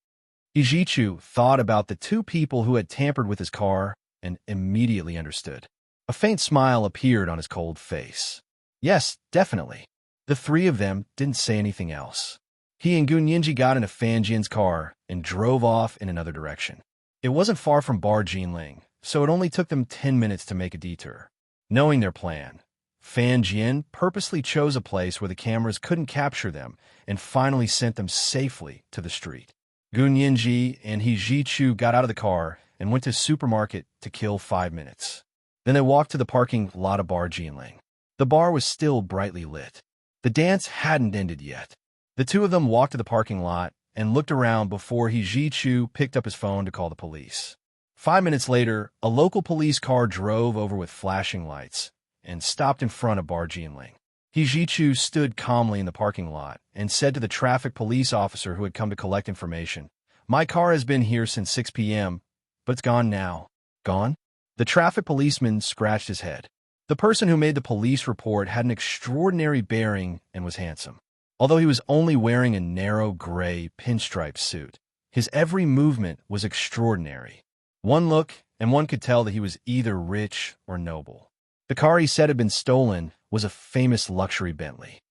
Hijichu thought about the 2 people who had tampered with his car and immediately understood. A faint smile appeared on his cold face. Yes, definitely. The 3 of them didn't say anything else. He and Gu Nianji got into Fan Jian's car and drove off in another direction. It wasn't far from Bar Jinling, so it only took them 10 minutes to make a detour. Knowing their plan, Fan Jian purposely chose a place where the cameras couldn't capture them and finally sent them safely to the street. Gu Nianji and Hijichu got out of the car and went to the supermarket to kill 5 minutes. Then they walked to the parking lot of Bar Jinling. The bar was still brightly lit. The dance hadn't ended yet. The 2 of them walked to the parking lot and looked around before Hijichu picked up his phone to call the police. 5 minutes later, a local police car drove over with flashing lights and stopped in front of Bar Jinling. Hijichu stood calmly in the parking lot and said to the traffic police officer who had come to collect information, "My car has been here since 6 p.m., but it's gone now." "Gone?" The traffic policeman scratched his head. The person who made the police report had an extraordinary bearing and was handsome. Although he was only wearing a narrow gray pinstripe suit, his every movement was extraordinary. One look, and one could tell that he was either rich or noble. The car he said had been stolen was a famous luxury Bentley.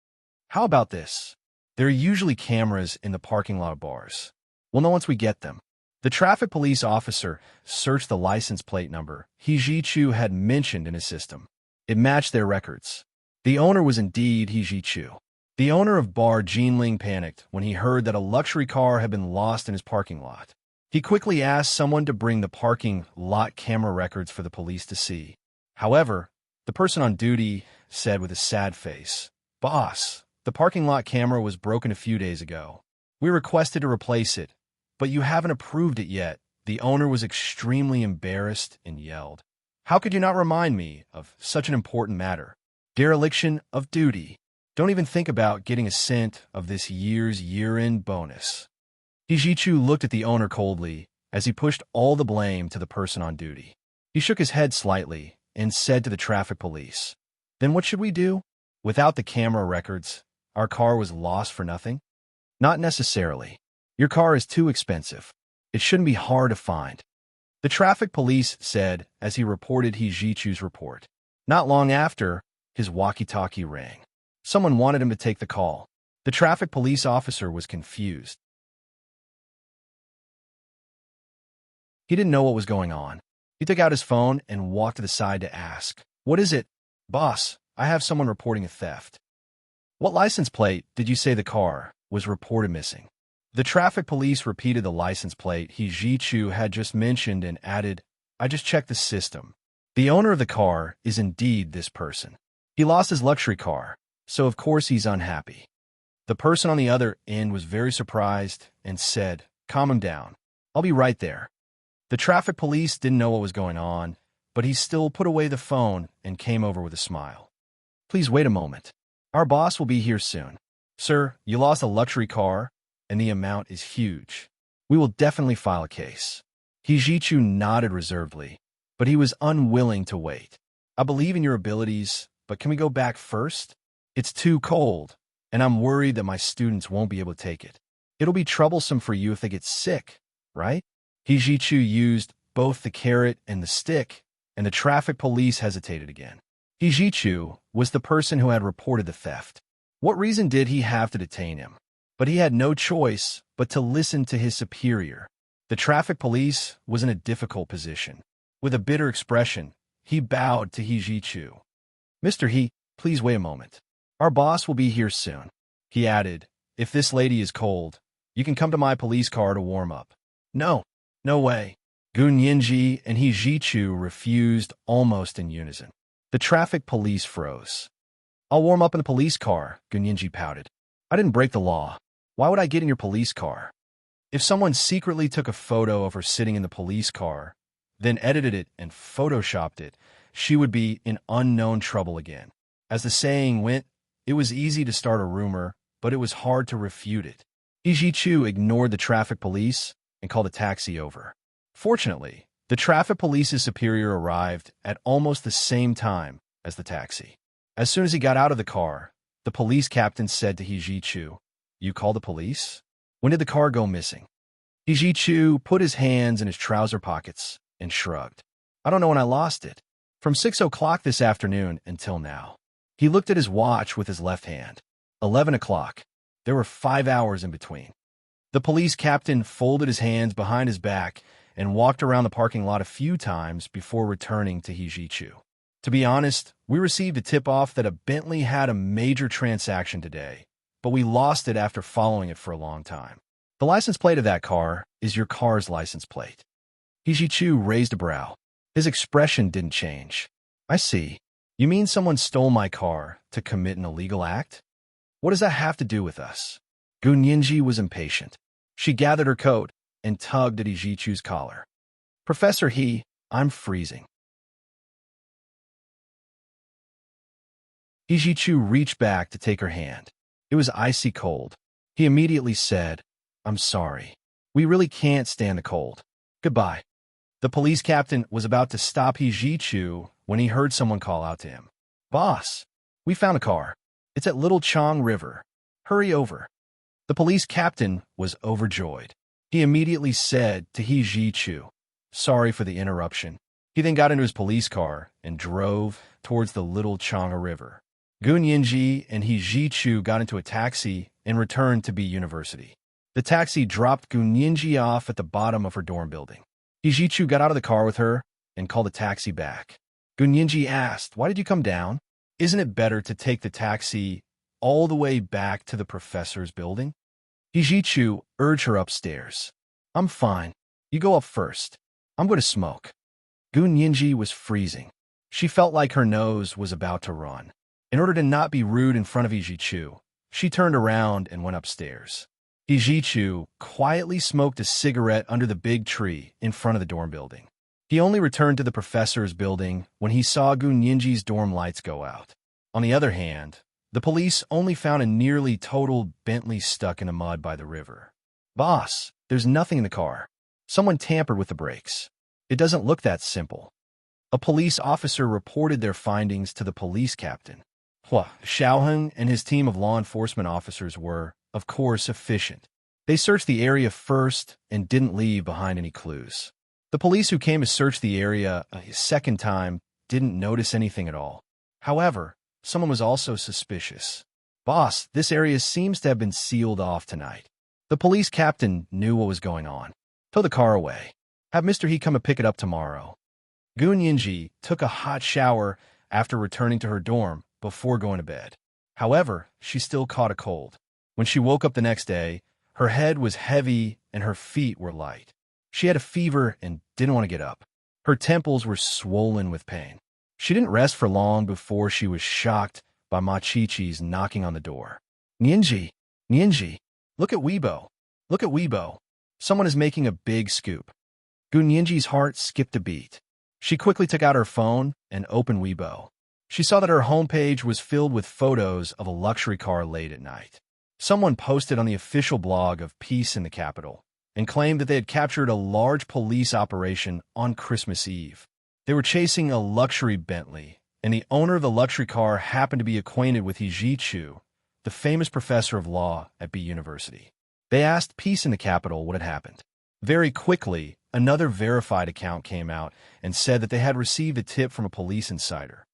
"How about this? There are usually cameras in the parking lot of bars. We'll know once we get them." The traffic police officer searched the license plate number Hijichu had mentioned in his system. It matched their records. The owner was indeed Hijichu. The owner of bar Jinling panicked when he heard that a luxury car had been lost in his parking lot. He quickly asked someone to bring the parking lot camera records for the police to see. However, the person on duty said with a sad face, "Boss, the parking lot camera was broken a few days ago. We requested to replace it, but you haven't approved it yet." The owner was extremely embarrassed and yelled, "How could you not remind me of such an important matter? Dereliction of duty. Don't even think about getting a cent of this year's year-end bonus." Hijichu looked at the owner coldly as he pushed all the blame to the person on duty. He shook his head slightly and said to the traffic police, "Then what should we do? Without the camera records, our car was lost for nothing?" "Not necessarily. Your car is too expensive. It shouldn't be hard to find," the traffic police said as he reported Hijichu's report. Not long after, his walkie-talkie rang. Someone wanted him to take the call. The traffic police officer was confused. He didn't know what was going on. He took out his phone and walked to the side to ask, "What is it?" "Boss, I have someone reporting a theft." "What license plate did you say the car was reported missing?" The traffic police repeated the license plate Hijichu had just mentioned and added, "I just checked the system. The owner of the car is indeed this person. He lost his luxury car, so of course he's unhappy." The person on the other end was very surprised and said, "Calm him down. I'll be right there." The traffic police didn't know what was going on, but he still put away the phone and came over with a smile. "Please wait a moment. Our boss will be here soon." "Sir, you lost a luxury car, and the amount is huge. We will definitely file a case." Hijichu nodded reservedly, but he was unwilling to wait. "I believe in your abilities, but can we go back first? It's too cold, and I'm worried that my students won't be able to take it. It'll be troublesome for you if they get sick, right?" Hijichu used both the carrot and the stick, and the traffic police hesitated again. Hijichu was the person who had reported the theft. What reason did he have to detain him? But he had no choice but to listen to his superior. The traffic police was in a difficult position. With a bitter expression, he bowed to Hijichu. "Mr. He, please wait a moment. Our boss will be here soon." He added, "If this lady is cold, you can come to my police car to warm up." "No, no way." Gunyinji and Hijichu refused almost in unison. The traffic police froze. "I'll warm up in the police car," Gunyinji pouted. "I didn't break the law. Why would I get in your police car?" If someone secretly took a photo of her sitting in the police car, then edited it and photoshopped it, she would be in unknown trouble again. As the saying went, it was easy to start a rumor, but it was hard to refute it. Hijichu ignored the traffic police and called a taxi over. Fortunately, the traffic police's superior arrived at almost the same time as the taxi. As soon as he got out of the car, the police captain said to Hijichu, "You called the police? When did the car go missing?" Hijichu put his hands in his trouser pockets and shrugged. "I don't know when I lost it. From 6 o'clock this afternoon until now." He looked at his watch with his left hand. 11 o'clock. There were 5 hours in between. The police captain folded his hands behind his back and walked around the parking lot a few times before returning to Hijichu. "To be honest, we received a tip-off that a Bentley had a major transaction today, but we lost it after following it for a long time. The license plate of that car is your car's license plate." Hijichu raised a brow. His expression didn't change. "I see. You mean someone stole my car to commit an illegal act? What does that have to do with us?" Gunyinji was impatient. She gathered her coat and tugged at Hijichu's collar. "Professor He, I'm freezing." Hijichu reached back to take her hand. It was icy cold. He immediately said, "I'm sorry. We really can't stand the cold. Goodbye." The police captain was about to stop Hijichu when he heard someone call out to him. "Boss, we found a car. It's at Little Chong River. Hurry over." The police captain was overjoyed. He immediately said to Hijichu, "Sorry for the interruption." He then got into his police car and drove towards the Little Chonga River. Gunyinji and Hijichu got into a taxi and returned to B University. The taxi dropped Gunyinji off at the bottom of her dorm building. Hijichu got out of the car with her and called the taxi back. Gunyinji asked, "Why did you come down? Isn't it better to take the taxi all the way back to the professor's building? Hijichu urged her upstairs. I'm fine. You go up first. I'm going to smoke. Gun Yinji was freezing. She felt like her nose was about to run. In order to not be rude in front of Hijichu, she turned around and went upstairs. Hijichu quietly smoked a cigarette under the big tree in front of the dorm building. He only returned to the professor's building when he saw Gun Yinji's dorm lights go out. On the other hand, the police only found a nearly totaled Bentley stuck in the mud by the river. Boss, there's nothing in the car. Someone tampered with the brakes. It doesn't look that simple. A police officer reported their findings to the police captain. Xiaoheng and his team of law enforcement officers were, of course, efficient. They searched the area first and didn't leave behind any clues. The police who came to search the area a second time didn't notice anything at all. However, someone was also suspicious. Boss, this area seems to have been sealed off tonight. The police captain knew what was going on. Tow the car away. Have Mr. He come and pick it up tomorrow. Gun Yinji took a hot shower after returning to her dorm before going to bed. However, she still caught a cold. When she woke up the next day, her head was heavy and her feet were light. She had a fever and didn't want to get up. Her temples were swollen with pain. She didn't rest for long before she was shocked by Machichi's knocking on the door. Yinji, Yinji, look at Weibo. Look at Weibo. Someone is making a big scoop. Gun Yinji's heart skipped a beat. She quickly took out her phone and opened Weibo. She saw that her homepage was filled with photos of a luxury car late at night. Someone posted on the official blog of Peace in the Capital and claimed that they had captured a large police operation on Christmas Eve. They were chasing a luxury Bentley, and the owner of the luxury car happened to be acquainted with Hijichu, the famous professor of law at B University. They asked Peace in the Capital what had happened. Very quickly, another verified account came out and said that they had received a tip from a police insider.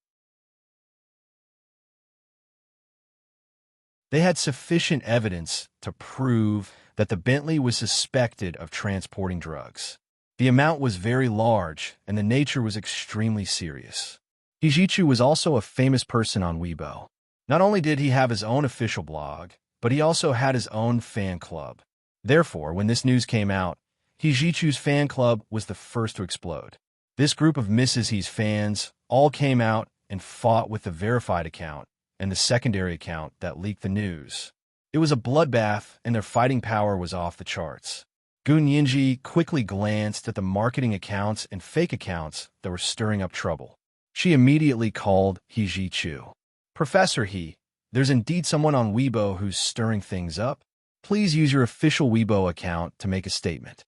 They had sufficient evidence to prove that the Bentley was suspected of transporting drugs. The amount was very large, and the nature was extremely serious. Hijichu was also a famous person on Weibo. Not only did he have his own official blog, but he also had his own fan club. Therefore, when this news came out, Hijichu's fan club was the first to explode. This group of Mrs. He's fans all came out and fought with the verified account and the secondary account that leaked the news. It was a bloodbath, and their fighting power was off the charts. Gun Yinji quickly glanced at the marketing accounts and fake accounts that were stirring up trouble. She immediately called Hijichu. Professor He, there's indeed someone on Weibo who's stirring things up. Please use your official Weibo account to make a statement.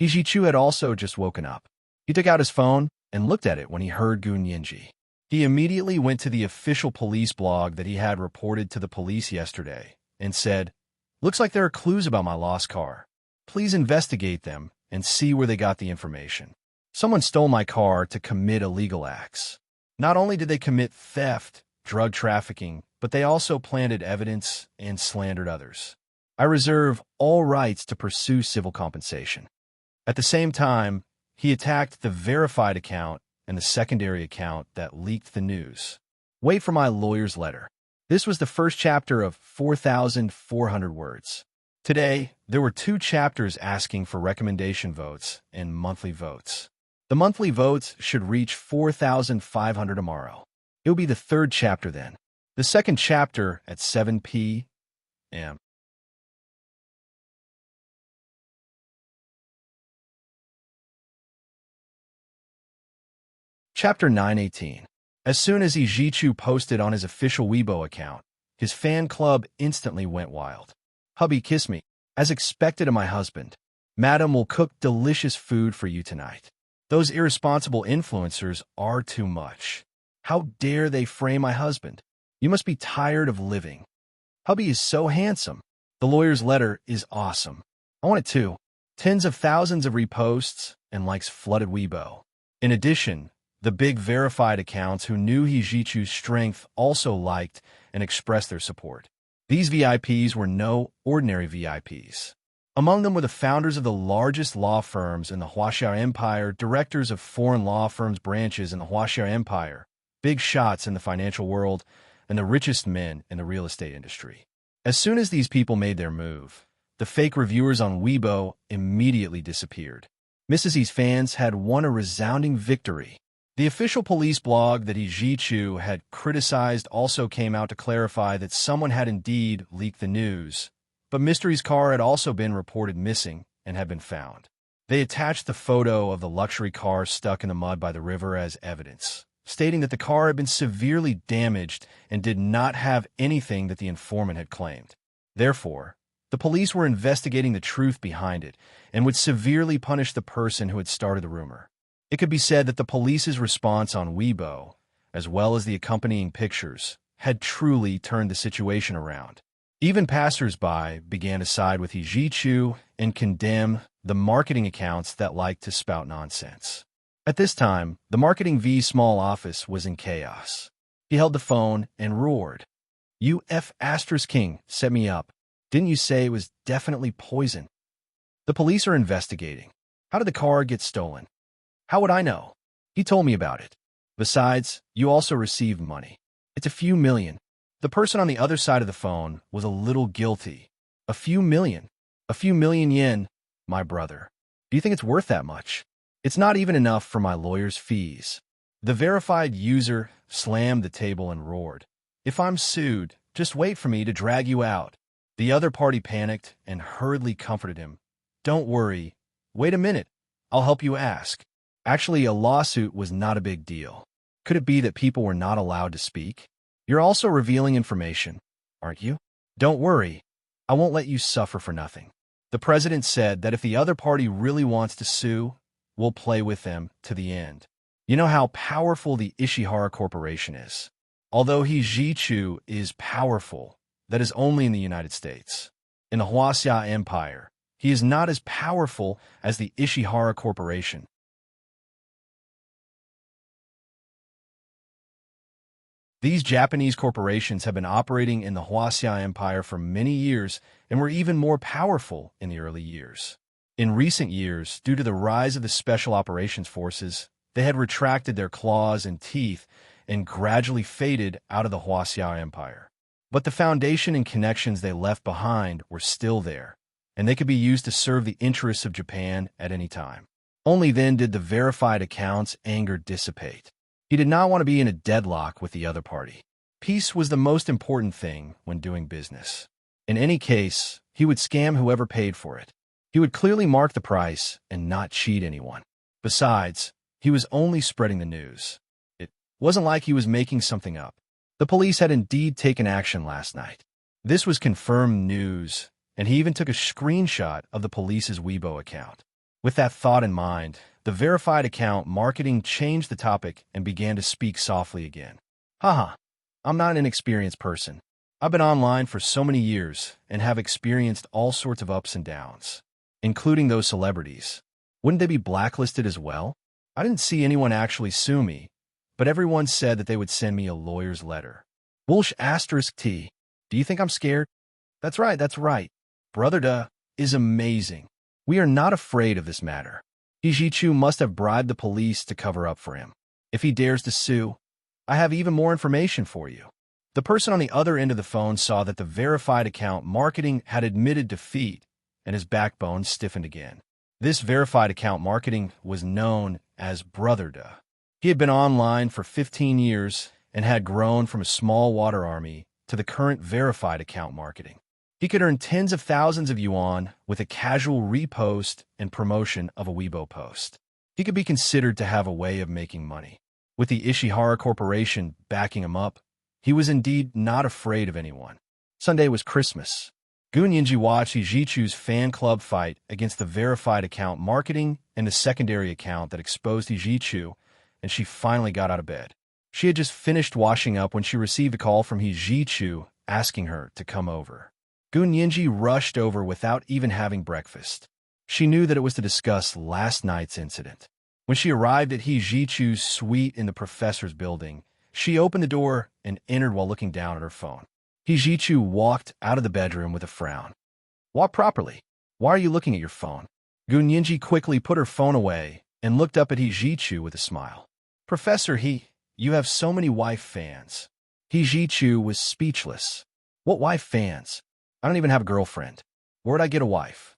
Hijichu had also just woken up. He took out his phone and looked at it when he heard Gun Yinji. He immediately went to the official police blog that he had reported to the police yesterday and said, "Looks like there are clues about my lost car. Please investigate them and see where they got the information. Someone stole my car to commit illegal acts. Not only did they commit theft, drug trafficking, but they also planted evidence and slandered others. I reserve all rights to pursue civil compensation." At the same time, he attacked the verified account and the secondary account that leaked the news. Wait for my lawyer's letter. This was the first chapter of 4,400 words. Today, there were 2 chapters asking for recommendation votes and monthly votes. The monthly votes should reach 4,500 tomorrow. It will be the 3rd chapter then. The 2nd chapter at 7 p.m. Chapter 918. As soon as Hijichu posted on his official Weibo account, his fan club instantly went wild. Hubby, kiss me. As expected of my husband. Madam will cook delicious food for you tonight. Those irresponsible influencers are too much. How dare they frame my husband? You must be tired of living. Hubby is so handsome. The lawyer's letter is awesome. I want it too. Tens of thousands of reposts and likes flooded Weibo. In addition, the big verified accounts who knew Hijichu's strength also liked and expressed their support. These VIPs were no ordinary VIPs. Among them were the founders of the largest law firms in the Huaxiao Empire, directors of foreign law firms' branches in the Huaxiao Empire, big shots in the financial world, and the richest men in the real estate industry. As soon as these people made their move, the fake reviewers on Weibo immediately disappeared. Mrs. Yi's fans had won a resounding victory. The official police blog that He Chu had criticized also came out to clarify that someone had indeed leaked the news, but Mystery's car had also been reported missing and had been found. They attached the photo of the luxury car stuck in the mud by the river as evidence, stating that the car had been severely damaged and did not have anything that the informant had claimed. Therefore, the police were investigating the truth behind it and would severely punish the person who had started the rumor. It could be said that the police's response on Weibo, as well as the accompanying pictures, had truly turned the situation around. Even passers-by began to side with He Chu and condemn the marketing accounts that liked to spout nonsense. At this time, the marketing V small office was in chaos. He held the phone and roared, "You King set me up. Didn't you say it was definitely poison? The police are investigating. How did the car get stolen? How would I know? He told me about it. Besides, you also received money. It's a few million." The person on the other side of the phone was a little guilty. A few million yen, my brother. Do you think it's worth that much? It's not even enough for my lawyer's fees. The verified user slammed the table and roared, "If I'm sued, just wait for me to drag you out." The other party panicked and hurriedly comforted him. "Don't worry. Wait a minute. I'll help you ask." Actually, a lawsuit was not a big deal. Could it be that people were not allowed to speak? You're also revealing information, aren't you? Don't worry. I won't let you suffer for nothing. The president said that if the other party really wants to sue, we'll play with them to the end. You know how powerful the Ishihara Corporation is. Although He Chu is powerful, that is only in the United States. In the Huaxia Empire, he is not as powerful as the Ishihara Corporation. These Japanese corporations have been operating in the Huaxia Empire for many years and were even more powerful in the early years. In recent years, due to the rise of the Special Operations Forces, they had retracted their claws and teeth and gradually faded out of the Huaxia Empire. But the foundation and connections they left behind were still there, and they could be used to serve the interests of Japan at any time. Only then did the verified account's anger dissipate. He did not want to be in a deadlock with the other party. Peace was the most important thing when doing business. In any case, he would scam whoever paid for it. He would clearly mark the price and not cheat anyone. Besides, he was only spreading the news. It wasn't like he was making something up. The police had indeed taken action last night. This was confirmed news, and he even took a screenshot of the police's Weibo account. With that thought in mind, the verified account marketing changed the topic and began to speak softly again. Haha, I'm not an inexperienced person. I've been online for so many years and have experienced all sorts of ups and downs, including those celebrities. Wouldn't they be blacklisted as well? I didn't see anyone actually sue me, but everyone said that they would send me a lawyer's letter. Wulsh *T. Do you think I'm scared? That's right. Brother Da is amazing. We are not afraid of this matter. He Chu must have bribed the police to cover up for him. If he dares to sue, I have even more information for you. The person on the other end of the phone saw that the verified account marketing had admitted defeat, and his backbone stiffened again. This verified account marketing was known as Brother Da. He had been online for 15 years and had grown from a small water army to the current verified account marketing. He could earn tens of thousands of yuan with a casual repost and promotion of a Weibo post. He could be considered to have a way of making money. With the Ishihara Corporation backing him up, he was indeed not afraid of anyone. Sunday was Christmas. Gun Yinji watched He Chu's fan club fight against the verified account marketing and the secondary account that exposed He Chu, and she finally got out of bed. She had just finished washing up when she received a call from He Chu asking her to come over. Gun Yinji rushed over without even having breakfast. She knew that it was to discuss last night's incident. When she arrived at He Chu's suite in the professor's building, she opened the door and entered while looking down at her phone. He Chu walked out of the bedroom with a frown. Walk properly. Why are you looking at your phone? Gun Yinji quickly put her phone away and looked up at He Chu with a smile. Professor you have so many wife fans. He Ji-chu was speechless. What wife fans? I don't even have a girlfriend. Where'd I get a wife?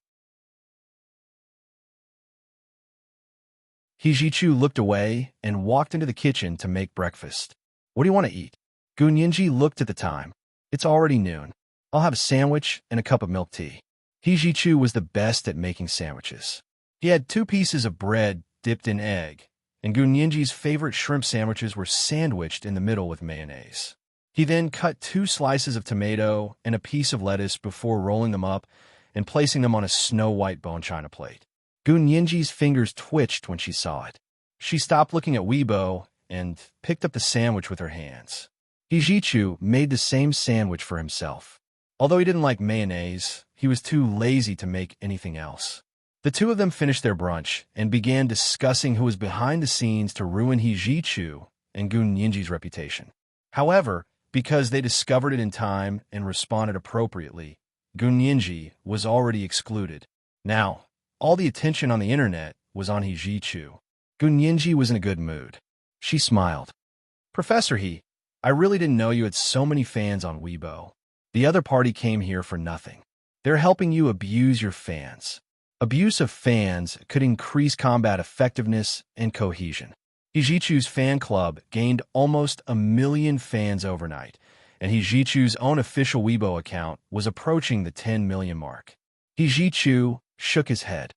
He Ji-chu looked away and walked into the kitchen to make breakfast. What do you want to eat? Gu Yinji looked at the time. It's already noon. I'll have a sandwich and a cup of milk tea. He Ji-chu was the best at making sandwiches. He had 2 pieces of bread dipped in egg, and Gu Yinji's favorite shrimp sandwiches were sandwiched in the middle with mayonnaise. He then cut 2 slices of tomato and a piece of lettuce before rolling them up and placing them on a snow-white bone china plate. Gu Yinji's fingers twitched when she saw it. She stopped looking at Weibo and picked up the sandwich with her hands. He Ji-chu made the same sandwich for himself. Although he didn't like mayonnaise, he was too lazy to make anything else. The 2 of them finished their brunch and began discussing who was behind the scenes to ruin He Ji-chu and Gu Yinji's reputation. However, because they discovered it in time and responded appropriately, Gu Yinji was already excluded. Now, all the attention on the internet was on He Ji-chu. Gu Yinji was in a good mood. She smiled. Professor He, I really didn't know you had so many fans on Weibo. The other party came here for nothing. They're helping you abuse your fans. Abuse of fans could increase combat effectiveness and cohesion. He Ji-chu's fan club gained almost 1 million fans overnight, and He Ji-chu's own official Weibo account was approaching the 10 million mark. He Ji-chu shook his head.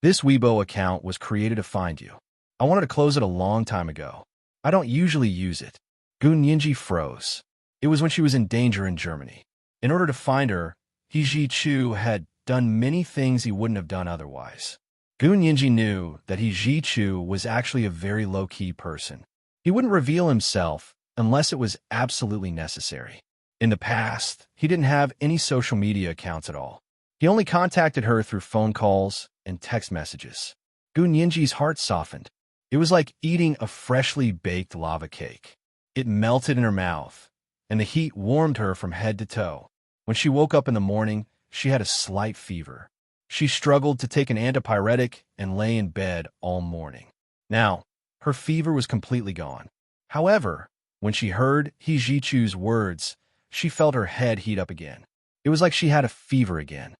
This Weibo account was created to find you. I wanted to close it a long time ago. I don't usually use it. Gu Yinji froze. It was when she was in danger in Germany. In order to find her, He Ji-chu had done many things he wouldn't have done otherwise. Gu Yinji knew that He Ji-chu was actually a very low-key person. He wouldn't reveal himself unless it was absolutely necessary. In the past, he didn't have any social media accounts at all. He only contacted her through phone calls and text messages. Gu Yinji's heart softened. It was like eating a freshly baked lava cake. It melted in her mouth, and the heat warmed her from head to toe. When she woke up in the morning, she had a slight fever. She struggled to take an antipyretic and lay in bed all morning. Now, her fever was completely gone. However, when she heard He Ji-chu's words, she felt her head heat up again. It was like she had a fever again.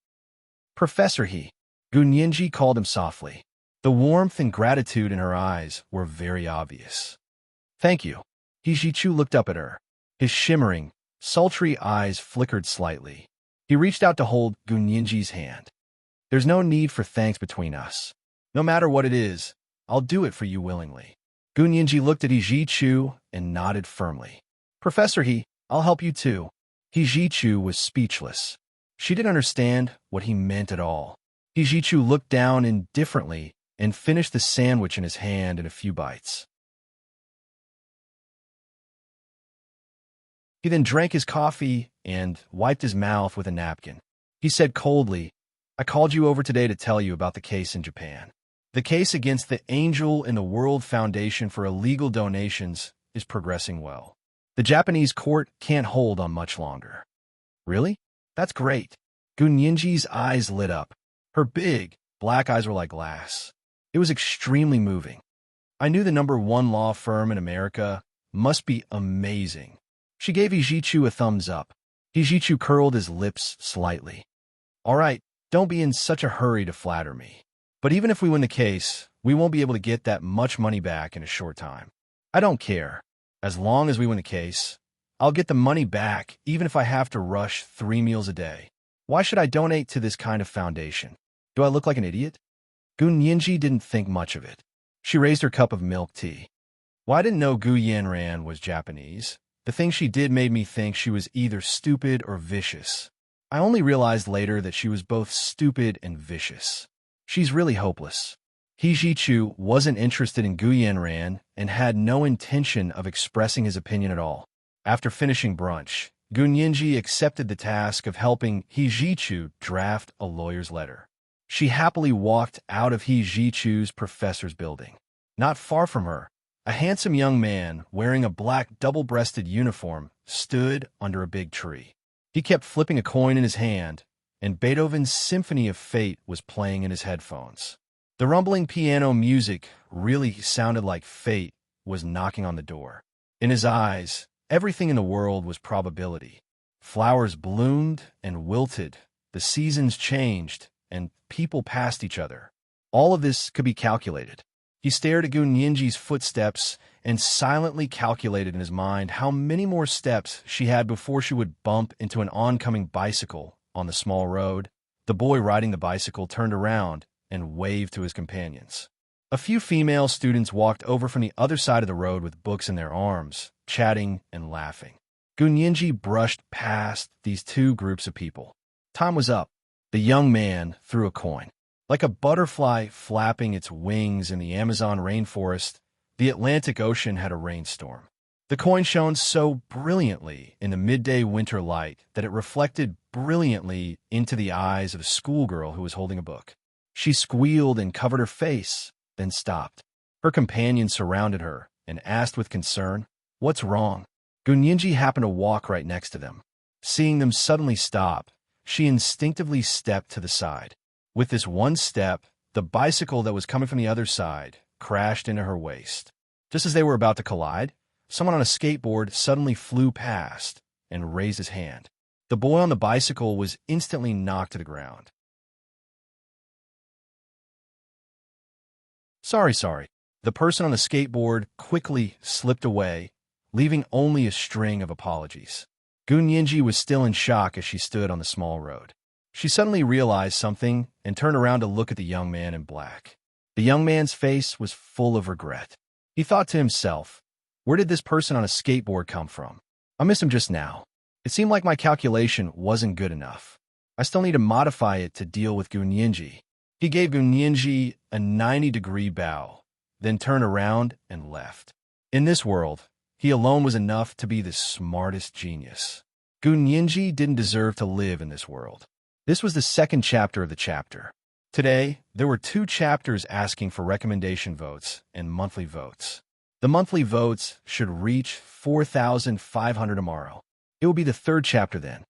Professor He, Gu Yinji called him softly. The warmth and gratitude in her eyes were very obvious. Thank you. He Ji-chu looked up at her. His shimmering, sultry eyes flickered slightly. He reached out to hold Gu Yinji's hand. There's no need for thanks between us. No matter what it is, I'll do it for you willingly. Gu Yinji looked at He Ji-chu and nodded firmly. Professor He, I'll help you too. He Ji-chu was speechless. She didn't understand what he meant at all. He Ji-chu looked down indifferently and finished the sandwich in his hand in a few bites. He then drank his coffee and wiped his mouth with a napkin. He said coldly, I called you over today to tell you about the case in Japan. The case against the Angel in the World Foundation for Illegal Donations is progressing well. The Japanese court can't hold on much longer. Really? That's great. Gu Yinji's eyes lit up. Her big, black eyes were like glass. It was extremely moving. I knew the #1 law firm in America must be amazing. She gave He Ji-chu a thumbs up. He Ji-chu curled his lips slightly. All right, don't be in such a hurry to flatter me. But even if we win the case, we won't be able to get that much money back in a short time. I don't care. As long as we win the case, I'll get the money back even if I have to rush 3 meals a day. Why should I donate to this kind of foundation? Do I look like an idiot? Gu Yinji didn't think much of it. She raised her cup of milk tea. Well, I didn't know Gu Yanran was Japanese. The thing she did made me think she was either stupid or vicious. I only realized later that she was both stupid and vicious. She's really hopeless. He Ji-chu wasn't interested in Gu Yanran and had no intention of expressing his opinion at all. After finishing brunch, Gu Yinji accepted the task of helping He Ji-chu draft a lawyer's letter. She happily walked out of He Ji-chu's professor's building. Not far from her, a handsome young man wearing a black double-breasted uniform stood under a big tree. He kept flipping a coin in his hand, and Beethoven's Symphony of Fate was playing in his headphones. The rumbling piano music really sounded like fate was knocking on the door. In his eyes, Everything in the world was probability. Flowers bloomed and wilted, the seasons changed, and people passed each other. All of this could be calculated. He stared at Gunyinji's footsteps and silently calculated in his mind how many more steps she had before she would bump into an oncoming bicycle on the small road. The boy riding the bicycle turned around and waved to his companions. A few female students walked over from the other side of the road with books in their arms, chatting and laughing. Gunyinji brushed past these two groups of people. Time was up. The young man threw a coin. Like a butterfly flapping its wings in the Amazon rainforest, the Atlantic Ocean had a rainstorm. The coin shone so brilliantly in the midday winter light that it reflected brilliantly into the eyes of a schoolgirl who was holding a book. She squealed and covered her face, then stopped. Her companions surrounded her and asked with concern, "What's wrong?" Gunyinji happened to walk right next to them. Seeing them suddenly stop, she instinctively stepped to the side. With this one step, the bicycle that was coming from the other side crashed into her waist. Just as they were about to collide, someone on a skateboard suddenly flew past and raised his hand. The boy on the bicycle was instantly knocked to the ground. Sorry. The person on the skateboard quickly slipped away, leaving only a string of apologies. Gunyinji was still in shock as she stood on the small road. She suddenly realized something and turned around to look at the young man in black. The young man's face was full of regret. He thought to himself, "Where did this person on a skateboard come from? I missed him just now. It seemed like my calculation wasn't good enough. I still need to modify it to deal with Gunyinji." He gave Gunyinji a 90-degree bow, then turned around and left. In this world, he alone was enough to be the smartest genius. Gunyinji didn't deserve to live in this world. This was the second chapter of the chapter. Today, there were 2 chapters asking for recommendation votes and monthly votes. The monthly votes should reach 4,500 tomorrow. It will be the 3rd chapter then.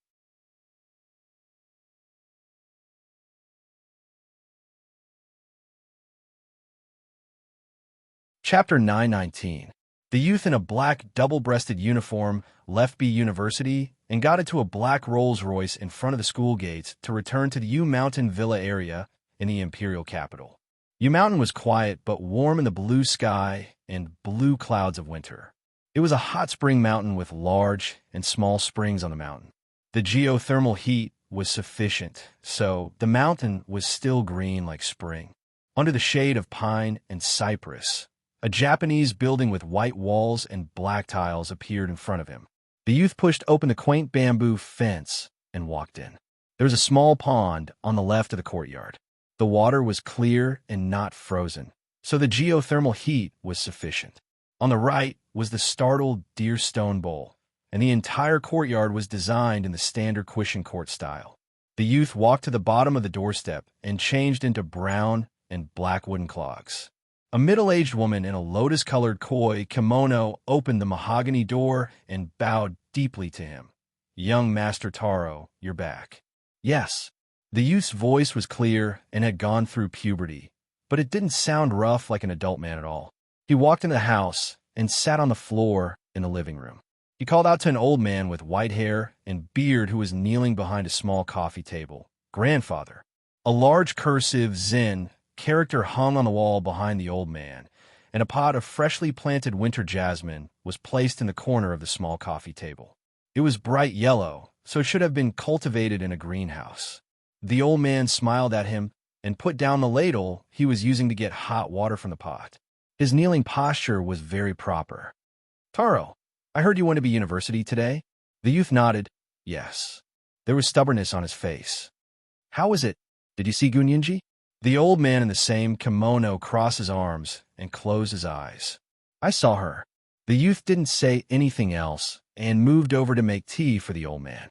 Chapter 919. The youth in a black double-breasted uniform left B University and got into a black Rolls-Royce in front of the school gates to return to the U Mountain Villa area in the imperial capital. U Mountain was quiet but warm in the blue sky and blue clouds of winter. It was a hot spring mountain with large and small springs on the mountain. The geothermal heat was sufficient, so the mountain was still green like spring. Under the shade of pine and cypress, a Japanese building with white walls and black tiles appeared in front of him. The youth pushed open the quaint bamboo fence and walked in. There was a small pond on the left of the courtyard. The water was clear and not frozen, so the geothermal heat was sufficient. On the right was the startled deer stone bowl, and the entire courtyard was designed in the standard Quishan court style. The youth walked to the bottom of the doorstep and changed into brown and black wooden clogs. A middle-aged woman in a lotus-colored koi kimono opened the mahogany door and bowed deeply to him. "Young Master Taro, you're back." "Yes." The youth's voice was clear and had gone through puberty, but it didn't sound rough like an adult man at all. He walked into the house and sat on the floor in the living room. He called out to an old man with white hair and beard who was kneeling behind a small coffee table. "Grandfather." A large cursive Zen character hung on the wall behind the old man, and a pot of freshly planted winter jasmine was placed in the corner of the small coffee table. It was bright yellow, so it should have been cultivated in a greenhouse. The old man smiled at him and put down the ladle he was using to get hot water from the pot. His kneeling posture was very proper. "Taro, I heard you went to B University today?" The youth nodded. Yes. There was stubbornness on his face. "How was it? Did you see Gunyinji?" The old man in the same kimono crossed his arms and closed his eyes. "I saw her." The youth didn't say anything else and moved over to make tea for the old man.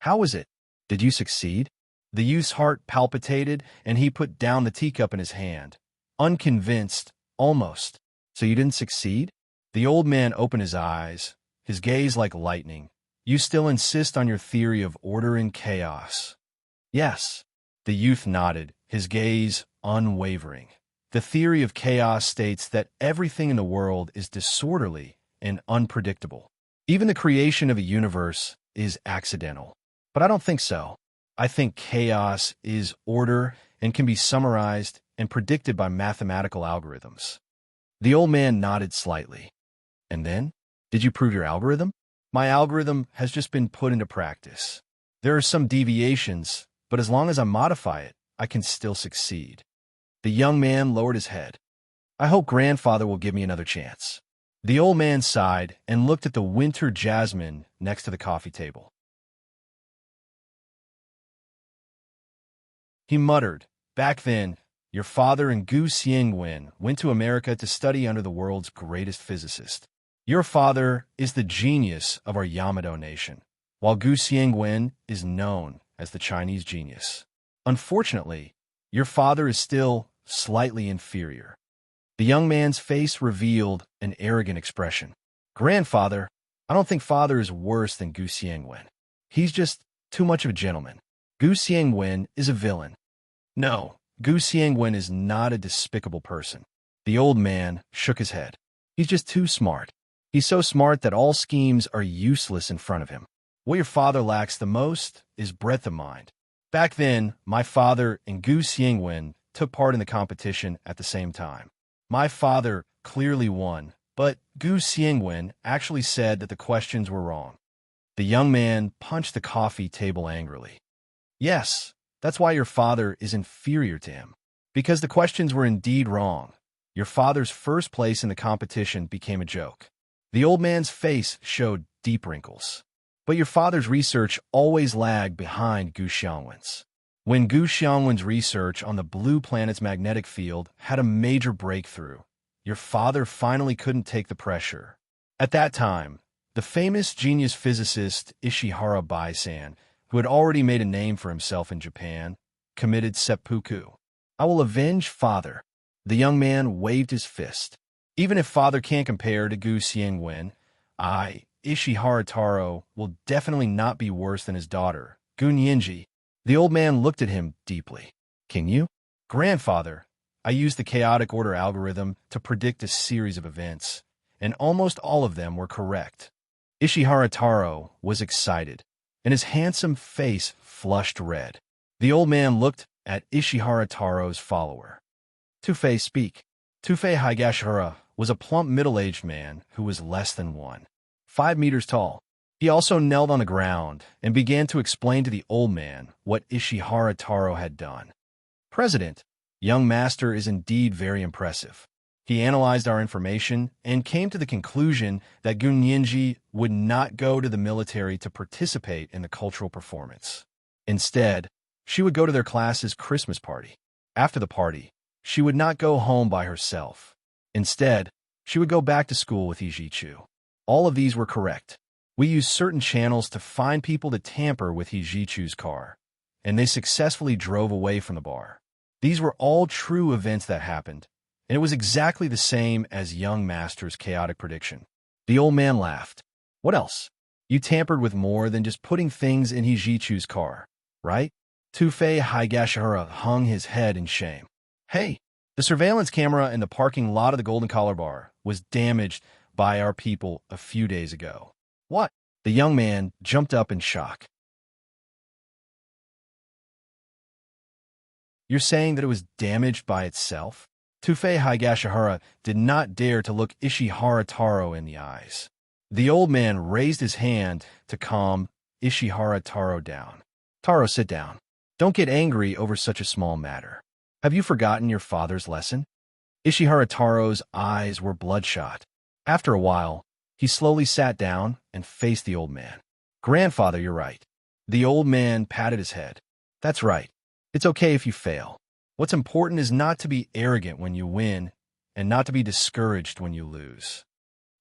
"How was it? Did you succeed?" The youth's heart palpitated, and he put down the teacup in his hand. Unconvinced, almost. "So you didn't succeed?" The old man opened his eyes, his gaze like lightning. "You still insist on your theory of order and chaos?" "Yes." The youth nodded, his gaze unwavering. "The theory of chaos states that everything in the world is disorderly and unpredictable. Even the creation of a universe is accidental. But I don't think so. I think chaos is order and can be summarized and predicted by mathematical algorithms. The old man nodded slightly. And then? Did you prove your algorithm? My algorithm has just been put into practice. There are some deviations, but as long as I modify it, I can still succeed. The young man lowered his head. I hope grandfather will give me another chance. The old man sighed and looked at the winter jasmine next to the coffee table. He muttered, back then, your father and Gu Xiangwen went to America to study under the world's greatest physicist. Your father is the genius of our Yamato nation, while Gu Xiangwen is known as the Chinese genius. Unfortunately, your father is still slightly inferior. The young man's face revealed an arrogant expression. Grandfather, I don't think father is worse than Gu Xiangwen. He's just too much of a gentleman. Gu Xiangwen is a villain. No, Gu Xiangwen is not a despicable person. The old man shook his head. He's just too smart. He's so smart that all schemes are useless in front of him. What your father lacks the most is breadth of mind. Back then, my father and Gu Xiangwen took part in the competition at the same time. My father clearly won, but Gu Xiangwen actually said that the questions were wrong. The young man punched the coffee table angrily. Yes, that's why your father is inferior to him. Because the questions were indeed wrong. Your father's first place in the competition became a joke. The old man's face showed deep wrinkles. But your father's research always lagged behind Gu Xiangwen's. When Gu Xiangwen's research on the blue planet's magnetic field had a major breakthrough, your father finally couldn't take the pressure. At that time, the famous genius physicist Ishihara Baisan, who had already made a name for himself in Japan, committed seppuku. I will avenge father. The young man waved his fist. Even if father can't compare to Gu Xiangwen, Ishihara Taro, will definitely not be worse than his daughter, Gu Nianji. The old man looked at him deeply. Can you? Grandfather, I used the chaotic order algorithm to predict a series of events, and almost all of them were correct. Ishihara Taro was excited, and his handsome face flushed red. The old man looked at Ishihara Taro's follower. Tufei, speak. Tufei Higashihara was a plump middle-aged man who was less than 5 meters tall. He also knelt on the ground and began to explain to the old man what Ishihara Taro had done. President, young master is indeed very impressive. He analyzed our information and came to the conclusion that Gu Nianji would not go to the military to participate in the cultural performance. Instead, she would go to their class's Christmas party. After the party, she would not go home by herself. Instead, she would go back to school with Hijichu. All of these were correct. We used certain channels to find people to tamper with Hijichu's car, and they successfully drove away from the bar. These were all true events that happened, and it was exactly the same as young master's chaotic prediction. The old man laughed. What else? You tampered with more than just putting things in Hijichu's car, right? Tufei Higashihara hung his head in shame. Hey, the surveillance camera in the parking lot of the Golden Collar Bar was damaged by our people a few days ago. What? The young man jumped up in shock. You're saying that it was damaged by itself? Tufei Higashihara did not dare to look Ishihara Taro in the eyes. The old man raised his hand to calm Ishihara Taro down. Taro, sit down. Don't get angry over such a small matter. Have you forgotten your father's lesson? Ishihara Taro's eyes were bloodshot. After a while, he slowly sat down and faced the old man. Grandfather, you're right. The old man patted his head. That's right. It's okay if you fail. What's important is not to be arrogant when you win and not to be discouraged when you lose.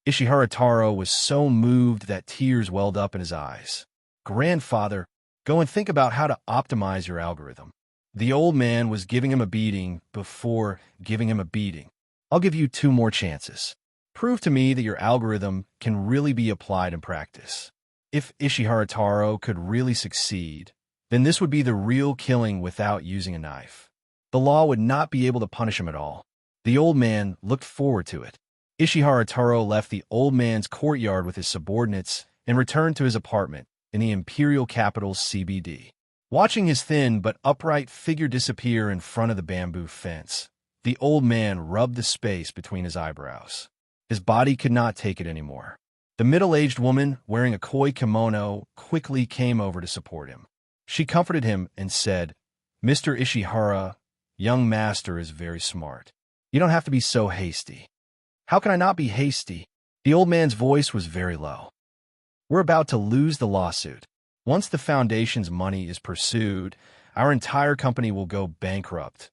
Ishihara Taro was so moved that tears welled up in his eyes. Grandfather, go and think about how to optimize your algorithm. The old man was giving him a beating before giving him a beating. I'll give you 2 more chances. Prove to me that your algorithm can really be applied in practice. If Ishihara Taro could really succeed, then this would be the real killing without using a knife. The law would not be able to punish him at all. The old man looked forward to it. Ishihara Taro left the old man's courtyard with his subordinates and returned to his apartment in the imperial capital's CBD. Watching his thin but upright figure disappear in front of the bamboo fence, the old man rubbed the space between his eyebrows. His body could not take it anymore. The middle-aged woman, wearing a koi kimono, quickly came over to support him. She comforted him and said, "Mr. Ishihara, young master is very smart. You don't have to be so hasty." "How can I not be hasty?" The old man's voice was very low. "We're about to lose the lawsuit. Once the Foundation's money is pursued, our entire company will go bankrupt."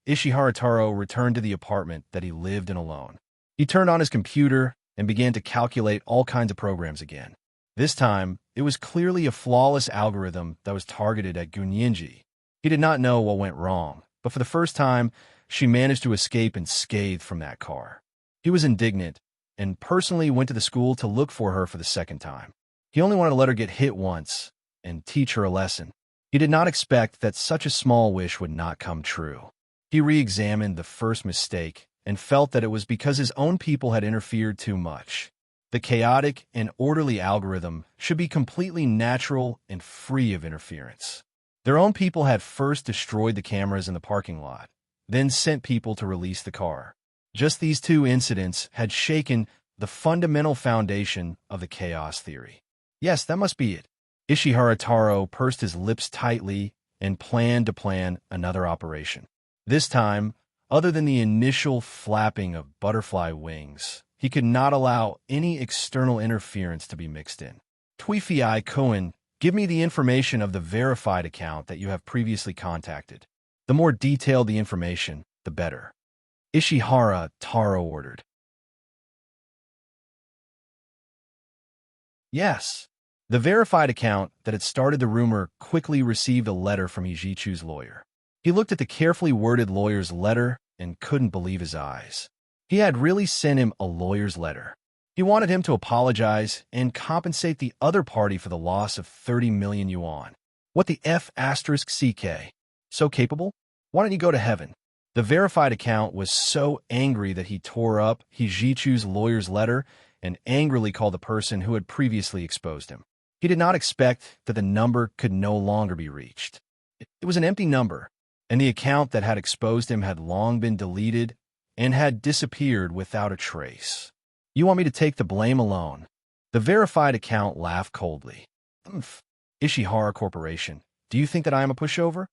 Ishihara Taro returned to the apartment that he lived in alone. He turned on his computer and began to calculate all kinds of programs again. This time, it was clearly a flawless algorithm that was targeted at Gunyinji. He did not know what went wrong, but for the first time, she managed to escape unscathed from that car. He was indignant and personally went to the school to look for her for the second time. He only wanted to let her get hit once and teach her a lesson. He did not expect that such a small wish would not come true. He re-examined the first mistake and felt that it was because his own people had interfered too much. The chaotic and orderly algorithm should be completely natural and free of interference. Their own people had first destroyed the cameras in the parking lot, then sent people to release the car. Just these two incidents had shaken the fundamental foundation of the chaos theory. Yes, that must be it. Ishihara Taro pursed his lips tightly and planned to plan another operation. This time, other than the initial flapping of butterfly wings, he could not allow any external interference to be mixed in. Twifi Cohen, give me the information of the verified account that you have previously contacted. The more detailed the information, the better. Ishihara Taro ordered. Yes. The verified account that had started the rumor quickly received a letter from Ijichu's lawyer. He looked at the carefully worded lawyer's letter and couldn't believe his eyes. He had really sent him a lawyer's letter. He wanted him to apologize and compensate the other party for the loss of 30 million yuan. What the F***CK? So capable? Why don't you go to heaven? The verified account was so angry that he tore up Hijichu's lawyer's letter and angrily called the person who had previously exposed him. He did not expect that the number could no longer be reached. It was an empty number, and the account that had exposed him had long been deleted and had disappeared without a trace. "You want me to take the blame alone?" The verified account laughed coldly. "Umph. Ishihara Corporation, do you think that I am a pushover?"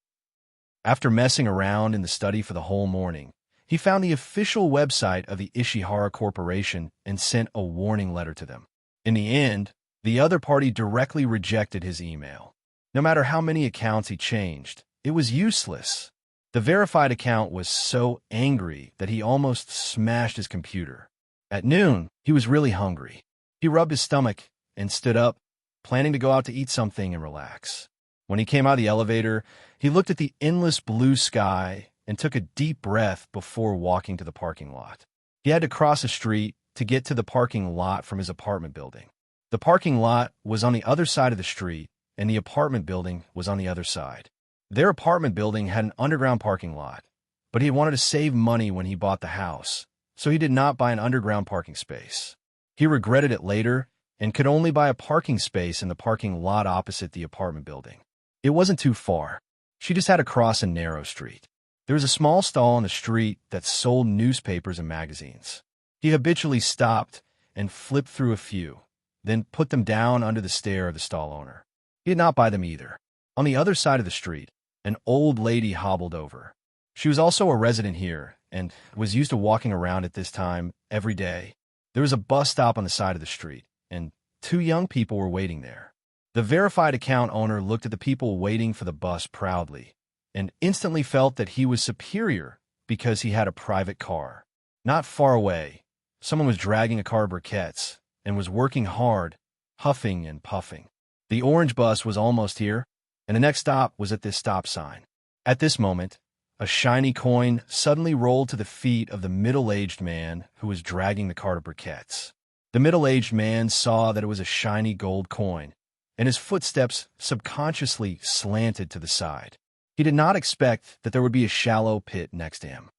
After messing around in the study for the whole morning, he found the official website of the Ishihara Corporation and sent a warning letter to them. In the end, the other party directly rejected his email. No matter how many accounts he changed, it was useless. The verified account was so angry that he almost smashed his computer. At noon, he was really hungry. He rubbed his stomach and stood up, planning to go out to eat something and relax. When he came out of the elevator, he looked at the endless blue sky and took a deep breath before walking to the parking lot. He had to cross a street to get to the parking lot from his apartment building. The parking lot was on the other side of the street, and the apartment building was on the other side. Their apartment building had an underground parking lot, but he wanted to save money when he bought the house, so he did not buy an underground parking space. He regretted it later and could only buy a parking space in the parking lot opposite the apartment building. It wasn't too far. She just had to cross a narrow street. There was a small stall on the street that sold newspapers and magazines. He habitually stopped and flipped through a few, then put them down under the stare of the stall owner. He did not buy them either. On the other side of the street, an old lady hobbled over. She was also a resident here and was used to walking around at this time every day. There was a bus stop on the side of the street, and 2 young people were waiting there. The verified account owner looked at the people waiting for the bus proudly and instantly felt that he was superior because he had a private car. Not far away, someone was dragging a car of briquettes and was working hard, huffing and puffing. The orange bus was almost here, and the next stop was at this stop sign. At this moment, a shiny coin suddenly rolled to the feet of the middle-aged man who was dragging the cart of briquettes. The middle-aged man saw that it was a shiny gold coin, and his footsteps subconsciously slanted to the side. He did not expect that there would be a shallow pit next to him.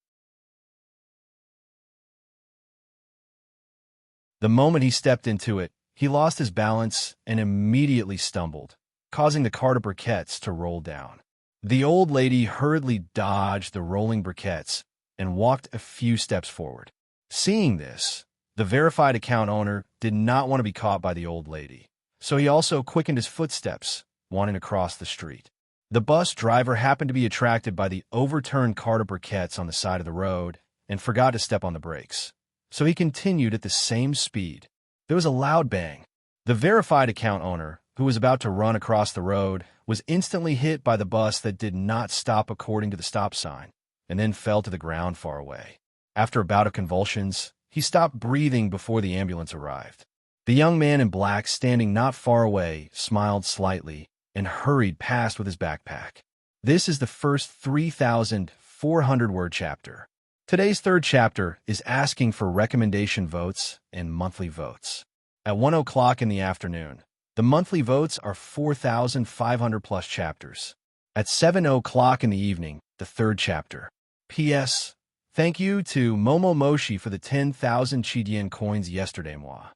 The moment he stepped into it, he lost his balance and immediately stumbled, causing the cart of briquettes to roll down. The old lady hurriedly dodged the rolling briquettes and walked a few steps forward. Seeing this, the verified account owner did not want to be caught by the old lady, so he also quickened his footsteps, wanting to cross the street. The bus driver happened to be attracted by the overturned cart of briquettes on the side of the road and forgot to step on the brakes, so he continued at the same speed. There was a loud bang. The verified account owner, who was about to run across the road, was instantly hit by the bus that did not stop according to the stop sign, and then fell to the ground far away. After a bout of convulsions, he stopped breathing before the ambulance arrived. The young man in black, standing not far away, smiled slightly and hurried past with his backpack. This is the first 3,400-word chapter. Today's third chapter is asking for recommendation votes and monthly votes. At 1 o'clock in the afternoon, the monthly votes are 4,500-plus chapters. At 7 o'clock in the evening, the third chapter. P.S. Thank you to Momo Moshi for the 10,000 Chidian coins yesterday, moi.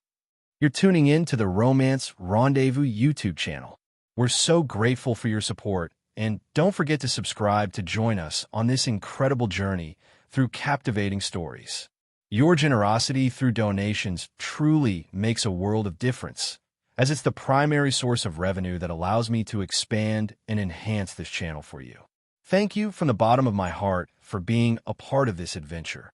You're tuning in to the Romance Rendezvous YouTube channel. We're so grateful for your support, and don't forget to subscribe to join us on this incredible journey through captivating stories. Your generosity through donations truly makes a world of difference, as it's the primary source of revenue that allows me to expand and enhance this channel for you. Thank you from the bottom of my heart for being a part of this adventure.